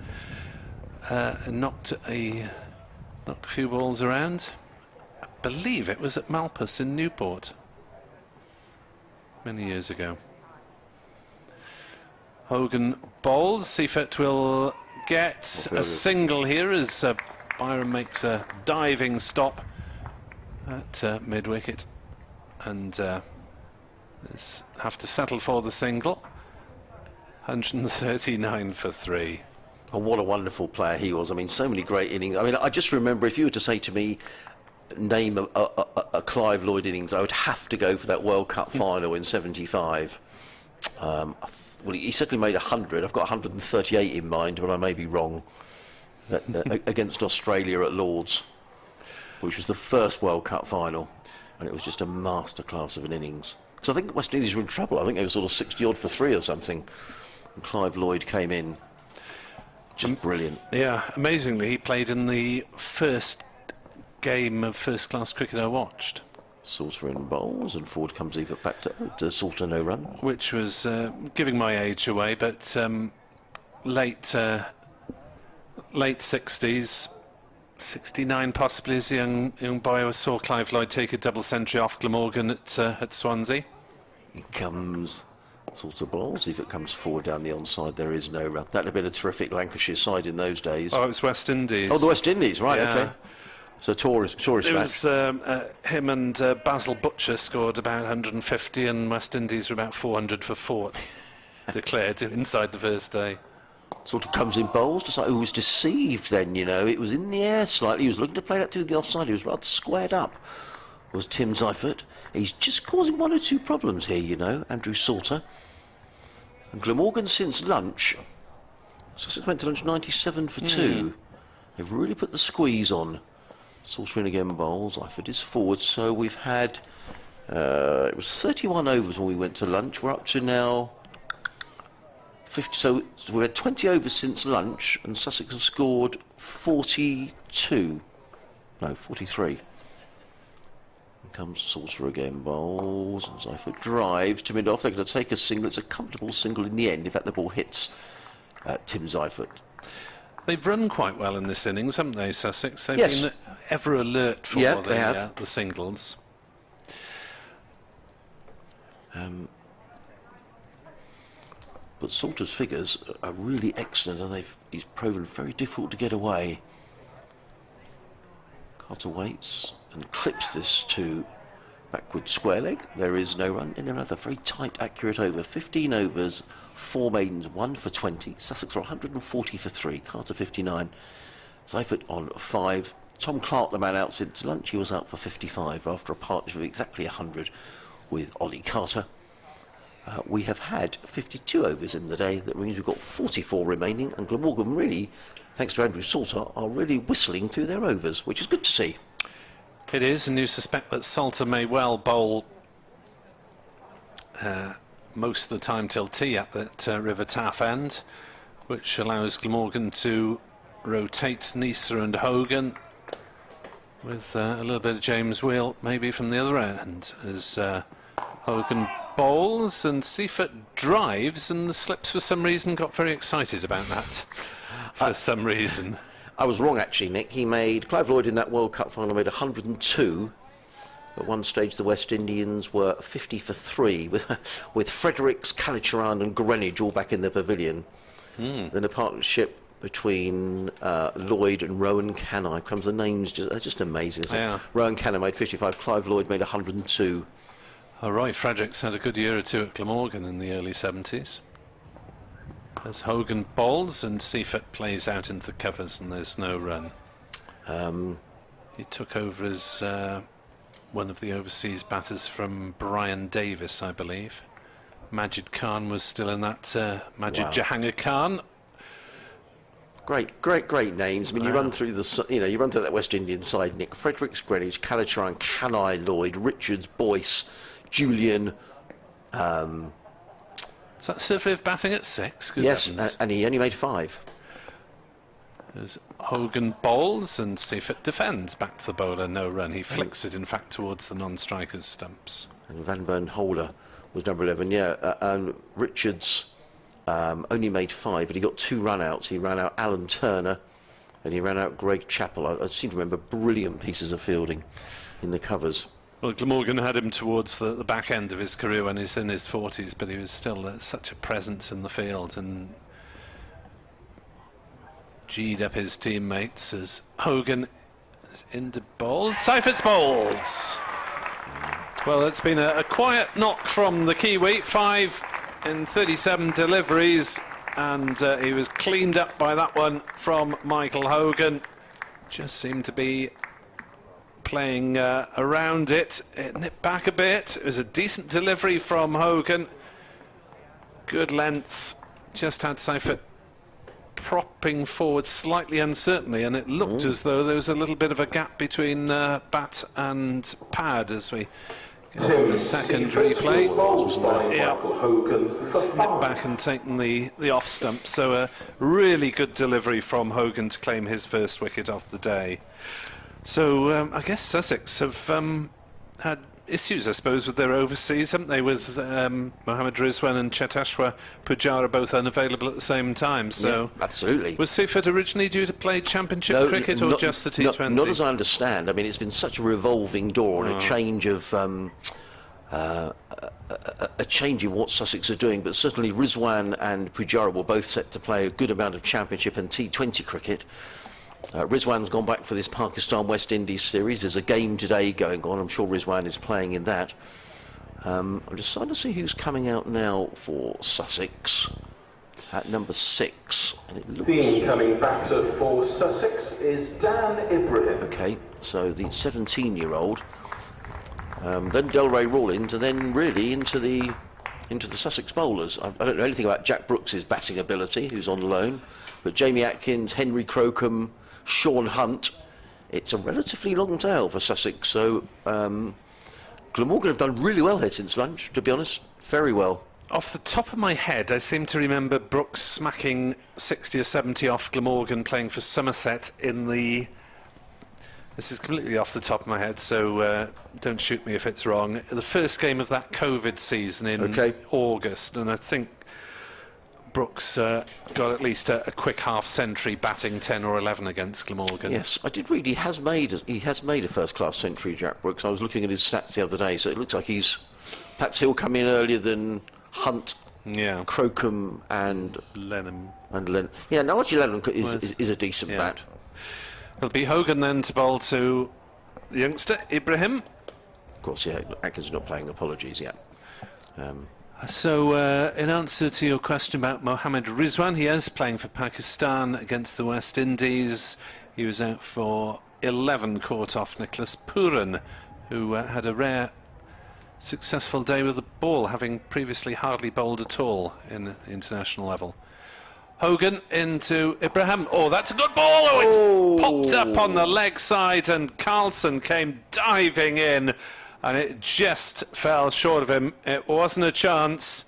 knocked a few balls around. I believe it was at Malpas in Newport many years ago. Hogan bowls. Seifert will get a single here as Byron makes a diving stop at mid-wicket, and have to settle for the single. 139 for 3. Oh, what a wonderful player he was. I mean, so many great innings. I mean, I just remember, if you were to say to me, name a Clive Lloyd innings, I would have to go for that World Cup final in '75. Well, he certainly made 100. I've got 138 in mind, but I may be wrong. Against Australia at Lord's, which was the first World Cup final, and it was just a masterclass of an innings. Because I think West Indies were in trouble. I think they were sort of 60-odd for 3 or something, and Clive Lloyd came in. Just brilliant. Yeah, amazingly, he played in the first game of first-class cricket I watched. Salter in bowls, and forward comes Eva back to Salter, no run. Which was giving my age away, but late 60s, 69 possibly, as a young boy, I saw Clive Lloyd take a double century off Glamorgan at Swansea. He comes Salter bowls. If it comes forward down the onside, there is no run. That would have been a terrific Lancashire side in those days. Oh, it was West Indies. Oh, the West Indies, right? Yeah. Okay. So tourist it was him and Basil Butcher scored about 150, and West Indies were about 400 for 4 declared inside the first day. Sort of comes in bowls, just like, who was deceived then, you know. It was in the air slightly. He was looking to play that to the offside. He was rather squared up, was Tim Seifert. He's just causing 1 or 2 problems here, you know, Andrew Salter. And Glamorgan since lunch, Sussex went to lunch 97 for 2. They've really put the squeeze on. Salter in again bowls, Seifert is forward, so we've had, it was 31 overs when we went to lunch. We're up to now 50, so we've had 20 overs since lunch, and Sussex have scored 43. And comes Salter again, bowls, and Seifert drives to mid-off. They're going to take a single. It's a comfortable single in the end. In fact, the ball hits Tim Seifert. They've run quite well in this innings, haven't they, Sussex? They've been ever alert for the singles. But Salter's figures are really excellent, and he's proven very difficult to get away. Carter waits and clips this to backward square leg. There is no run in another very tight, accurate over. 15 overs, 4 maidens, 1 for 20. Sussex are 140 for 3. Carter 59. Seifert on 5. Tom Clark, the man out since lunch, he was out for 55 after a partnership of exactly 100 with Ollie Carter. We have had 52 overs in the day. That means we've got 44 remaining, and Glamorgan really, thanks to Andrew Salter, are really whistling through their overs, which is good to see. It is, and you suspect that Salter may well bowl most of the time till tea at that River Taff end, which allows Glamorgan to rotate Nisa and Hogan with a little bit of James Wheel maybe from the other end, as Hogan bowls and Seifert drives, and the slips for some reason got very excited about that. For some reason. I was wrong actually, Nick. He made, Clive Lloyd in that World Cup final made 102. At one stage the West Indians were 50 for 3 with Fredericks, Calicharan and Greenwich all back in the pavilion. Then a partnership between Lloyd and Rowan Canai. Comes the names just amazing. Yeah. Rowan Canai made 55, Clive Lloyd made 102. Roy Fredericks had a good year or two at Glamorgan in the early 70s. As Hogan bowls and Seifert plays out into the covers and there's no run. He took over as one of the overseas batters from Brian Davis, I believe. Majid Khan was still in that. Majid Jahangir Khan. Great names. I mean, you run through you run through that West Indian side, Nick. Fredericks, Greenwich, Calicharan, Canai, Lloyd, Richards, Boyce, Julian. Is that survey of batting at 6? Good yes, heavens. And he only made 5. As Hogan bowls and Seifert defends back to the bowler, no run. He flicks it, in fact, towards the non-strikers' stumps. And Van Burn Holder was number 11. And Richards only made 5, but he got 2 run-outs. He ran out Alan Turner, and he ran out Greg Chappell. I seem to remember brilliant pieces of fielding in the covers. Well, Glamorgan had him towards the back end of his career when he's in his 40s, but he was still such a presence in the field and G'd up his teammates as Hogan is into bowl. Seifert's bowls. Well, it's been a quiet knock from the Kiwi. 5 in 37 deliveries, and he was cleaned up by that one from Michael Hogan. Just seemed to be playing around it. It nipped back a bit. It was a decent delivery from Hogan. Good length. Just had Seifert propping forward slightly uncertainly, and it looked as though there was a little bit of a gap between bat and pad as we get the second replay. Snipped back and taken the off stump. So a really good delivery from Hogan to claim his first wicket of the day. So I guess Sussex have had issues, I suppose, with their overseas, haven't they? With Mohammad Rizwan and Cheteshwar Pujara both unavailable at the same time. So yeah, absolutely. Was Seifert originally due to play Championship cricket or just the T20? Not as I understand. I mean, it's been such a revolving door and a change of a change in what Sussex are doing. But certainly Rizwan and Pujara were both set to play a good amount of Championship and T20 cricket. Rizwan's gone back for this Pakistan-West Indies series. There's a game today going on. I'm sure Rizwan is playing in that. I'm just trying to see who's coming out now for Sussex at number 6. And it looks... The incoming batter for Sussex is Dan Ibrahim. Okay, so the 17-year-old. Then Delray Rawlins, and then really into the Sussex bowlers. I don't know anything about Jack Brooks's batting ability, who's on loan, but Jamie Atkins, Henry Crocombe, Sean Hunt. It's a relatively long tail for Sussex, so Glamorgan have done really well here since lunch, to be honest. Very well. Off the top of my head, I seem to remember Brooks smacking 60 or 70 off Glamorgan playing for Somerset in the... This is completely off the top of my head, so don't shoot me if it's wrong. The first game of that COVID season in August, and I think Brooks got at least a quick half-century batting 10 or 11 against Glamorgan. Yes, I did read he has made a first-class century, Jack Brooks. I was looking at his stats the other day, so it looks like perhaps he'll come in earlier than Hunt, Crocombe and Lennon. Yeah, no, actually Lennon is a decent bat. It'll be Hogan then to bowl to the youngster, Ibrahim. course, yeah, Atkins is not playing. Apologies, yeah. So, in answer to your question about Mohammed Rizwan, he is playing for Pakistan against the West Indies. He was out for 11, caught off Nicholas Puran, who had a rare successful day with the ball, having previously hardly bowled at all in international level. Hogan into Ibrahim. Oh, that's a good ball. Oh, it's popped up on the leg side, and Carlson came diving in, and it just fell short of him. It wasn't a chance,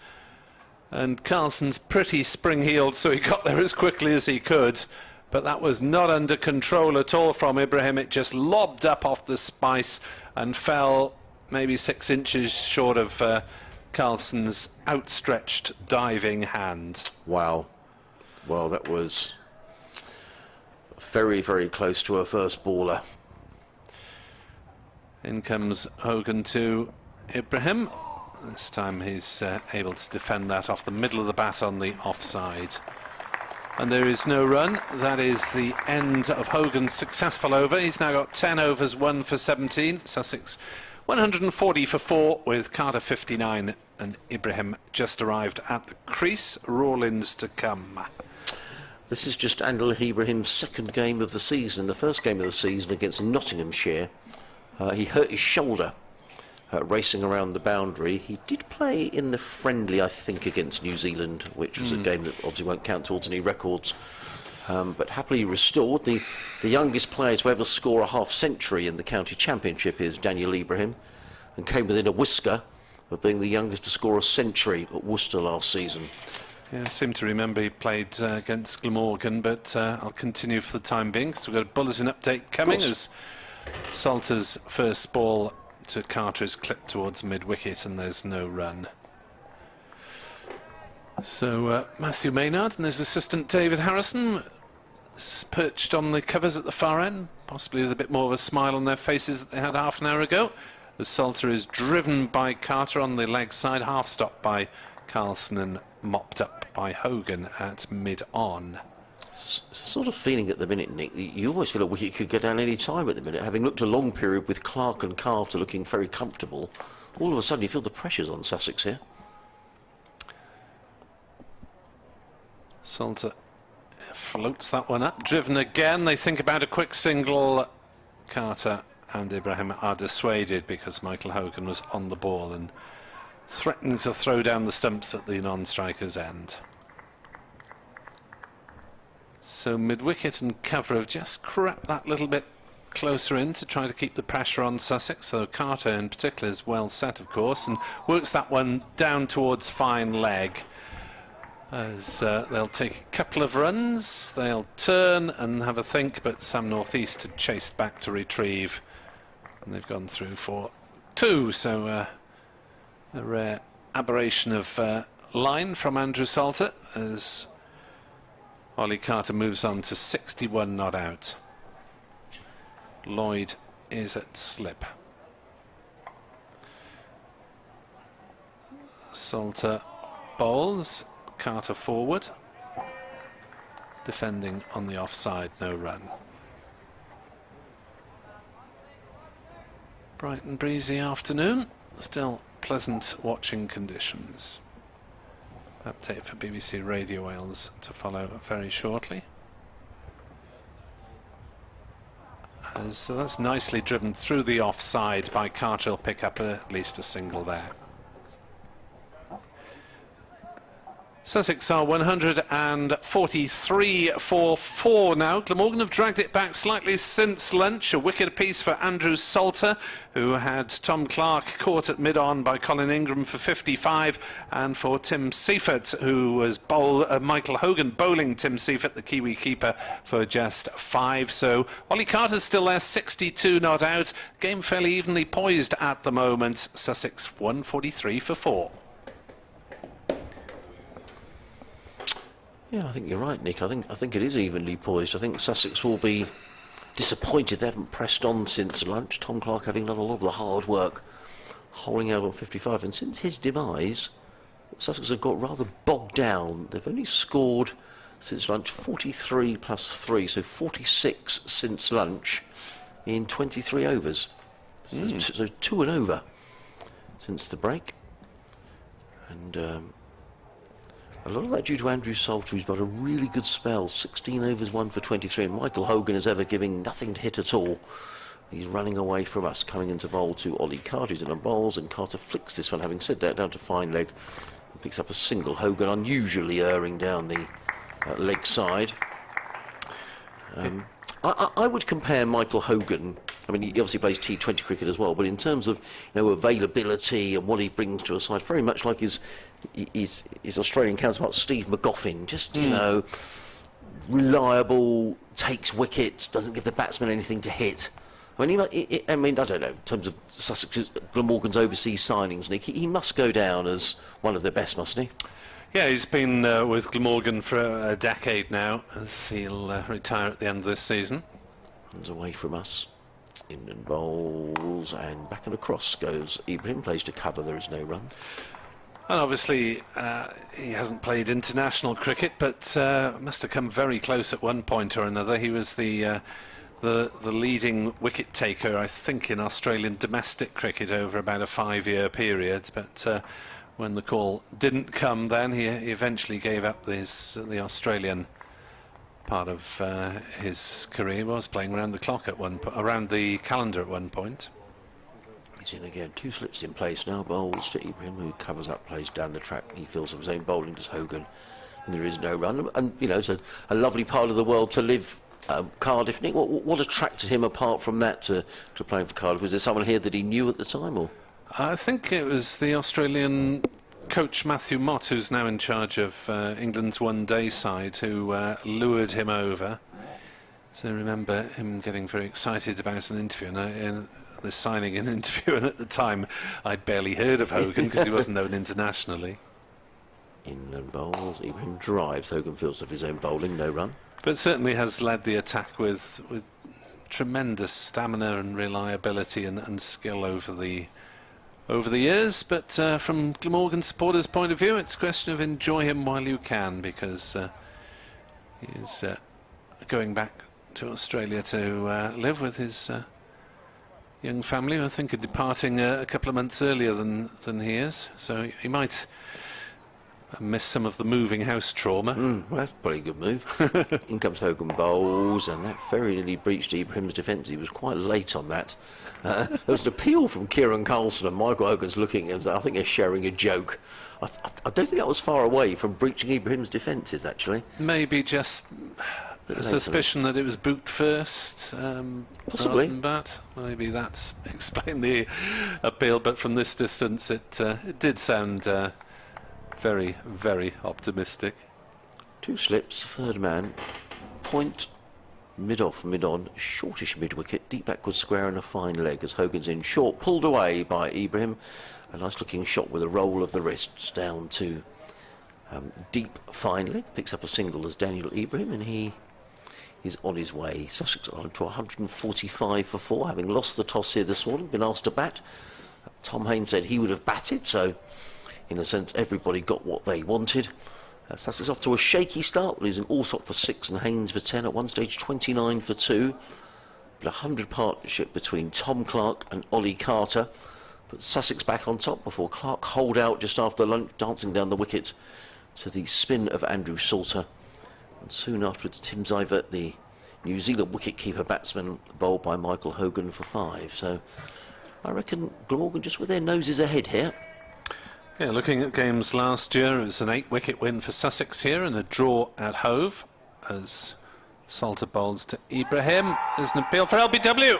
and Carlson's pretty spring-heeled, so he got there as quickly as he could, but that was not under control at all from Ibrahim. It just lobbed up off the spice and fell maybe 6 inches short of Carlson's outstretched diving hand. Wow. Well, that was very, very close to a first baller. In comes Hogan to Ibrahim. This time he's able to defend that off the middle of the bat on the offside. And there is no run. That is the end of Hogan's successful over. He's now got 10 overs, 1 for 17. Sussex 140 for 4 with Carter 59, and Ibrahim just arrived at the crease. Rawlins to come. This is just Anil Ibrahim's second game of the season. The first game of the season against Nottinghamshire, he hurt his shoulder racing around the boundary. He did play in the friendly, I think, against New Zealand, which was a game that obviously won't count towards any records, but happily restored. The youngest player to ever score a half-century in the county championship is Daniel Ibrahim, and came within a whisker of being the youngest to score a century at Worcester last season. Yeah, I seem to remember he played against Glamorgan, but I'll continue for the time being, because we've got a bulletin update coming as Salter's first ball to Carter is clipped towards mid-wicket, and there's no run. So Matthew Maynard and his assistant David Harrison perched on the covers at the far end, possibly with a bit more of a smile on their faces that they had half an hour ago, as Salter is driven by Carter on the leg side, half stopped by Carlson and mopped up by Hogan at mid-on. It's a sort of feeling at the minute, Nick, you always feel a wicket could go down any time at the minute. Having looked a long period with Clark and Carter looking very comfortable, all of a sudden you feel the pressures on Sussex here. Salter floats that one up, driven again. They think about a quick single. Carter and Ibrahim are dissuaded because Michael Hogan was on the ball and threatening to throw down the stumps at the non-striker's end. So mid-wicket and cover have just crept that little bit closer in to try to keep the pressure on Sussex, though Carter in particular is well set, of course, and works that one down towards fine leg. As they'll take a couple of runs, they'll turn and have a think, but Sam Northeast had chased back to retrieve, and they've gone through for 2, so a rare aberration of line from Andrew Salter as Ollie Carter moves on to 61 not out. Lloyd is at slip. Salter bowls, Carter forward, defending on the offside, no run. Bright and breezy afternoon, still pleasant watching conditions. Update for BBC Radio Wales to follow very shortly. So that's nicely driven through the offside by Carter. He'll pick up at least a single there. Sussex are 143 for 4 now. Glamorgan have dragged it back slightly since lunch. A wicket apiece for Andrew Salter, who had Tom Clark caught at mid-on by Colin Ingram for 55, and for Tim Seifert, who was Michael Hogan bowling Tim Seifert, the Kiwi keeper, for just 5. So Ollie Carter's still there, 62 not out. Game fairly evenly poised at the moment. Sussex 143 for 4. Yeah, I think you're right, Nick. I think it is evenly poised. I think Sussex will be disappointed they haven't pressed on since lunch. Tom Clark having done a lot of the hard work, holding out on 55. And since his demise, Sussex have got rather bogged down. They've only scored since lunch 43 plus 3, so 46 since lunch in 23 overs. So 2 and over since the break. And a lot of that due to Andrew Salter, who's got a really good spell. 16 overs, 1 for 23. And Michael Hogan is ever giving nothing to hit at all. He's running away from us, coming into bowl to Ollie Carter, who's in a bowls, and Carter flicks this one, having said that, down to fine leg. And picks up a single. Hogan unusually erring down the leg side. I would compare Michael Hogan. I mean, he obviously plays T20 cricket as well, but in terms of availability and what he brings to a side, very much like his Australian counterpart Steve McGoffin. Just reliable, takes wickets, doesn't give the batsman anything to hit. I mean, I don't know, in terms of Sussex, Glamorgan's overseas signings, Nick, he must go down as one of the best, mustn't he? Yeah, he's been with Glamorgan for a decade now, as he'll retire at the end of this season. Runs away from us. In and bowls, and back and across goes Ibrahim, plays to cover, there is no run. And obviously he hasn't played international cricket, but must have come very close at one point or another. He was the leading wicket taker, I think, in Australian domestic cricket over about a 5-year period, but when the call didn't come then, he eventually gave up the Australian part of his career. He was playing around the clock around the calendar at one point. He's in again, 2 slips in place now, bowls to Ibrahim, who covers up, plays down the track. He feels of his own bowling, does Hogan, and there is no run. And it's a lovely part of the world to live. Cardiff, Nick, what attracted him apart from that to playing for Cardiff? Was there someone here that he knew at the time, or? I think it was the Australian coach Matthew Mott, who's now in charge of England's one-day side, who lured him over. So I remember him getting very excited about an interview, and the signing an interview, and at the time I'd barely heard of Hogan because he wasn't known internationally. In and bowls, Ibrahim drives, Hogan feels of his own bowling, no run. But certainly has led the attack with tremendous stamina and reliability and skill over the years. But from Glamorgan supporters' point of view, it's a question of enjoy him while you can, because he is going back to Australia to live with his young family, who I think are departing a couple of months earlier than he is. So he might miss some of the moving house trauma. Well, that's probably a good move. In comes Hogan bowls, and that very nearly breached Ibrahim's defence. He was quite late on that. There was an appeal from Kieran Carlson, and Michael Hogan's looking at him. I think they're sharing a joke. I don't think that was far away from breaching Ibrahim's defences, actually. Maybe just a suspicion that it was boot first. Possibly. But maybe that's explained the appeal. But from this distance, it did sound very, very optimistic. 2 slips, third man, point, mid-off, mid-on, shortish mid-wicket, deep backward square and a fine leg as Hogan's in short, pulled away by Ibrahim. A nice looking shot with a roll of the wrists down to deep fine leg, picks up a single as Daniel Ibrahim, and he is on his way. Sussex on to 145 for 4, having lost the toss here this morning, been asked to bat. Tom Haynes said he would have batted, so in a sense, everybody got what they wanted. Sussex off to a shaky start, losing Alsop for 6 and Haynes for 10. At one stage, 29 for 2. But a 100 partnership between Tom Clark and Ollie Carter. But Sussex back on top before Clark holed out just after lunch, dancing down the wicket to the spin of Andrew Salter. And soon afterwards, Tim Zivert, the New Zealand wicket-keeper batsman, bowled by Michael Hogan for 5. So I reckon Glamorgan just with their noses ahead here. Yeah, looking at games last year, it was an 8-wicket win for Sussex here and a draw at Hove as Salter bowls to Ibrahim. There's an appeal for LBW.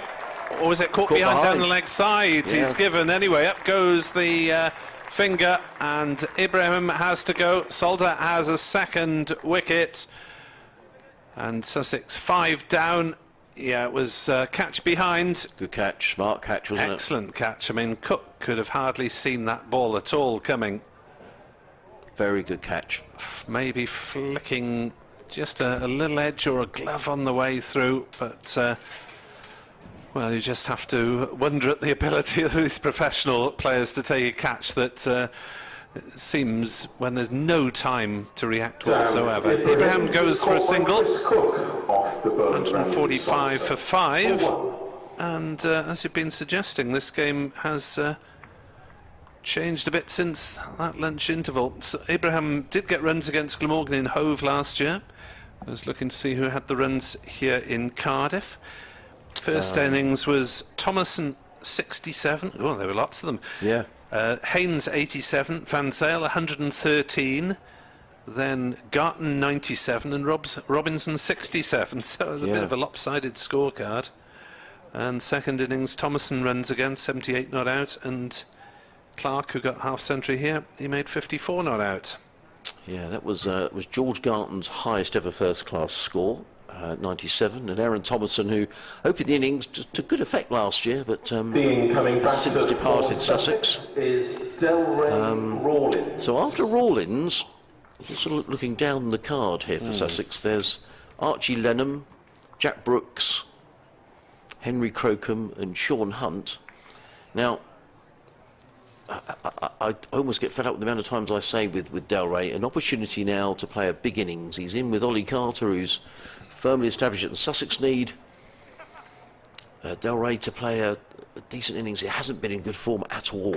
Or was it caught behind down the leg side? Yeah. He's given anyway. Up goes the finger, and Ibrahim has to go. Salter has a second wicket, and Sussex 5 down. Yeah, it was catch behind. Good catch, smart catch, wasn't it? Excellent catch. I mean, Cook could have hardly seen that ball at all coming. Very good catch. Maybe flicking just a little edge or a glove on the way through, but well, you just have to wonder at the ability of these professional players to take a catch that it seems when there's no time to react whatsoever. Ibrahim goes for a single, 145 for 5, And as you've been suggesting, this game has changed a bit since that lunch interval. So Abraham did get runs against Glamorgan in Hove last year. I was looking to see who had the runs here in Cardiff. First innings was Thomason 67. Oh, there were lots of them. Yeah. Haynes 87, Van Zale 113, then Garton 97 and Robinson 67. So it was a bit of a lopsided scorecard. And second innings, Thomason runs again, 78 not out, and Clark, who got half century here, he made 54 not out. Yeah, that was George Garton's highest ever first class score, 97, and Aaron Thomason, who opened the innings to good effect last year, but since departed Sussex. Is Delray Rawlins. So after Rawlins, just sort of looking down the card here for Sussex, there's Archie Lenham, Jack Brooks, Henry Crocombe and Sean Hunt. Now, I almost get fed up with the amount of times I say with Delray, an opportunity now to play a big innings. He's in with Ollie Carter, who's firmly established it, and Sussex need Delray to play a decent innings. It hasn't been in good form at all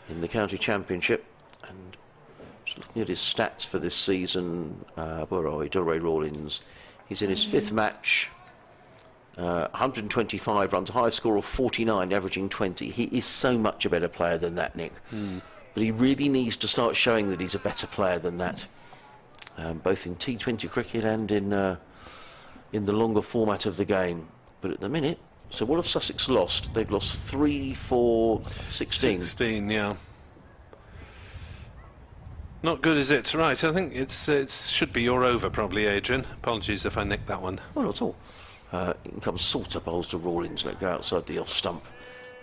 in the county championship. And just looking at his stats for this season, where are we? Delray Rawlins, he's in his 5th match. 125 runs, a high score of 49, averaging 20. He is so much a better player than that, Nick. But he really needs to start showing that he's a better player than that, both in T20 cricket and in the longer format of the game. But at the minute, so what have Sussex lost? They've lost 3, 4, 16. 16, yeah. Not good, is it? Right, I think it should be your over, probably, Adrian. Apologies if I nicked that one. Well, not at all. In comes Salter, bowls to Rawlins, let go outside the off stump,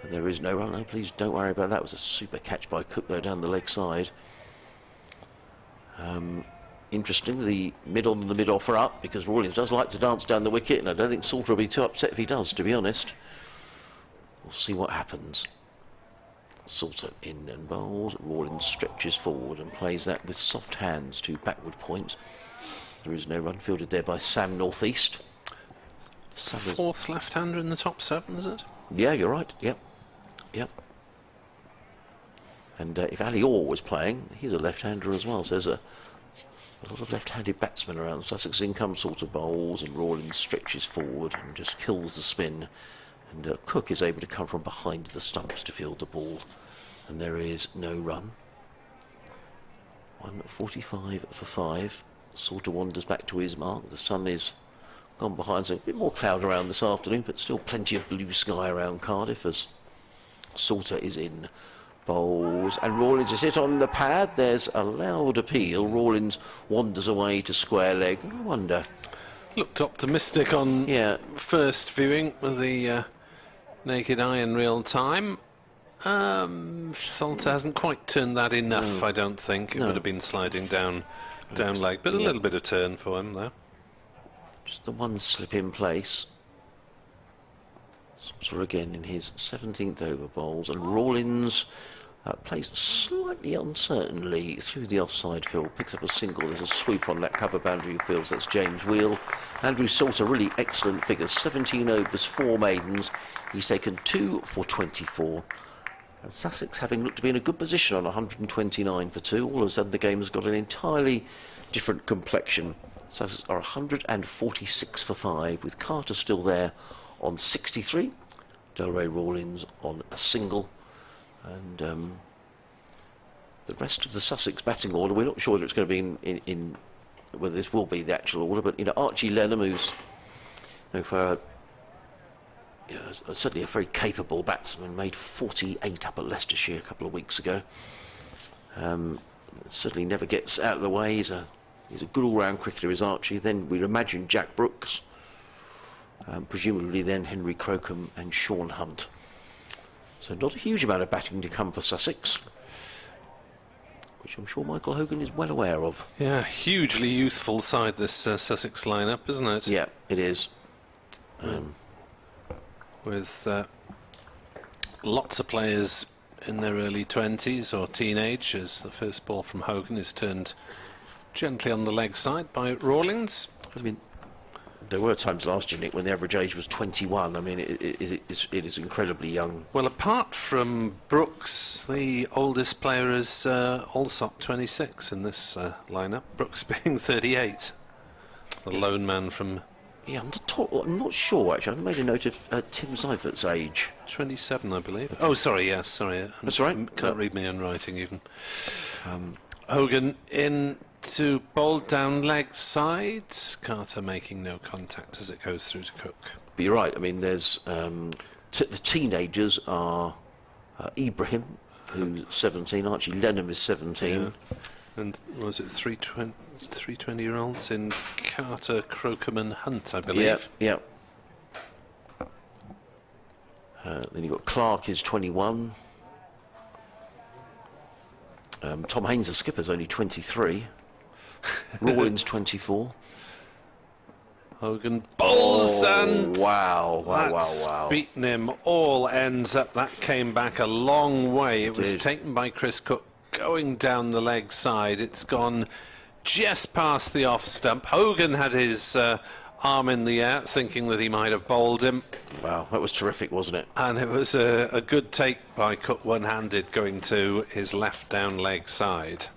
and there is no run. No, please don't worry about that. It was a super catch by Cook though down the leg side. Interesting, the mid-on and the mid-off are up because Rawlins does like to dance down the wicket, and I don't think Salter will be too upset if he does, to be honest. We'll see what happens. Salter in and bowls. Rawlins stretches forward and plays that with soft hands to backward point. There is no run, fielded there by Sam Northeast. 4th left-hander in the top 7, is it? Yeah, you're right. Yep. And if Ali Orr was playing, he's a left-hander as well. So there's a lot of left-handed batsmen around. Sussex in comes sort of bowls, and Rawlins stretches forward and just kills the spin. And Cook is able to come from behind the stumps to field the ball. And there is no run. 145 for 5. Sort of wanders back to his mark. The sun is gone behind, so a bit more cloud around this afternoon, but still plenty of blue sky around Cardiff as Salter is in bowls, and Rawlins is hit on the pad. There's a loud appeal. Rawlins wanders away to square leg. I wonder. Looked optimistic on first viewing with the naked eye in real time. Salter hasn't quite turned that enough, I don't think. It would have been sliding down leg, but a little bit of turn for him there. Just the one slip in place. Salter again in his 17th over bowls, and Rawlins plays slightly uncertainly through the offside field, picks up a single. There's a sweep on that cover boundary of fields. That's James Wheel. Andrew Salter, really excellent figures. 17 overs, 4 maidens. He's taken 2 for 24. And Sussex, having looked to be in a good position on 129 for 2, all of a sudden the game has got an entirely different complexion. Sussex are 146 for 5, with Carter still there on 63. Delray Rawlins on a single. And the rest of the Sussex batting order, we're not sure whether it's going to be in whether this will be the actual order, but Archie Lenham, who's certainly a very capable batsman, made 48 up at Leicestershire a couple of weeks ago. Certainly never gets out of the way. He's a good all-round cricketer, is Archie. Then we'd imagine Jack Brooks, presumably then Henry Crocombe and Sean Hunt. So not a huge amount of batting to come for Sussex, which I'm sure Michael Hogan is well aware of. Yeah, hugely youthful side, this Sussex lineup, isn't it? Yeah, it is. With lots of players in their early 20s or teenage, as the first ball from Hogan is turned gently on the leg side by Rawlins. I mean, There were times last year, Nick, when the average age was 21. I mean, it is incredibly young. Well, apart from Brooks, the oldest player is Alsop, 26 in this lineup. Brooks being 38, the lone man from. Yeah, I'm not sure actually. I made a note of Tim Seifert's age. 27, I believe. Okay. Oh, sorry. Yes, sorry. That's right. Can't read my own writing even. Hogan in to bowl down leg side. Carter making no contact as it goes through to Cook. But you're right. I mean, there's the teenagers are Ibrahim, who's 17. Archie Lenham is 17. Yeah. And was it 320-year-olds in Carter, Crocombe and Hunt, I believe. Yeah. Then you've got Clark is 21. Tom Haynes, the skipper's only 23. Rawlins 24. Hogan bowls and wow. Beaten him all ends up. That came back a long way. It was taken by Chris Cook going down the leg side. It's gone just past the off stump. Hogan had his arm in the air thinking that he might have bowled him. Wow, that was terrific, wasn't it? And it was a good take by Cook, one-handed, going to his left down leg side.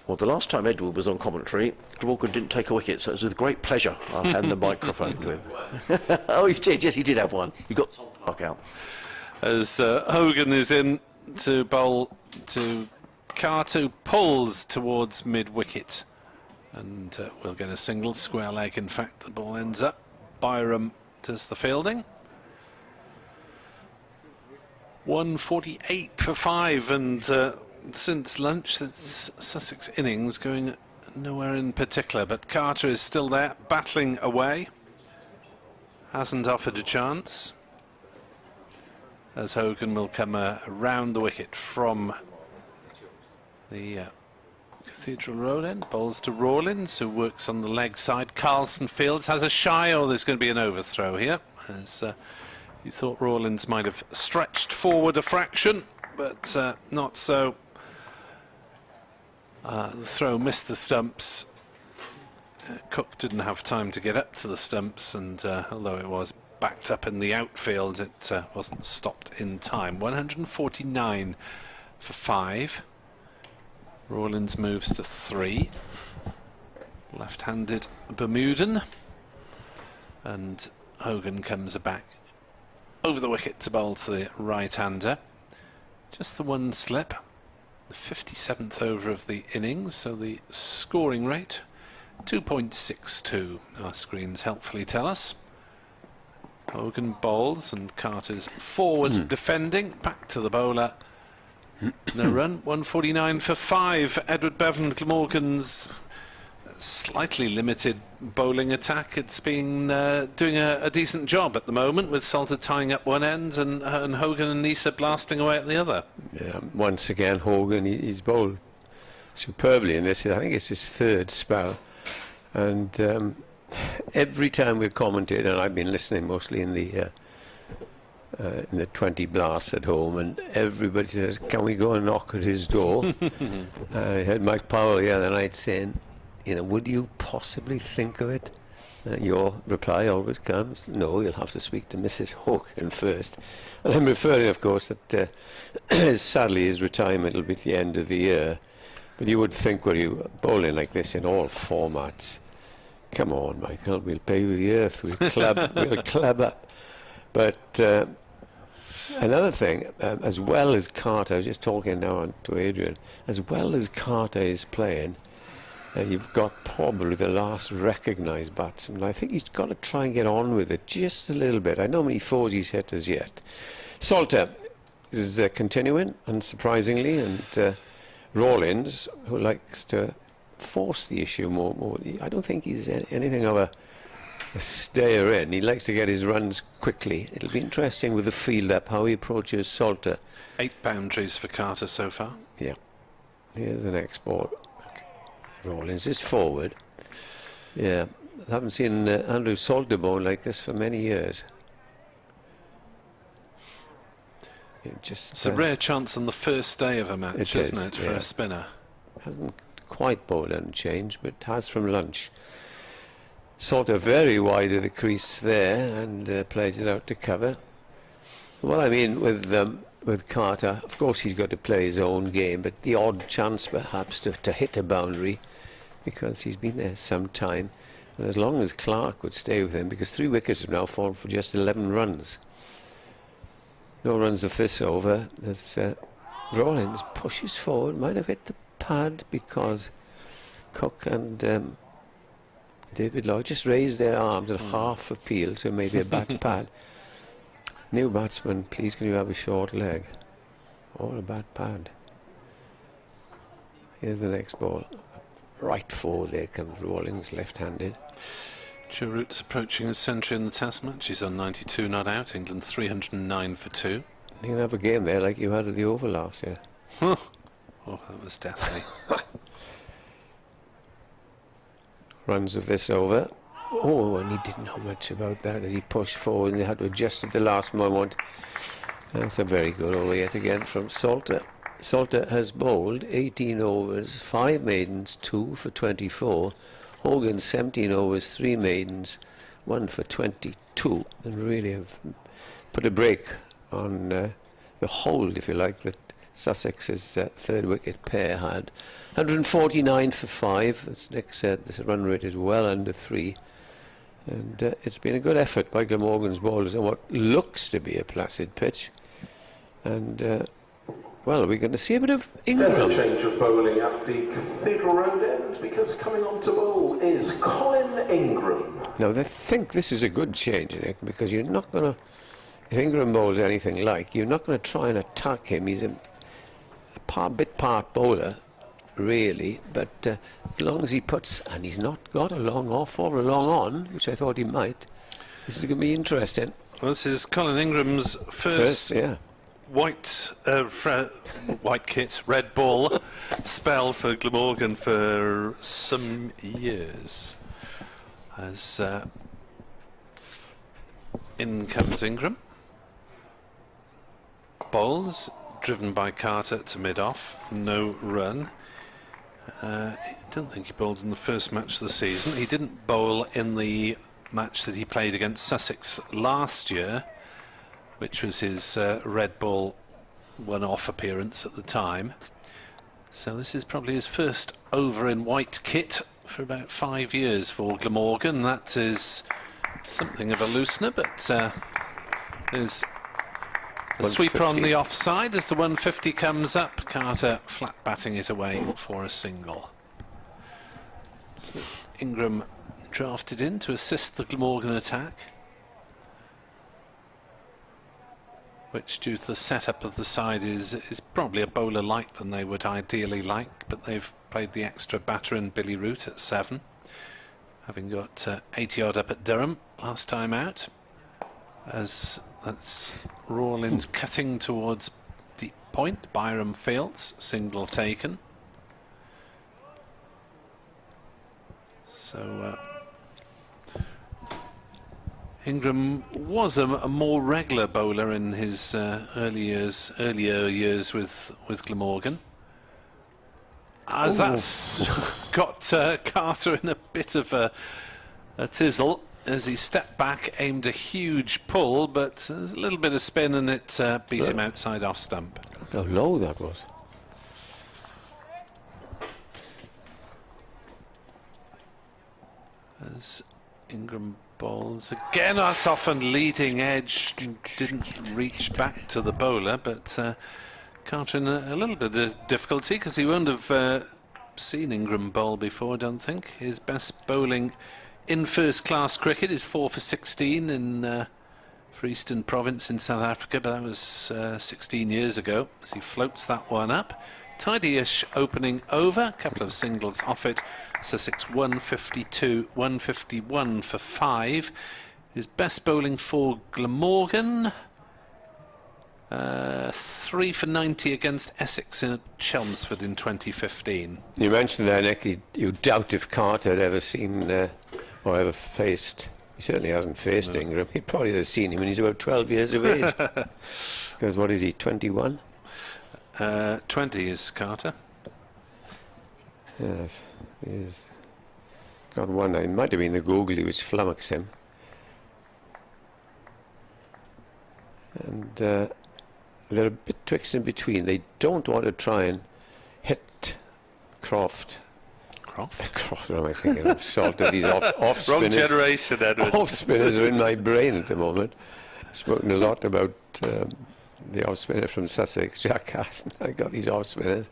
Well, the last time Edward was on commentary, Glamorgan didn't take a wicket, so it was with great pleasure I'll hand the microphone to him. Oh, you did? Yes, you did have one. You got Tom Clark out. As Hogan is in to bowl to Carter, who pulls towards mid-wicket. And we'll get a single square leg. In fact, the ball ends up. Byram does the fielding. 148 for 5, and since lunch, it's Sussex innings going nowhere in particular. But Carter is still there, battling away. Hasn't offered a chance. As Hogan will come around the wicket from the Cathedral Road end. Bowls to Rawlins, who works on the leg side. Carlson Fields has a shy, or there's going to be an overthrow here. As you thought Rawlins might have stretched forward a fraction, but not so. The throw missed the stumps. Cook didn't have time to get up to the stumps, and although it was backed up in the outfield, it wasn't stopped in time. 149 for 5. Rawlins moves to 3. Left-handed Bermudan. And Hogan comes back over the wicket to bowl to the right-hander. Just the one slip. The 57th over of the innings, so the scoring rate 2.62. Our screens helpfully tell us. Hogan bowls and Carter's forward defending. Back to the bowler. No run. 149 for 5. Edward Bevan, Glamorgan's slightly limited bowling attack. It's been doing a decent job at the moment, with Salter tying up one end and Hogan and Nisa blasting away at the other. Yeah, once again, Hogan, he's bowled superbly in this. I think it's his 3rd spell. And every time we've commented, and I've been listening mostly in the 20 blasts at home, and everybody says, can we go and knock at his door? I heard Mike Powell the other night saying, would you possibly think of it? Your reply always comes, no, you'll have to speak to Mrs. Hogan first. And I'm referring, of course, that sadly his retirement will be at the end of the year. But you would think, were you bowling like this in all formats, come on, Michael, we'll pay with the earth, we'll club up. But another thing, as well as Carter, I was just talking now to Adrian, as well as Carter is playing, you've got probably the last recognised batsman. I think he's got to try and get on with it just a little bit. I know how many fours he's hit as yet. Salter is continuing, unsurprisingly, and Rawlins, who likes to force the issue more. I don't think he's anything of a stayer in. He likes to get his runs quickly. It'll be interesting with the field up how he approaches Salter. 8 boundaries for Carter so far. Yeah. Here's the next ball. Rawlins is forward. Yeah, I haven't seen Andrew Salter bowl like this for many years. It's a rare chance on the first day of a match, isn't it, for a spinner? Hasn't quite bowled unchanged, but has from lunch. Salter very wide of the crease there and plays it out to cover. What I mean with Carter, of course he's got to play his own game, but the odd chance perhaps to hit a boundary, because he's been there some time. And as long as Clark would stay with him, because 3 wickets have now fallen for just 11 runs. No runs of this over. As Rawlins pushes forward, might have hit the pad because Cook and David Lloyd just raised their arms at half appeal to maybe a bat pad. New batsman, please can you have a short leg or a bat pad? Here's the next ball. Right forward, there comes Rawlings, left-handed. Joe Root's approaching his century in the Test match. He's on 92 not out. England 309 for 2. You can have a game there like you had at the Oval last year. Oh, that was deathly. Runs of this over. Oh, and he didn't know much about that as he pushed forward and they had to adjust at the last moment. That's a very good over yet again from Salter. Salter has bowled 18 overs, 5 maidens, 2 for 24. Hogan 17 overs, 3 maidens, 1 for 22. And really have put a break on the hold, if you like, that Sussex's third wicket pair had. 149 for 5. As Nick said, this run rate is well under 3. And it's been a good effort by Glamorgan's bowlers on what looks to be a placid pitch. And well, we're going to see a bit of Ingram. There's a change of bowling at the Cathedral Road end, because coming on to bowl is Colin Ingram. Now, they think this is a good change, Nick, because you're not going to, if Ingram bowls anything like, you're not going to try and attack him. He's a bit part bowler, really, but as long as he puts, and he's not got a long off or a long on, which I thought he might, this is going to be interesting. Well, this is Colin Ingram's first yeah. white kit, red ball spell for Glamorgan for some years. As in comes Ingram. Bowls driven by Carter to mid-off, no run. I don't think he bowled in the first match of the season. He didn't bowl in the match that he played against Sussex last year, which was his red ball one-off appearance at the time. So this is probably his first over in white kit for about 5 years for Glamorgan. That is something of a loosener, but there's a sweeper on the offside as the 150 comes up. Carter flat batting it away for a single. Ingram drafted in to assist the Glamorgan attack, which due to the setup of the side is probably a bowler light than they would ideally like, but they've played the extra batter in Billy Root at 7, having got 80 odd up at Durham last time out. As that's Rawlins cutting towards the point, Byram Fields, single taken. So Ingram was a more regular bowler in his earlier years with Glamorgan. As that's got Carter in a bit of a tizzle as he stepped back, aimed a huge pull, but there's a little bit of spin and it beat him outside off stump. Look how low that was. As Ingram bowls again, that's often leading edge, didn't reach back to the bowler, but Carter in a little bit of difficulty because he won't have seen Ingram bowl before, I don't think. His best bowling in first class cricket is 4 for 16 in for Eastern Province in South Africa, but that was 16 years ago, as he floats that one up. Tidy-ish opening over, a couple of singles off it. Sussex 152, 151 for 5. His best bowling for Glamorgan, 3 for 90 against Essex in Chelmsford in 2015. You mentioned there, Nick, you doubt if Carter had ever seen or ever faced. He certainly hasn't faced Ingram. He probably has seen him when he's about 12 years of age. Because what is he, 21? 20 is Carter. Yes, he is got one. It might have been the Google he was flummoxing. And they're a bit twixt in between. They don't want to try and hit Croft. Croft, what am I thinking of? Salter, these off spinners. Wrong generation, Edward. Off spinners are in my brain at the moment. I've spoken a lot about the off spinner from Sussex, Jack Carson. I got these off spinners.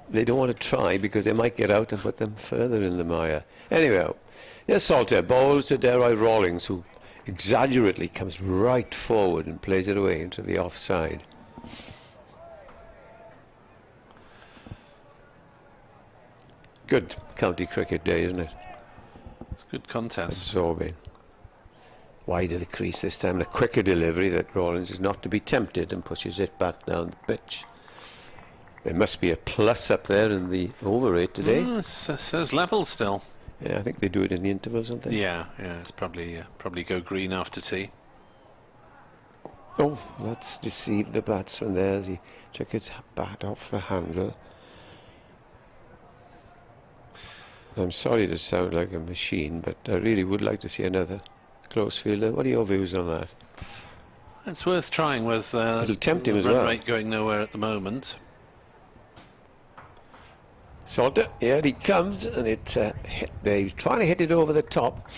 They don't want to try because they might get out and put them further in the mire. Anyway, yes, Salter bowls to Derry Rawlings, who exaggerately comes right forward and plays it away into the offside. Good county cricket day, isn't it? It's a good contest. Absorbing. Wide of the crease this time, and a quicker delivery that Rawlings is not to be tempted and pushes it back down the pitch. There must be a plus up there in the over rate today. It says level still. Yeah, I think they do it in the intervals, don't they? Yeah, it's probably go green after tea. Oh, that's deceived the batsman there as he took his bat off the handle. I'm sorry to sound like a machine, but I really would like to see another close fielder. What are your views on that? It's worth trying with It'll tempt him the as run well. rate going nowhere at the moment. Salter, here he comes, and it hit there. He was trying to hit it over the top,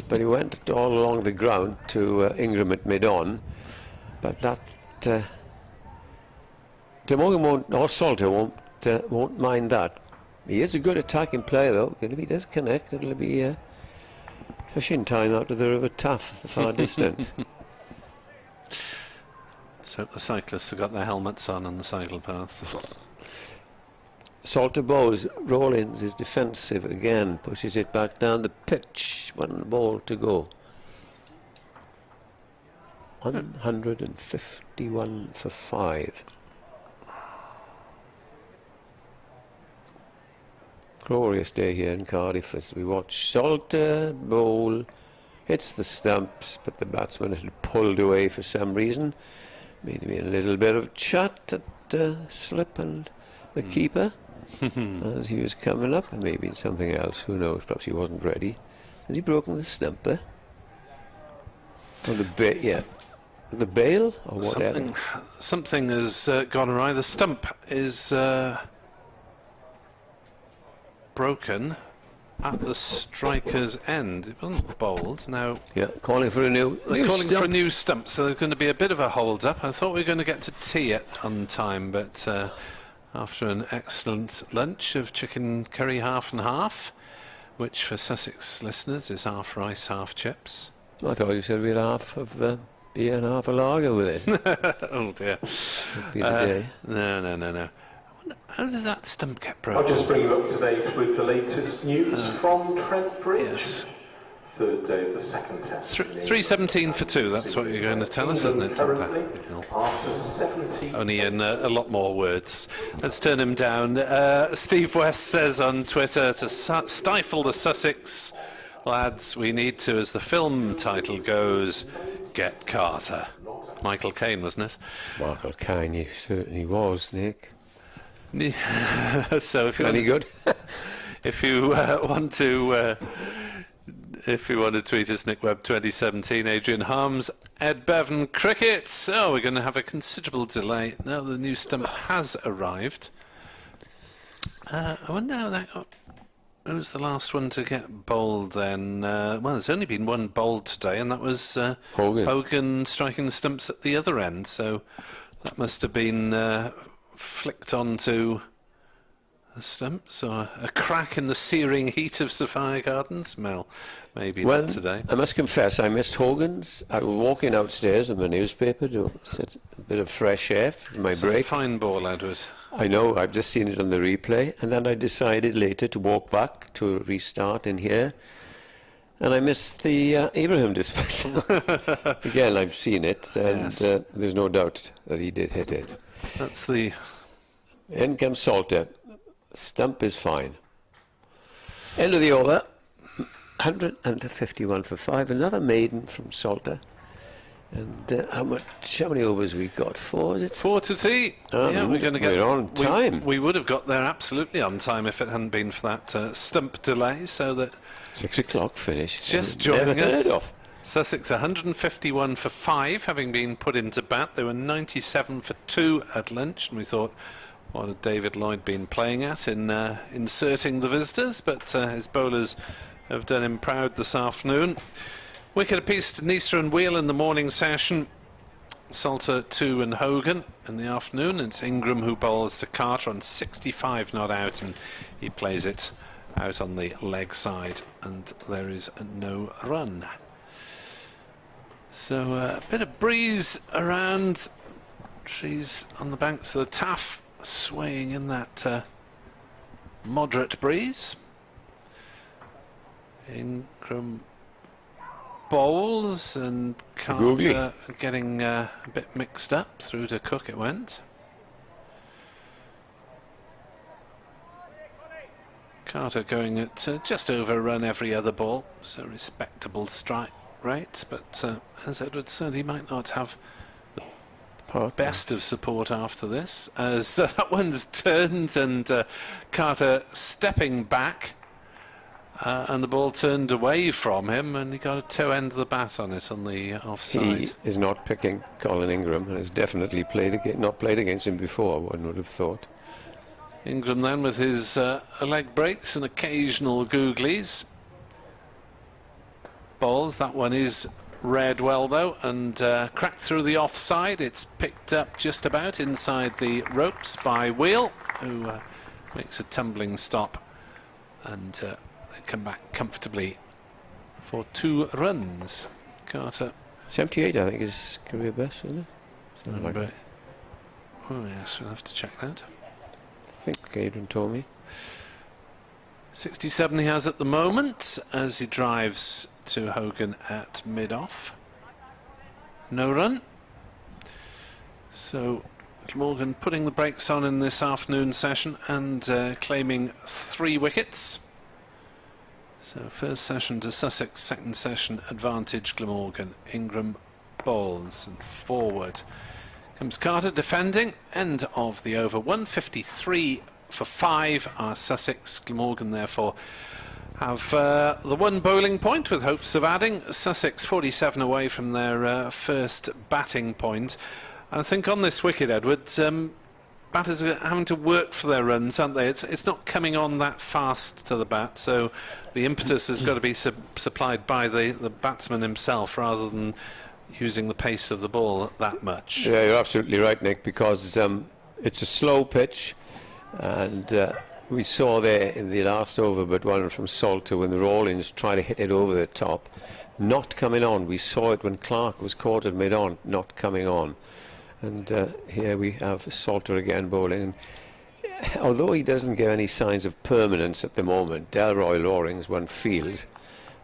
but he went all along the ground to Ingram at mid-on. But that Glamorgan won't, or Salter won't mind that. He is a good attacking player, though. If he does connect, it'll be fishing time out of the River Taff, far distant. So the cyclists have got their helmets on the cycle path. Salter bowls. Rawlings is defensive again, pushes it back down the pitch. One ball to go. 151 for 5. Glorious day here in Cardiff as we watch Salter bowl. Hits the stumps, but the batsman had pulled away for some reason. Maybe a little bit of chat at Slip and the keeper as he was coming up, and maybe something else. Who knows? Perhaps he wasn't ready. Has he broken the stumper? Or the bail? Yeah, the bail or whatever. Something has gone awry. The stump is broken at the striker's end. It wasn't bowled. Now, Yeah, calling for a new. they're calling stump. for a new stump, so there's going to be a bit of a hold-up. I thought we were going to get to tea on time, but after an excellent lunch of chicken curry half and half, which for Sussex listeners is half rice, half chips. I thought you said we had half of beer and half a lager with it. Oh dear. Would be the day. No. I wonder, how does that stump get I'll broken? just bring you up to date with the latest news from Trent Bridge. Yes. Third day of the second test. 317 for 2, that's what you're going to tell us, isn't it? Currently, after 70. Only in a lot more words. Let's turn him down. Steve West says on Twitter, to stifle the Sussex lads, we need to, as the film title goes, get Carter. Michael Caine, wasn't it? Michael Caine, he certainly was, Nick. So if you Any good? if you want to tweet us, NickWeb 2017, Adrian Harms, Ed Bevan, cricket. Oh, we're going to have a considerable delay. No, the new stump has arrived. I wonder how that got. Who's the last one to get bowled then? Well, there's only been one bowled today, and that was Hogan striking the stumps at the other end. So that must have been flicked onto the stumps, or a crack in the searing heat of Sophia Gardens. Well, maybe not today. I must confess, I missed Hogan's. I was walking outstairs with my newspaper to get a bit of fresh air for my It's break. a fine ball, Edward. I know, I've just seen it on the replay, and then I decided later to walk back to restart in here, and I missed the Ibrahim dismissal. Again, I've seen it, and Yes. there's no doubt that he did hit it. That's the. In comes Salter. Stump is fine. End of the over. 151 for 5. Another maiden from Salter. And how many overs we got? 4, is it? 4 to tea. Yeah, we're going to get. We're on time. We would have got there absolutely on time if it hadn't been for that stump delay. So that 6 o'clock finish. just Never joining us. heard of. Sussex 151 for 5, having been put into bat. They were 97 for 2 at lunch, and we thought, what had David Lloyd been playing at in inserting the visitors? But his bowlers have done him proud this afternoon. Wicket apiece to Neester and Wheel in the morning session. Salter, 2 and Hogan in the afternoon. It's Ingram who bowls to Carter on 65 not out, and he plays it out on the leg side, and there is no run. So a bit of breeze around, trees on the banks of the Taff swaying in that moderate breeze. Ingram bowls and Carter getting a bit mixed up. Through to Cook it went. Carter going at just over a run every other ball, so respectable strike rate, but as Edward said, he might not have the best of support after this, as that one's turned and Carter stepping back, and the ball turned away from him, and he got a toe end of the bat on it on the offside. He is not picking Colin Ingram, and has definitely not played against him before, one would have thought. Ingram then with his leg breaks and occasional googlies. Balls, that one is read well though, and cracked through the offside. It's picked up just about inside the ropes by Wheel, who makes a tumbling stop, and they come back comfortably for 2 runs. Carter 78, I think, is his career best, isn't it? Something like that. Oh yes, we'll have to check that. I think Adrian told me. 67 he has at the moment as he drives to Hogan at mid-off. No run. So Glamorgan putting the brakes on in this afternoon session and claiming 3 wickets. So first session to Sussex, second session advantage Glamorgan. Ingram bowls and forward comes Carter defending. End of the over. 153 for 5 are Sussex. Glamorgan therefore have the 1 bowling point with hopes of adding. Sussex 47 away from their first batting point. And I think on this wicket, Edward, batters are having to work for their runs, aren't they? It's not coming on that fast to the bat, so the impetus has got to be supplied by the batsman himself rather than using the pace of the ball that much. Yeah, you're absolutely right, Nick, because it's a slow pitch, and we saw there in the last over but one from Salter when the Rawlings tried to hit it over the top, not coming on. We saw it when Clark was caught at mid-on, not coming on. And here we have Salter again bowling. Although he doesn't give any signs of permanence at the moment, Delroy Loring's one field.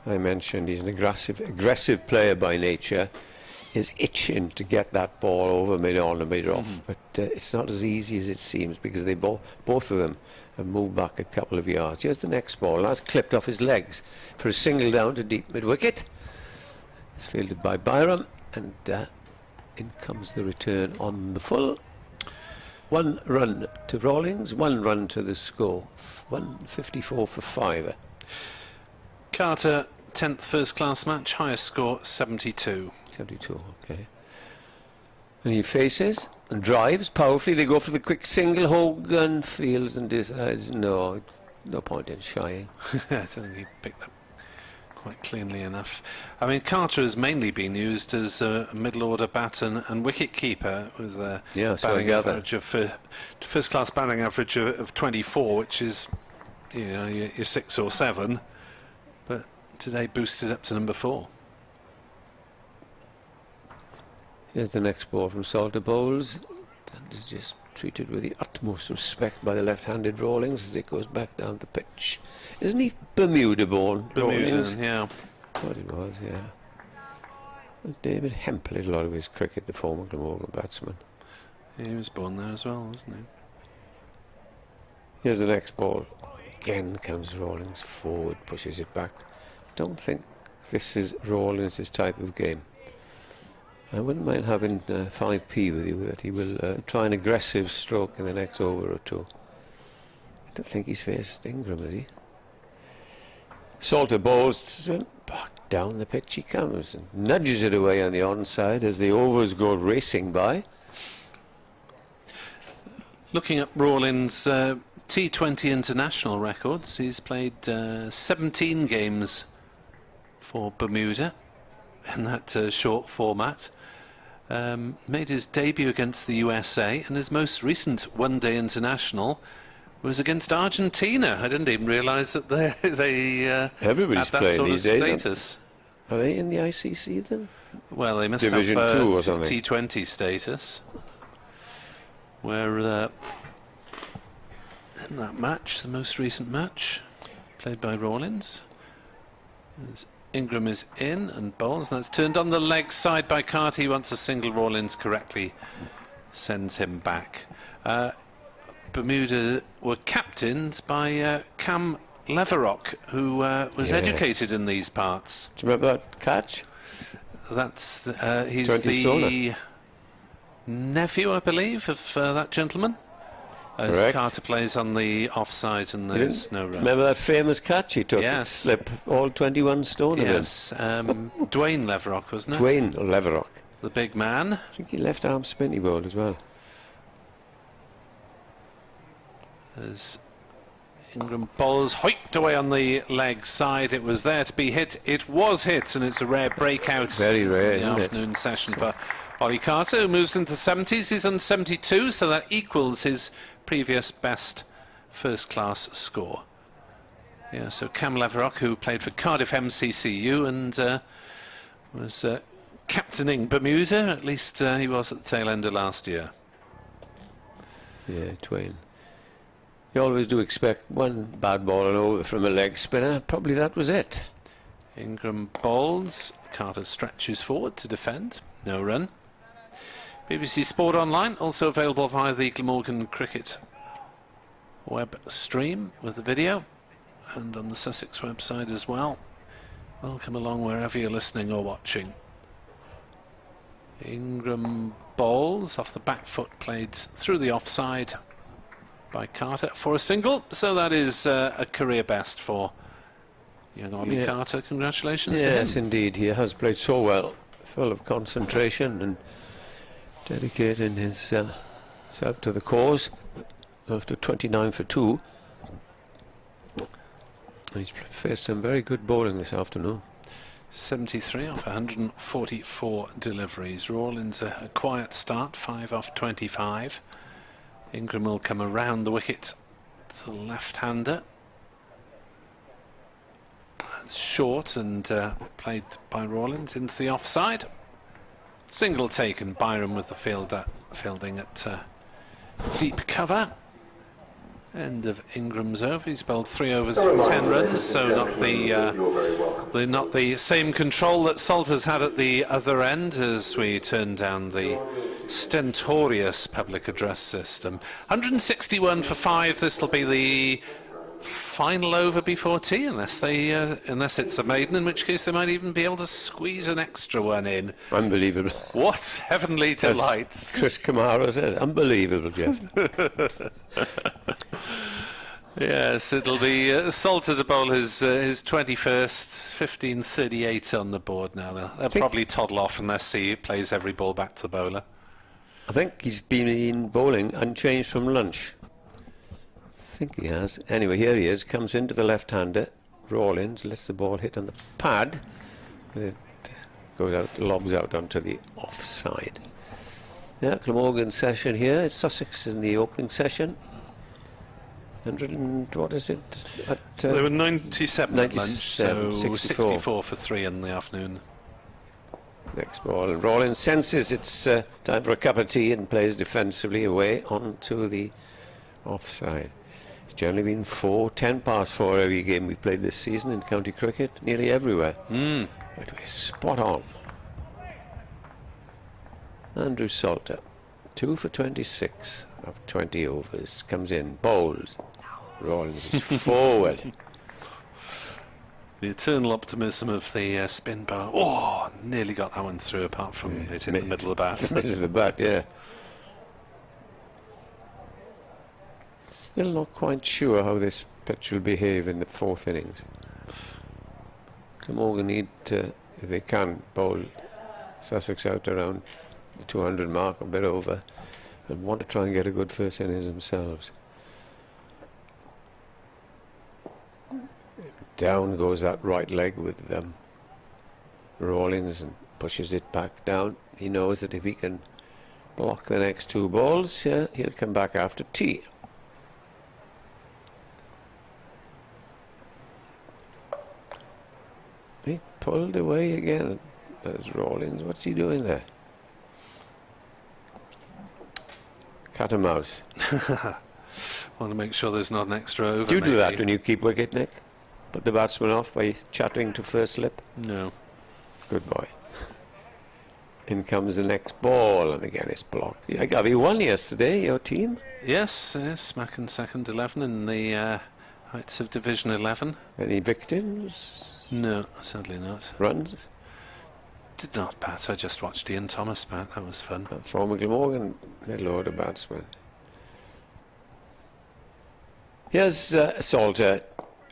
I mentioned he's an aggressive player by nature. Is itching to get that ball over mid-on and mid-off, but it's not as easy as it seems, because they both of them have moved back a couple of yards. Here's the next ball. That's clipped off his legs for a single down to deep mid-wicket. It's fielded by Byram, and in comes the return on the full. 1 run to Rawlings, 1 run to the score. 154 for 5. Carter, 10th first class match, highest score 72. 72, okay. And he faces and drives powerfully. They go for the quick single. Hogan fields and decides no point in shying. I don't think he picked that quite cleanly enough. I mean, Carter has mainly been used as a middle order bat and wicket keeper with a batting average of first class batting average of 24, which is, you know, your 6 or 7, but today boosted up to number 4. Here's the next ball from Salter bowls, and is just treated with the utmost respect by the left-handed Rawlings as it goes back down the pitch. Isn't he Bermuda-born? Bermuda, yeah. What it was, yeah. Well, David Hemp played a lot of his cricket, the former Glamorgan batsman. He was born there as well, wasn't he? Here's the next ball. Again comes Rawlings forward, pushes it back. Don't think this is Rawlings' type of game. I wouldn't mind having 5p with you, that he will try an aggressive stroke in the next over or two. I don't think he's faced Ingram, is he? Salter bowls back down the pitch he comes and nudges it away on the onside as the overs go racing by. Looking at Rawlins' T20 international records, he's played 17 games for Bermuda in that short format. Made his debut against the USA, and his most recent one-day international was against Argentina. I didn't even realise that they Everybody's had that playing sort of these days, status. Are they in the ICC then? Well, they must Division have 2 or something. T20 status. Where in that match, the most recent match, played by Rawlins, as Ingram is in and bowls, and that's turned on the leg side by Carty. Once a single, Rawlins correctly sends him back. Bermuda were captained by Cam Leverock, who was educated in these parts. Do you remember that catch? That's he's 20 the stoner. nephew, I believe, of that gentleman. As Correct. Carter plays on the offside and there's no run. Remember that famous catch he took? Yes. It slip all 21 stone of him. Yes, Dwayne Leverock, wasn't it? Dwayne Leverock. The big man. I think he left arm spin he bowled as well. As Ingram bowls hoiked away on the leg side, it was there to be hit. It was hit, and it's a rare breakout. Very rare, in the isn't it? afternoon session for Ollie Carter, who moves into the 70s. He's on 72, so that equals his previous best first-class score. Yeah, so Cam Leverock, who played for Cardiff MCCU and was captaining Bermuda, at least he was at the tail end of last year. Yeah, Dwayne. You always do expect one bad ball and over from a leg spinner. Probably that was it. Ingram bowls. Carter stretches forward to defend. No run. BBC Sport Online, also available via the Glamorgan Cricket web stream with the video, and on the Sussex website as well. Welcome along wherever you're listening or watching. Ingram bowls off the back foot, played through the offside by Carter for a single, so that is a career best for young Ollie Carter. Congratulations to him. Yes, indeed. He has played so well, full of concentration and dedicating himself to the cause after 29 for 2. He's faced some very good bowling this afternoon. 73 off 144 deliveries. Rawlins a quiet start, 5 off 25. Ingram will come around the wicket to the left-hander. That's short and played by Rawlins into the offside. Single taken. Byron with the fielding at deep cover. End of Ingram's over. He's bowled 3 overs for 10 runs, so not the same control that Salter's had at the other end as we turn down the stentorious public address system. 161 for 5. This will be the final over before tea, unless it's a maiden, in which case they might even be able to squeeze an extra one in. Unbelievable. What heavenly delights! As Chris Kamara said, unbelievable, Jeff. Yes, it'll be Salter to bowl his 21st, 15:38 on the board now. They'll probably toddle off unless he plays every ball back to the bowler. I think he's been bowling unchanged from lunch. I think he has. Anyway, here he is, comes into the left-hander. Rawlins lets the ball hit on the pad. It goes out, lobs out onto the offside. Yeah, Glamorgan session here. It's Sussex in the opening session. 100 and what is it? They were 97 at lunch, so 64. 64 for 3 in the afternoon. Next ball, and Rawlins senses it's time for a cup of tea and plays defensively away onto the offside. It's generally been 10 past 4 every game we've played this season in county cricket, nearly everywhere. But we're spot on. Andrew Salter, 2 for 26 of 20 overs, comes in, bowls. Rawlins is forward. The eternal optimism of the spin bar. Oh, nearly got that one through, apart from it in the middle of the bat. Middle of the bat, yeah. Still not quite sure how this pitch will behave in the fourth innings. Glamorgan need to, if they can, bowl Sussex out around the 200 mark, a bit over, and want to try and get a good first innings themselves. Down goes that right leg with Rawlings and pushes it back down. He knows that if he can block the next two balls, he'll come back after tea. He pulled away again as Rawlings. What's he doing there? Cat and mouse. Want to make sure there's not an extra over. Do you do that maybe? when you keep wicket, Nick? Put the batsman off by chattering to first slip? No. Good boy. In comes the next ball, and again it's blocked. Yeah, Gav, you won yesterday, your team? Yes, smack in second 11 in the heights of Division 11. Any victims? No, sadly not. Runs? Did not bat, I just watched Ian Thomas bat, that was fun. Former Glamorgan middle-order batsman. Here's Salter,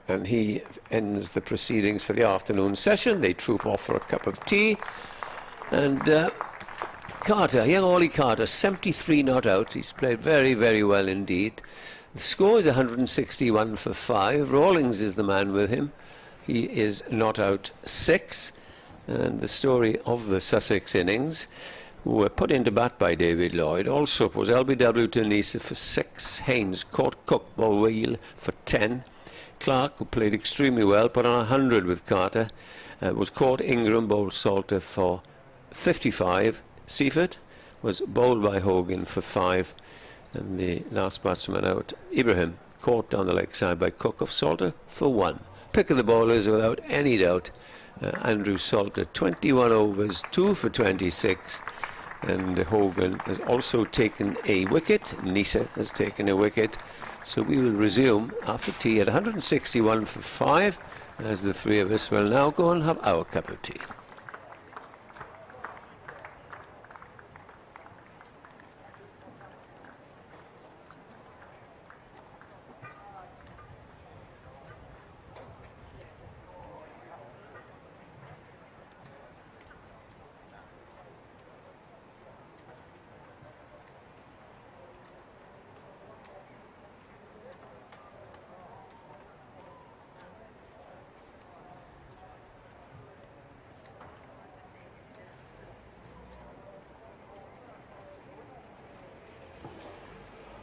and he ends the proceedings for the afternoon session. They troop off for a cup of tea. And Carter, young Ollie Carter, 73 not out. He's played very, very well indeed. The score is 161 for 5. Rawlings is the man with him. He is not out 6. And the story of the Sussex innings, who were put into bat by David Lloyd, also was LBW to Nisa for 6. Haynes caught Cook Bowell for 10. Clark, who played extremely well, put on 100 with Carter. Was caught Ingram, bowled Salter for 55. Seifert was bowled by Hogan for 5. And the last batsman out, Ibrahim, caught down the leg side by Cook of Salter for 1. Pick of the bowlers without any doubt. Andrew Salter, 21 overs, 2 for 26. And Hogan has also taken a wicket. Nisa has taken a wicket. So we will resume after tea at 161 for 5, as the three of us will now go and have our cup of tea.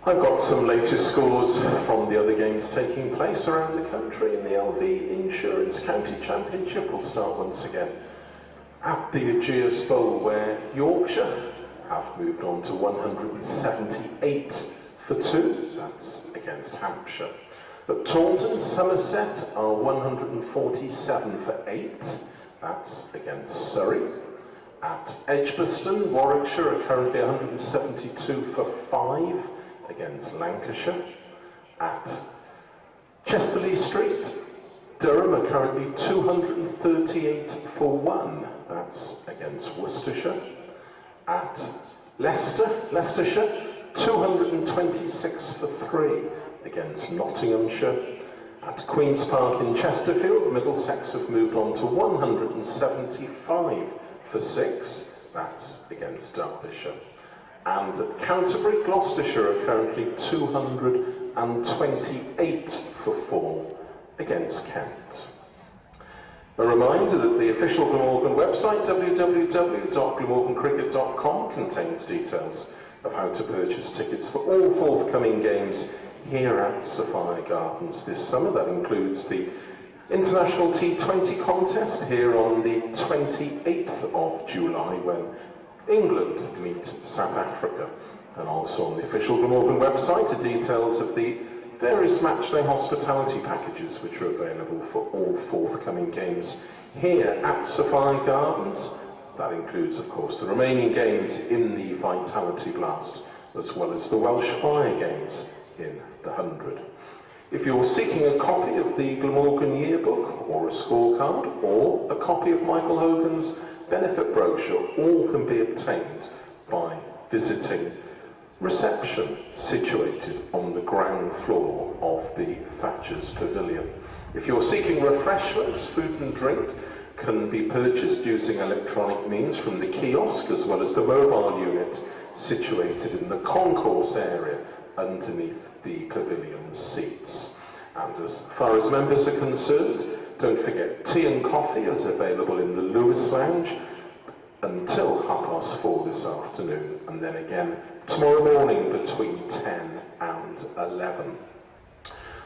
I've got some latest scores from the other games taking place around the country in the LV Insurance County Championship. We'll start once again at the Ageas Bowl, where Yorkshire have moved on to 178 for 2. That's against Hampshire. At Taunton, Somerset are 147 for 8. That's against Surrey. At Edgbaston, Warwickshire are currently 172 for 5. Against Lancashire. At Chesterley Street, Durham are currently 238 for 1. That's against Worcestershire. At Leicestershire, 226 for 3 against Nottinghamshire. At Queen's Park in Chesterfield, Middlesex have moved on to 175 for 6. That's against Derbyshire. And at Canterbury, Gloucestershire are currently 228 for 4 against Kent. A reminder that the official Glamorgan website, www.glamorgancricket.com, contains details of how to purchase tickets for all forthcoming games here at Sapphire Gardens this summer. That includes the International T20 contest here on the 28th of July, when England meet South Africa. And also on the official Glamorgan website are details of the various matchday hospitality packages which are available for all forthcoming games here at Sapphire Gardens. That includes, of course, the remaining games in the Vitality Blast, as well as the Welsh Fire games in the 100. If you're seeking a copy of the Glamorgan yearbook or a scorecard or a copy of Michael Hogan's benefit brochure, all can be obtained by visiting reception situated on the ground floor of the Thatcher's Pavilion. If you're seeking refreshments, food and drink can be purchased using electronic means from the kiosk as well as the mobile unit situated in the concourse area underneath the pavilion's seats. And as far as members are concerned, don't forget tea and coffee is available in the Lewis Lounge until 4:30 this afternoon, and then again tomorrow morning between 10 and 11.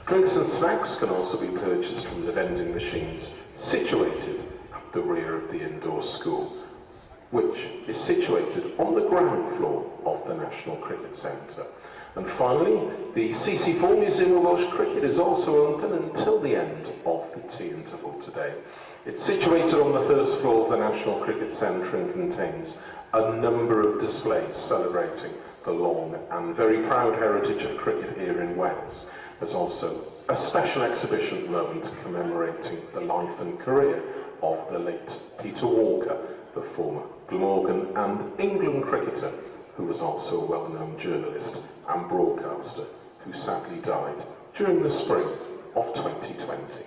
Drinks and snacks can also be purchased from the vending machines situated at the rear of the indoor school, which is situated on the ground floor of the National Cricket Centre. And finally, the CC4 Museum of Welsh Cricket is also open until the end of the tea interval today. It's situated on the first floor of the National Cricket Centre and contains a number of displays celebrating the long and very proud heritage of cricket here in Wales. There's also a special exhibition at the moment commemorating the life and career of the late Peter Walker, the former Glamorgan and England cricketer, who was also a well-known journalist and broadcaster, who sadly died during the spring of 2020.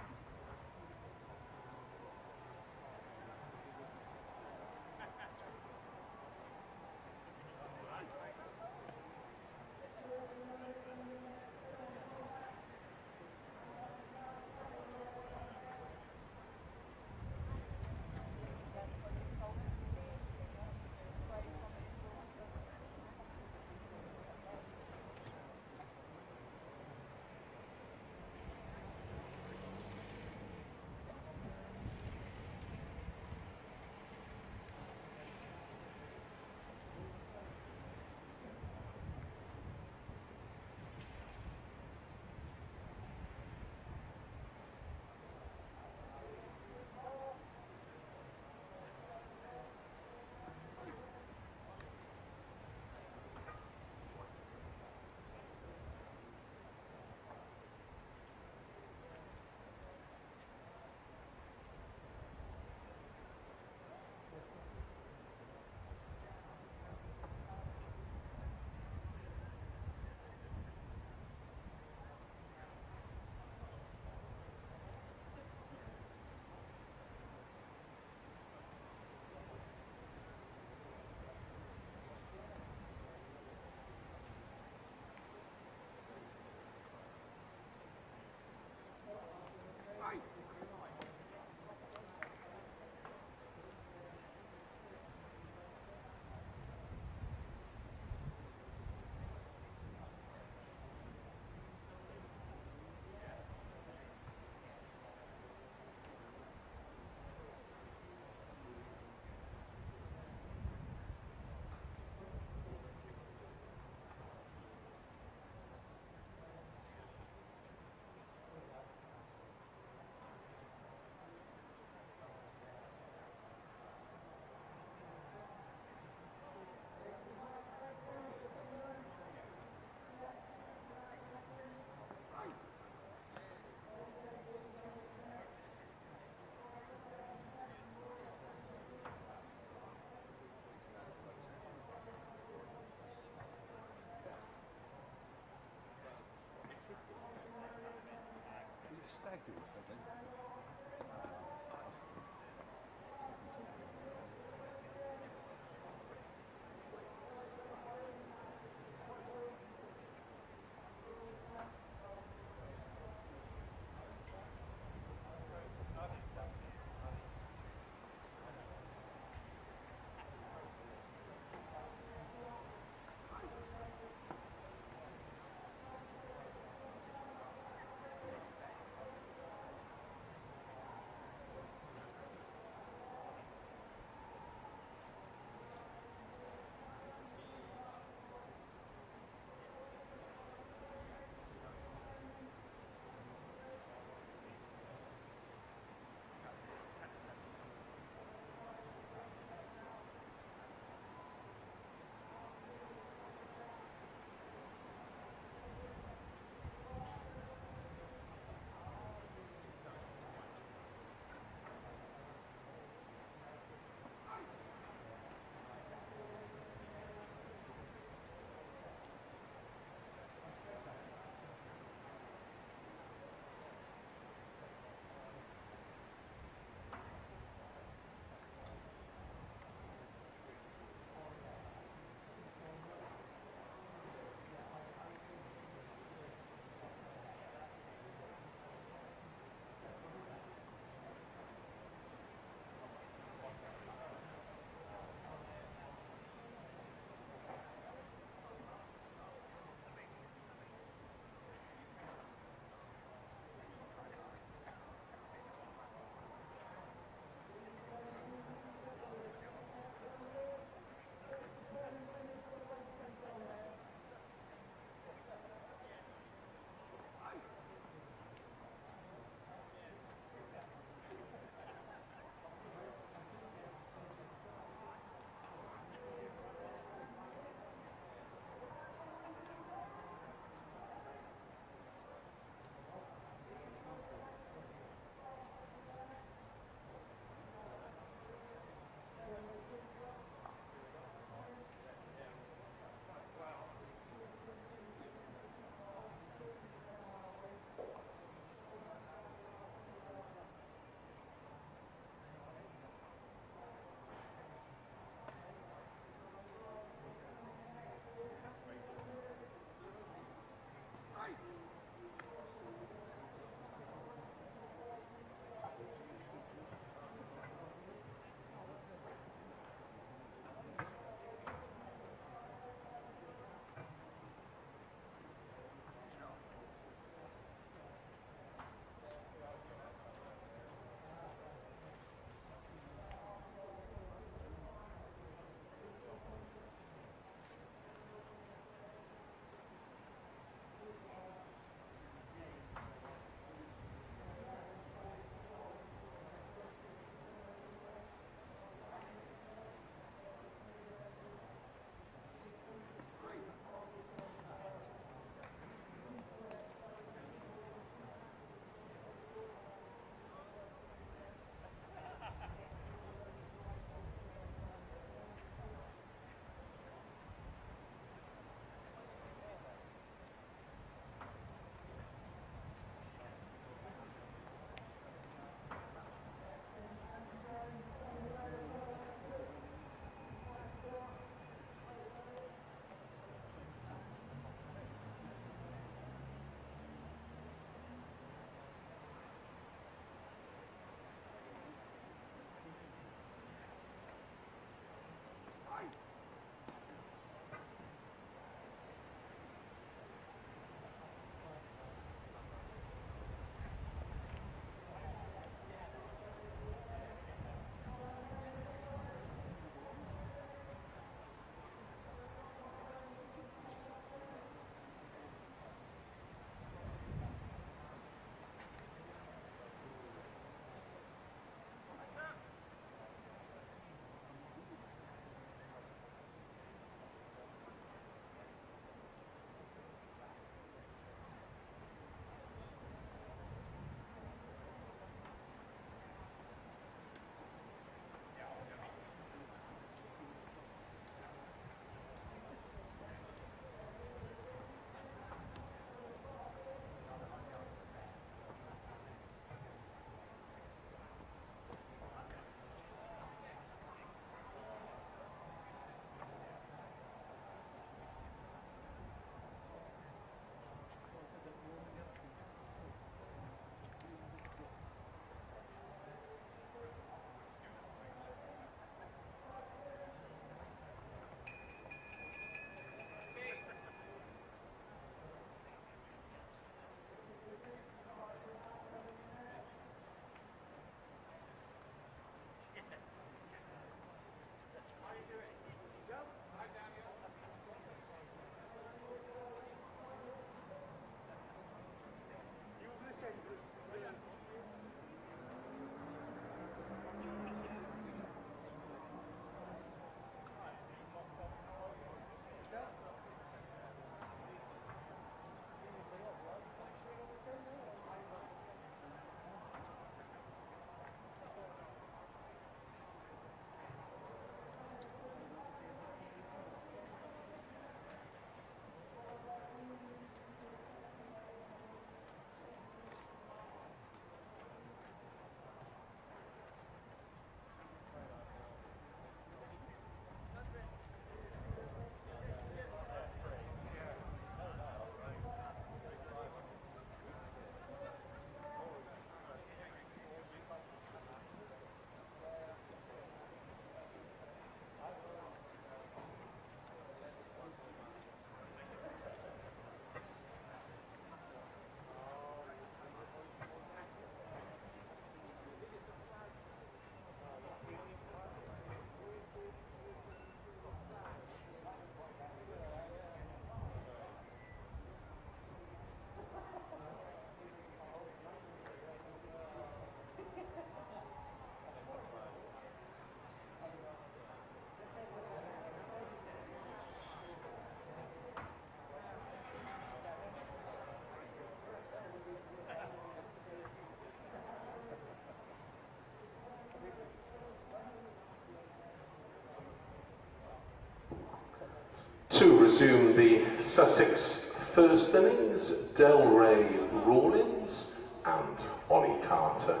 To resume the Sussex first innings, Delray Rawlins and Ollie Carter.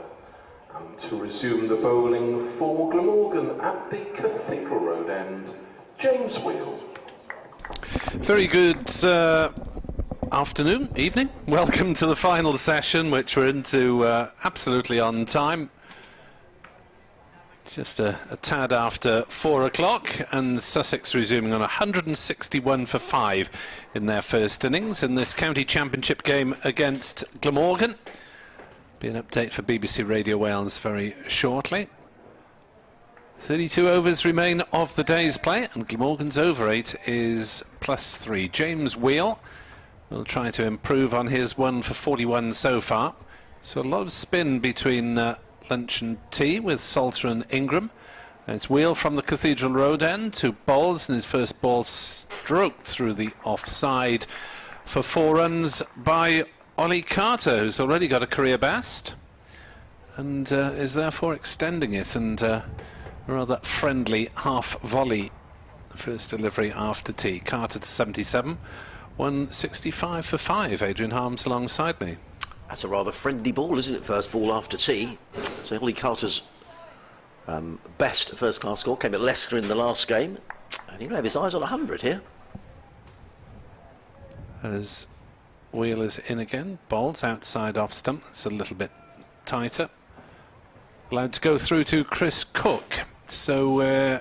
And to resume the bowling for Glamorgan at the Cathedral Road end, James Wheel. Very good afternoon, evening. Welcome to the final session, which we're into absolutely on time. Just a tad after 4 o'clock, and Sussex resuming on 161 for 5 in their first innings in this county championship game against Glamorgan. Be an update for BBC Radio Wales very shortly. 32 overs remain of the day's play, and Glamorgan's over 8 is +3. James Wheel will try to improve on his 1 for 41 so far. So a lot of spin between lunch and tea with Salter and Ingram. It's Wheel from the Cathedral Road end to Bowles, and his first ball stroked through the offside for 4 runs by Ollie Carter, who's already got a career best and is therefore extending it, and a rather friendly half volley first delivery after tea. Carter to 77, 165 for 5. Adrian Harms alongside me. That's a rather friendly ball, isn't it? First ball after tea. So Ollie Carter's best first-class score came at Leicester in the last game, and he'll have his eyes on 100 here. As Wheel is in again, Bowles outside off stump. It's a little bit tighter. Allowed to go through to Chris Cook. So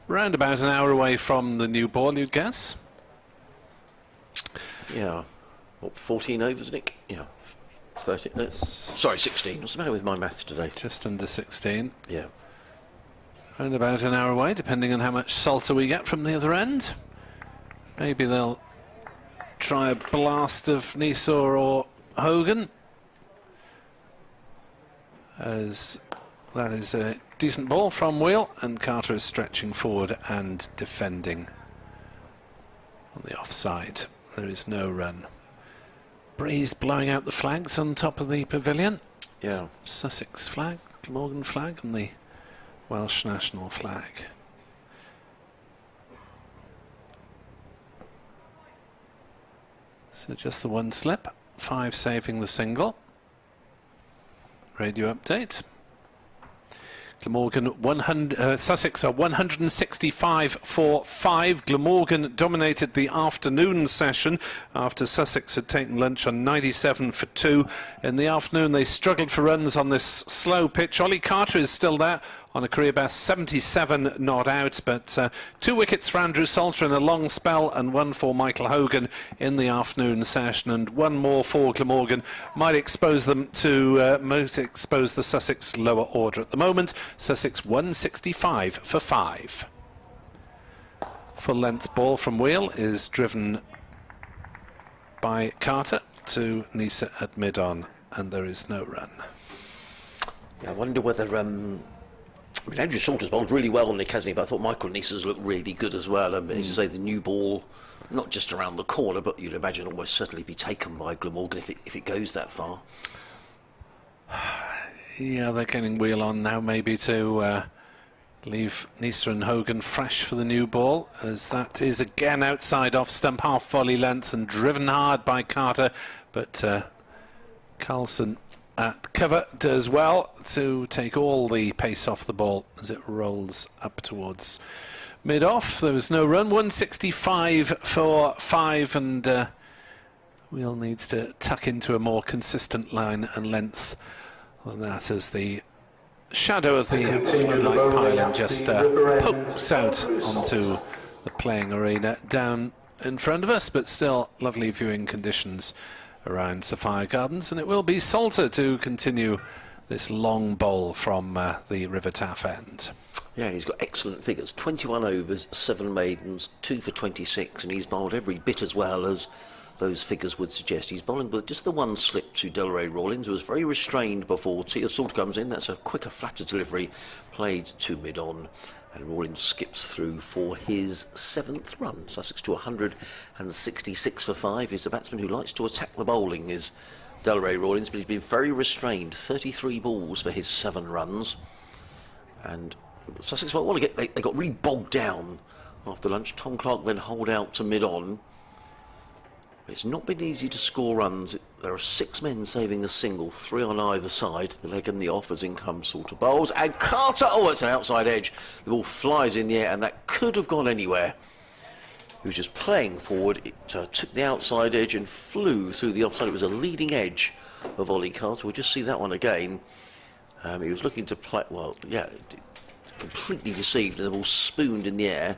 round about an hour away from the new ball, you'd guess. Yeah. What, 14 overs, Nick? Yeah. 13, sorry, 16. What's the matter with my maths today? Just under 16. Yeah. Around about an hour away, depending on how much Salter we get from the other end. Maybe they'll try a blast of Nisor or Hogan, as that is a decent ball from Wheel, and Carter is stretching forward and defending on the offside. There is no run. Breeze blowing out the flags on top of the pavilion. Yeah. Sussex flag, Glamorgan flag, and the Welsh national flag. So just the one slip, 5 saving the single. Radio update. Glamorgan Sussex are 165 for 5. Glamorgan dominated the afternoon session after Sussex had taken lunch on 97 for 2. In the afternoon they struggled for runs on this slow pitch. Ollie Carter is still there on a career best 77 not out, but 2 wickets for Andrew Salter in a long spell and 1 for Michael Hogan in the afternoon session, and 1 more for Glamorgan might expose them to expose the Sussex lower order. At the moment, Sussex 165 for 5. Full length ball from Wheel is driven by Carter to Nisa at mid-on, and there is no run. Yeah, I wonder whether Andrew Salter's bowled really well, Nick, hasn't he? But I thought Michael Nisa's looked really good as well. As you say, the new ball, not just around the corner, but you'd imagine almost certainly be taken by Glamorgan if it goes that far. Yeah, they're getting Wheel on now, maybe to leave Nisa and Hogan fresh for the new ball, as that is again outside off stump, half volley length, and driven hard by Carter, but Carlson at cover does well to take all the pace off the ball as it rolls up towards mid-off. There was no run, 165 for 5, and Wheel needs to tuck into a more consistent line and length than that, as the shadow of the floodlight pylon just pokes out onto the playing arena down in front of us, but still lovely viewing conditions around Sophia Gardens, and it will be Salter to continue this long bowl from the River Taff end. Yeah, he's got excellent figures, 21 overs, 7 maidens, 2 for 26, and he's bowled every bit as well as those figures would suggest. He's bowling with just the one slip to Delray Rawlins, who was very restrained before tea. As Salter comes in, that's a quicker, flatter delivery, played to mid-on, and Rawlins skips through for his 7th run. Sussex to 166 for 5. He's a batsman who likes to attack the bowling, is Delray Rawlins, but he's been very restrained. 33 balls for his 7 runs. And Sussex, well, they got really bogged down after lunch. Tom Clark then holed out to mid-on. It's not been easy to score runs. There are 6 men saving a single, 3 on either side. The leg and the off as in comes Salter bowls. And Carter, oh, it's an outside edge. The ball flies in the air, and that could have gone anywhere. He was just playing forward. It took the outside edge and flew through the offside. It was a leading edge of Ollie Carter. We'll just see that one again. He was looking to play, well, yeah, completely deceived, and the ball spooned in the air.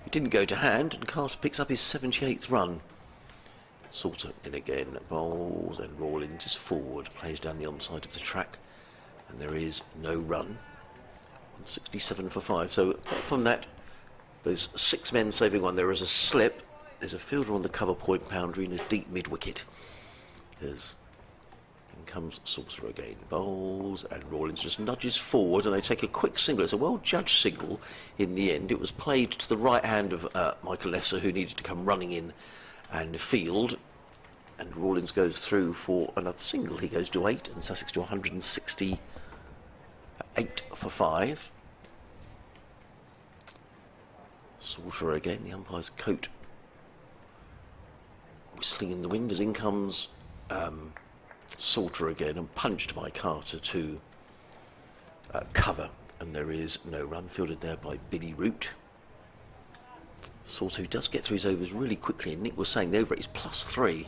It didn't go to hand, and Carter picks up his 78th run. Salter in again, bowls, and Rawlins is forward, plays down the onside of the track, and there is no run. 67 for 5. So apart from that, those 6 men saving one. There is a slip. There's a fielder on the cover point boundary and a deep mid wicket. In comes Salter again, bowls, and Rawlins just nudges forward, and they take a quick single. It's a well judged single in the end. It was played to the right hand of Michael Lesser, who needed to come running in and field, and Rawlins goes through for another single. He goes to 8, and Sussex to 168 for 5. Salter again, the umpire's coat whistling in the wind as in comes Salter again, and punched by Carter to cover, and there is no run, fielded there by Billy Root. Salter, who does get through his overs really quickly, and Nick was saying the over is +3.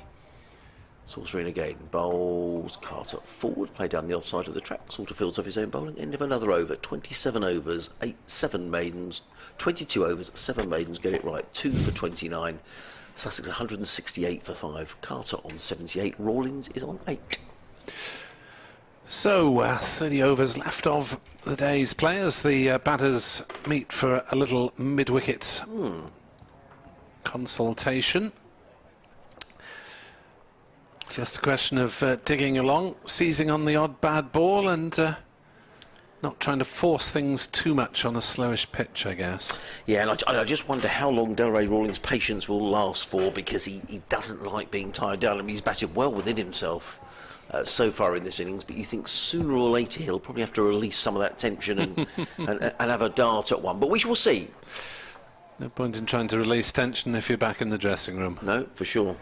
Salter in again, bowls, Carter forward, play down the offside of the track. Salter fields off his own bowling, end of another over. 27 overs, 7 maidens, 22 overs, 7 maidens, get it right, 2 for 29. Sussex 168 for 5, Carter on 78, Rawlins is on 8. So, 30 overs left of the day's players. The batters meet for a little mid-wicket consultation. Just a question of digging along, seizing on the odd bad ball, and not trying to force things too much on a slowish pitch, I guess. Yeah, and I just wonder how long Delray Rawlings' patience will last for, because he doesn't like being tied down. I mean, he's batted well within himself so far in this innings, but you think sooner or later he'll probably have to release some of that tension and have a dart at one. But we will see. No point in trying to release tension if you're back in the dressing room. No, for sure.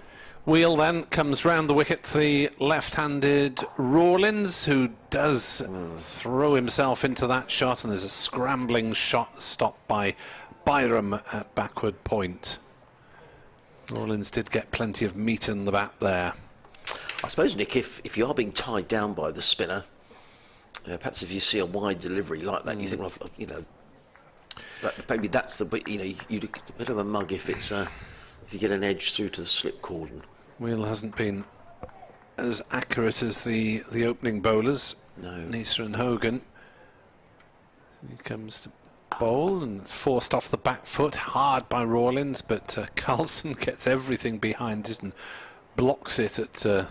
Wheel then comes round the wicket, the left-handed Rawlins, who does throw himself into that shot, and there's a scrambling shot stopped by Byram at backward point. Rawlins did get plenty of meat in the bat there. I suppose, Nick, if you are being tied down by the spinner, perhaps if you see a wide delivery like that, you think, well, you know, maybe that's the bit, you know, you'd a bit of a mug if it's if you get an edge through to the slip cordon. Wheel hasn't been as accurate as the opening bowlers, no. Neser and Hogan. He comes to bowl, and it's forced off the back foot, hard by Rawlins, but Carlson gets everything behind it and blocks it at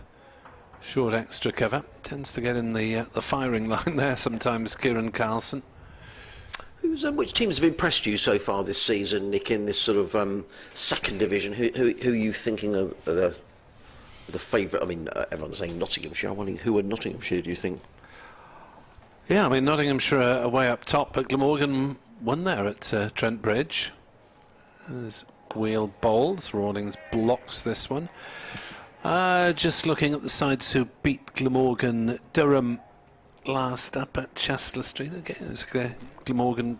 short extra cover. Tends to get in the firing line there sometimes, Kieran Carlson. Which teams have impressed you so far this season, Nick, in this sort of second division? Who are you thinking of the favourite? I mean, everyone's saying Nottinghamshire. I'm wondering who are Nottinghamshire, do you think? Yeah, I mean, Nottinghamshire are way up top, but Glamorgan won there at Trent Bridge. There's Wheel bowls. Rawlings blocks this one. Just looking at the sides who beat Glamorgan, Durham last up at Chester Street. Again, it was Glamorgan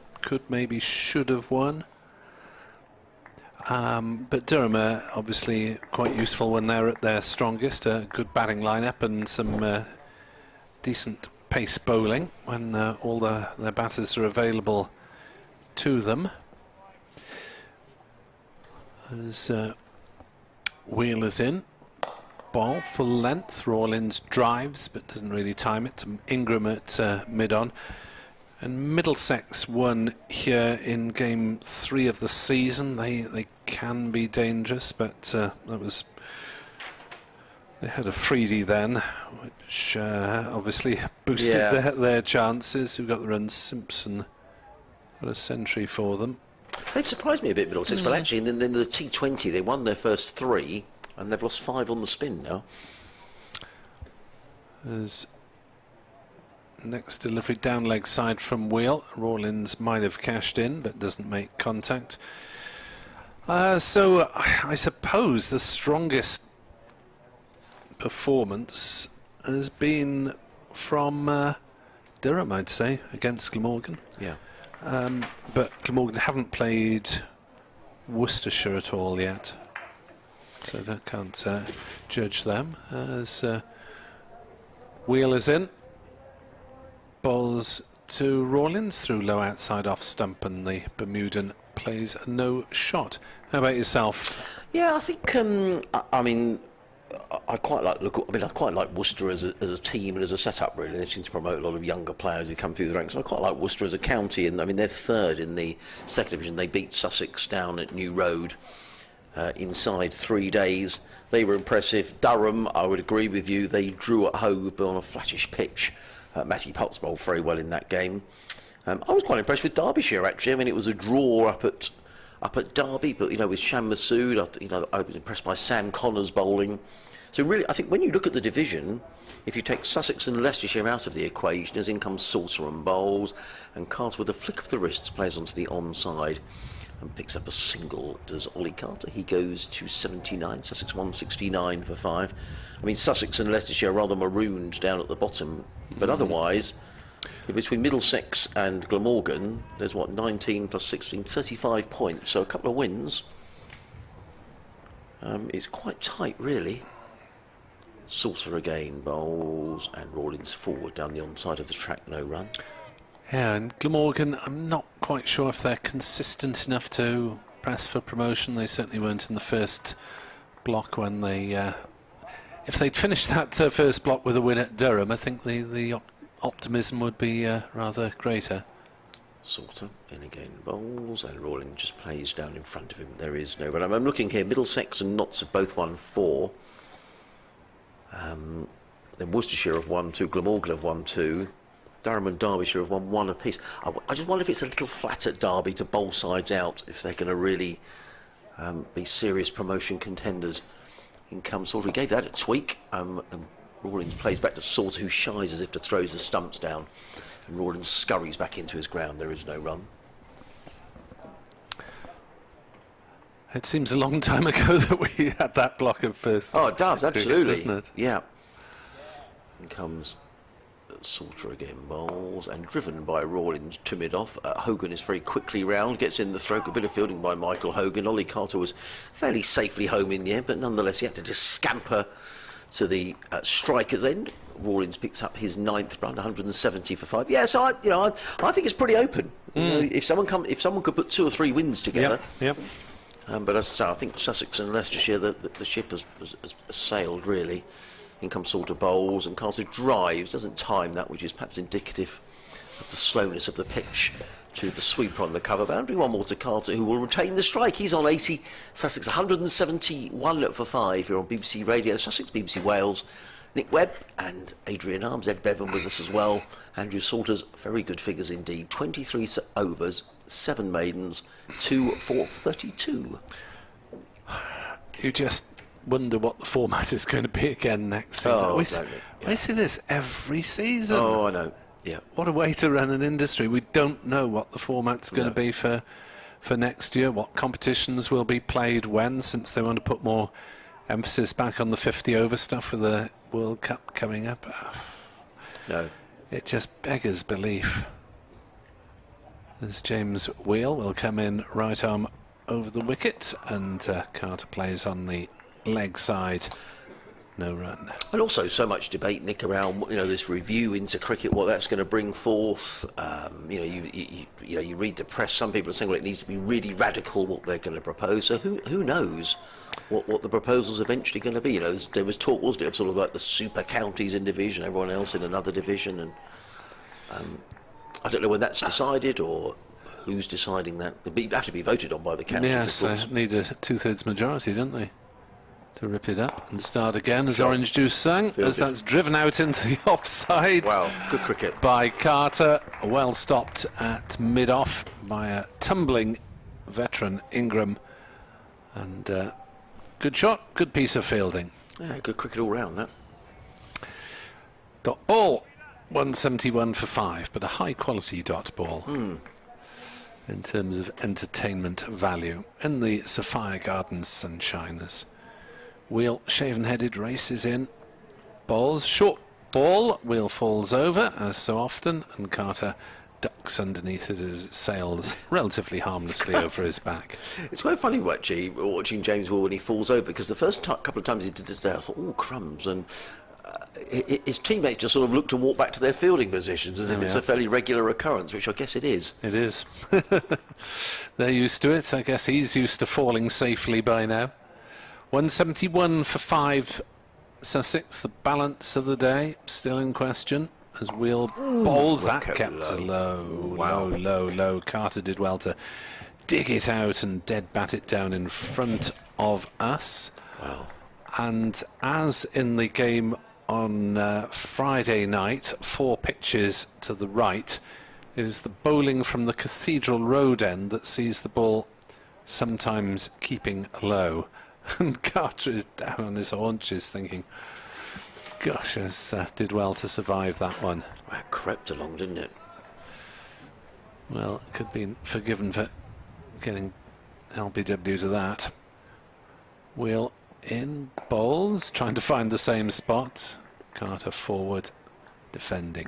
should have won. But Durham are obviously quite useful when they're at their strongest. A good batting lineup and some decent pace bowling when all their batters are available to them. As Wheel is in. Ball full length. Rawlins drives but doesn't really time it. Ingram at mid-on. And Middlesex won here in game 3 of the season. They can be dangerous, but they had a Freedy then, which obviously boosted their chances. Who got the run? Simpson got a century for them. They've surprised me a bit, Middlesex, but actually in the T20 they won their first 3 and they've lost 5 on the spin now. As Next delivery down leg side from Wheel. Rawlins might have cashed in but doesn't make contact. So I suppose the strongest performance has been from Durham, I'd say, against Glamorgan. Yeah. But Glamorgan haven't played Worcestershire at all yet, so I can't judge them. As Wheel is in, bowls to Rawlins through low outside off stump, and the Bermudan plays no shot. How about yourself? Yeah, I think I mean, I quite like I quite like Worcester as a team and as a setup. Really, they seem to promote a lot of younger players who come through the ranks. I quite like Worcester as a county, and I mean they're third in the second division. They beat Sussex down at New Road inside 3 days. They were impressive. Durham, I would agree with you. They drew at home but on a flattish pitch. Matty Potts bowled very well in that game. I was quite impressed with Derbyshire actually. I mean, it was a draw up at Derby, but you know, with Sham Masood, I was impressed by Sam Connor's bowling. So really, I think when you look at the division, if you take Sussex and Leicestershire out of the equation, as in comes Salter and bowls, and Carter with a flick of the wrists plays onto the onside and picks up a single. Does Ollie Carter? He goes to 79. Sussex 169 for 5. I mean, Sussex and Leicestershire are rather marooned down at the bottom, but otherwise, between Middlesex and Glamorgan, there's what, 19 plus 16, 35 points. So a couple of wins. It's quite tight, really. Salter again bowls, and Rawlins forward down the onside of the track, no run. Yeah, and Glamorgan, I'm not quite sure if they're consistent enough to press for promotion. They certainly weren't in the first block when they... if they'd finished that first block with a win at Durham, I think the optimism would be rather greater. Salter in again bowls, and Rawlins just plays down in front of him. There is no run. I'm looking here, Middlesex and Notts have both won 4. Then Worcestershire have won 2, Glamorgan have won 2, Durham and Derbyshire have won 1 apiece. I just wonder if it's a little flat at Derby to bowl sides out, if they're going to really be serious promotion contenders. In comes Salter, he gave that a tweak, and Rawlins plays back to Salter, who shies as if to throws the stumps down, and Rawlins scurries back into his ground. There is no run. It seems a long time ago that we had that block of first. Oh, it does, absolutely. Doesn't it? Yeah. In comes Salter again, bowls, and driven by Rawlins to mid-off. Hogan is very quickly round, gets in the throat, a bit of fielding by Michael Hogan. Ollie Carter was fairly safely home in the end, but nonetheless he had to just scamper to the striker's end. Rawlins picks up his 9th run, 170 for 5. Yeah, so I think it's pretty open. You know, if someone could put 2 or 3 wins together. Yep. But as I say, I think Sussex and Leicestershire, the ship has sailed really. In comes Salter bowls, and Carter drives, doesn't time that, which is perhaps indicative of the slowness of the pitch to the sweeper on the cover boundary. 1 more to Carter, who will retain the strike. He's on 80. Sussex 171 for 5 here on BBC Radio Sussex, BBC Wales. Nick Webb and Adrian Arms, Ed Bevan with us as well. Andrew Salter's very good figures indeed. 23 overs, 7 maidens, 2 for 32. You just wonder what the format is going to be again next season. Oh, I see this every season. Oh, I know. Yeah. What a way to run an industry. We don't know what the format's going to be for next year, what competitions will be played when, since they want to put more emphasis back on the 50 over stuff with the World Cup coming up. No. It just beggars belief. As James Wheel will come in right arm over the wicket, and Carter plays on the leg side. No run. And also so much debate, Nick, around this review into cricket, what that's going to bring forth. You read the press. Some people are saying, well, it needs to be really radical what they're going to propose. So who knows what the proposal's eventually going to be? There was talk, wasn't it, of sort of like the super counties in division, everyone else in another division, and I don't know when that's decided or who's deciding that. It'd have to be voted on by the counties. Yes, they need a 2/3 majority, don't they, to rip it up and start again, as Orange Juice sang, as that's driven out into the offside. Wow, good cricket. By Carter, well stopped at mid-off by a tumbling veteran Ingram. And good shot, good piece of fielding. Yeah, good cricket all round, that. Dot ball 171 for 5, but a high quality dot ball in terms of entertainment value. In the Sapphire Gardens Sunshiners, Wheel shaven-headed races in. Bowls, short ball, Wheel falls over as so often, and Carter ducks underneath it as it sails relatively harmlessly over his back. It's quite funny watching James Wheel when he falls over, because the first couple of times he did it today, I thought, oh, crumbs, and his teammates just sort of look to walk back to their fielding positions as if it's a fairly regular occurrence, which I guess it is. It is. They're used to it. I guess he's used to falling safely by now. 171 for 5, Sussex. The balance of the day still in question as Wheel bowls. That kept low. Low. Carter did well to dig it out and dead bat it down in front of us. Wow. And as in the game on Friday night, 4 pitches to the right, it is the bowling from the Cathedral Road end that sees the ball sometimes keeping low. And Carter is down on his haunches thinking, gosh, did well to survive that one. Well, it crept along, didn't it? Well, it could be forgiven for getting LBWs of that. Wheel in, bowls, trying to find the same spot. Carter forward, defending.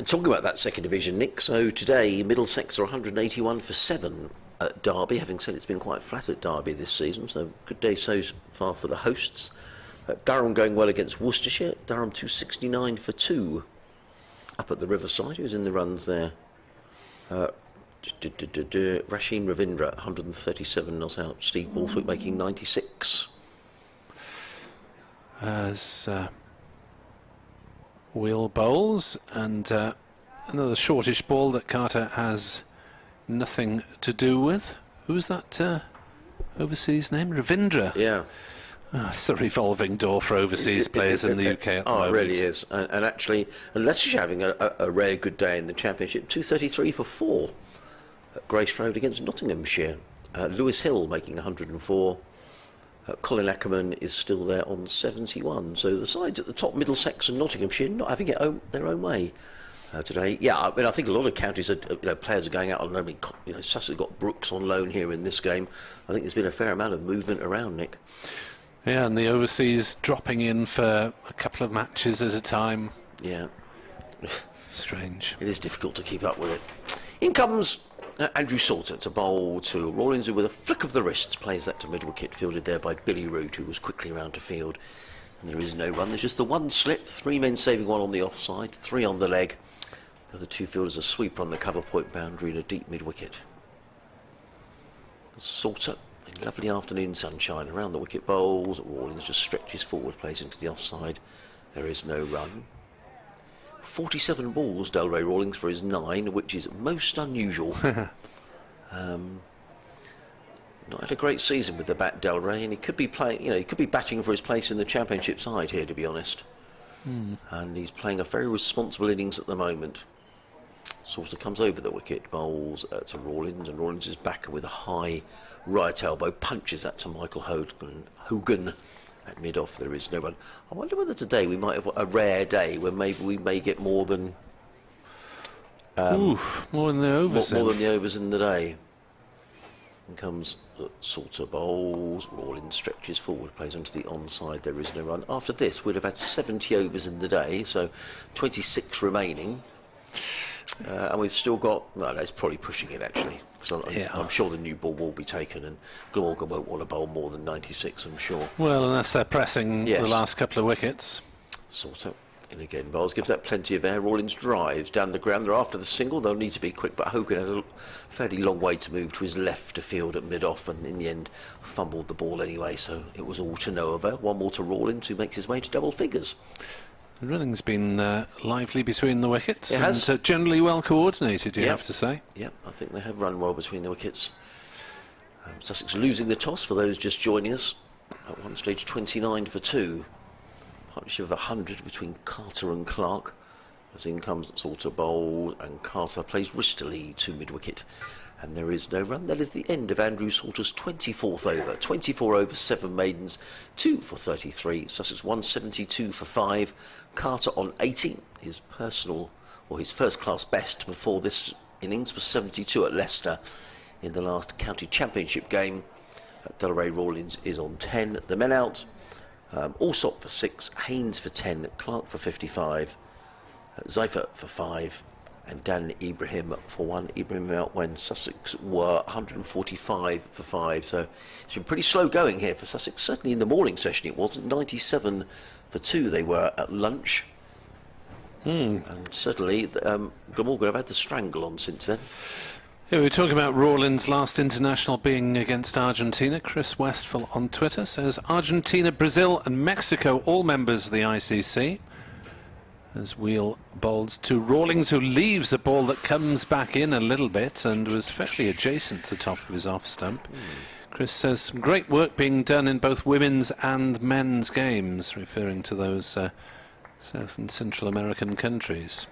Talking about that second division, Nick, so today Middlesex are 181 for 7 at Derby, having said it's been quite flat at Derby this season, so good day so far for the hosts. Durham going well against Worcestershire, Durham 269 for 2 up at the Riverside, who's in the runs there. Rasheen Ravindra 137 not out, Steve Borthwick making 96. As Wheel bowls, and another shortish ball that Carter has nothing to do with. Who's that overseas name? Ravindra. Yeah. It's a revolving door for overseas players in the UK at the moment. It really is. And actually, Leicestershire having a rare good day in the Championship, 233 for 4 at Grace Road against Nottinghamshire. Lewis Hill making 104. Colin Ackerman is still there on 71. So the sides at the top, Middlesex and Nottinghamshire, not having it their own way today. Yeah, I mean, I think a lot of counties, players are going out on loan. I mean, Sussex got Brooks on loan here in this game. I think there's been a fair amount of movement around, Nick. Yeah, and the overseas dropping in for a couple of matches at a time. Yeah. Strange. It is difficult to keep up with it. In comes Andrew Salter to bowl to Rawlins, who with a flick of the wrists plays that to mid-wicket, fielded there by Billy Root, who was quickly round to field. And there is no run. There's just the one slip, 3 men saving 1 on the offside, 3 on the leg. The other 2 fielders a sweeper on the cover point boundary and a deep mid-wicket. Salter, a lovely afternoon sunshine around the wicket bowls. Rawlins just stretches forward, plays into the offside. There is no run. 47 balls, Delray Rawlings for his 9, which is most unusual. Not had a great season with the bat, Delray, and he could be playing. He could be batting for his place in the Championship side here, to be honest. And he's playing a very responsible innings at the moment. Salter comes over the wicket, bowls to Rawlins, and Rawlins is back with a high right elbow, punches that to Michael Hogan. At mid-off, there is no run. I wonder whether today we might have a rare day when maybe we may get more than more than the overs. More than the overs in the day. And comes Salter bowls. Rawlins stretches forward, plays onto the onside. There is no run. After this, we'd have had 70 overs in the day, so 26 remaining. And we've still got. No, that's probably pushing it actually. So I'm sure the new ball will be taken, and Glamorgan won't want to bowl more than 96, I'm sure. Well, unless they're pressing the last couple of wickets. Salter in again, bowls, gives that plenty of air. Rawlins drives down the ground. They're after the single. They'll need to be quick, but Hogan had a fairly long way to move to his left to field at mid-off, and in the end fumbled the ball anyway, so it was all to no avail. 1 more to Rawlins, who makes his way to double figures. The running's been lively between the wickets. It has. And generally well coordinated, you have to say. Yep, I think they have run well between the wickets. Sussex losing the toss for those just joining us. At one stage, 29 for 2. Partnership of 100 between Carter and Clark. As in comes Salter bowl, and Carter plays wristily to mid-wicket. And there is no run. That is the end of Andrew Salter's 24th over. 24 overs, 7 maidens, 2 for 33. Sussex 172 for 5. Carter on 80. His personal, or his first class best before this innings was 72 at Leicester in the last county championship game. Delray Rawlins is on 10. The men out. Allsop for 6. Haynes for 10. Clark for 55. Seifert for 5. And Dan Ibrahim for 1. Ibrahim out when Sussex were 145 for 5. So it's been pretty slow going here for Sussex. Certainly in the morning session it wasn't. 97 for 2 they were at lunch. And certainly Glamorgan have had the strangle on since then. Yeah, we were talking about Rawlins' last international being against Argentina. Chris Westphal on Twitter says Argentina, Brazil and Mexico all members of the ICC. As Wheel bowls to Rawlins, who leaves a ball that comes back in a little bit and was fairly adjacent to the top of his off stump. Chris says some great work being done in both women's and men's games, referring to those South and Central American countries.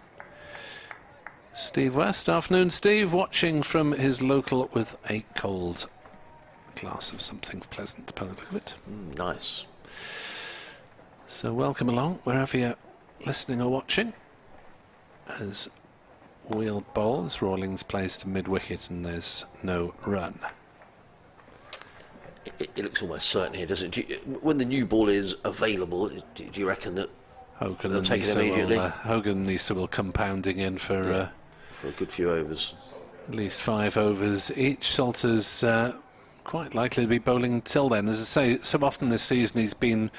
Steve West, afternoon Steve, watching from his local with a cold glass of something pleasant by the look of it. Nice. So welcome along wherever you're listening or watching. As Wheel bowls, Rawlins plays to mid-wicket and there's no run. It looks almost certain here, doesn't it? When the new ball is available, do you reckon that Hogan they'll and take it Nisa immediately? Hogan and Nisa will come pounding in for a good few overs. At least 5 overs each. Salter's quite likely to be bowling till then. As I say, so often this season he's been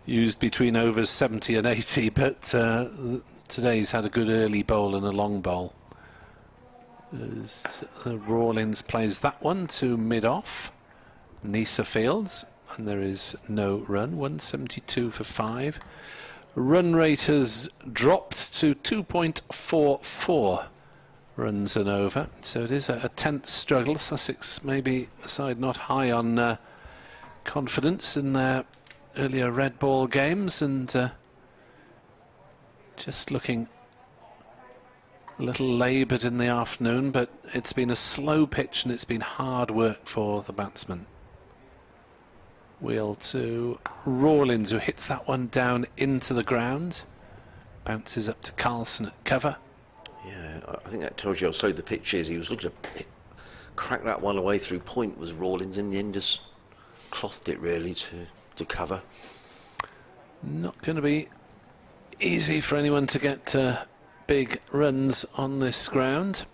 used between overs 70 and 80, but today he's had a good early bowl and a long bowl. As Rawlins plays that one to mid-off. Nisa fields, and there is no run. 172 for 5. Run rate has dropped to 2.44 runs and over, so it is a tense struggle. Sussex maybe a side not high on confidence in their earlier red ball games, and just looking a little laboured in the afternoon, but it's been a slow pitch and it's been hard work for the batsman. Wheel to Rawlins, who hits that one down into the ground, bounces up to Carlson at cover. Yeah, I think that tells you how slow the pitch is. He was looking to crack that one away through point, was Rawlins, in the end just clothed it really to cover. Not going to be easy for anyone to get big runs on this ground.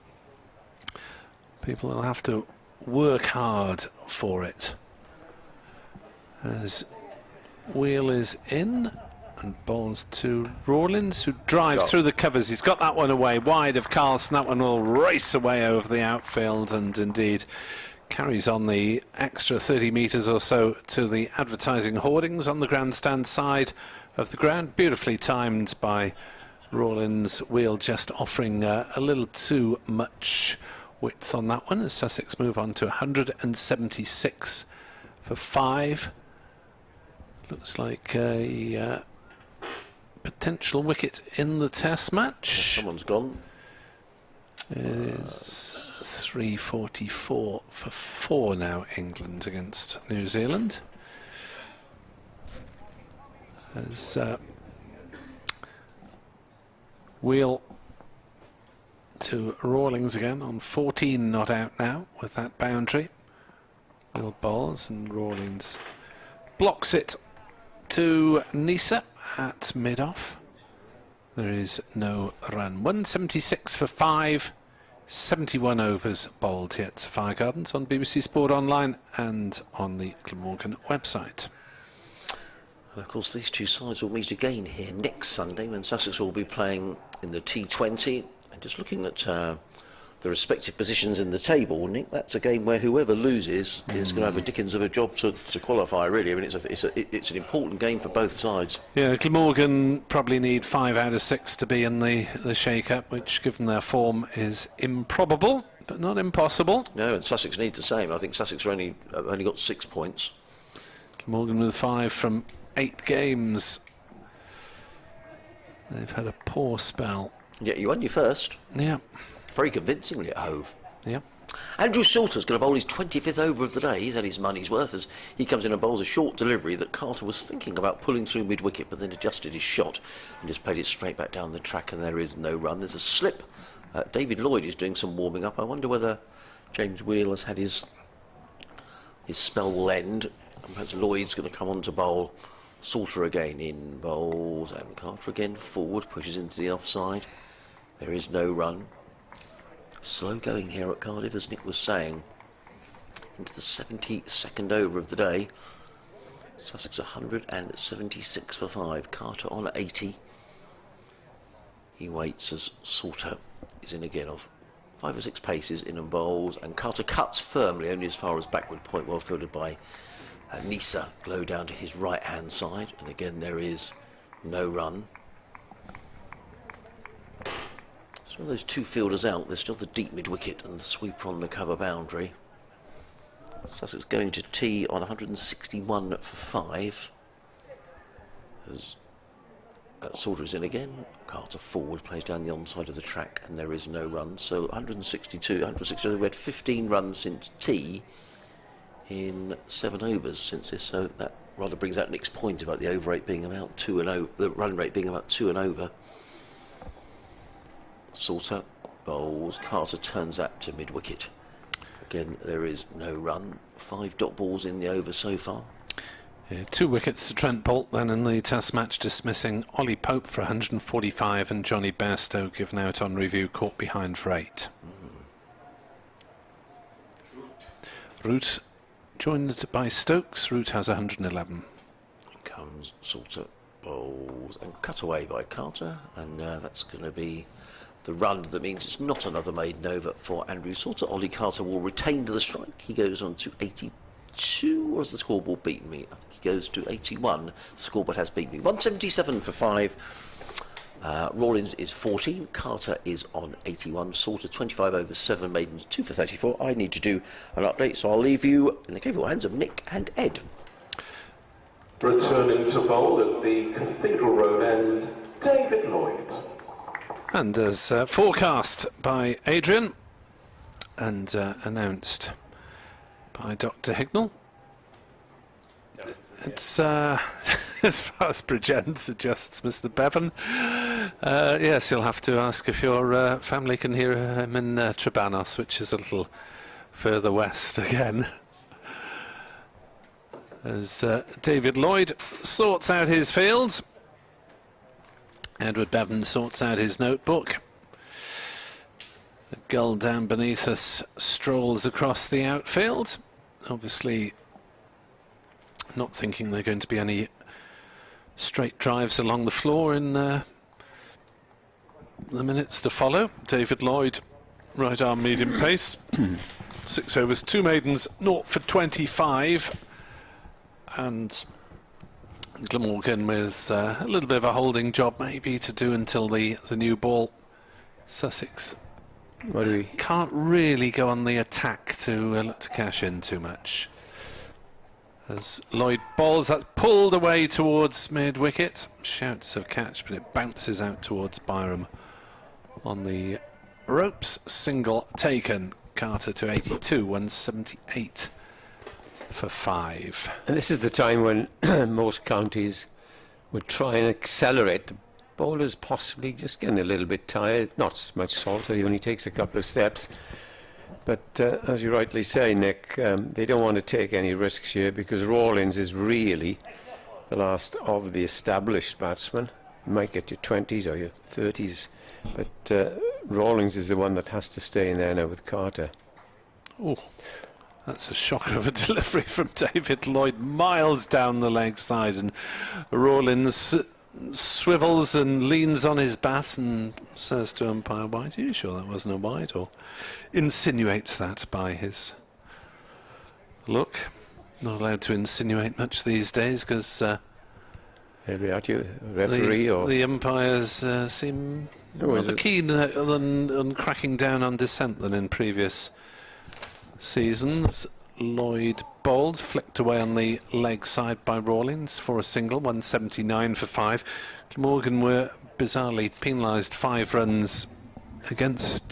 People will have to work hard for it. As Wheel is in and bowls to Rawlins, who drives through the covers. He's got that one away wide of Carlson. That one will race away over the outfield and indeed carries on the extra 30 metres or so to the advertising hoardings on the grandstand side of the ground. Beautifully timed by Rawlins. Wheel just offering a little too much width on that one as Sussex move on to 176 for 5. Looks like a potential wicket in the test match. Someone's gone. It is 344 for 4 now, England against New Zealand. As Wheel to Rawlins again on 14 not out now with that boundary. Wheel bowls and Rawlins blocks it to Nisa at mid-off. There is no run. 176 for 5, 71 overs bowled here at Sapphire Gardens on BBC Sport Online and on the Glamorgan website. And of course these two sides will meet again here next Sunday when Sussex will be playing in the T20. And just looking at the respective positions in the table, Nick, that's a game where whoever loses is going to have a dickens of a job to qualify, really. I mean, it's an important game for both sides. Yeah, Glamorgan probably need 5 out of 6 to be in the shake-up, which, given their form, is improbable, but not impossible. No, and Sussex need the same. I think Sussex have only got 6 points. Glamorgan with 5 from 8 games. They've had a poor spell. Yeah, you won your first. Yeah. Very convincingly at Hove. Yep. Andrew Salter's going to bowl his 25th over of the day. He's had his money's worth as he comes in and bowls a short delivery that Carter was thinking about pulling through mid-wicket, but then adjusted his shot and just played it straight back down the track, and there is no run. There's a slip. David Lloyd is doing some warming up. I wonder whether James Wheeler's had his spell will end. And perhaps Lloyd's going to come on to bowl. Salter again in bowls, and Carter again forward, pushes into the offside. There is no run. Slow going here at Cardiff, as Nick was saying. Into the 72nd over of the day. Sussex 176 for 5. Carter on 80. He waits as Salter is in again of 5 or 6 paces in and bowls, and Carter cuts firmly only as far as backward point, well fielded by Nisa, low down to his right hand side, and again there is no run. So those 2 fielders out, there's still the deep mid wicket and the sweeper on the cover boundary. Sussex going to tee on 161 for 5 as Salter is in again. Carter forward, plays down the onside of the track, and there is no run. So 162, we had 15 runs since tea in 7 overs since this. So that rather brings out Nick's point about the over rate being about 2 and over, the run rate being about 2 and over. Salter bowls. Carter turns that to mid wicket. Again, there is no run. 5 dot balls in the over so far. Yeah, 2 wickets to Trent Boult then in the Test match, dismissing Ollie Pope for 145 and Johnny Bairstow given out on review, caught behind for 8. Root joined by Stokes. Root has 111. Comes Salter, bowls and cut away by Carter, and that's going to be the run that means it's not another maiden over for Andrew Salter. Ollie Carter will retain the strike. He goes on to 82, or has the scoreboard beaten me? I think he goes to 81. The scoreboard has beaten me. 177 for 5. Rawlins is 14. Carter is on 81. Salter 25 over 7 maidens, 2 for 34. I need to do an update, so I'll leave you in the capable hands of Nick and Ed. Returning to bowl at the Cathedral Road end, David Lloyd. And as forecast by Adrian and announced by Dr. Hignell, it's as far as Bridgend suggests, Mr. Bevan. Yes, you'll have to ask if your family can hear him in Trebanos, which is a little further west again. As David Lloyd sorts out his field, Edward Bevan sorts out his notebook. The gull down beneath us strolls across the outfield, obviously not thinking there are going to be any straight drives along the floor in the minutes to follow. David Lloyd, right arm medium pace, 6 overs, 2 maidens, 0 for 25, and Glamorgan with a little bit of a holding job maybe to do until the new ball. Sussex can't really go on the attack to cash in too much. As Lloyd bowls, that's pulled away towards mid-wicket. Shouts of catch, but it bounces out towards Byram on the ropes. Single taken. Carter to 82, 178 for 5. And this is the time when most counties would try and accelerate. The bowlers possibly just getting a little bit tired. Not so much Salter, he only takes a couple of steps. But as you rightly say, Nick, they don't want to take any risks here because Rawlins is really the last of the established batsmen. You might get your 20s or your 30s, but Rawlins is the one that has to stay in there now with Carter. Oh, that's a shocker of a delivery from David Lloyd, miles down the leg side, and Rawlins swivels and leans on his bat and says to umpire wide, "Are you sure that wasn't a wide?" or insinuates that by his look. Not allowed to insinuate much these days because Maybe at you, referee or the umpires seem rather keen on cracking down on dissent than in previous seasons. Lloyd bowled, flicked away on the leg side by Rawlins for a single, 179 for 5. Glamorgan were bizarrely penalised 5 runs against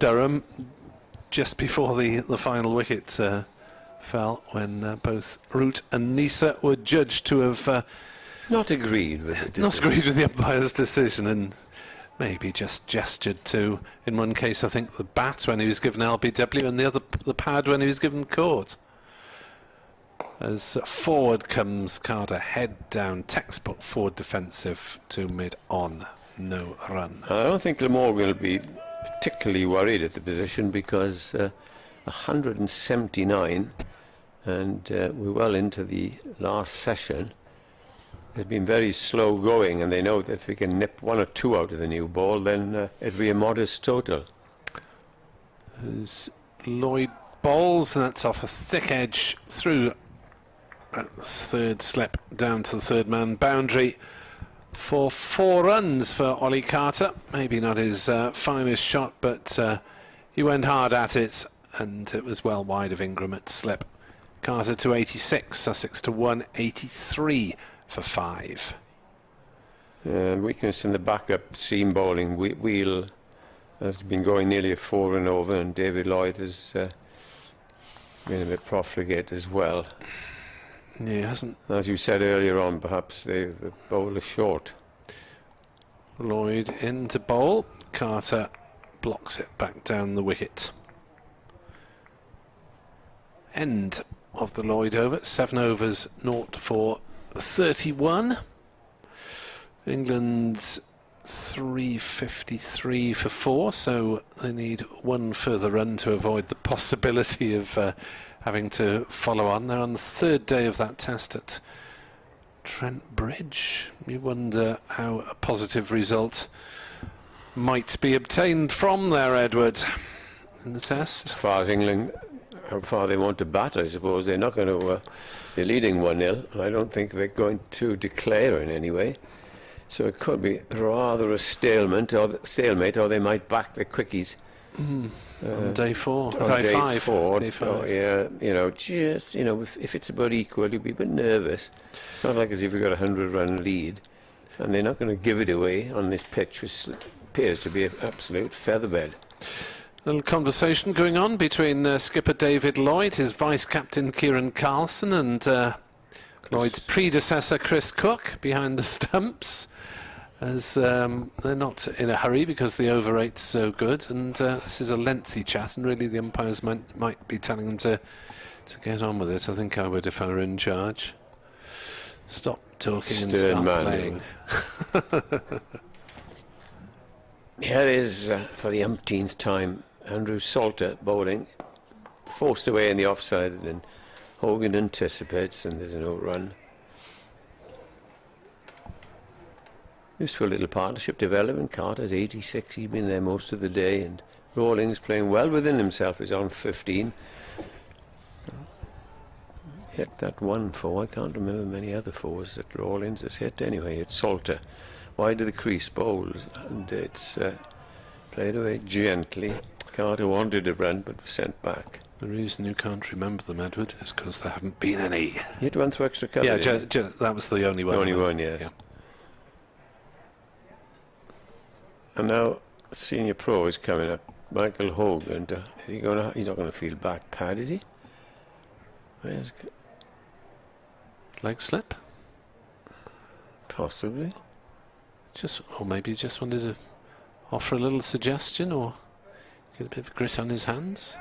Durham. just before the final wicket fell, when both Root and Nisa were judged to have Not agreed with it. not agreed with the umpire's decision, and maybe just gestured to, in one case I think, the bat when he was given LBW, and the other the pad when he was given court. As forward comes Carter, head down, textbook forward defensive to mid-on, no run. I don't think Glamorgan will be particularly worried at the position, because 179, and we're well into the last session. It's been very slow going, and they know that if we can nip 1 or 2 out of the new ball, then it'll be a modest total. As Lloyd bowls, and that's off a thick edge through that third slip down to the third man boundary for 4 runs for Ollie Carter. Maybe not his finest shot, but he went hard at it, and it was well wide of Ingram at slip. Carter to 86, Sussex to 183 for 5. Weakness in the backup seam bowling. Wheel has been going nearly a 4 and over, and David Lloyd has been a bit profligate as well. Yeah, he hasn't. As you said earlier on, perhaps the bowler short. Lloyd in to bowl. Carter blocks it back down the wicket. End of the Lloyd over. 7 overs, 0 for 31. England's 353 for 4, so they need 1 further run to avoid the possibility of having to follow on. They're on the 3rd day of that test at Trent Bridge. You wonder how a positive result might be obtained from there, Edward, in the test. As far as England, how far they want to bat, I suppose. They're not going to... they're leading 1-0, and I don't think they're going to declare in any way. So it could be rather a stalemate, or they might back the quickies. On day 4, On day 5. Day 5. Oh, yeah, if it's about equal, you'll be a bit nervous. It's not like as if you've got a 100-run lead, and they're not going to give it away on this pitch, which appears to be an absolute featherbed. Little conversation going on between skipper David Lloyd, his vice-captain Kieran Carlson, and Lloyd's predecessor Chris Cook behind the stumps, as they're not in a hurry because the over 8's so good, and this is a lengthy chat, and really the umpires might be telling them to get on with it. I think I would if I were in charge. Stop talking and start playing. Here is, for the umpteenth time, Andrew Salter bowling, forced away in the offside, and then Hogan anticipates, and there's no run. Useful little partnership development. Carter's 86, he's been there most of the day, and Rawlings playing well within himself, is on 15. Hit that 1-4. I can't remember many other 4s that Rawlings has hit. Anyway, it's Salter wide of the crease bowls, and it's played away gently. Carter wanted a run but was sent back. The reason you can't remember them, Edward, is because there haven't been any. He hit 1 through extra cover. Yeah, that was the only one. The only one, yes. Yeah. And now senior pro is coming up. Michael Hogan. He's not going to field back pad, is he? Leg slip? Possibly. Or maybe he just wanted to offer a little suggestion, or get a bit of grit on his hands.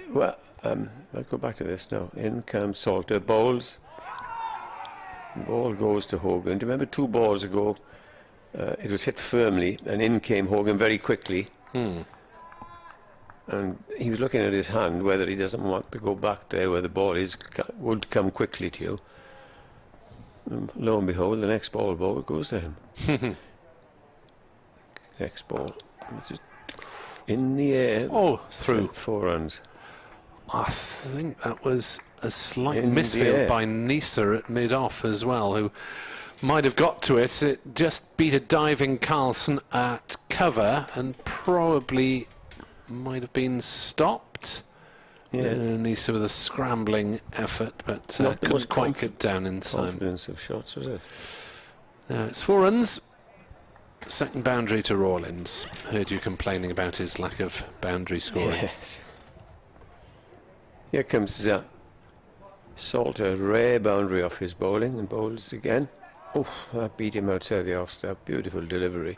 Well, I'll go back to this now. In comes Salter, bowls. The ball goes to Hogan. Do you remember 2 balls ago? It was hit firmly, and in came Hogan very quickly. And he was looking at his hand, whether he doesn't want to go back there where the ball would come quickly to you. And lo and behold, the next ball goes to him. Next ball. In the air. Oh, through. 4 runs. I think that was a slight misfield by Nisa at mid-off as well, who might have got to it. It just beat a diving Carlson at cover and probably might have been stopped. Yeah. Nisa with a scrambling effort, but couldn't quite get down in time. Confidence of shots, was it? It's 4 runs. Second boundary to Rawlins. Heard you complaining about his lack of boundary scoring. Yes. Here comes Salter, rare boundary off his bowling, and bowls again. Oh, that beat him outside the off stump. Beautiful delivery.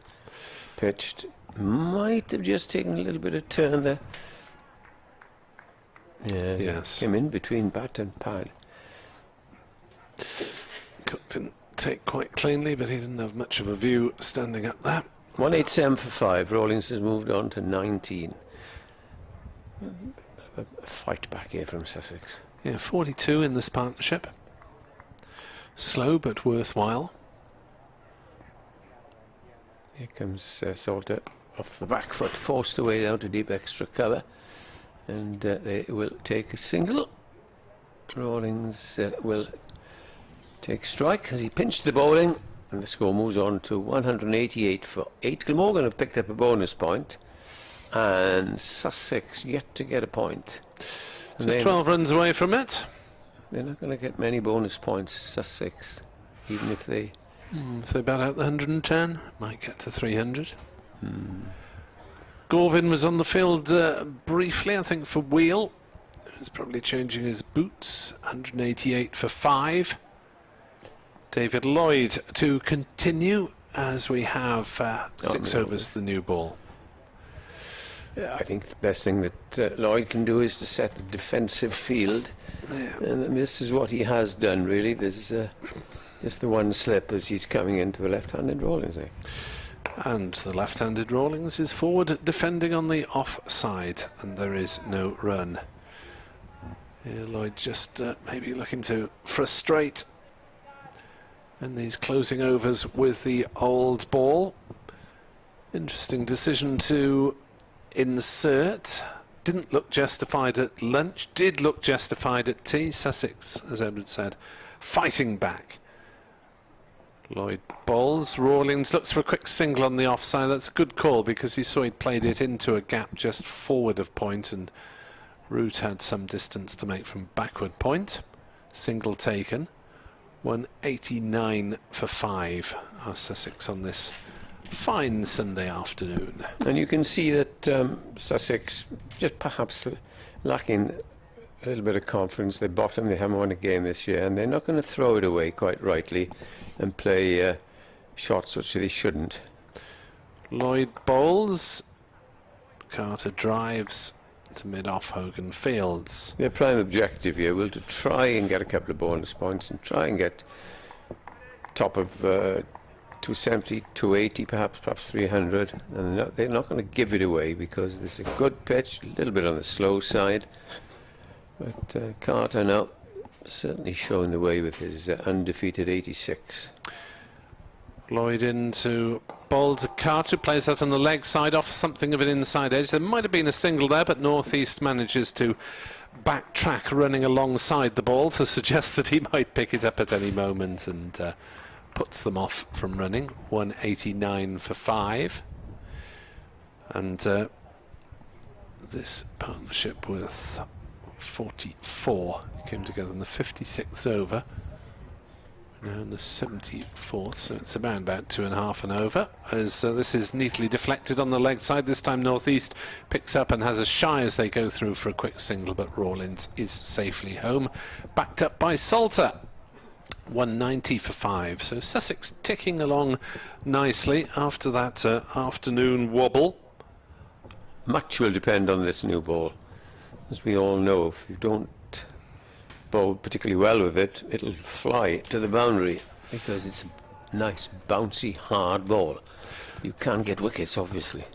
Pitched. Might have just taken a little bit of turn there. Yeah, Yes. came in between bat and pad. Cook didn't take quite cleanly, but he didn't have much of a view standing up there. 187 for 5. Rawlings has moved on to 19. A fight back here from Sussex. Yeah, 42 in this partnership. Slow but worthwhile. Here comes Salter off the back foot, forced away down to deep extra cover, and they will take a single. Rawlings will take strike as he pinched the bowling, and the score moves on to 188 for 8. Glamorgan have picked up a bonus point, and Sussex yet to get a point. And Just 12 runs away from it. They're not going to get many bonus points, Sussex, even if they... If they bat out the 110, might get to 300. Gorvin was on the field briefly, I think, for Wheel. He's probably changing his boots. 188 for 5. David Lloyd to continue as we have 6 overs to the new ball. Yeah, I think the best thing that Lloyd can do is to set a defensive field, and this is what he has done, really. There's just the one slip as he's coming into the left-handed Rawlings. And the left-handed Rawlings is forward defending on the offside, and there is no run. Yeah, Lloyd just maybe looking to frustrate in these closing overs with the old ball. Interesting decision to insert. Didn't look justified at lunch, did look justified at tea. Sussex, as Edward said, fighting back. Lloyd bowls. Rawlings looks for a quick single on the offside. That's a good call because he saw he'd played it into a gap just forward of point, and Root had some distance to make from backward point. Single taken. 189 for 5 are Sussex on this fine Sunday afternoon. And you can see that Sussex just perhaps lacking a little bit of confidence. They're bottom, they haven't won a game this year, and they're not going to throw it away quite rightly and play shots which they shouldn't. Lloyd bowls. Carter drives to mid-off. Hogan fields. Their prime objective here will to try and get a couple of bonus points and try and get top of 270, 280, perhaps 300, and they're not going to give it away because there's a good pitch, a little bit on the slow side, but Carter now certainly showing the way with his undefeated 86. Lloyd into bowl to Carter, plays that on the leg side off something of an inside edge. There might have been a single there, but North East manages to backtrack running alongside the ball to suggest that he might pick it up at any moment, and puts them off from running. 189 for 5. And this partnership with 44 came together in the 56th over. Now in the 74th, so it's about 2.5 and over, as this is neatly deflected on the leg side. This time North East picks up and has a shy as they go through for a quick single, but Rawlings is safely home, backed up by Salter. 190 for 5. So Sussex ticking along nicely after that afternoon wobble. Much will depend on this new ball. As we all know, if you don't bowl particularly well with it, it'll fly to the boundary because it's a nice, bouncy, hard ball. You can get wickets, obviously.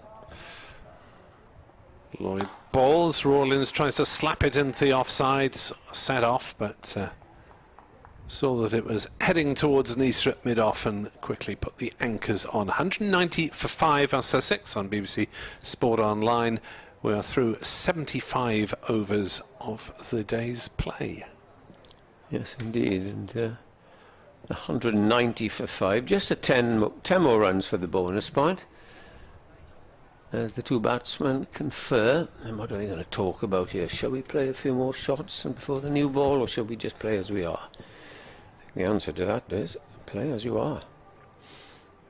Lloyd bowls. Rawlings tries to slap it into the offside, set off, but saw that it was heading towards Nisra at mid-off and quickly put the anchors on. 190 for 5 are Sussex on BBC Sport Online. We are through 75 overs of the day's play. Yes, indeed. And 190 for 5. Just a 10 more runs for the bonus point. As the two batsmen confer. And what are they going to talk about here? Shall we play a few more shots before the new ball, or shall we just play as we are? The answer to that is play as you are.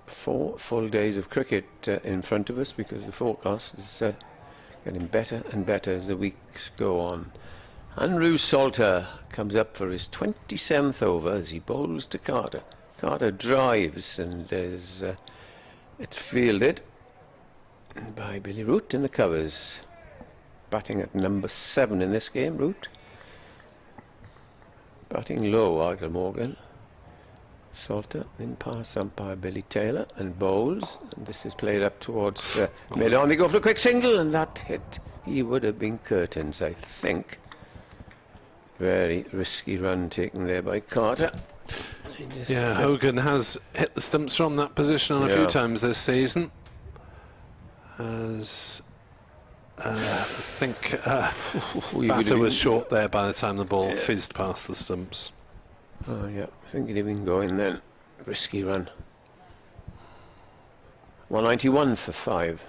4 full days of cricket in front of us, because the forecast is getting better and better as the weeks go on. Andrew Salter comes up for his 27th over as he bowls to Carter. Carter drives and is it's fielded by Billy Root in the covers. Batting at number 7 in this game, Root. Batting low are Glamorgan. Salter in pass umpire Billy Taylor and bowls, and this is played up towards mid-on. They go for a quick single and that hit. He would have been curtains, I think. Very risky run taken there by Carter. Yeah, Hogan has hit the stumps from that position on a few times this season. As I think batter was short there by the time the ball fizzed past the stumps. Oh yeah, I think he'd even go in then. Risky run. 191 for 5.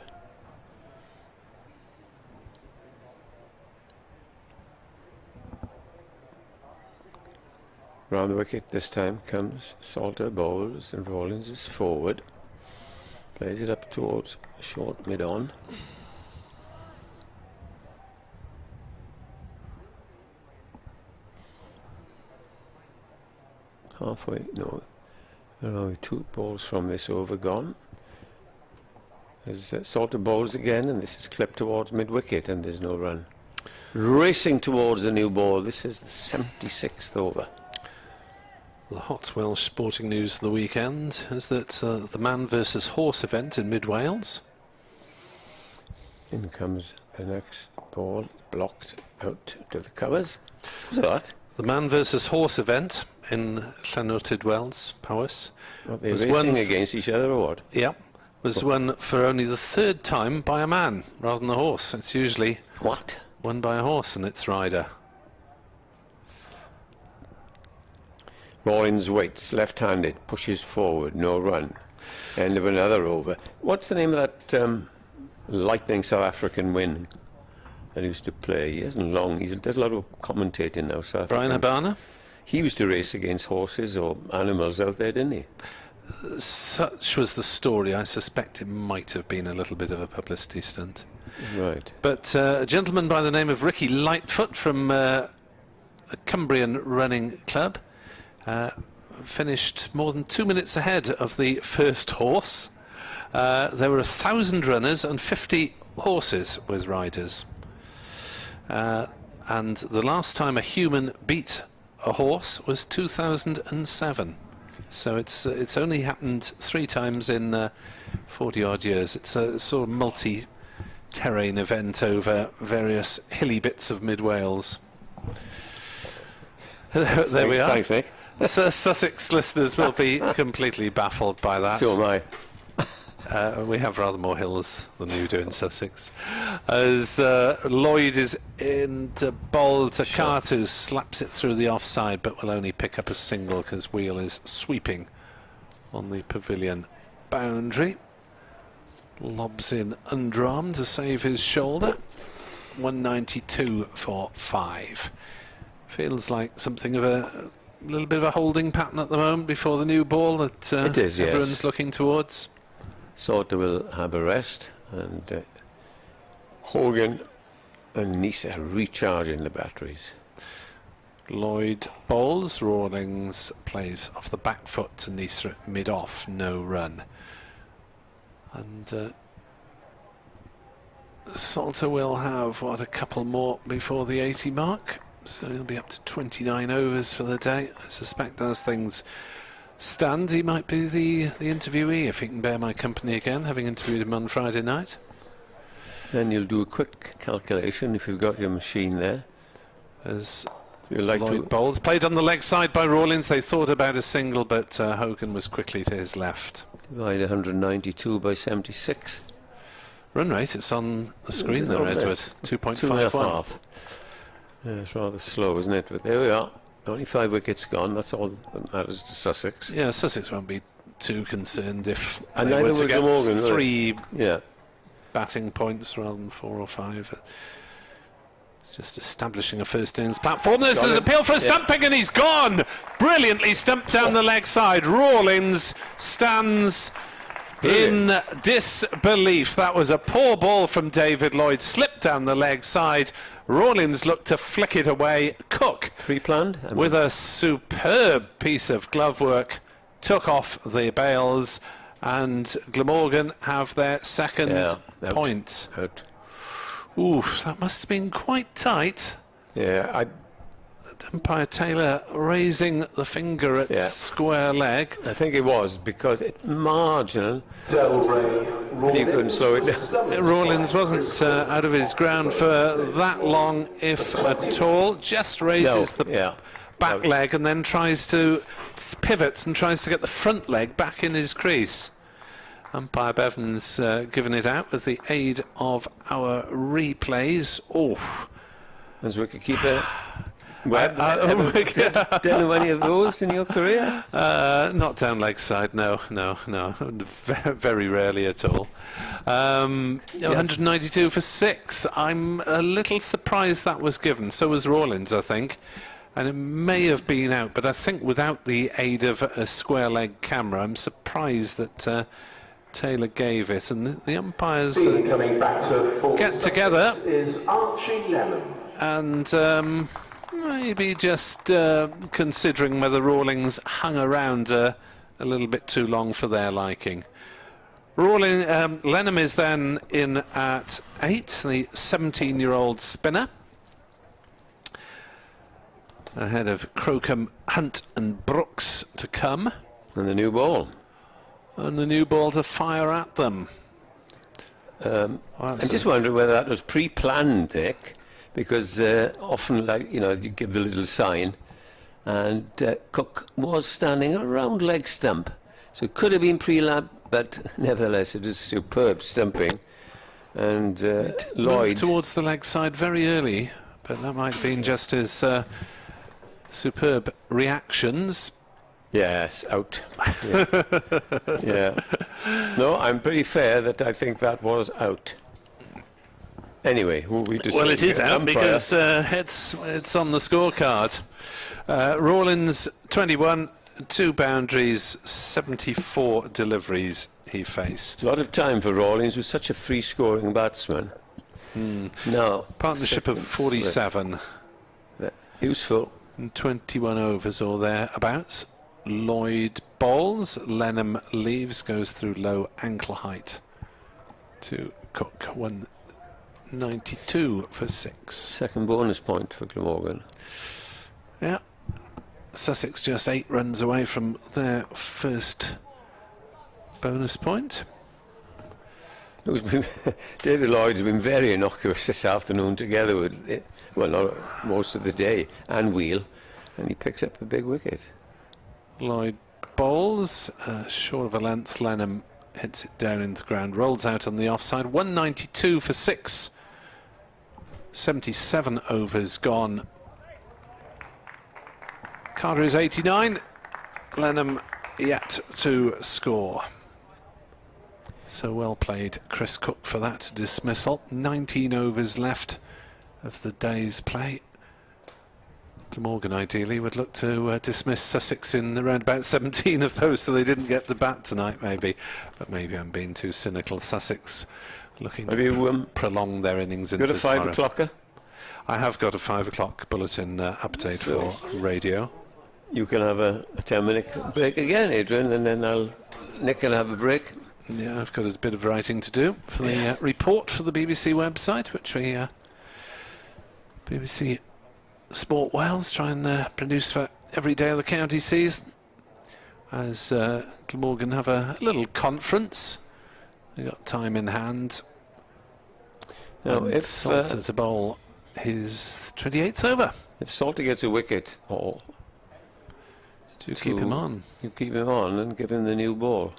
Round the wicket this time comes Salter, bowls, and Rawlins is forward. Plays it up towards short mid-on. Halfway, no, there are only 2 balls from this over gone. There's Salter bowls again, and this is clipped towards mid-wicket, and there's no run. Racing towards the new ball, this is the 76th over. The hot Welsh sporting news of the weekend is that the man versus horse event in mid-Wales. In comes the next ball, blocked out to the covers. What's that? The man versus horse event in Llanwrtyd Wales, Powys. Are they racing against each other or what? Yeah, was won for only the 3rd time by a man rather than a horse. It's usually won by a horse and its rider. Rawlins waits, left-handed, pushes forward, no run. End of another over. What's the name of that lightning South African win that he used to play? He isn't long. He does a lot of commentating now. South Brian African. Habana? He used to race against horses or animals out there, didn't he? Such was the story. I suspect it might have been a little bit of a publicity stunt. Right. But a gentleman by the name of Ricky Lightfoot from the Cumbrian Running Club finished more than 2 minutes ahead of the first horse. There were 1,000 runners and 50 horses with riders. And the last time a human beat a horse was 2007. So it's only happened 3 times in 40-odd years. It's a sort of multi-terrain event over various hilly bits of mid-Wales. There we are. Thanks, Nick. Sussex listeners will be completely baffled by that. So am I. We have rather more hills than you do in Sussex. As Lloyd is in to bowl to Carter, who slaps it through the offside, but will only pick up a single because Wheel is sweeping on the pavilion boundary. Lobs in underarm to save his shoulder. 192 for 5. Feels like something of a little bit of a holding pattern at the moment before the new ball that it is, everyone's looking towards. Salter will have a rest, and Hogan and Nisa recharging the batteries. Lloyd bowls, Rawlings plays off the back foot to Nisa mid-off, no run. And Salter will have, a couple more before the 80 mark. So he'll be up to 29 overs for the day. I suspect as things stand, he might be the interviewee, if he can bear my company again, having interviewed him on Friday night. Then you'll do a quick calculation if you've got your machine there. As Lloyd bowls, played on the leg side by Rawlins. They thought about a single, but Hogan was quickly to his left. Divide 192 by 76. Run rate, it's on the screen there, Edward. 2.51. Yeah, it's rather slow, isn't it? But there we are. Only 5 wickets gone. That's all that matters to Sussex. Yeah, Sussex won't be too concerned if and they were to get Glamorgan, 3 yeah. batting points rather than 4 or 5. It's just establishing a first innings platform. This is an appeal for a stumping, and he's gone! Brilliantly stumped down the leg side. Rawlins stands in disbelief. That was a poor ball from David Lloyd, slipped down the leg side. Rawlins looked to flick it away. Cook, Pre-planned? with a superb piece of glove work, took off the bails, and Glamorgan have their second point. Out. Oof, that must have been quite tight. Yeah, Umpire Taylor raising the finger at square leg. I think it was, because it's marginal. You couldn't slow it down. Rawlins wasn't out of his ground for that long, if at all. Just raises the back leg and then tries to pivot and tries to get the front leg back in his crease. Umpire Bevan's given it out with the aid of our replays. Oh, as wicketkeeper. Done any of those in your career? Not down leg side, no, very rarely at all. 192 for 6. I'm a little surprised that was given. So was Rawlins, I think, and it may have been out, but I think without the aid of a square leg camera, I'm surprised that Taylor gave it, and the umpires coming back to get together is Archie Lemon. and maybe just considering whether Rawlins hung around a little bit too long for their liking. Lenham is then in at 8, the 17-year-old spinner, ahead of Crocombe, Hunt and Brooks to come. And the new ball. And the new ball to fire at them. I'm just wondering whether that was pre-planned, Dick, because often, like, you know, you give the little sign, and Cook was standing around leg stump, so it could have been pre-planned, but nevertheless it is superb stumping. And Lloyd moved towards the leg side very early, but that might have been just his superb reactions. Yes, out. Yeah. No, I'm pretty fair that I think that was out. Anyway, well, it is out because it's on the scorecard. Rawlins 21, 2 boundaries, 74 deliveries he faced. A lot of time for Rawlins, was such a free-scoring batsman. No, partnership of 47. Useful. 21 overs or thereabouts. Lloyd bowls, Lenham leaves, goes through low ankle height to Cook. 192 for 6. Second bonus point for Glamorgan. Yeah. Sussex just 8 runs away from their first bonus point. David Lloyd's been very innocuous this afternoon, together with, well, not most of the day, and Wheel, and he picks up a big wicket. Lloyd bowls, short of a length. Lenham hits it down into the ground, rolls out on the offside. 192 for 6. 77 overs gone. Carter is 89. Lenham yet to score. So well played, Chris Cook, for that dismissal. 19 overs left of the day's play. Glamorgan ideally would look to dismiss Sussex in around about 17 of those, so they didn't get the bat tonight, maybe. But maybe I'm being too cynical. Sussex looking to prolong their innings into tomorrow. Got a 5 o'clocker? I have got a 5 o'clock bulletin update for radio. You can have a 10-minute break again, Adrian, and then Nick can have a break. Yeah, I've got a bit of writing to do for the report for the BBC website, which we BBC Sport Wales try and produce for every day of the county season. As Glamorgan have a little conference, they got time in hand. Now, if Salter to bowl his 28th over. If Salter gets a wicket, do keep him on. You keep him on and give him the new ball.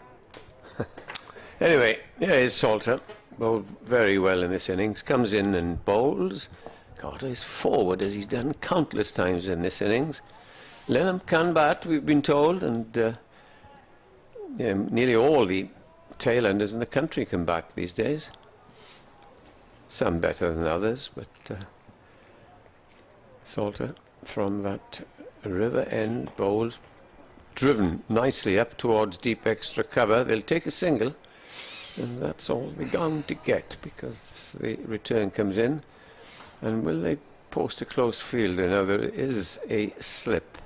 Anyway, here is Salter. Bowled very well in this innings. Comes in and bowls. Carter is forward, as he's done countless times in this innings. Lenham can bat, we've been told, and nearly all the tail-enders in the country can bat these days. Some better than others, but Salter from that river end bowls, driven nicely up towards deep extra cover. They'll take a single, And that's all they're going to get, because the return comes in. And will they post a close fielder? Now there is a slip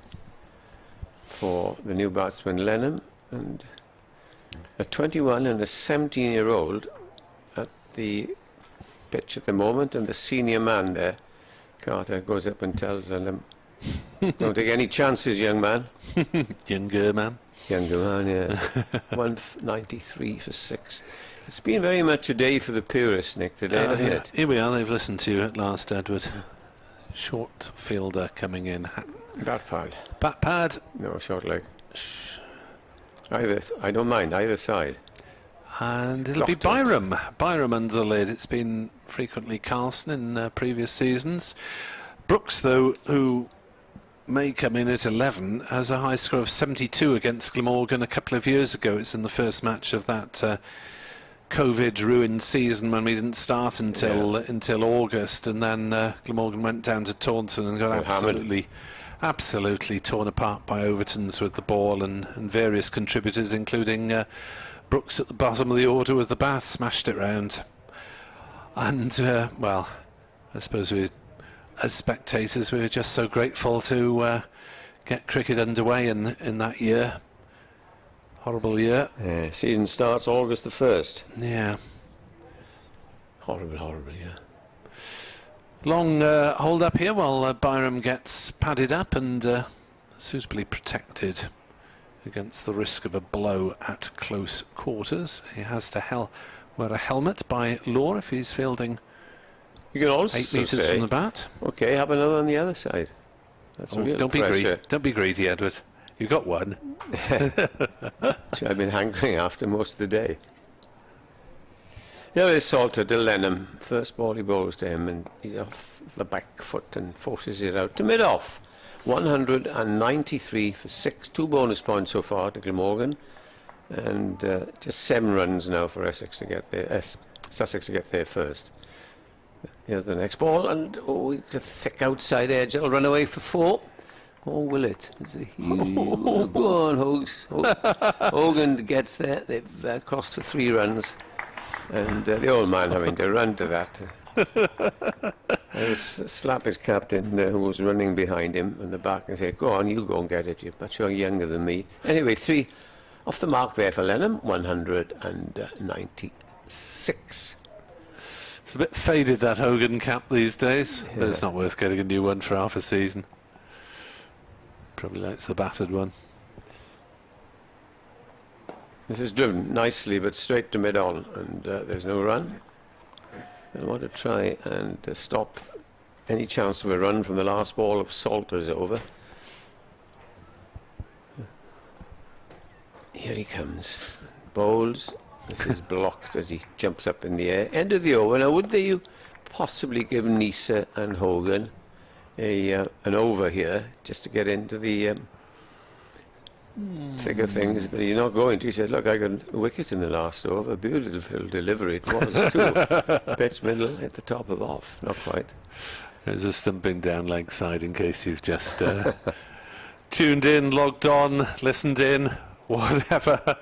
for the new batsman Lenham, and a 21 and a 17-year-old at the pitch at the moment, and the senior man there, Carter, goes up and tells them, don't take any chances, young man. Younger man. Younger man, yes. 193 for 6. It's been very much a day for the purists, Nick, today, hasn't it? Here we are, they've listened to you at last, Edward. Short fielder coming in. Bat pad. Bat pad. No, short leg. Either, I don't mind, either side. And it'll be Byram. Byram under the lid. It's been frequently Carlson in previous seasons. Brooks, though, who may come in at 11, has a high score of 72 against Glamorgan a couple of years ago. It's in the first match of that Covid-ruined season when we didn't start until August, and then Glamorgan went down to Taunton and got absolutely torn apart by Overtons with the ball and various contributors, including Brooks at the bottom of the order with the bat, smashed it round. And, well, I suppose as spectators, we were just so grateful to get cricket underway in that year. Horrible year. Yeah, season starts August the 1st. Yeah. Horrible, horrible year. Long hold up here while Byram gets padded up and suitably protected against the risk of a blow at close quarters. He has to wear a helmet by law if he's fielding. You can also 8 metres from the bat. Okay, have another on the other side. That's real don't pressure. Don't be greedy, Edward. You got one. Which I've been hankering after most of the day. Here is Salter to Lenham. First ball he bowls to him, and he's off the back foot and forces it out to mid-off. 193 for 6. 2 bonus points so far to Glamorgan, and just 7 runs now for Sussex to get there first. Here's the next ball, and it's a thick outside edge. It'll run away for 4. Or will it? Go on, Hogs. Hogan gets there. They've crossed for 3 runs, and the old man having to run to that. Slap his captain who was running behind him in the back and say, go on, you go and get it. You're much younger than me. Anyway, 3 off the mark there for Lenham. 196. It's a bit faded, that Hogan cap these days, but it's not worth getting a new one for half a season. Probably likes the battered one. This is driven nicely, but straight to mid-on, and there's no run. I want to try and stop any chance of a run from the last ball of Salter's over. Here he comes. Bowls. This is blocked as he jumps up in the air. End of the over. Now, would they possibly give Nisa and Hogan an over here just to get into the thick of things? But he's not going to. He said, look, I got a wicket in the last over. Beautiful delivery it was too. Pitch middle at the top of off. Not quite. There's a stumping down leg side in case you've just tuned in, logged on, listened in, whatever.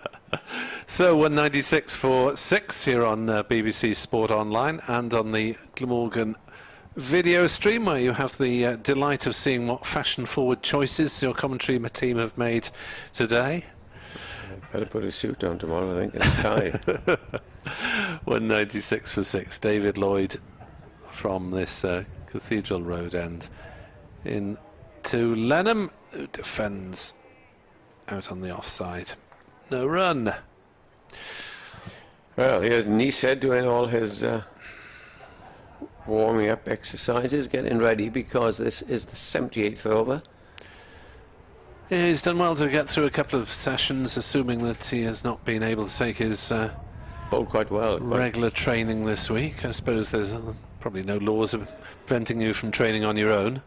So 196 for 6 here on BBC Sport Online and on the Glamorgan video stream, where you have the delight of seeing what fashion-forward choices your commentary team have made today. Better put a suit on tomorrow, I think, and a tie. 196 for 6. David Lloyd from this Cathedral Road end into Lenham, who defends out on the offside. No run. Well, here's Nisa doing all his warming up exercises, getting ready, because this is the 78th over. Yeah, he's done well to get through a couple of sessions, assuming that he has not been able to take his bowled quite well. Regular training this week. I suppose there's probably no laws of preventing you from training on your own.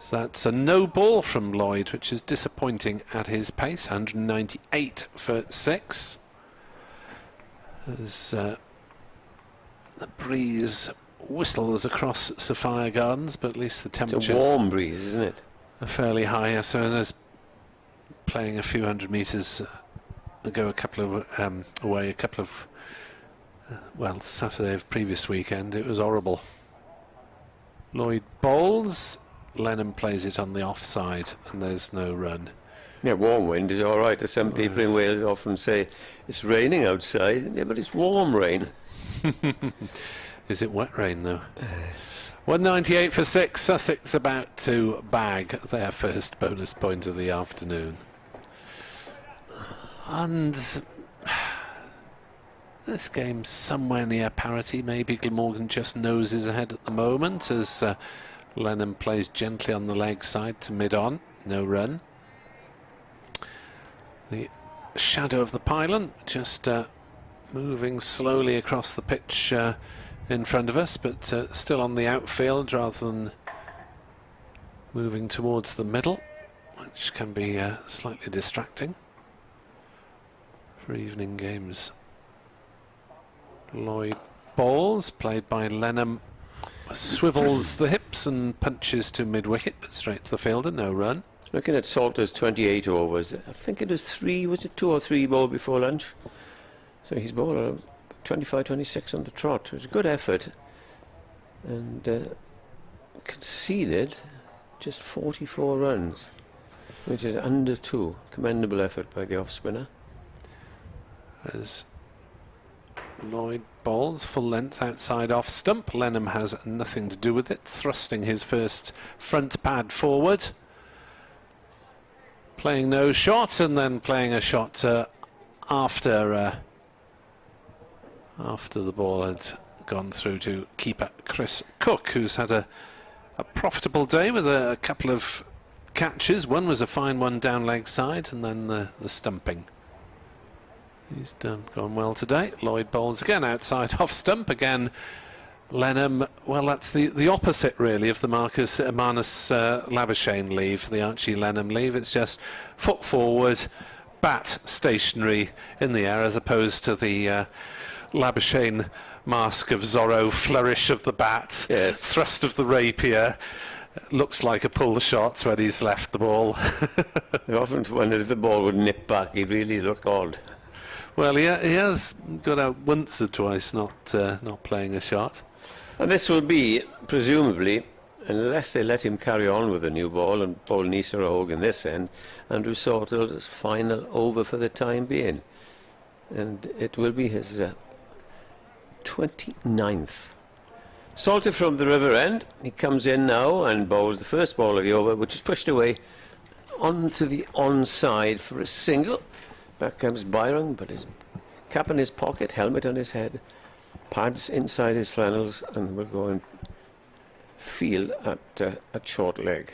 So that's a no ball from Lloyd, which is disappointing at his pace. 198 for 6. As the breeze whistles across Sophia Gardens, but at least the temperatures... It's a warm breeze, isn't it? ...are fairly high. So there's playing a few hundred metres ago, away, a couple of well, Saturday of previous weekend, it was horrible. Lloyd bowls, Lennon plays it on the offside, and there's no run. Yeah, warm wind is all right. As some people in Wales often say, it's raining outside. Yeah, but it's warm rain. Is it wet rain, though? 198 for 6. Sussex about to bag their first bonus point of the afternoon. And this game's somewhere near parity. Maybe Glamorgan just noses ahead at the moment as Lennon plays gently on the leg side to mid-on. No run. The shadow of the pylon just moving slowly across the pitch in front of us, but still on the outfield rather than moving towards the middle, which can be slightly distracting for evening games. Lloyd bowls, played by Lennon, swivels the hips and punches to mid-wicket, but straight to the fielder, no run. Looking at Salter's 28 overs, I think it was 2 or 3 ball before lunch. So he's bowled 25, 26 on the trot. It was a good effort. And conceded just 44 runs, which is under 2. Commendable effort by the off-spinner. As Lloyd bowls full length outside off stump, Lennon has nothing to do with it, thrusting his first front pad forward. Playing no shot, and then playing a shot after the ball had gone through to keeper Chris Cook, who's had a profitable day with a couple of catches. One was a fine one down leg side, and then the stumping. He's gone well today. Lloyd bowls again outside off stump. Again, Lennon, well, that's the opposite really of the Marnus Labuschagne leave, the Archie Lennon leave. It's just foot forward, bat stationary in the air, as opposed to the Labuschagne mask of Zorro, flourish of the bat, yes, thrust of the rapier. Looks like a pull shot when he's left the ball. I often wondered if the ball would nip back. He'd really look odd. Well, he has got out once or twice not playing a shot. And this will be, presumably, unless they let him carry on with the new ball and bowl Nisa or Hogan this end, Andrew Salter's final over for the time being. And it will be his 29th. Salter from the river end. He comes in now and bowls the first ball of the over, which is pushed away onto the onside for a single. Back comes Byron, but his cap in his pocket, helmet on his head, pads inside his flannels, and will go and field at short leg.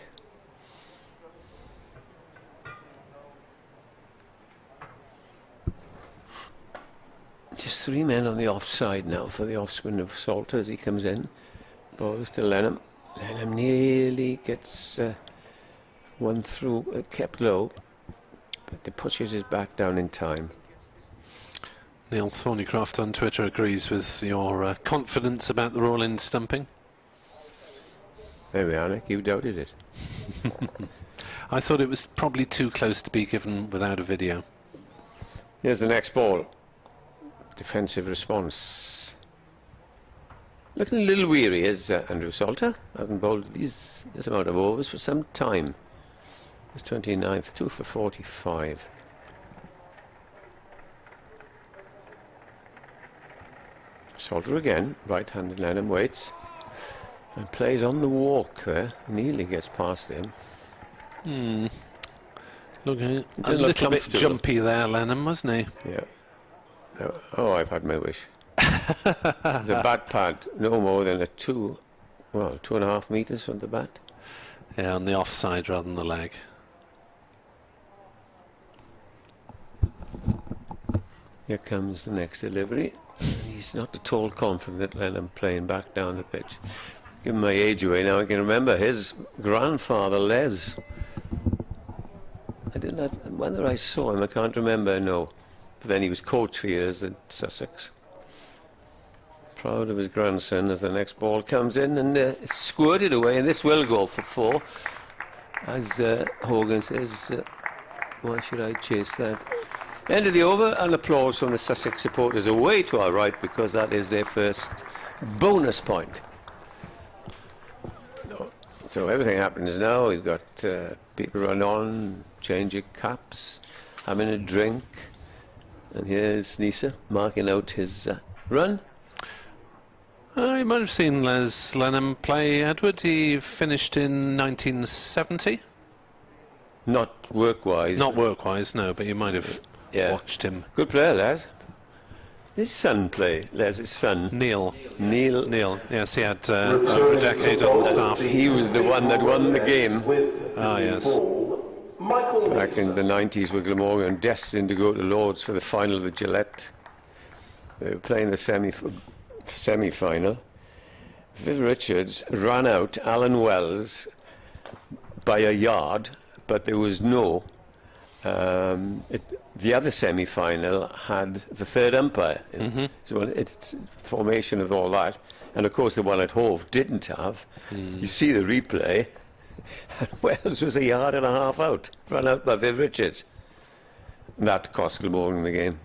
Just 3 men on the offside now for the off-spin of Salter as he comes in. Bowls to Lennon. Lennon nearly gets one through, kept low, but he pushes his back down in time. Neil Thornycroft on Twitter agrees with your confidence about the roll-in stumping. There we are, Nick. You doubted it. I thought it was probably too close to be given without a video. Here's the next ball. Defensive response. Looking a little weary is Andrew Salter. Hasn't bowled this amount of overs for some time. His 29th, 2 for 45. Salter again, right-handed Lennon waits and plays on the walk there. Nearly gets past him. Looking a little bit jumpy there, Lennon, wasn't he? Yeah. Oh, I've had my wish. It's a bat pad, no more than 2.5 meters from the bat. Yeah, on the offside rather than the leg. Here comes the next delivery. He's not at all confident Lennon playing back down the pitch. Give my age away now. I can remember his grandfather, Les. I did not, whether I saw him, I can't remember, no. But then he was coach for years at Sussex. Proud of his grandson as the next ball comes in and it's squirted away, and this will go for 4. As Hogan says, why should I chase that? End of the over, and applause from the Sussex supporters away to our right, because that is their first bonus point. So everything happens now. We've got people run on, change your caps, having a drink, and here's Nisa marking out his run. You might have seen Les Lenham play, Edward. He finished in 1970. Not work-wise. Not work-wise, no, but you might have watched him. Good player, Les. His son play, Les's son. Neil, yes, he had over a decade on the staff. He was the one that won the game. Ah, yes. Back in the 90s with Glamorgan, destined to go to Lords for the final of the Gillette. They were playing the semi-final. Viv Richards ran out Alan Wells by a yard, but there was no... the other semi-final had the third umpire. So it's formation of all that. And of course the one at Hove didn't have. You see the replay, and Wells was a yard and a half out, run out by Viv Richards. That cost Glamorgan the game.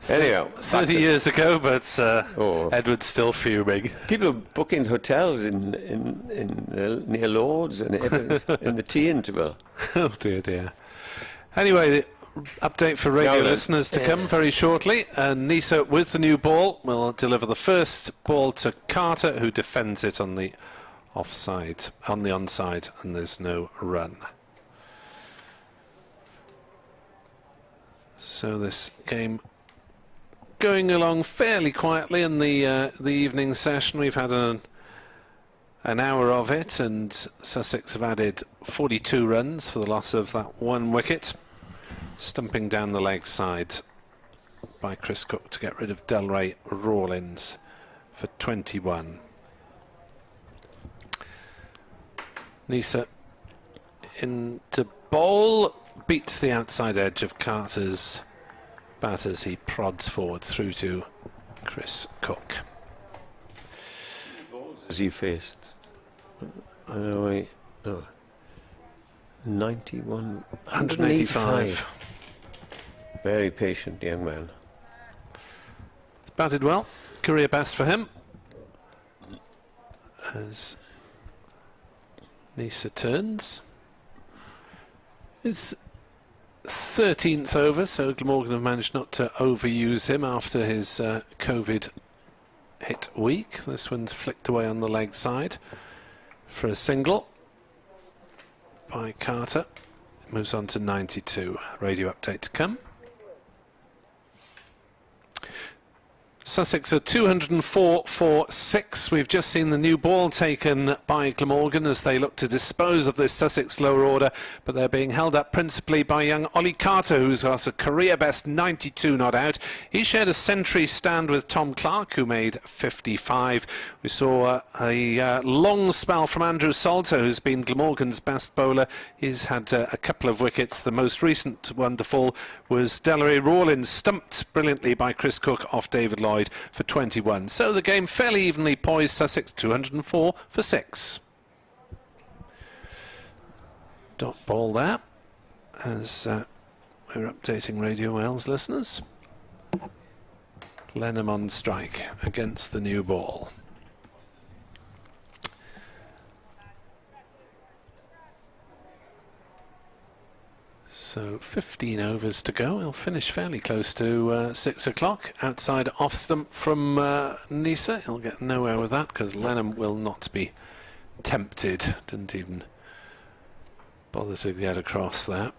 Anyhow, 30 years ago, but Edward's still fuming. People booking hotels near Lords and in the tea interval. Oh dear. Anyway, update for radio listeners to come very shortly. Nisa with the new ball will deliver the first ball to Carter, who defends it on the onside, and there's no run. So this game going along fairly quietly in the evening session. We've had an hour of it, and Sussex have added 42 runs for the loss of that one wicket, stumping down the leg side by Chris Cook to get rid of Delray Rawlins for 21. Nisa into bowl, beats the outside edge of Carter's bat as he prods forward through to Chris Cook. As he faced, 185. Very patient young man. Batted well, career best for him. As Nisa turns. It's 13th over, so Glamorgan have managed not to overuse him after his COVID hit week. This one's flicked away on the leg side for a single by Carter. It moves on to 92. Radio update to come. Sussex are 204 for 6. We've just seen the new ball taken by Glamorgan as they look to dispose of this Sussex lower order, but they're being held up principally by young Ollie Carter, who's got a career best 92 not out. He shared a century stand with Tom Clark, who made 55. We saw a long spell from Andrew Salter, who's been Glamorgan's best bowler. He's had a couple of wickets. The most recent one to fall was Delray Rawlins, stumped brilliantly by Chris Cook off David Lloyd for 21. So the game fairly evenly poised. Sussex 204 for 6. Dot ball there as we're updating Radio Wales listeners. Lenham on strike against the new ball. So 15 overs to go. He'll finish fairly close to 6 o'clock. Outside off stump from Nisa. He'll get nowhere with that because Lenham will not be tempted. Didn't even bother to get across there.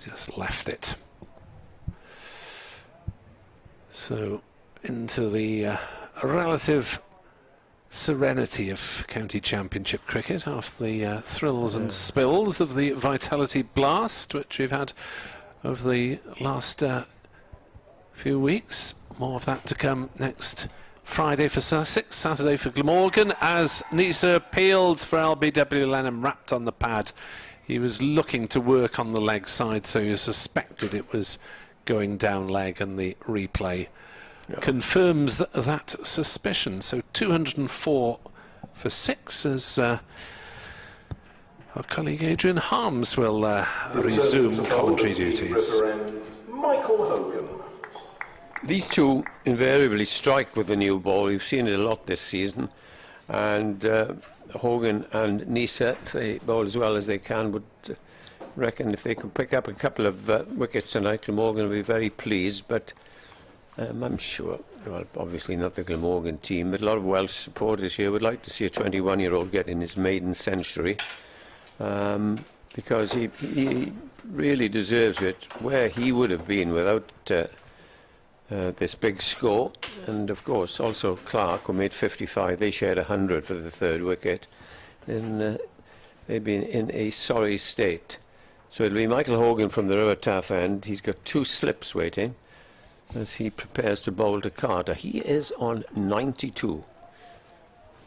Just left it. So into the relative serenity of County Championship cricket after the thrills and spills of the Vitality Blast, which we've had over the last few weeks. More of that to come next Friday for Sussex, Saturday for Glamorgan, as Nisa appealed for LBW. Lenham wrapped on the pad. He was looking to work on the leg side, so you suspected it was going down leg, and the replay confirms that suspicion. So 204 for 6 as Our colleague Adrian Harms will resume commentary duties. Michael Hogan. These two invariably strike with the new ball. We've seen it a lot this season. And Hogan and Nisa, if they bowl as well as they can, would reckon if they could pick up a couple of wickets tonight, Glamorgan will be very pleased. But I'm sure, well, obviously not the Glamorgan team, but a lot of Welsh supporters here would like to see a 21-year-old get in his maiden century, because he really deserves it, where he would have been without this big score. And of course also Clark, who made 55, they shared 100 for the third wicket, and they've been in a sorry state. So it'll be Michael Hogan from the River Taff end. He's got 2 slips waiting as he prepares to bowl to Carter. He is on 92.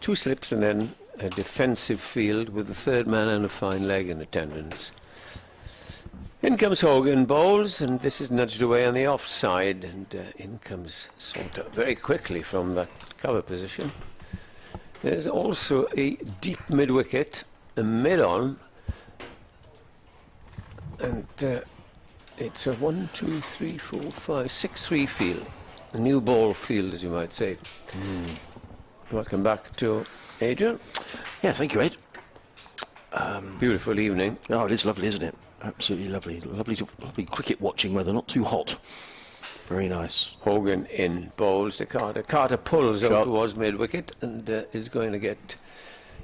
2 slips and then a defensive field with the third man and a fine leg in attendance. In comes Hogan, bowls, and this is nudged away on the offside, and in comes Salter very quickly from that cover position. There's also a deep mid-wicket, a mid-on, and it's a 1, 2, 3, 4, 5, 6-3 field. A new ball field, as you might say. Welcome back to Adrian. Yeah, thank you, Ed. Beautiful evening. Oh, it is lovely, isn't it? Absolutely lovely. Lovely cricket watching weather, not too hot. Very nice. Hogan in, bowls to Carter. Carter pulls out towards mid-wicket and is going to get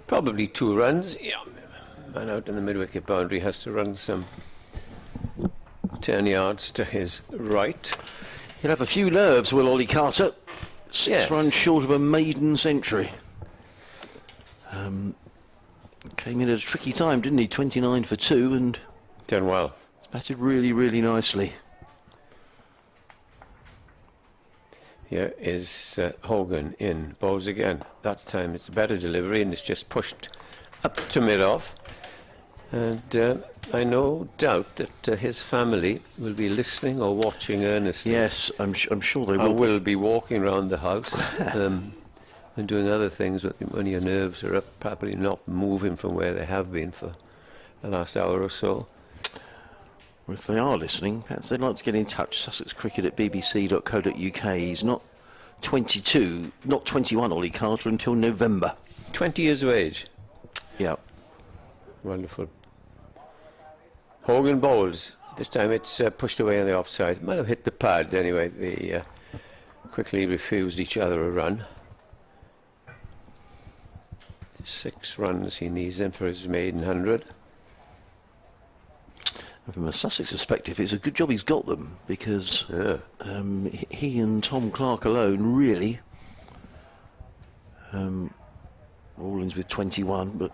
probably 2 runs. Yeah, man out in the mid-wicket boundary has to run some 10 yards to his right. He'll have a few nerves, will Ollie Carter? 6 runs short of a maiden century. Came in at a tricky time, didn't he? 29 for 2 and done well. Batted really, really nicely. Here is Hogan in, bowls again. That time it's a better delivery and it's just pushed up to mid-off. And I no doubt that his family will be listening or watching earnestly. Yes, I'm sure they will. I will be walking around the house and doing other things when your nerves are up, probably not moving from where they have been for the last hour or so. Well, if they are listening, perhaps they'd like to get in touch. sussexcricket@bbc.co.uk. He's not 22, not 21, Ollie Carter, until November. 20 years of age. Yeah. Wonderful. Hogan bowls. This time it's pushed away on the offside. Might have hit the pad anyway. They quickly refused each other a run. 6 runs he needs them for his maiden 100. And from a Sussex perspective, it's a good job he's got them, because he and Tom Clark alone really, Rawlins with 21, but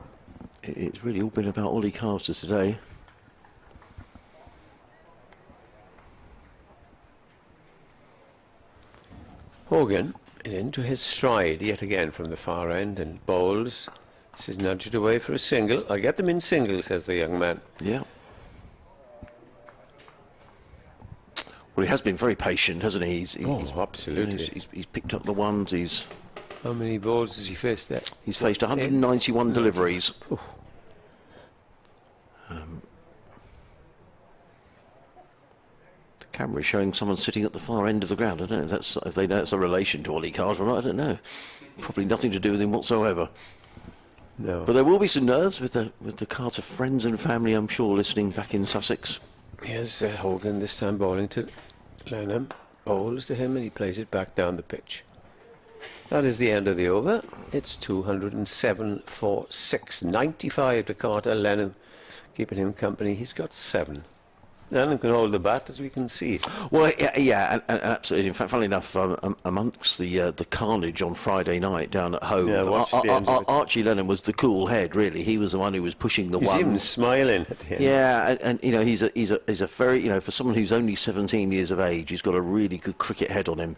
it's really all been about Ollie Carter today. Hogan is into his stride yet again from the far end and bowls. This is nudged away for a single. I'll get them in singles, says the young man. Yeah. Well, he has been very patient, hasn't he? He's absolutely. He's picked up the ones. How many balls has he faced there? He's faced 191 deliveries. The camera is showing someone sitting at the far end of the ground. I don't know if they know it's a relation to Ollie Carter or not. I don't know. Probably nothing to do with him whatsoever. No. But there will be some nerves with the Carter friends and family, I'm sure, listening back in Sussex. Here's Hogan, this time bowling to Lenham. Bowls to him and he plays it back down the pitch. That is the end of the over. It's 207 for 6. 95 to Carter. Lenham keeping him company. He's got 7. Lenham can hold the bat, as we can see. Well, yeah, and absolutely. In fact, funnily enough, amongst the carnage on Friday night down at home, Archie Lenham was the cool head. Really, he was the one who was pushing the one. He's even smiling at the end. Yeah, and you know, he's a very, you know, for someone who's only 17 years of age, he's got a really good cricket head on him.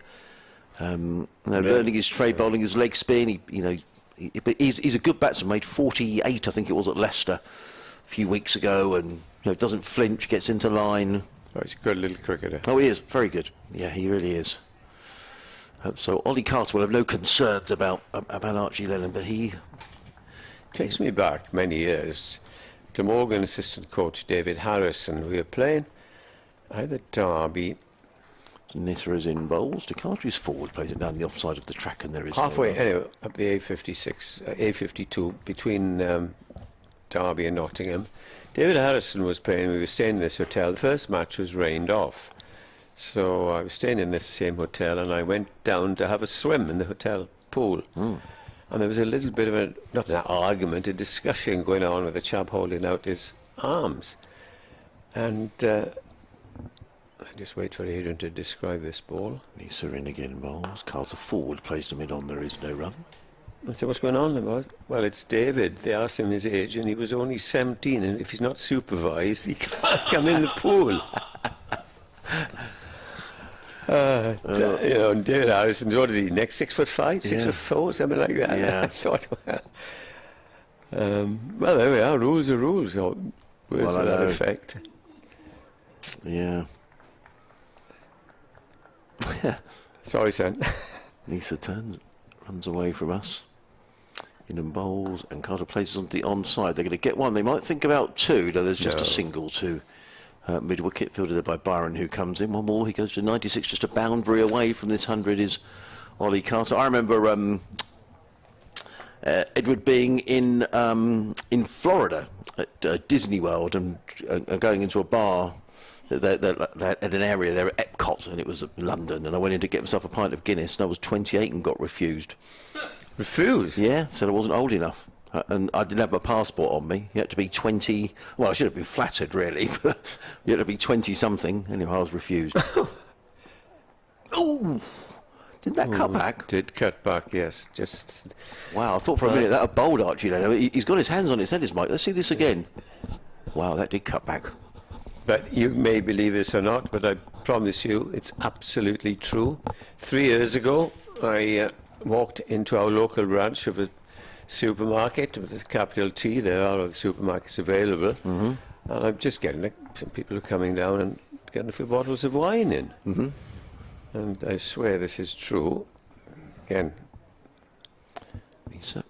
Learning his trade, bowling his leg spin. He's a good batsman. Made 48, I think it was, at Leicester a few weeks ago, and doesn't flinch, gets into line. Oh, he's a good little cricketer. Oh, he is very good. Yeah, he really is. So Ollie Carter will have no concerns about Archie Lenham, but he takes me back many years Glamorgan assistant coach David Harrison. We were playing either Derby. Nissa is in bowls. DeCartry's forward, plays it down the offside of the track, and there is Halfway, no anyway, up the A52, between Derby and Nottingham. David Harrison was playing. We were staying in this hotel. The first match was rained off. So I was staying in this same hotel, and I went down to have a swim in the hotel pool. And there was a little bit of not an argument, a discussion going on with a chap holding out his arms. And I just wait for Adrian to describe this ball. Nissa in again bowls. Carter forward, plays to mid on, there is no run. I said, what's going on, boys? Well, it's David. They asked him his age, and he was only 17, and if he's not supervised, he can't come in the pool. You know, and David Harrison, what is he, next 6'5", 6'4", something like that. Yeah. I thought, well, there we are, rules are rules, or words to that effect. Yeah. Sorry, son. Nissa turns, runs away from us. In and bowls, and Carter places on the onside. They're going to get one. They might think about two. No, there's just a single to mid-wicket, fielded by Byron, who comes in. One more, he goes to 96, just a boundary away from this 100 is Ollie Carter. I remember Edward being in Florida at Disney World and going into a bar at an area there at Epcot, and it was London, and I went in to get myself a pint of Guinness, and I was 28 and got refused. Refused? Yeah, said I wasn't old enough. And I didn't have my passport on me. You had to be 20. Well, I should have been flattered, really. But you had to be 20-something. Anyway, I was refused. Oh! Didn't that cut back? Did cut back, yes. Just. Wow, I thought for a minute that a bowled Archie Leno. He's got his hands on his head, his Mike. Let's see this again. Wow, that did cut back. But you may believe this or not, but I promise you it's absolutely true. 3 years ago, I walked into our local branch of a supermarket with a capital T. There are other supermarkets available. And I'm just getting some people are coming down and getting a few bottles of wine in. And I swear this is true. Again. Nissa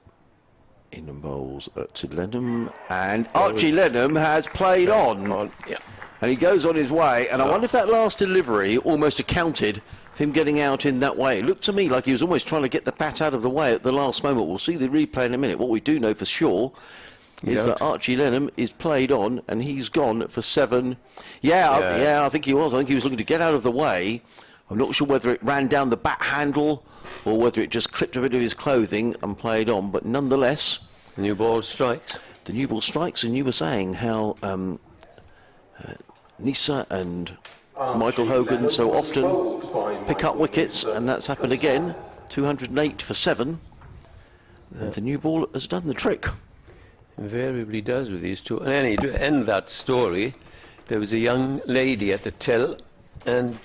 in and bowls to Lenham, and Archie Lenham has played on. Yeah. And he goes on his way, and I wonder if that last delivery almost accounted for him getting out in that way. It looked to me like he was almost trying to get the bat out of the way at the last moment. We'll see the replay in a minute. What we do know for sure is that Archie Lenham is played on, and he's gone for 7. Yeah, I think he was. I think he was looking to get out of the way. I'm not sure whether it ran down the bat handle or whether it just clipped a bit of his clothing and played on, but nonetheless... The new ball strikes. The new ball strikes, and you were saying how Nissa and Michael Hogan so often pick up wickets, and that's happened again. 208 for 7, and the new ball has done the trick. Invariably does with these two. And anyway, to end that story, there was a young lady at the till, and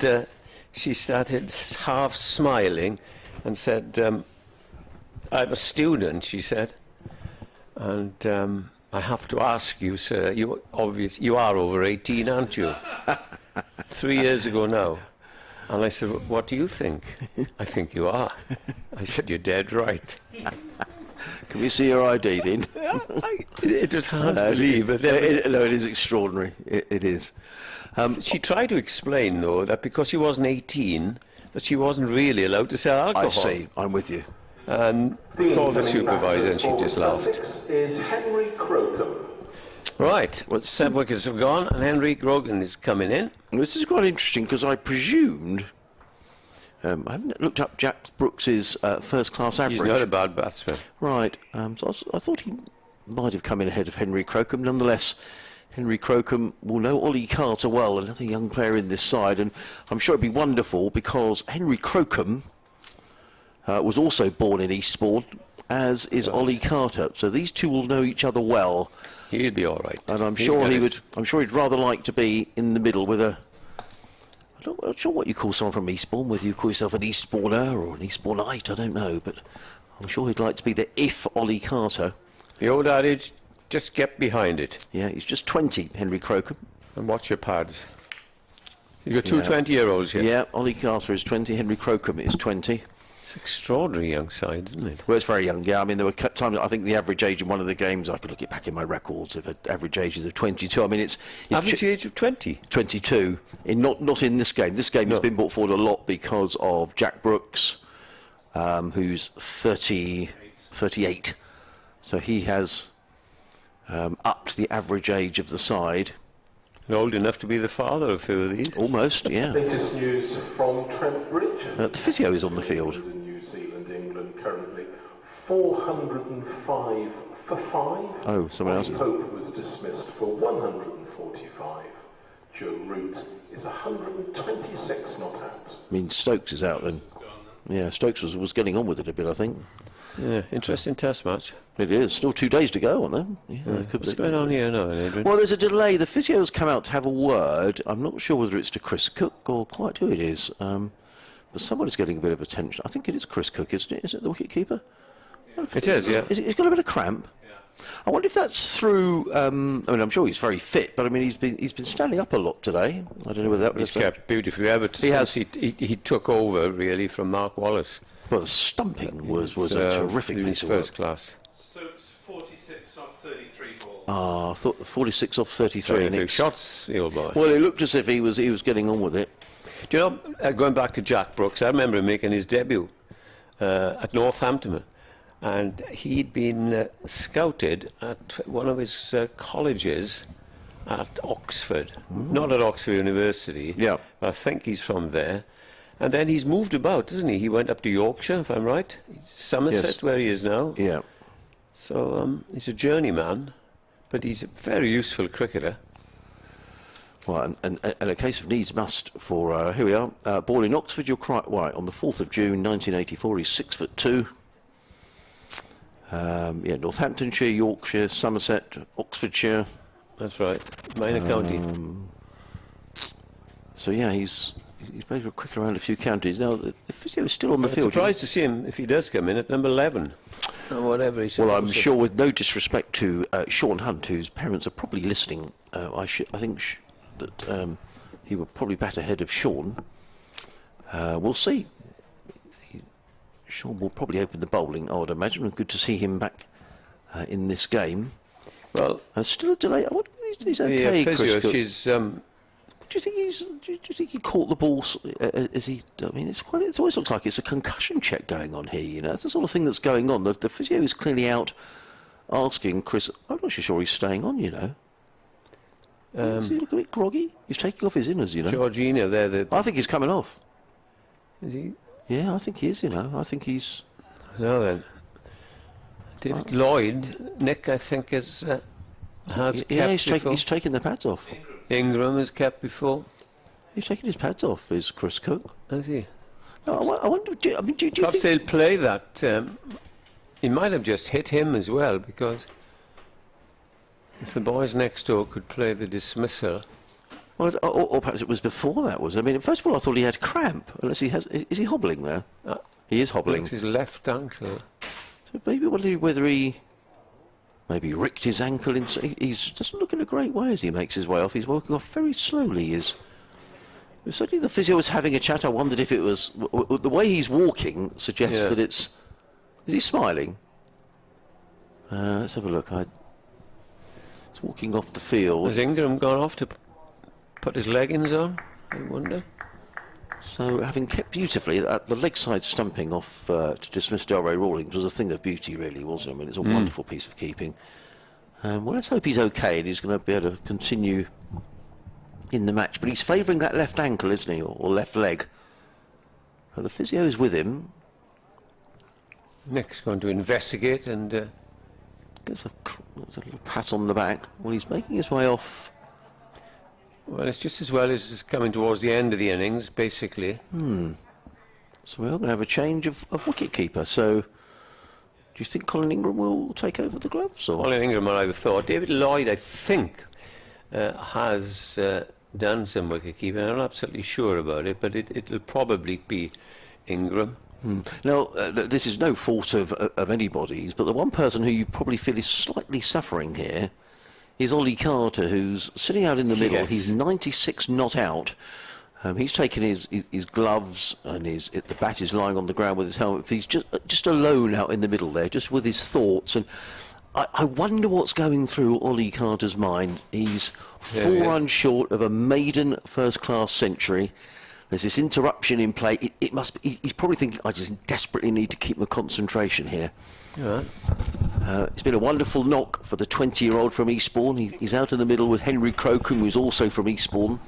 she started half smiling and said, I'm a student, she said, and I have to ask you, sir, you are over 18, aren't you? 3 years ago now. And I said, what do you think? I think you are. I said, you're dead right. Can we see your ID then? It was hard to believe. But no, it is extraordinary. It is. She tried to explain, though, that because she wasn't 18, that she wasn't really allowed to sell alcohol. I see. I'm with you. And called the supervisor, and she just laughed. Is Henry Crocombe. Right, well, 7 wickets have gone, and Henry Grogan is coming in. This is quite interesting because I presumed. I haven't looked up Jack Brooks's first-class average. He's not a bad batsman. Right. So I thought he might have come in ahead of Henry Crocombe. Nonetheless, Henry Crocombe will know Ollie Carter well, another young player in this side, and I'm sure it'd be wonderful because Henry Crocombe was also born in Eastbourne, as is Ollie Carter. So these two will know each other well. He'd be all right. And I'm sure he would. I'm sure he'd rather like to be in the middle with a. I'm not sure what you call someone from Eastbourne, whether you call yourself an Eastbourner or an Eastbourneite, I don't know, but I'm sure he'd like to be there if Ollie Carter. The old adage, just get behind it. Yeah, he's just 20, Henry Crocombe. And watch your pads. You've got two 20-year-olds here. Yeah, Ollie Carter is 20, Henry Crocombe is 20. It's extraordinary young side, isn't it? Well, it's very young, yeah. I mean, there were times, I think the average age in one of the games, I could look it back in my records, of average ages of 22. I mean, it's Average age of 20? 22. Not in this game. This game has been brought forward a lot because of Jack Brooks, who's 38. So he has upped the average age of the side. And old enough to be the father of a few of these. Almost, yeah. Latest news from Trent Bridge. The physio is on the field. In New Zealand, England currently 405 for 5. Oh, someone else. Pope was dismissed for 145. Joe Root is 126 not out. I mean, Stokes is out then. Yeah, Stokes was getting on with it a bit, I think. Yeah, interesting test match. It is. Still 2 days to go, aren't there? Yeah, What's going on here now, Adrian? Well, there's a delay. The physio's come out to have a word. I'm not sure whether it's to Chris Cook or quite who it is. But someone is getting a bit of attention. I think it is Chris Cook, isn't it? Is it the wicket keeper? It is, yeah. He's got a bit of cramp. I wonder if that's through. I mean, I'm sure he's very fit, but I mean, he's been standing up a lot today. I don't know whether that was. He's kept beautifully ever since he took over really from Mark Wallace. Well, the stumping was a terrific piece of work. First class. Stokes 46 off 33 balls. I thought 46 off 33. A few shots, the old boy. Well, it looked as if he was getting on with it. Do you know, going back to Jack Brooks, I remember him making his debut at Northampton, and he'd been scouted at one of his colleges at Oxford, not at Oxford University. Yeah, I think he's from there. And then he's moved about, doesn't he? He went up to Yorkshire, if I'm right. Somerset, yes. Where he is now. Yeah. So he's a journeyman, but he's a very useful cricketer. Well, and a case of needs must for, here we are, born in Oxford, you're quite right, on the 4th of June 1984, he's 6'2". Yeah, Northamptonshire, Yorkshire, Somerset, Oxfordshire. That's right, minor county. So yeah, he's played a cricket around a few counties. Now, the physio is still on the field. I'm surprised to see him, if he does come in, at number 11. Or whatever he said. Well, I'm sure, with no disrespect to Sean Hunt, whose parents are probably listening, I think that he will probably bat ahead of Sean. We'll see. Sean will probably open the bowling, I would imagine, and good to see him back in this game. Well, still a delay. I wonder if he's okay, physio, Chris. She's... Do you think he caught the ball? Is he? I mean, it always looks like it's a concussion check going on here. You know, that's the sort of thing that's going on. The physio is clearly out asking Chris. I'm not sure he's staying on. You know, does he look a bit groggy? He's taking off his inners. You know, Georgina there. I think he's coming off. Is he? Yeah, I think he is. You know, I think he's. No then. David Lloyd, Nick, I think has he's taken the pads off. Ingram has kept before. He's taken his pads off, is Chris Cook. Has he? No, I wonder, do you perhaps think... they'll play that. He might have just hit him as well, because if the boys next door could play the dismissal... Well, or perhaps it was before that, was it? I mean, first of all, I thought he had cramp, unless he has... Is he hobbling there? He is hobbling. It's his left ankle. So maybe whether he... Maybe ricked his ankle. He doesn't look in a great way as he makes his way off. He's walking off very slowly. Certainly the physio was having a chat. I wondered if it was... The way he's walking suggests that it's... Is he smiling? Let's have a look. He's walking off the field. Has Ingram gone off to put his leggings on? I wonder. So, having kept beautifully, the leg side stumping off to dismiss Delray Rawlings was a thing of beauty, really, wasn't it? I mean, it's a wonderful piece of keeping. Well, let's hope he's okay and he's going to be able to continue in the match. But he's favouring that left ankle, isn't he, or left leg? The physio is with him. Nick's going to investigate and... Gives a little pat on the back. Well, he's making his way off. Well, it's just as well as coming towards the end of the innings, basically. So we're going to have a change of wicket-keeper. So, do you think Colin Ingram will take over the gloves? Or? Colin Ingram, I would have thought. David Lloyd, I think, has done some wicket-keeping. I'm not absolutely sure about it, but it'll probably be Ingram. Now, this is no fault of anybody's, but the one person who you probably feel is slightly suffering here is Ollie Carter, who's sitting out in the middle. Yes. He's 96 not out. He's taken his gloves and the bat is lying on the ground with his helmet. He's just alone out in the middle there, just with his thoughts. And I wonder what's going through Ollie Carter's mind. He's 4 runs short of a maiden first-class century. There's this interruption in play. It must be, he's probably thinking, I just desperately need to keep my concentration here. Yeah. It's been a wonderful knock for the 20-year-old from Eastbourne. He's out in the middle with Henry Crocombe, who's also from Eastbourne.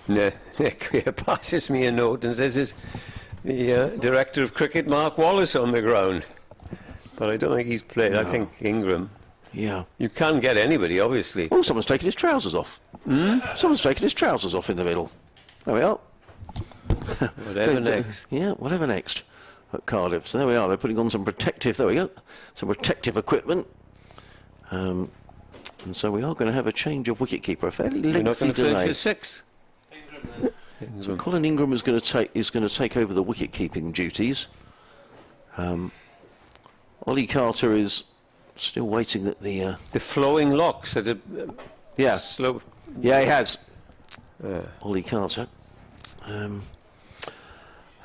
Nick here passes me a note and says there's the director of cricket, Mark Wallace, on the ground. But I don't think he's played. No. I think Ingram. Yeah. You can't get anybody, obviously. Oh, someone's taken his trousers off. Someone's taken his trousers off in the middle. There we are. Whatever next. Yeah, whatever next at Cardiff. So there we are. They're putting on some protective. There we go. Some protective equipment. And so we are going to have a change of wicketkeeper. A fairly lengthy delay. 6. So Colin Ingram is going to take over the wicket-keeping duties. Ollie Carter is still waiting at the flowing locks at a slow. Yeah, he has. Ollie Carter.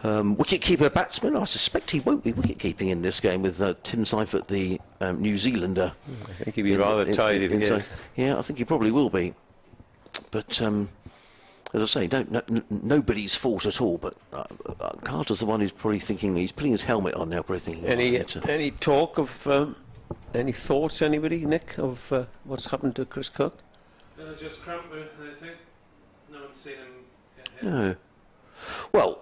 Wicket-keeper batsman. I suspect he won't be wicket-keeping in this game with Tim Seifert, the New Zealander. I think he'd be rather tired if he is. Yeah, I think he probably will be. But as I say, nobody's fault at all, but Carter's the one who's probably thinking, he's putting his helmet on now, probably thinking... Any talk of, any thoughts, anybody, Nick, of what's happened to Chris Cook? Just cramped, I think. No one's seen him get hit. No. Well,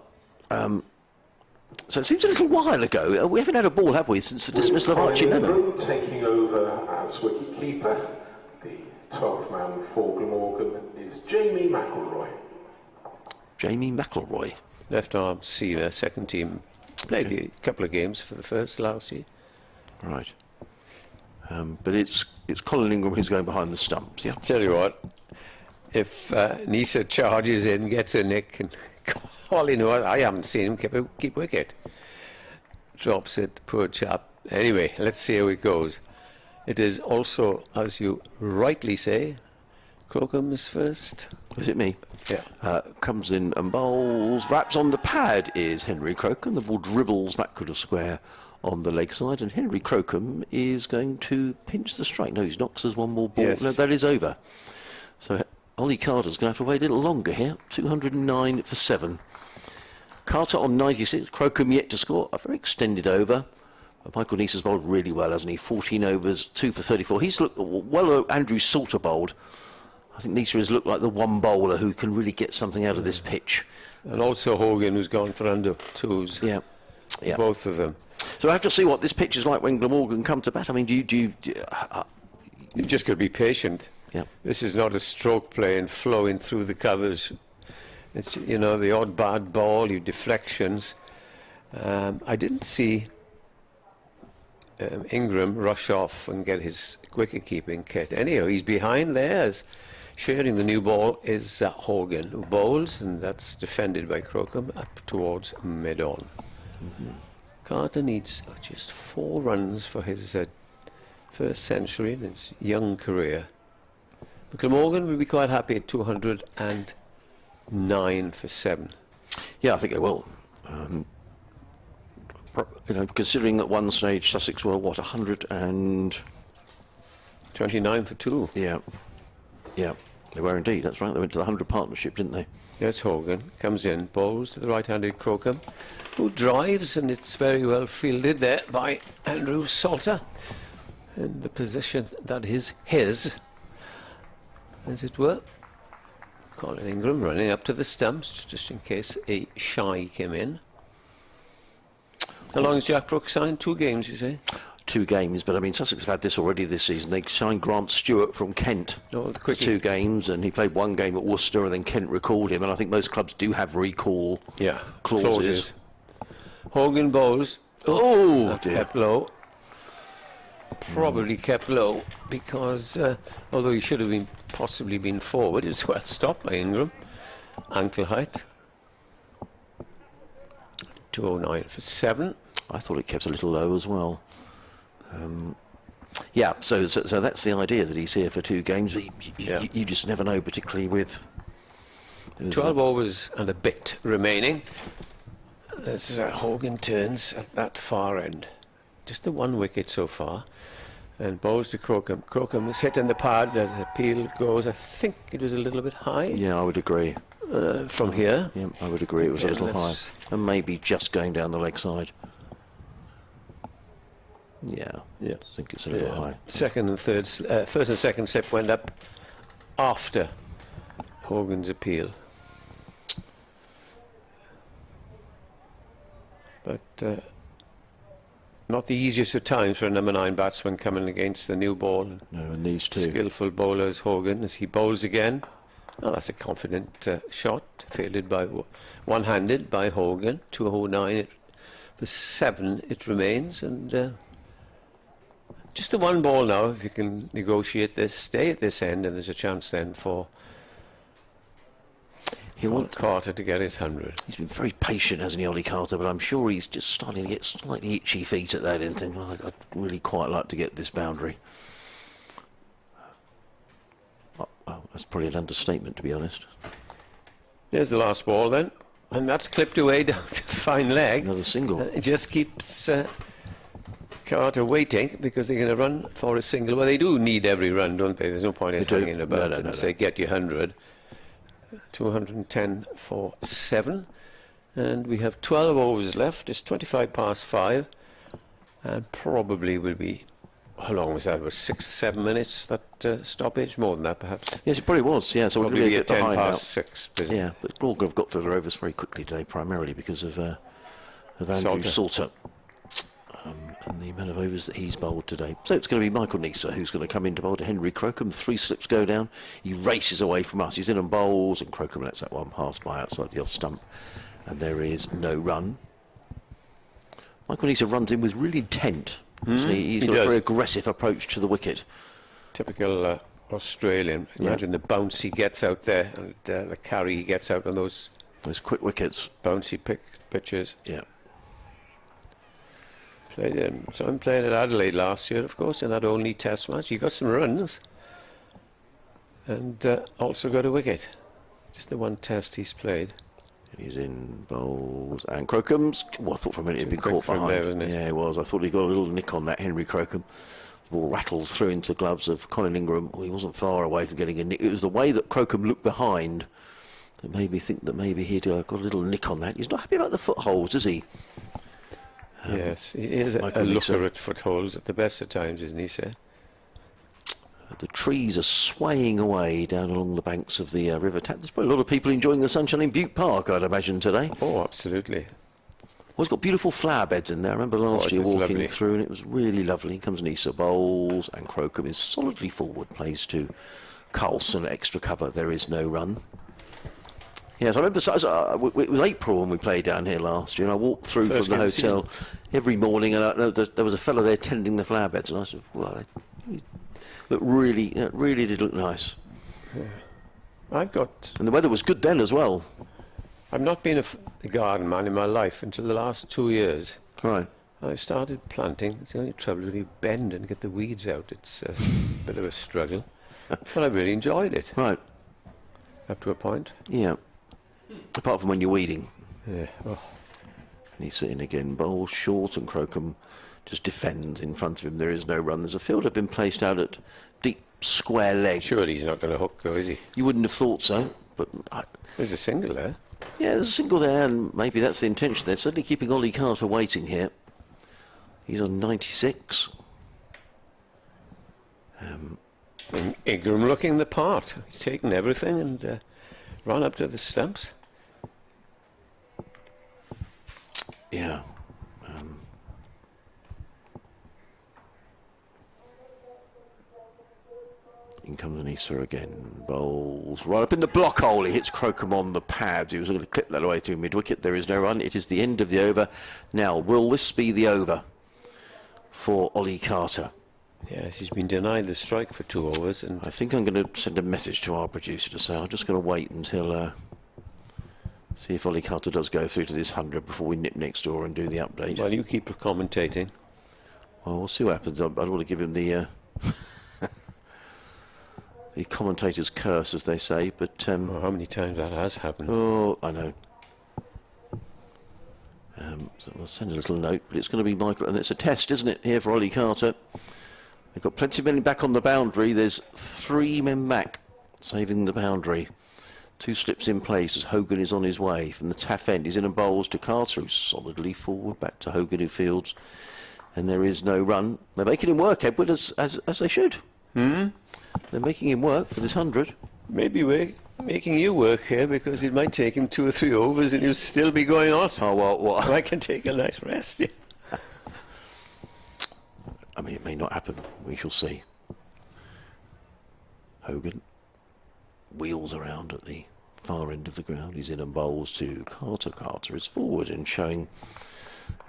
so it seems a little while ago. We haven't had a ball, have we, since the dismissal of Archie Lennon? Taking over as wicketkeeper, the 12th man for Glamorgan is Jamie McElroy. Jamie McElroy. Left arm seamer, second team. Played a couple of games for the first last year. Right. But it's Colin Ingram who's going behind the stumps, yeah? Tell you what, if Nisa charges in, gets a nick, and Colin, I haven't seen him keep wicket. Drops it, poor chap. Anyway, let's see how it goes. It is also, as you rightly say, Crocombe's first. Is it me? Yeah. Comes in and bowls. Raps on the pad is Henry Crocombe. The ball dribbles backward of square on the leg side, and Henry Crocombe is going to pinch the strike. No, he's not, 'cause there's one more ball. Yes. No, that is over. So Ollie Carter's going to have to wait a little longer here. 209 for 7. Carter on 96. Crocombe yet to score. A very extended over. Michael Neese has bowled really well, hasn't he? 14 overs, 2 for 34. He's looked well. Andrew Salter bowled. I think Neese has looked like the one bowler who can really get something out of this pitch. And also Hogan, who's gone for under 2s. Yeah. Both of them. So I have to see what this pitch is like when Glamorgan come to bat. I mean, you just got to be patient. Yeah. This is not a stroke play and flowing through the covers. It's, the odd bad ball, your deflections. I didn't see Ingram rush off and get his wicket-keeping kit. Anyhow, he's behind there. Sharing the new ball is Hogan, who bowls, and that's defended by Crocombe up towards mid-on. Carter needs just 4 runs for his first century in his young career. But Glamorgan will be quite happy at 209 for 7. Yeah, I think they will. Considering at one stage Sussex were, 129 for 2. Yeah, they were indeed. That's right. They went to the 100 partnership, didn't they? Yes, Hogan comes in, bowls to the right-handed Crocombe, who drives, and it's very well fielded there by Andrew Salter in the position that is his, as it were. Colin Ingram running up to the stumps just in case a shy came in. How long has Jack Brooks signed? 2 games, you say? 2 games, but I mean Sussex have had this already this season. They signed Grant Stewart from Kent for 2 games, and he played 1 game at Worcester, and then Kent recalled him. And I think most clubs do have recall clauses. Hogan bowls. Oh, dear. Kept low. Probably kept low because although he should have possibly been forward, it was well stopped by Ingram. Ankle height. 209 for 7. I thought it kept a little low as well. Yeah, so that's the idea, that he's here for 2 games. You just never know, particularly with 12 overs and a bit remaining. As Hogan turns at that far end. Just the one wicket so far. And bowls to Crocombe. Crocombe is hitting the pad as the appeal goes. I think it was a little bit high. Yeah, I would agree. From here. Yeah, I would agree. It was a Okay, little high. And maybe just going down the leg side. Yeah, Yeah. I think it's a little high. Second and third, first and second slip went up after Hogan's appeal. But not the easiest of times for a number 9 batsman coming against the new ball. No, and these two. Skillful bowlers, Hogan, as he bowls again. Oh, that's a confident shot, fielded by one-handed by Hogan. 209 for 7 it remains, and just the one ball now. If you can negotiate this, stay at this end, and there's a chance then for Carter to get his 100. He's been very patient, hasn't he, Ollie Carter? But I'm sure he's just starting to get slightly itchy feet at that end. Think, well, I'd really quite like to get this boundary. Oh, that's probably an understatement, to be honest. There's the last ball then, and that's clipped away down to fine leg. Another single. It just keeps Carter waiting because they're going to run for a single. Well, they do need every run, don't they? There's no point in hanging about and say get your 100. 210 for 7, and we have 12 overs left. It's 25 past 5, and probably will be, how long was that? Was 6 or 7 minutes that stoppage? More than that, perhaps. Yes, it probably was. Yeah, so probably we're be a at bit 10 behind past now. 6. Busy. Yeah, but Glamorgan have got to their overs very quickly today, primarily because of Andrew Salter. And the amount of overs that he's bowled today. So it's going to be Michael Neser who's going to come in to bowl to Henry Crocombe. 3 slips go down. He races away from us. He's in and bowls, and Crocombe lets that one pass by outside the off stump. And there is no run. Michael Neser runs in with real intent. He's got a very aggressive approach to the wicket. Typical Australian. Imagine the bounce he gets out there, and the carry he gets out on those quick wickets. Bouncy pitches. Yeah. So I'm playing at Adelaide last year, of course, in that only test match. He got some runs and also got a wicket. Just the one test he's played. And he's in bowls. And Crocombe's, well, I thought for a minute he'd been caught behind. There, wasn't it? Yeah, it was. I thought he got a little nick on that, Henry Crocombe. The ball rattles through into the gloves of Colin Ingram. Well, he wasn't far away from getting a nick. It was the way that Crocombe looked behind that made me think that maybe he'd got a little nick on that. He's not happy about the footholds, is he? Yes, he is a looker at footholds at the best of times, isn't he, sir? The trees are swaying away down along the banks of the River Tap. There's probably a lot of people enjoying the sunshine in Butte Park, I'd imagine, today. Oh, absolutely. Well, it's got beautiful flower beds in there. I remember last year walking through, and it was really lovely. In comes Neser, bowls, and Crocombe is solidly forward, plays to Carlson, extra cover. There is no run. Yes, I remember it was April when we played down here last year, and I walked through from the hotel every morning, and there was a fellow there tending the flower beds, and I said, well, it really did look nice. Yeah. And the weather was good then as well. I've not been a garden man in my life until the last 2 years. Right. I started planting. It's the only trouble when you bend and get the weeds out. It's a bit of a struggle. But I really enjoyed it. Right. Up to a point. Yeah. Apart from when you're weeding. Yeah. Oh. And he's sitting again, bowls short, and Crocombe just defends in front of him. There is no run. There's a fielder been placed out at deep square leg. Surely he's not going to hook though, is he? You wouldn't have thought so, but there's a single there. Yeah, there's a single there, and maybe that's the intention. They're certainly keeping Ollie Carter waiting here. He's on 96. Ingram looking the part. He's taken everything and run up to the stumps. Yeah. In comes Neser again. Bowls right up in the block hole. He hits Crocombe on the pads. He was going to clip that away to mid-wicket. There is no run. It is the end of the over. Now, will this be the over for Ollie Carter? Yes, he's been denied the strike for 2 overs. And I think I'm going to send a message to our producer to say I'm just going to wait until see if Ollie Carter does go through to this 100 before we nip next door and do the update. Well, you keep commentating. Well, we'll see what happens. I don't want to give him the the commentator's curse, as they say. But Oh, how many times that has happened? oh, I know. So I'll send a little note, but it's going to be Michael, and it's a test, isn't it, here for Ollie Carter. They've got plenty of men back on the boundary. There's 3 men back, saving the boundary. 2 slips in place as Hogan is on his way from the taff end. He's in and bowls to Carter, who's solidly forward, back to Hogan, who fields. And there is no run. They're making him work, Edward, as they should. They're making him work for this 100. Maybe we're making you work here, because it might take him 2 or 3 overs and you'll still be going on. Oh, well, what? I can take a nice rest. Yeah. I mean, it may not happen. We shall see. Hogan wheels around at the far end of the ground. He's in and bowls to Carter. Carter is forward and showing,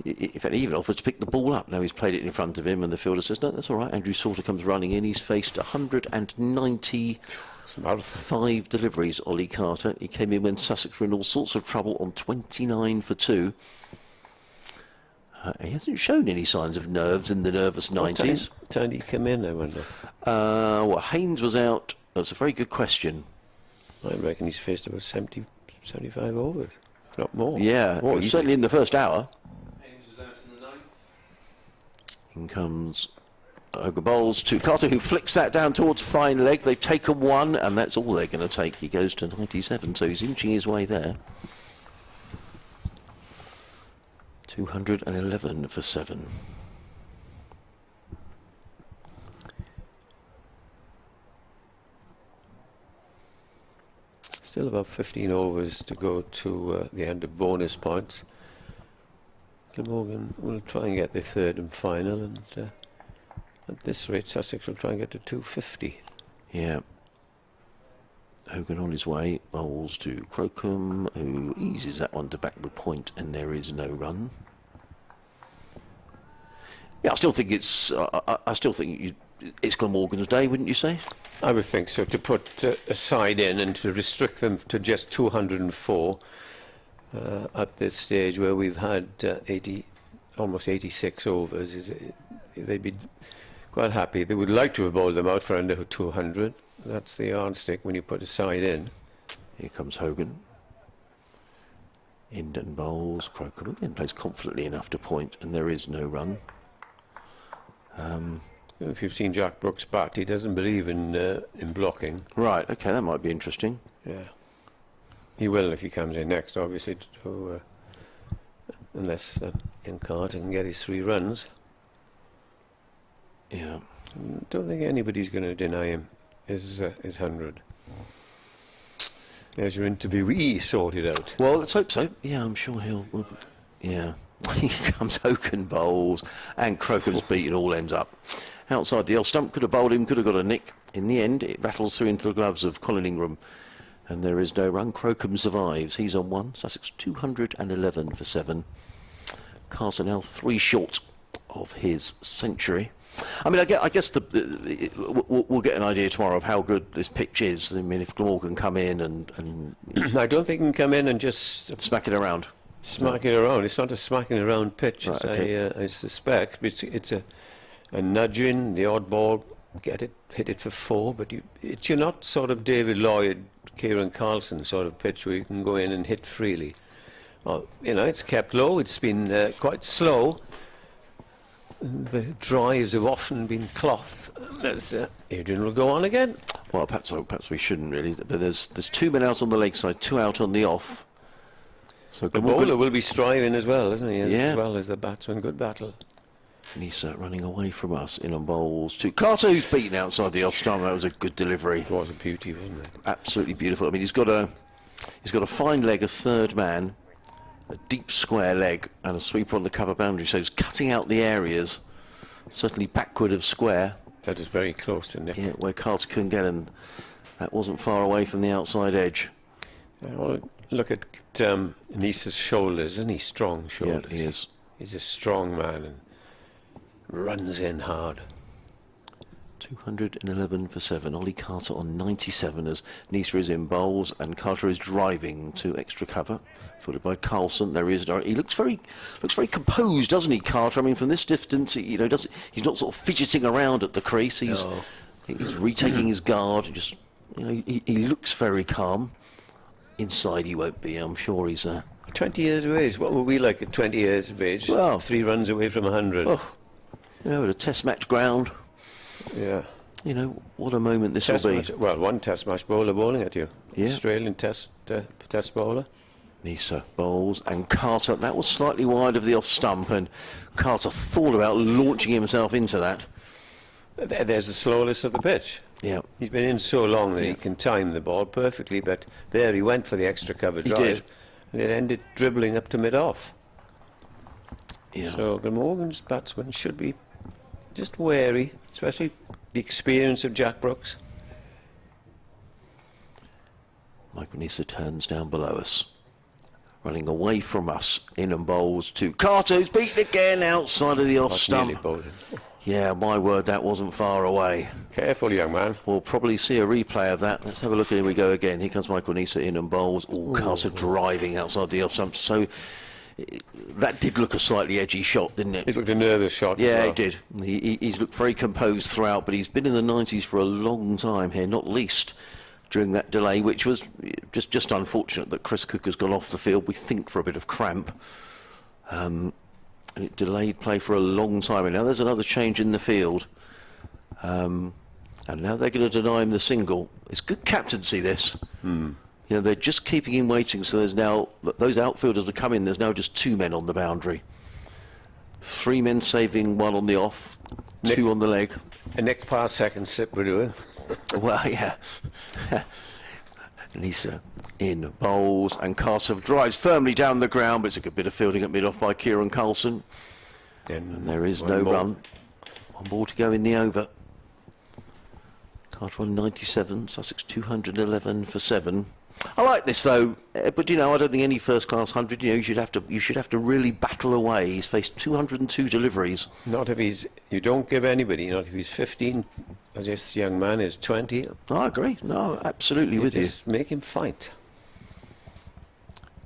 in fact, he even offers to pick the ball up. Now he's played it in front of him, and the fielder says, no, that's all right. Andrew Salter comes running in. He's faced 195 deliveries, Ollie Carter. He came in when Sussex were in all sorts of trouble on 29 for 2. He hasn't shown any signs of nerves in the nervous 90s. What time did he come in, I wonder? Well, Haynes was out. That's a very good question. I reckon he's faced about 70, 75 overs, if not more. Yeah, More easily. certainly in the first hour. Haynes was out in the 9th. In comes Hogan bowls to Carter, who flicks that down towards fine leg. They've taken 1, and that's all they're going to take. He goes to 97, so he's inching his way there. 211 for 7. Still about 15 overs to go to the end of bonus points. Glamorgan will try and get their 3rd and final, and at this rate Sussex will try and get to 250. Yeah. Hogan on his way, bowls to Crocombe, who eases that one to backward point, and there is no run. Yeah, I still think it's it's Glamorgan's day, wouldn't you say? I would think so. To put a side in and to restrict them to just 204 at this stage, where we've had almost 86 overs, they'd be quite happy. They would like to have bowled them out for under 200. That's the yardstick when you put a side in. Here comes Hogan. Inden bowls. Crocombe again plays confidently enough to point, and there is no run. If you've seen Jack Brooks bat, he doesn't believe in blocking. Right, okay, that might be interesting. Yeah, he will if he comes in next, obviously, unless young Carter can get his 3 runs. Yeah. Don't think anybody's going to deny him his 100. There's your interviewee sorted out. Well, let's hope so. Yeah, I'm sure he'll. Yeah. Here comes Hogan bowls, and Crocombe's beaten all ends up. Outside the off stump, could have bowled him, could have got a nick. In the end, it rattles through into the gloves of Colin Ingram, and there is no run. Crocombe survives. He's on 1. Sussex 211 for 7. Carter now 3 short of his century. I mean, I guess we'll get an idea tomorrow of how good this pitch is. I mean, if Glamorgan come in and I don't think he can come in and just smack it around. Smack it around. It's not a smacking around pitch, right, as okay. I suspect. It's a nudge in, the odd ball, hit it for 4. But you're not sort of David Lloyd, Kieran Carlson sort of pitch where you can go in and hit freely. Well, it's kept low. It's been quite slow. The drives have often been cloth. Adrian will go on again. Well, perhaps we shouldn't really. But there's 2 men out on the leg side, 2 out on the off. So The bowler will be striving as well, isn't he? Yeah. As well as the batsman. Good battle. And he's running away from us in on bowls to Carter, who's beaten outside the off stump. That was a good delivery. It was a beauty, wasn't it? Absolutely beautiful. I mean, he's got a fine leg, a 3rd man, a deep square leg, and a sweeper on the cover boundary. So he's cutting out the areas, certainly backward of square. That is very close to Nick. Yeah, where Carter couldn't get, and that wasn't far away from the outside edge. Well, look at Nisa's shoulders, isn't he? Strong shoulders. Yeah, he is. He's a strong man and runs in hard. 211 for 7. Ollie Carter on 97 as Nisa is in bowls, and Carter is driving to extra cover, followed by Carlson. There is. He looks very composed, doesn't he, Carter? I mean, from this distance, he's not sort of fidgeting around at the crease. He's He's retaking his guard. Just, you know, he looks very calm. Inside, he won't be. I'm sure he's 20 years of age. What were we like at 20 years of age? Well, 3 runs away from 100. Oh, you know, at a test match ground. Yeah. You know, what a moment this Test will be. match, well, one test match bowler bowling at you. Yeah. Australian test bowler. Nisa bowls, and Carter, that was slightly wide of the off stump, and Carter thought about launching himself into that. There's the slowness of the pitch. Yeah. He's been in so long that he can time the ball perfectly, but there he went for the extra cover drive. did. And it ended dribbling up to mid-off. Yeah. So Glamorgan's batsmen should be just wary, especially the experience of Jack Brooks. Michael Nisa turns down below us, running away from us, in and bowls to Carter, who's beaten again outside of the off Nearly stump. bowled it. Yeah, my word, that wasn't far away. Careful, young man. We'll probably see a replay of that. Let's have a look. Here we go again. Here comes Michael Nisa in and bowls. Oh, Carter driving outside the off stump. So that did look a slightly edgy shot, didn't it? It looked a nervous shot. Yeah, as well. it did. He's looked very composed throughout, but he's been in the 90s for a long time here, not least during that delay, which was just unfortunate that Chris Cook has gone off the field, we think, for a bit of cramp. And it delayed play for a long time. And now there's another change in the field. And now they're going to deny him the single. It's good captaincy, this. You know, they're just keeping him waiting, so there's now, those outfielders have come in, there's now just 2 men on the boundary. 3 men saving 1 on the off, 2 on the leg. A nick past second sip we're doing. Well, yeah. Nisa in bowls, and Carter drives firmly down the ground, but it's a good bit of fielding at mid-off by Kieran Carlson. And there is no run. 1 ball to go in the over. Carter on 97, Sussex 211 for 7. I like this though, but you know, I don't think any first-class 100. You know, you should have to really battle away. He's faced 202 deliveries. Not if he's. You don't give anybody. Not if he's 15. As this young man is 20. I agree. No, absolutely with you. Just make him fight.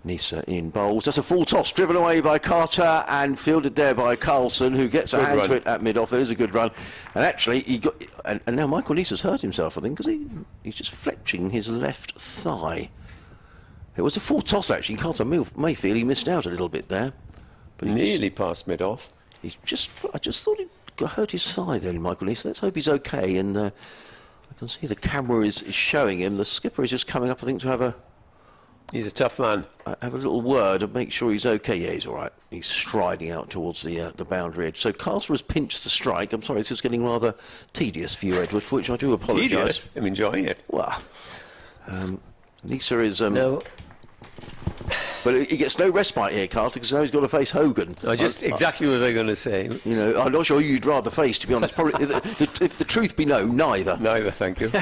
Nisa in bowls. That's a full toss, driven away by Carter and fielded there by Carlson, who gets a hand to it at mid-off. There is a good run, and actually he got. And now Michael Nisa's hurt himself, I think, because he's just fletching his left thigh. It was a full toss actually. Carter may feel he missed out a little bit there, but he Nearly past mid-off. He's just. I just thought he hurt his thigh then, Michael Nisa. Let's hope he's okay. And I can see the camera is showing him. The skipper is just coming up, I think, to have a. He's a tough man. Have a little word and make sure he's okay. Yeah, he's all right. He's striding out towards the boundary edge. So Carter has pinched the strike. I'm sorry, this is getting rather tedious for you, Edward, for which I do apologise. Tedious? I'm enjoying it. Well, Nisa is... no. But he gets no respite here, Carter, because now he's got to face Hogan. Exactly what I was going to say. You know, I'm not sure you'd rather face, to be honest. Probably, if the truth be known, neither. Neither, thank you.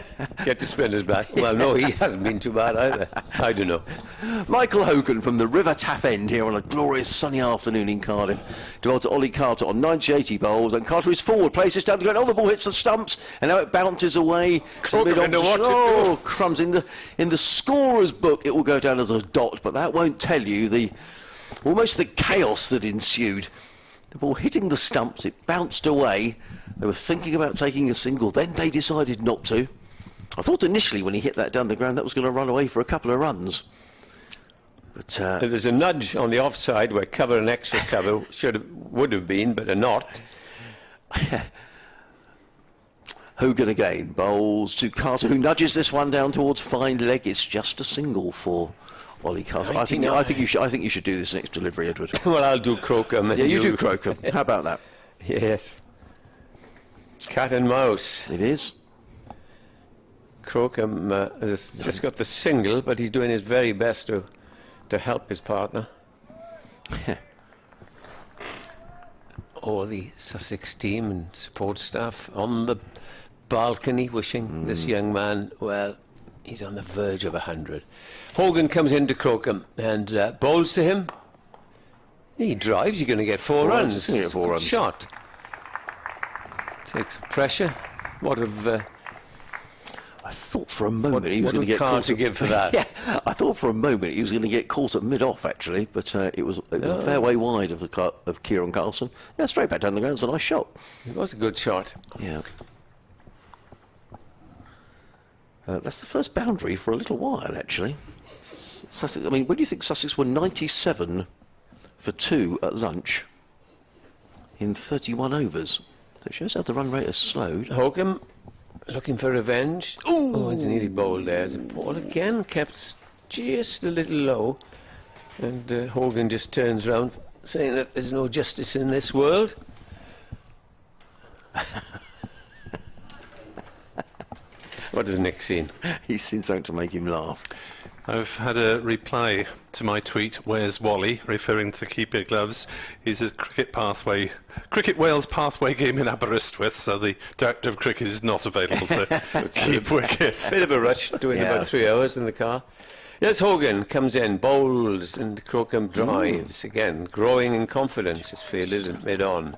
Get the spinners back. Well, no, he hasn't been too bad either. I don't know. Michael Hogan from the River Taff End here on a glorious sunny afternoon in Cardiff. Developed to Ollie Carter on 90-80 bowls, and Carter is forward, places down the ground. Oh, the ball hits the stumps, and now it bounces away. Crumbs in the scorer's book. It will go down as a dot, but that won't tell you almost the chaos that ensued. The ball hitting the stumps, it bounced away. They were thinking about taking a single, then they decided not to. I thought initially when he hit that down the ground that was going to run away for a couple of runs. But there's a nudge on the offside where cover and extra cover would have been, but are not. Hogan again, bowls to Carter, who nudges this one down towards fine leg. It's just a single for Ollie Carter. I think you should do this next delivery, Edward. Well, I'll do Crocombe. Yeah, you do Crocombe. How about that? Yes. Cat and mouse. It is. Crocombe has just got the single, but he's doing his very best to help his partner. All the Sussex team and support staff on the balcony wishing this young man, well, he's on the verge of 100. Hogan comes into Crocombe and bowls to him. He drives, you're going to get 4 runs. He's going to get 4 runs. Shot. Takes pressure. What of... I thought for a moment he was going to get caught to give for that. Yeah, I thought for a moment he was going to get caught at mid-off actually, but it was a fair way wide of Kieran Carlson. Yeah, straight back down the ground. It's a nice shot. It was a good shot. Yeah. That's the first boundary for a little while, actually. Sussex, I mean, when do you think Sussex were 97 for 2 at lunch in 31 overs? That shows how the run rate has slowed. Hogan looking for revenge. Ooh. Oh, it's nearly bowled there. The ball again kept just a little low. And Hogan just turns round saying that there's no justice in this world. What has Nick seen? He's seen something to make him laugh. I've had a reply to my tweet, "Where's Wally?" referring to keeper gloves. He's a Cricket Wales pathway game in Aberystwyth, so the director of cricket is not available to keep wickets. Bit of a rush, doing about 3 hours in the car. Yes, Hogan comes in, bowls, and Crocombe drives again, growing in confidence. His field isn't mid-on.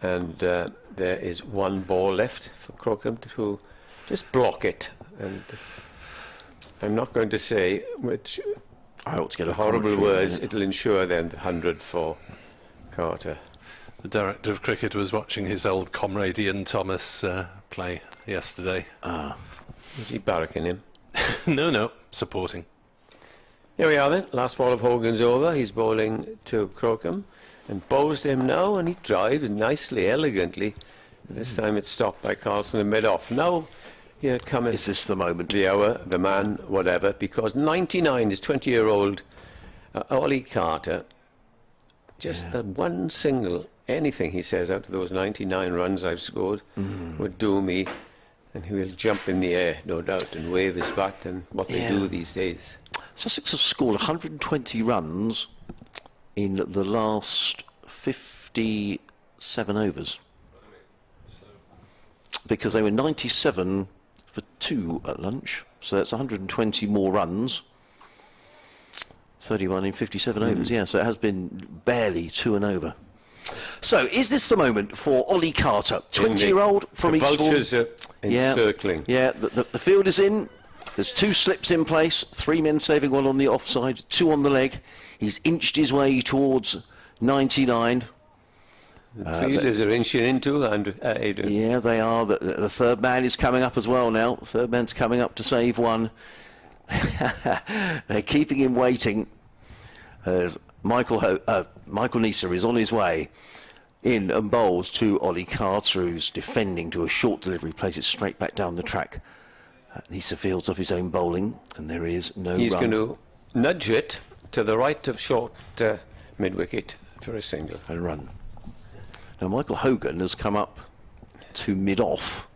And there is 1 ball left for Crocombe to just block it. And I'm not going to say which I ought to get a horrible words. It'll ensure then the 100 for Carter. The director of cricket was watching his old comrade Ian Thomas play yesterday. Is he barracking him? No, supporting. Here we are then. Last ball of Hogan's over. He's bowling to Crocombe and bowls to him now, and he drives nicely, elegantly. This time it's stopped by Carlson and mid-off. Now here cometh... Is this the moment? The hour, the man, whatever, because 99 is 20-year-old Ollie Carter. Just that one single, anything he says out of those 99 runs I've scored would do me. And he will jump in the air, no doubt, and wave his bat, and what they do these days. Sussex have scored 120 runs in the last 57 overs. Because they were 97 for 2 at lunch, so that's 120 more runs. 31 in 57 overs, so it has been barely 2 and over. So, is this the moment for Ollie Carter, 20-year-old from Eastbourne? Vultures are encircling. Yeah, the field is in. There's 2 slips in place, 3 men saving 1 on the offside, 2 on the leg. He's inched his way towards 99. The fielders are inching into, and Adrian. Yeah, they are. The third man is coming up as well now. The third man's coming up to save 1. They're keeping him waiting. As Michael Nisa is on his way in and bowls to Ollie Carter, who's defending to a short delivery, plays it straight back down the track. Nisa fields off his own bowling, and there is no He's run. going to nudge it to the right of short mid-wicket for a single. And run. Now Michael Hogan has come up to mid-off.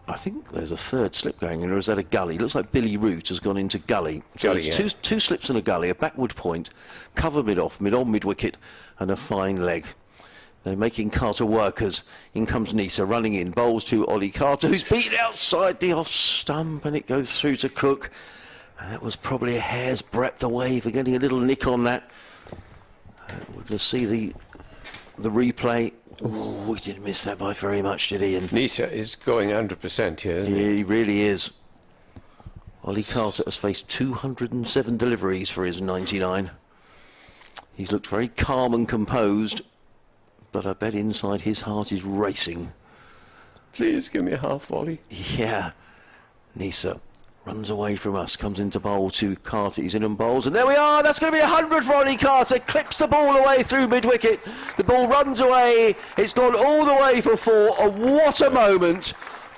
I think there's a third slip going in, or is that a gully? Looks like Billy Root has gone into gully. So Gully, it's two slips and a gully, a backward point, cover mid-off, mid-on, mid-wicket, and a fine leg. They're making Carter work as in comes Nisa running in, bowls to Ollie Carter, who's beaten outside the off stump, and it goes through to Cook. And that was probably a hair's breadth away for getting a little nick on that. We're going to see the replay. Oh, he didn't miss that by very much, did he? And Nisa is going 100% here, isn't he really is. Ollie Carter has faced 207 deliveries for his 99. He's looked very calm and composed, but I bet inside his heart is racing. Please give me a half volley. Yeah. Nisa runs away from us, comes into bowl to Carter. He's in and bowls, and there we are. That's going to be 100 for Ollie Carter. Clips the ball away through mid-wicket. The ball runs away. It's gone all the way for 4. What a moment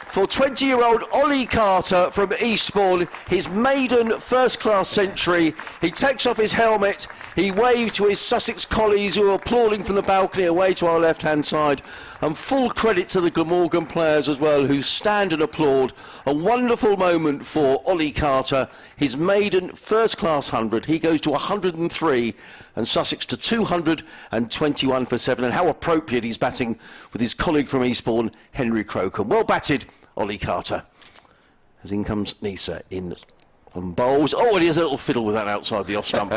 for 20-year-old Ollie Carter from Eastbourne. His maiden first-class century. He takes off his helmet. He waved to his Sussex colleagues who are applauding from the balcony away to our left-hand side. And full credit to the Glamorgan players as well, who stand and applaud. A wonderful moment for Ollie Carter. His maiden first-class 100. He goes to 103 and Sussex to 221 for 7. And how appropriate he's batting with his colleague from Eastbourne, Henry Crocombe. Well batted, Ollie Carter. As in comes Nisa in and bowls. Oh, and he has a little fiddle with that outside the off stump.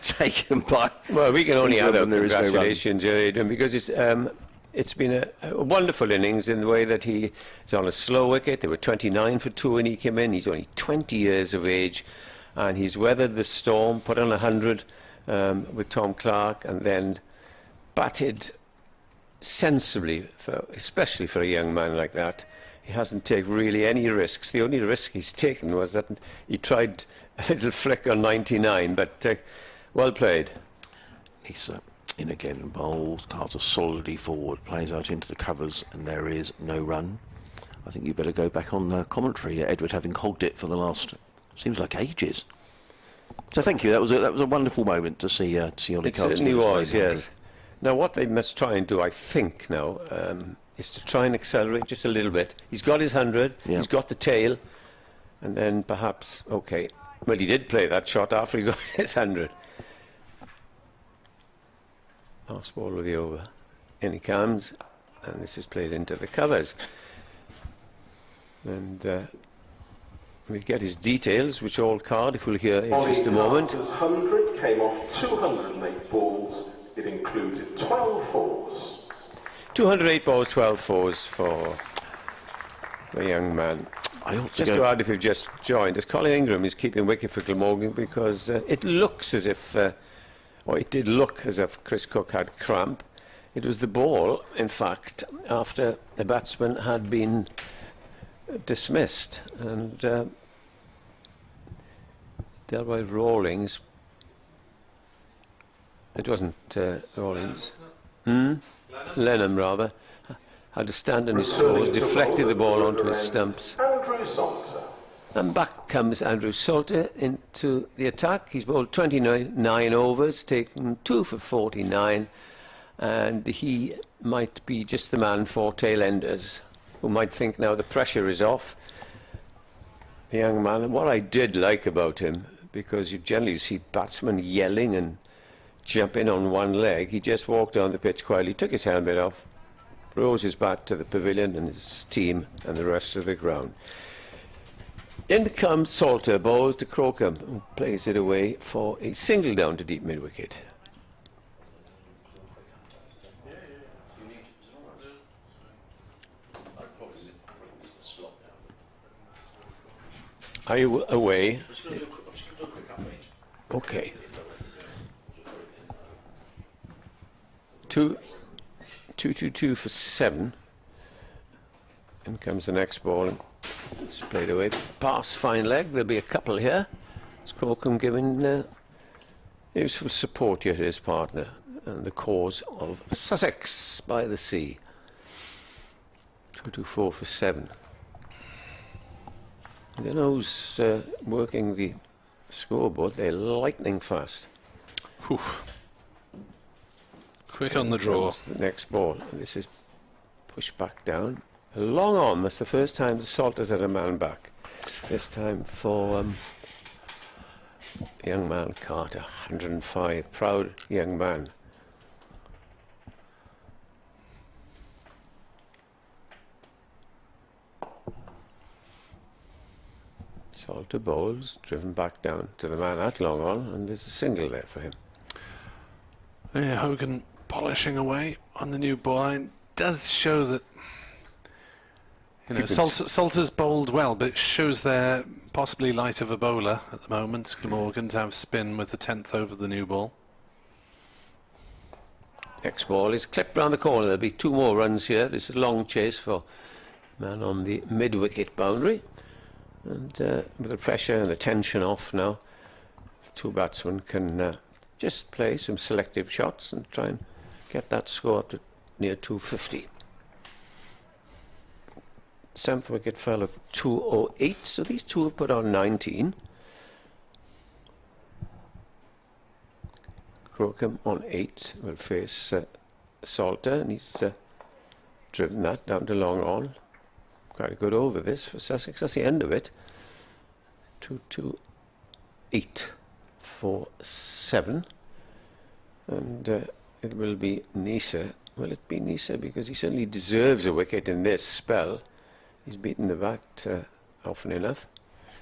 Taken by... Well, we can only add up congratulations, Adrian, because it's been a wonderful innings in the way that he is on a slow wicket. They were 29 for 2 when he came in. He's only 20 years of age, and he's weathered the storm, put on 100 with Tom Clark, and then batted sensibly, especially for a young man like that. he hasn't taken really any risks. The only risk he's taken was that he tried a little flick on 99, but well played. Nisa in again and bowls. Carter solidly forward, plays out into the covers, and there is no run. I think you better go back on commentary, Edward, having hogged it for the last, seems like ages. So thank you. That was a wonderful moment to see Ollie Carter. It certainly was, yes. Now what they must try and do, I think, now, is to try and accelerate just a little bit. He's got his 100, he's got the tail, and then perhaps, okay, well, he did play that shot after he got his 100. Last ball of the over. In he comes, and this is played into the covers. And we get his details, which all card, if we'll hear in just a moment. Carter's 100 came off 208 balls. It included 12 fours. 208 balls, 12 fours for the young man. Just to add, if you've just joined us, Colin Ingram is keeping wicket for Glamorgan because it looks as if, or it did look as if Chris Cook had cramp. It was the ball, in fact, after the batsman had been dismissed, and Delroy Rawlings, it wasn't Rawlings, Lenham rather, had to stand on his toes, deflected the ball onto his stumps. Andrew Salter. And back comes Andrew Salter into the attack. He's bowled 29 overs, taken 2 for 49, and he might be just the man for tail-enders, who might think now the pressure is off. The young man, and what I did like about him, because you generally see batsmen yelling and jumping on one leg, he just walked on the pitch quietly, took his helmet off, rose his bat to the pavilion and his team and the rest of the ground. In comes Salter, bowls to Crocombe, who plays it away for a single down to deep mid-wicket. Are you away? Okay. 2-2-2 for 7. In comes the next ball. And it's played away. Pass, fine leg. There'll be a couple here. It's Crocombe giving useful support here to his partner and the cause of Sussex by the sea. 2-2-4 for 7. You know who's working the scoreboard? They're lightning fast. Oof. Quick on the draw. The next ball, and this is pushed back down. Long on. That's the first time the Salter's had a man back. This time for young man Carter, 105, proud young man. Salter bowls, driven back down to the man at long on, and there's a single there for him. Yeah, Hogan polishing away on the new ball. It does show that, you know, Salter's bowled well, but it shows they're possibly light of a bowler at the moment. Glamorgan to have spin with the 10th over the new ball. Next ball is clipped round the corner. There'll be 2 more runs here. This is a long chase for man on the mid-wicket boundary. And with the pressure and the tension off now, the 2 batsmen can just play some selective shots and try and get that score to near 250. 7th wicket fell of 208, so these 2 have put on 19. Crocombe on 8 will face Salter, and he's driven that down to long on. Quite a good over this for Sussex. That's the end of it. 2-2-8 for 7. And it will be Nisa. Will it be Nisa? Because he certainly deserves a wicket in this spell. He's beaten the bat often enough.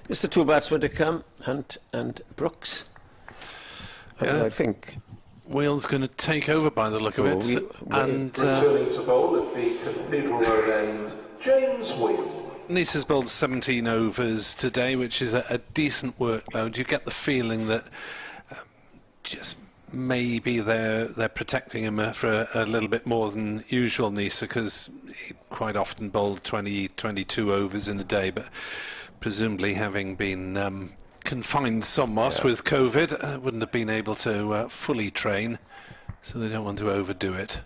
It's the 2 batsmen to come, Hunt and Brooks. And I think Wales going to take over by the look of it. And returning to bowl at the Cathedral Road end, James Wales. Nisa's bowled 17 overs today, which is a decent workload. You get the feeling that just maybe they're protecting him for a little bit more than usual, Nisa, because he quite often bowled 22 overs in a day, but presumably having been confined somewhat with COVID, wouldn't have been able to fully train, so they don't want to overdo it.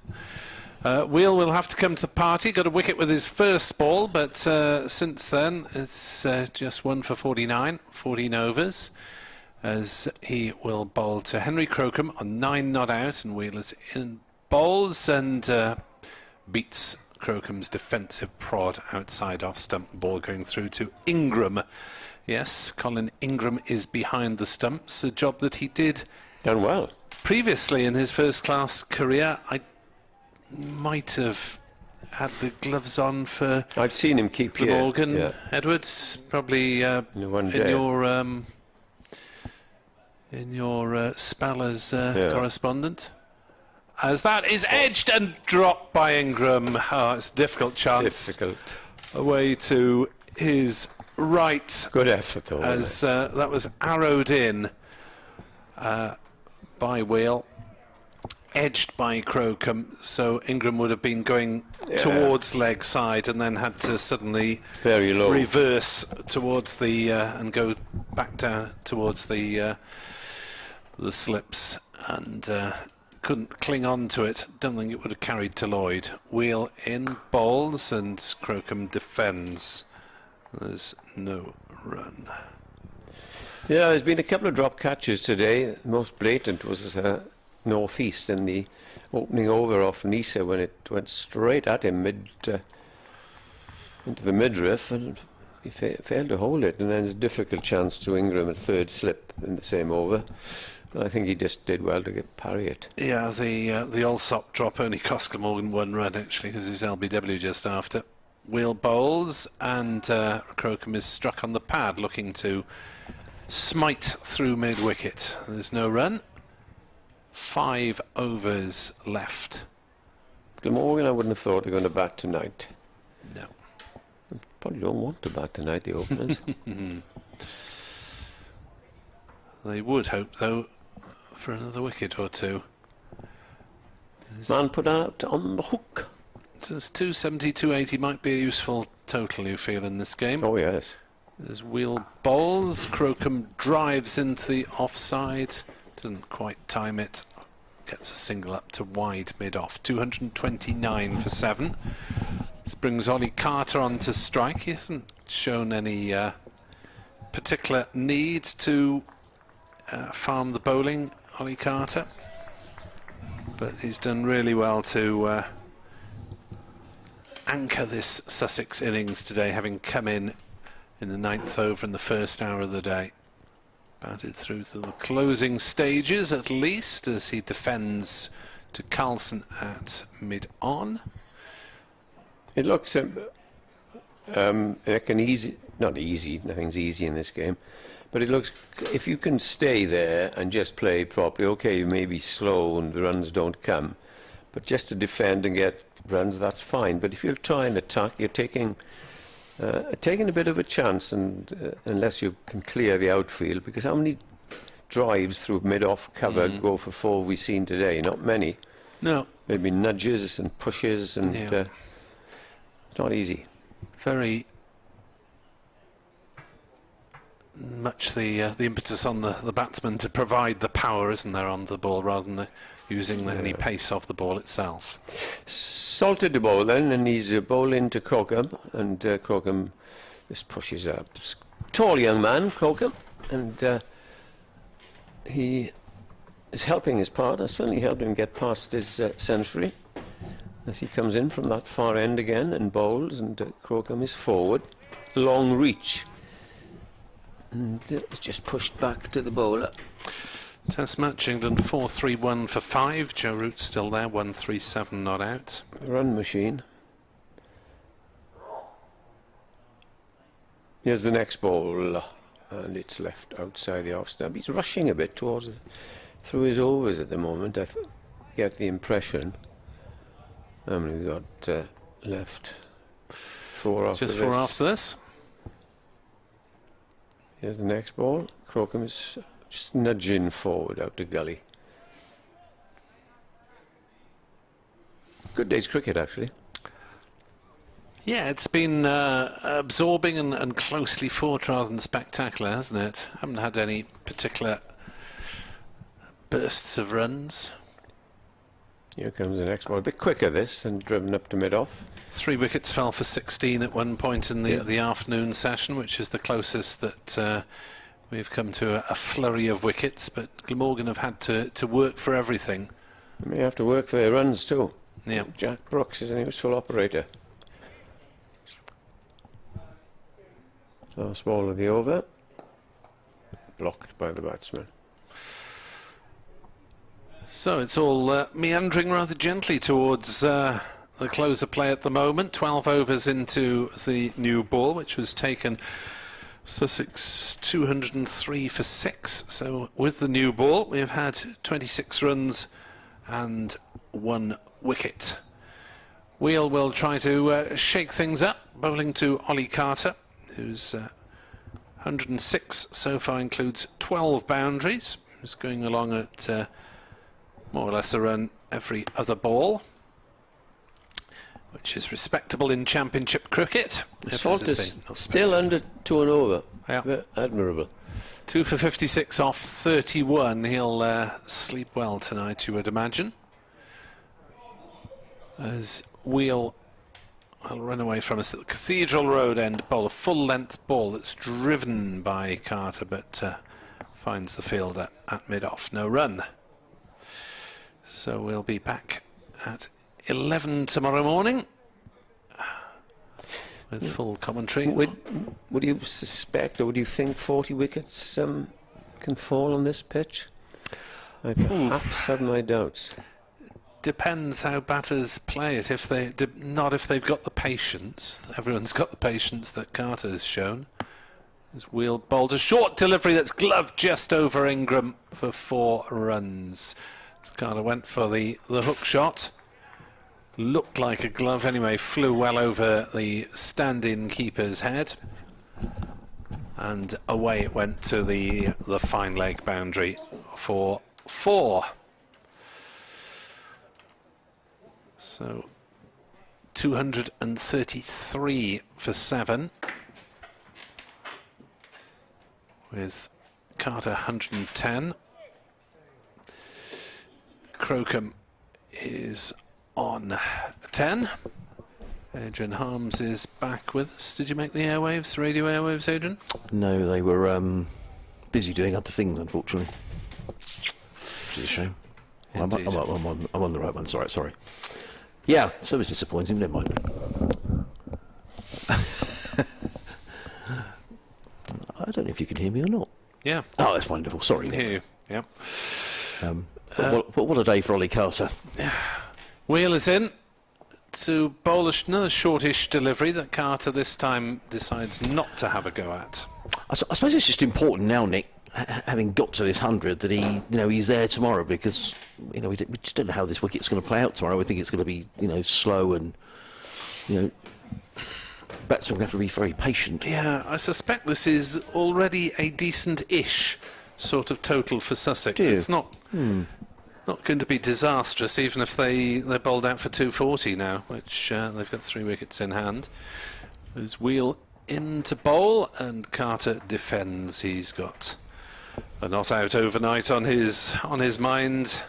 Wheel will have to come to the party. Got a wicket with his first ball, but since then it's just 1 for 49, 14 overs, as he will bowl to Henry Crocombe on 9 not out, and Wheel is in bowls and beats Crocombe's defensive prod outside off stump. Ball going through to Ingram. Yes, Colin Ingram is behind the stumps, a job that he did Done well. previously in his first-class career. I might have had the gloves on for I've seen him keep here. Glamorgan, Edwards, probably in your spell as correspondent. As that is edged and dropped by Ingram. Oh, it's a difficult chance. Difficult. Away to his right. Good effort, though. As that was arrowed in by Wheel, edged by Crocombe, so Ingram would have been going towards leg side and then had to suddenly very low reverse towards the and go back down towards the slips, and couldn't cling on to it. Don't think it would have carried to Lloyd. Wheel in bowls and Crocombe defends. There's no run. Yeah, there's been a couple of drop catches today. The most blatant was northeast in the opening over off Nisa, when it went straight at him into the midriff, and he failed to hold it. And then there's a difficult chance to Ingram at third slip in the same over. But I think he just did well to parry it. Yeah, the Allsop drop only cost Glamorgan 1 run actually, because his LBW just after. Wheel bowls and Crocombe is struck on the pad, looking to smite through mid-wicket. There's no run. 5 overs left. Glamorgan, I wouldn't have thought, are going to bat tonight. No. Probably don't want to bat tonight, the openers. They would hope, though, for another wicket or two. Man put out on the hook. There's 270, 280 might be a useful total, you feel, in this game. Oh, yes. There's Wheel bowls. Crocombe drives into the offside. Doesn't quite time it. Gets a single up to wide mid-off. 229 for 7. This brings Ollie Carter on to strike. He hasn't shown any particular need to farm the bowling, Ollie Carter. But he's done really well to anchor this Sussex innings today, having come in the 9th over in the first hour of the day. Batted through to the closing stages at least, as he defends to Carlson at mid-on. It looks like an easy, not easy, nothing's easy in this game, but it looks, if you can stay there and just play properly, okay, you may be slow and the runs don't come, but just to defend and get runs, that's fine. But if you're trying to attack, you're taking a bit of a chance, and unless you can clear the outfield, because how many drives through mid-off cover go for 4 we've seen today? Not many. No. Maybe nudges and pushes, and it's not easy. Very much the impetus on the batsman to provide the power, isn't there, on the ball, rather than using any pace off the ball itself. Salted the ball then, and he's a bowl into Crocombe, and Crocombe just pushes up. Tall young man, Crocombe, and he is helping his partner, certainly helped him get past his century, as he comes in from that far end again and bowls, and Crocombe is forward. Long reach. And it's just pushed back to the bowler. Test match, England 4-3-1 for 5. Joe Root's still there, 1-3-7 not out. Run machine. Here's the next ball, and it's left outside the off stump. He's rushing a bit towards through his overs at the moment. I get the impression. How many we got left? 4 after Just this. 4 after this. Here's the next ball. Crocombe is just nudging forward out the gully. Good day's cricket, actually. Yeah, it's been absorbing and closely fought rather than spectacular, hasn't it? Haven't had any particular bursts of runs. Here comes the next ball. A bit quicker this, and driven up to mid-off. 3 wickets fell for 16 at one point in the afternoon session, which is the closest that we've come to a flurry of wickets. But Glamorgan have had to work for everything. They may have to work for their runs too. Yeah. Jack Brooks is an useful operator. Last ball of the over. Blocked by the batsman. So it's all meandering rather gently towards the close of play at the moment. 12 overs into the new ball, which was taken Sussex 203 for 6. So with the new ball, we've had 26 runs and 1 wicket. Wheel will try to shake things up, bowling to Ollie Carter, who's 106 so far, includes 12 boundaries. He's going along at more or less a run every other ball, which is respectable in Championship cricket. Salt is still under 2 and over. Yeah. Admirable. 2 for 56 off 31. He'll sleep well tonight, you would imagine. As Wheel will run away from us at the Cathedral Road end, bowl a full-length ball that's driven by Carter, but finds the fielder at mid-off. No run. So we'll be back at 11 tomorrow morning with full commentary. Would you suspect, or would you think 40 wickets can fall on this pitch? I perhaps have my doubts. Depends how batters play it. If they've got the patience. Everyone's got the patience that Carter's shown. His Wheel bowled a short delivery that's gloved just over Ingram for 4 runs. Carter went for the hook shot. Looked like a glove anyway, flew well over the stand-in keeper's head. And away it went to the fine leg boundary for 4. So 233 for 7. With Carter 110. Crocombe is on 10. Adrian Harms is back with us. Did you make the airwaves, radio airwaves, Adrian? No, they were busy doing other things, unfortunately. Which is a shame. I'm on the right one, sorry. Yeah, so it was disappointing, never mind. I don't know if you can hear me or not. Yeah. Oh, that's wonderful, sorry. I can hear you, yeah. What a day for Ollie Carter. Wheel is in to bowl another shortish delivery that Carter this time decides not to have a go at. I suppose it's just important now, Nick, having got to this 100, that he's there tomorrow, because we just don't know how this wicket's going to play out tomorrow. We think it's going to be slow, and batsmen have to be very patient. Yeah, I suspect this is already a decent-ish sort of total for Sussex. It's not going to be disastrous, even if they're bowled out for 240 now, which they've got 3 wickets in hand. There's Wheel in to bowl, and Carter defends. He's got a not out overnight on his mind.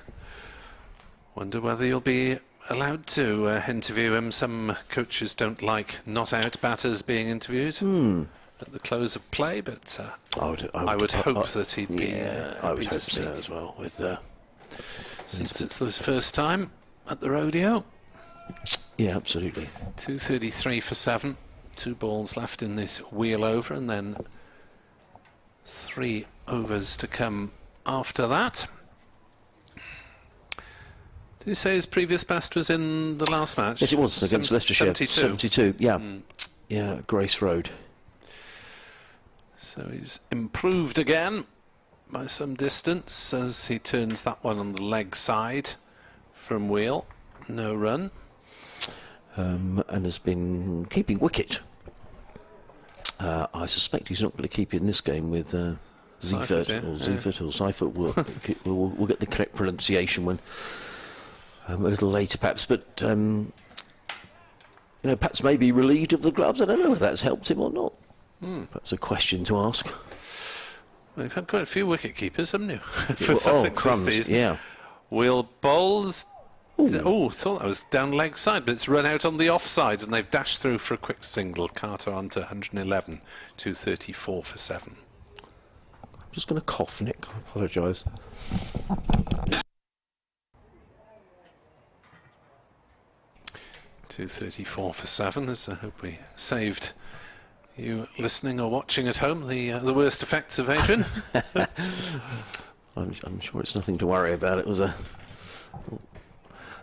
Wonder whether you'll be allowed to interview him. Some coaches don't like not out batters being interviewed at the close of play, but I would hope that he'd be. Yeah, I would hope so as well. Since it's the first time at the rodeo. Yeah, absolutely. 233 for 7. 2 balls left in this Wheel over, and then 3 overs to come after that. Did you say his previous best was in the last match? Yes, it was against Leicestershire. 72, yeah. Yeah, Grace Road. So he's improved again by some distance as he turns that one on the leg side from Wheel. No run. And has been keeping wicket. I suspect he's not going to keep it in this game with Seifert or Seifert. We'll get the correct pronunciation when a little later perhaps, but you know, perhaps maybe relieved of the gloves. I don't know if that's helped him or not. Perhaps a question to ask. Well, you've had quite a few wicket keepers, haven't you? For Well, Sussex crumbs, this season. yeah. Will bowls. Thought that was down leg side, but it's run out on the offside, and they've dashed through for a quick single. Carter onto 111, 234 for 7. I'm just going to cough, Nick. I apologise. $234 for 7. As I hope we saved you listening or watching at home the worst effects of Adrian. I'm sure it's nothing to worry about. It was a.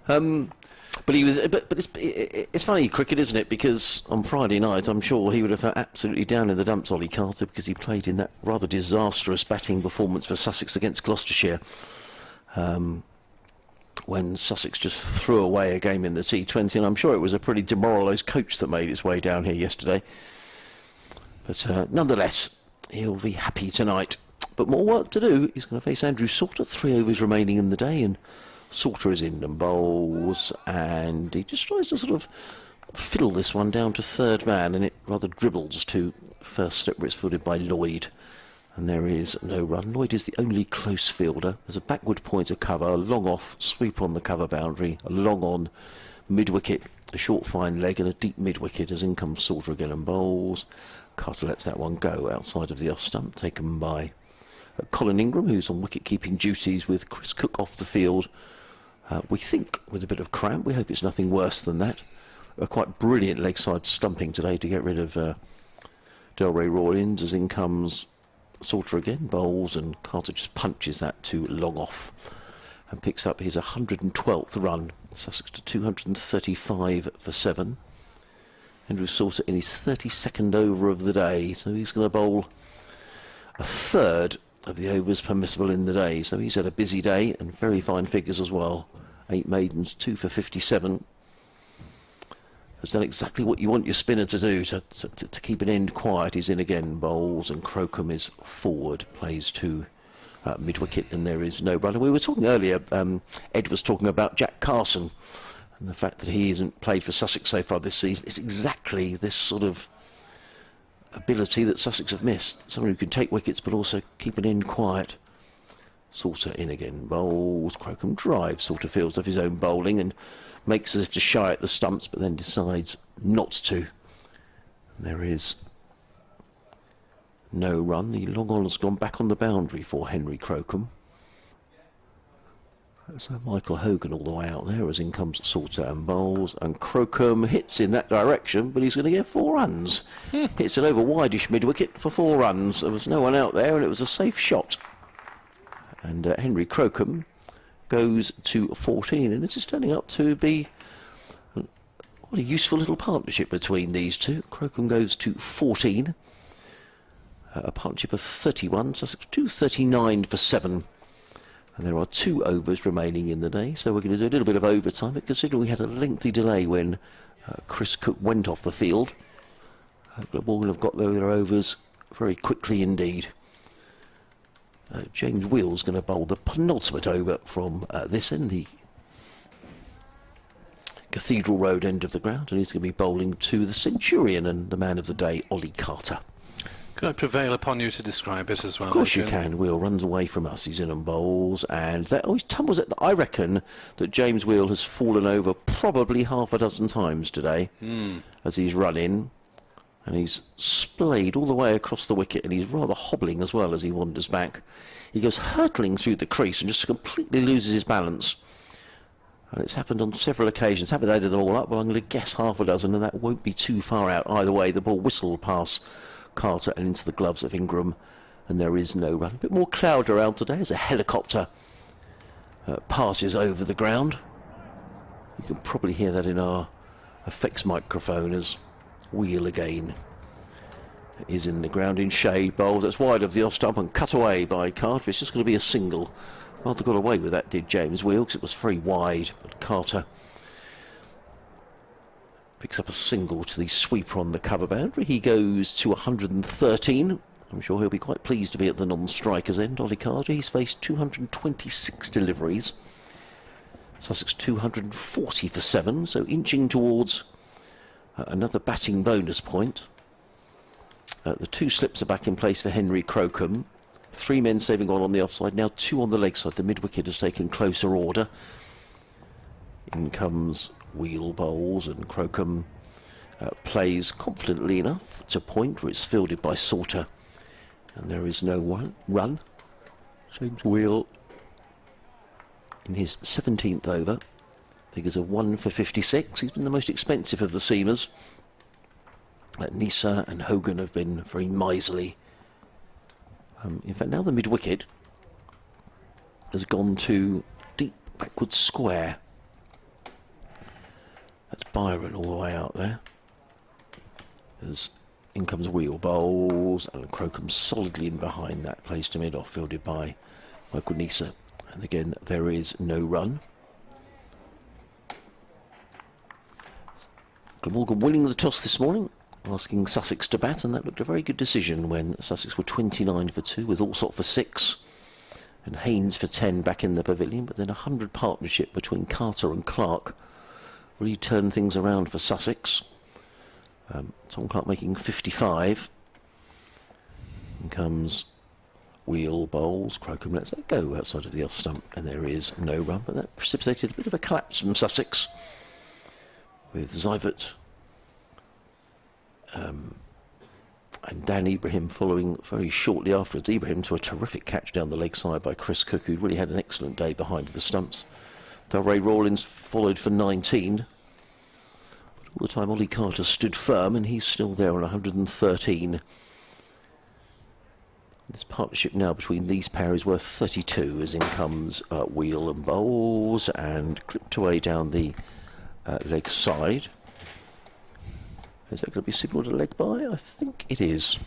But he was. But it's funny cricket, isn't it? Because on Friday night, I'm sure he would have felt absolutely down in the dumps, Ollie Carter, because he played in that rather disastrous batting performance for Sussex against Gloucestershire. When Sussex just threw away a game in the T20, and I'm sure it was a pretty demoralised coach that made his way down here yesterday. But nonetheless, he'll be happy tonight. But more work to do. He's going to face Andrew Salter, 3 overs remaining in the day, and Salter is in and bowls, and he just tries to sort of fiddle this one down to third man, and it rather dribbles to first slip where it's fielded by Lloyd. And there is no run. Lloyd is the only close fielder. There's a backward pointer cover, a long off sweep on the cover boundary, a long on mid-wicket, a short fine leg and a deep mid-wicket as in comes Salter again and bowls. Carter lets that one go outside of the off stump, taken by Colin Ingram, who's on wicket-keeping duties with Chris Cook off the field. We think with a bit of cramp. We hope it's nothing worse than that. A quite brilliant leg side stumping today to get rid of Delray Rawlins as in comes Salter again, bowls, and Carter just punches that to long off and picks up his 112th run. Sussex to 235 for 7. Andrew Salter in his 32nd over of the day, so he's going to bowl a third of the overs permissible in the day. So he's had a busy day and very fine figures as well. 8 maidens, 2 for 57. Has done exactly what you want your spinner to do to keep an end quiet. He's in again, bowls, and Crocombe is forward, plays to mid-wicket, and there is no run. And we were talking earlier, Ed was talking about Jack Carson and the fact that he hasn't played for Sussex so far this season. It's exactly this sort of ability that Sussex have missed. Someone who can take wickets but also keep an end quiet. Salter in again, bowls, Crocombe drives, Salter fields off his own bowling and makes as if to shy at the stumps, but then decides not to. And there is no run. The long on has gone back on the boundary for Henry Crocombe. So Michael Hogan all the way out there as in comes Salter and bowls, and Crocombe hits in that direction, but he's going to get 4 runs. Hits an over wideish mid-wicket for 4 runs. There was no one out there and it was a safe shot. And Henry Crocombe goes to 14, and this is turning out to be what a useful little partnership between these two. Crocombe goes to 14, a partnership of 31, Sussex 239 for 7, and there are 2 overs remaining in the day, so we're going to do a little bit of overtime, but considering we had a lengthy delay when Chris Cook went off the field, Glamorgan have got their overs very quickly indeed. James Wheel's going to bowl the penultimate over from this end, the Cathedral Road end of the ground, and he's going to be bowling to the Centurion and the man of the day, Ollie Carter. Can I prevail upon you to describe it as well? Of course you can. Wheel runs away from us. He's in and bowls, and that always tumbles at I reckon that James Wheel has fallen over probably half a dozen times today as he's run in. And he's splayed all the way across the wicket, and he's rather hobbling as well as he wanders back. He goes hurtling through the crease and just completely loses his balance. And it's happened on several occasions. Haven't added them all up, but I'm going to guess half a dozen, and that won't be too far out either way. The ball whistled past Carter and into the gloves of Ingram, and there is no run. A bit more cloud around today as a helicopter passes over the ground. You can probably hear that in our effects microphone as Wheel again is in the ground in shade, bowls. That's wide of the off stump and cut away by Carter. It's just going to be a single. Rather got away with that, did James Wheel, because it was very wide, but Carter picks up a single to the sweeper on the cover boundary. He goes to 113. I'm sure he'll be quite pleased to be at the non-striker's end. Ollie Carter, he's faced 226 deliveries Sussex 240 for 7, so inching towards another batting bonus point. The 2 slips are back in place for Henry Crocombe. 3 men saving on the offside, now 2 on the leg side. The mid-wicket has taken closer order. In comes Wheel bowls, and Crocombe plays confidently enough to point where it's fielded by Salter. And there is no run. James Wheel in his 17th over. Figures of 1 for 56. He's been the most expensive of the seamers. Nisa and Hogan have been very miserly. In fact, now the mid-wicket has gone to deep backward square. That's Byron all the way out there. As in comes Wheel bowls, and Crocombe solidly in behind that, plays to mid-off, fielded by Michael Nisa. And again, there is no run. Glamorgan winning the toss this morning, asking Sussex to bat, and that looked a very good decision when Sussex were 29 for 2 with Allsop for 6 and Haynes for 10 back in the pavilion. But then a 100 partnership between Carter and Clark really turned things around for Sussex. Tom Clark making 55. In comes Wheel bowls. Crocombe lets that go outside of the off stump, and there is no run, but that precipitated a bit of a collapse from Sussex with Zivert and Dan Ibrahim following very shortly afterwards. Ibrahim to a terrific catch down the leg side by Chris Cook, who'd really had an excellent day behind the stumps. Delray Rawlins followed for 19. But all the time Ollie Carter stood firm, and he's still there on 113. This partnership now between these pair is worth 32, as in comes Wheel and bowls, and clipped away down the leg side. Is that going to be signalled a leg by? I think it is.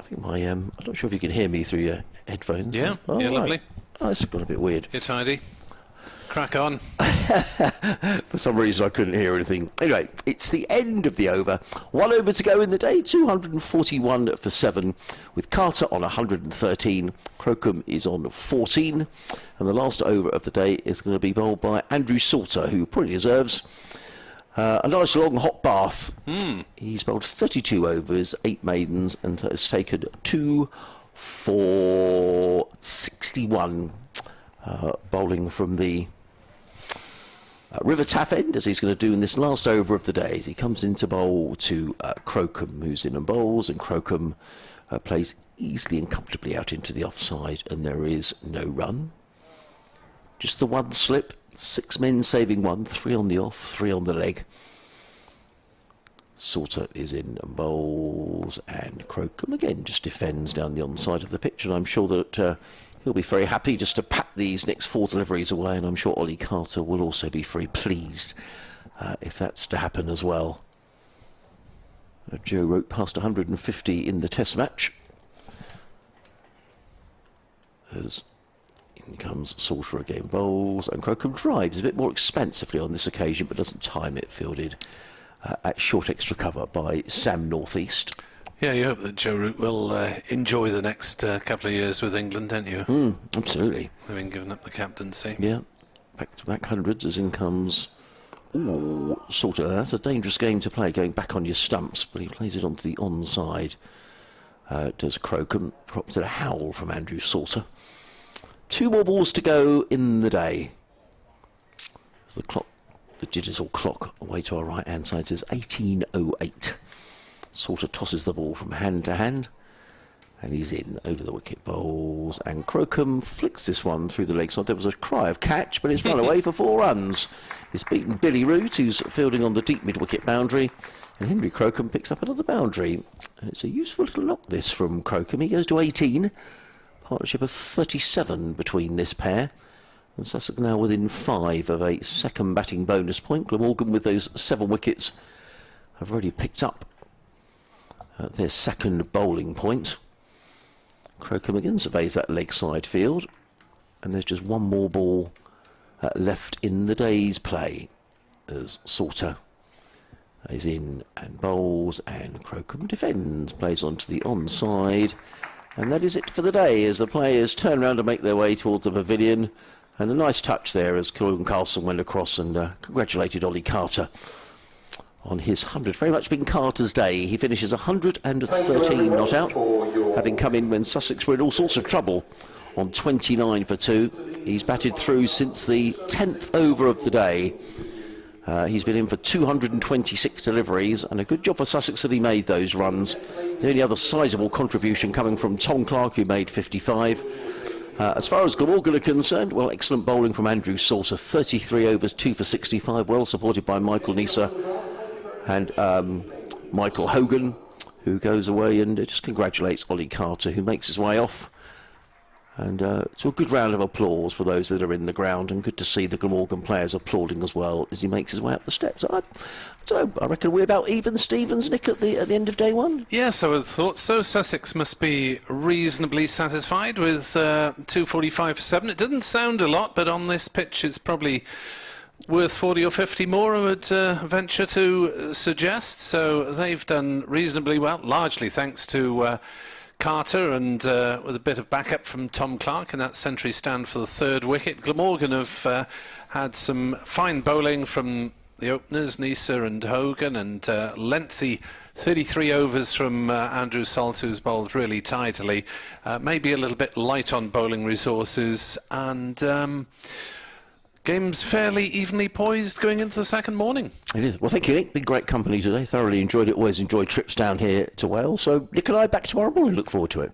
I think my I'm not sure if you can hear me through your headphones. Yeah, oh, yeah, right. lovely. Oh, it's got a bit weird. You're tidy. Crack on. For some reason I couldn't hear anything. Anyway, it's the end of the over. 1 over to go in the day, 241 for 7, with Carter on 113. Crocombe is on 14. And the last over of the day is going to be bowled by Andrew Salter, who probably deserves a nice long hot bath. He's bowled 32 overs, 8 maidens, and has taken 2 for 61. Bowling from the River Taff end, as he's going to do in this last over of the day. As he comes into bowl to Crocombe, who's in and bowls, and Crocombe plays easily and comfortably out into the offside, and there is no run. Just the 1 slip, 6 men saving 1, 3 on the off, 3 on the leg. Salter is in and bowls, and Crocombe again just defends down the onside of the pitch, and I'm sure that he'll be very happy just to pat these next 4 deliveries away, and I'm sure Ollie Carter will also be very pleased if that's to happen as well. Joe Root past 150 in the Test match. As in comes Salter again, bowls, and Crocombe drives a bit more expansively on this occasion, but doesn't time it, fielded at short extra cover by Sam Northeast. Yeah, you hope that Joe Root will enjoy the next couple of years with England, don't you? Absolutely. Having given up the captaincy. Yeah, back-to-back hundreds as in comes Salter. That's a dangerous game to play, going back on your stumps, but he plays it onto the onside. Does Crocombe, props at a howl from Andrew Salter. 2 more balls to go in the day. As the clock, the digital clock away to our right-hand side says 18:08. Salter tosses the ball from hand to hand, and he's in over the wicket, bowls, and Crocombe flicks this one through the leg side. There was a cry of catch, but it's run away for 4 runs. He's beaten Billy Root, who's fielding on the deep mid-wicket boundary, and Henry Crocombe picks up another boundary. And it's a useful little knock, this, from Crocombe. He goes to 18. Partnership of 37 between this pair. And Sussex now within 5 of a second batting bonus point. Glamorgan, with those 7 wickets, have already picked up their second bowling point. Crocombe again surveys that leg side field, and there's just 1 more ball left in the day's play as Salter is in and bowls, and Crocombe defends, plays onto the onside, and that is it for the day as the players turn around and make their way towards the pavilion. And a nice touch there as Glamorgan Carlson went across and congratulated Ollie Carter on his 100. Very much been Carter's day. He finishes 113 not out, having come in when Sussex were in all sorts of trouble on 29 for 2. He's batted through since the 10th over of the day. He's been in for 226 deliveries, and a good job for Sussex that he made those runs. The only other sizable contribution coming from Tom Clark, who made 55. As far as Glamorgan are concerned, well, excellent bowling from Andrew Salter, 33 overs, 2 for 65, well supported by Michael Nisa and Michael Hogan, who goes away and just congratulates Ollie Carter, who makes his way off. And so a good round of applause for those that are in the ground, and good to see the Glamorgan players applauding as well as he makes his way up the steps. I don't know, I reckon we're about even Stevens, Nick, at the end of day one. Yes, I would have thought so. Sussex must be reasonably satisfied with 245 for 7. It doesn't sound a lot, but on this pitch it's probably worth 40 or 50 more, I would venture to suggest. So they've done reasonably well, largely thanks to Carter and with a bit of backup from Tom Clark in that century stand for the 3rd wicket. Glamorgan have had some fine bowling from the openers, Nisa and Hogan, and lengthy 33 overs from Andrew Salt, who's bowled really tidily. Maybe a little bit light on bowling resources, and game's fairly evenly poised going into the second morning. It is. Well, thank you, Nick. Been great company today. Thoroughly enjoyed it. Always enjoy trips down here to Wales. So Nick and I back tomorrow morning. Look forward to it.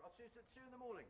I'll see you in the morning.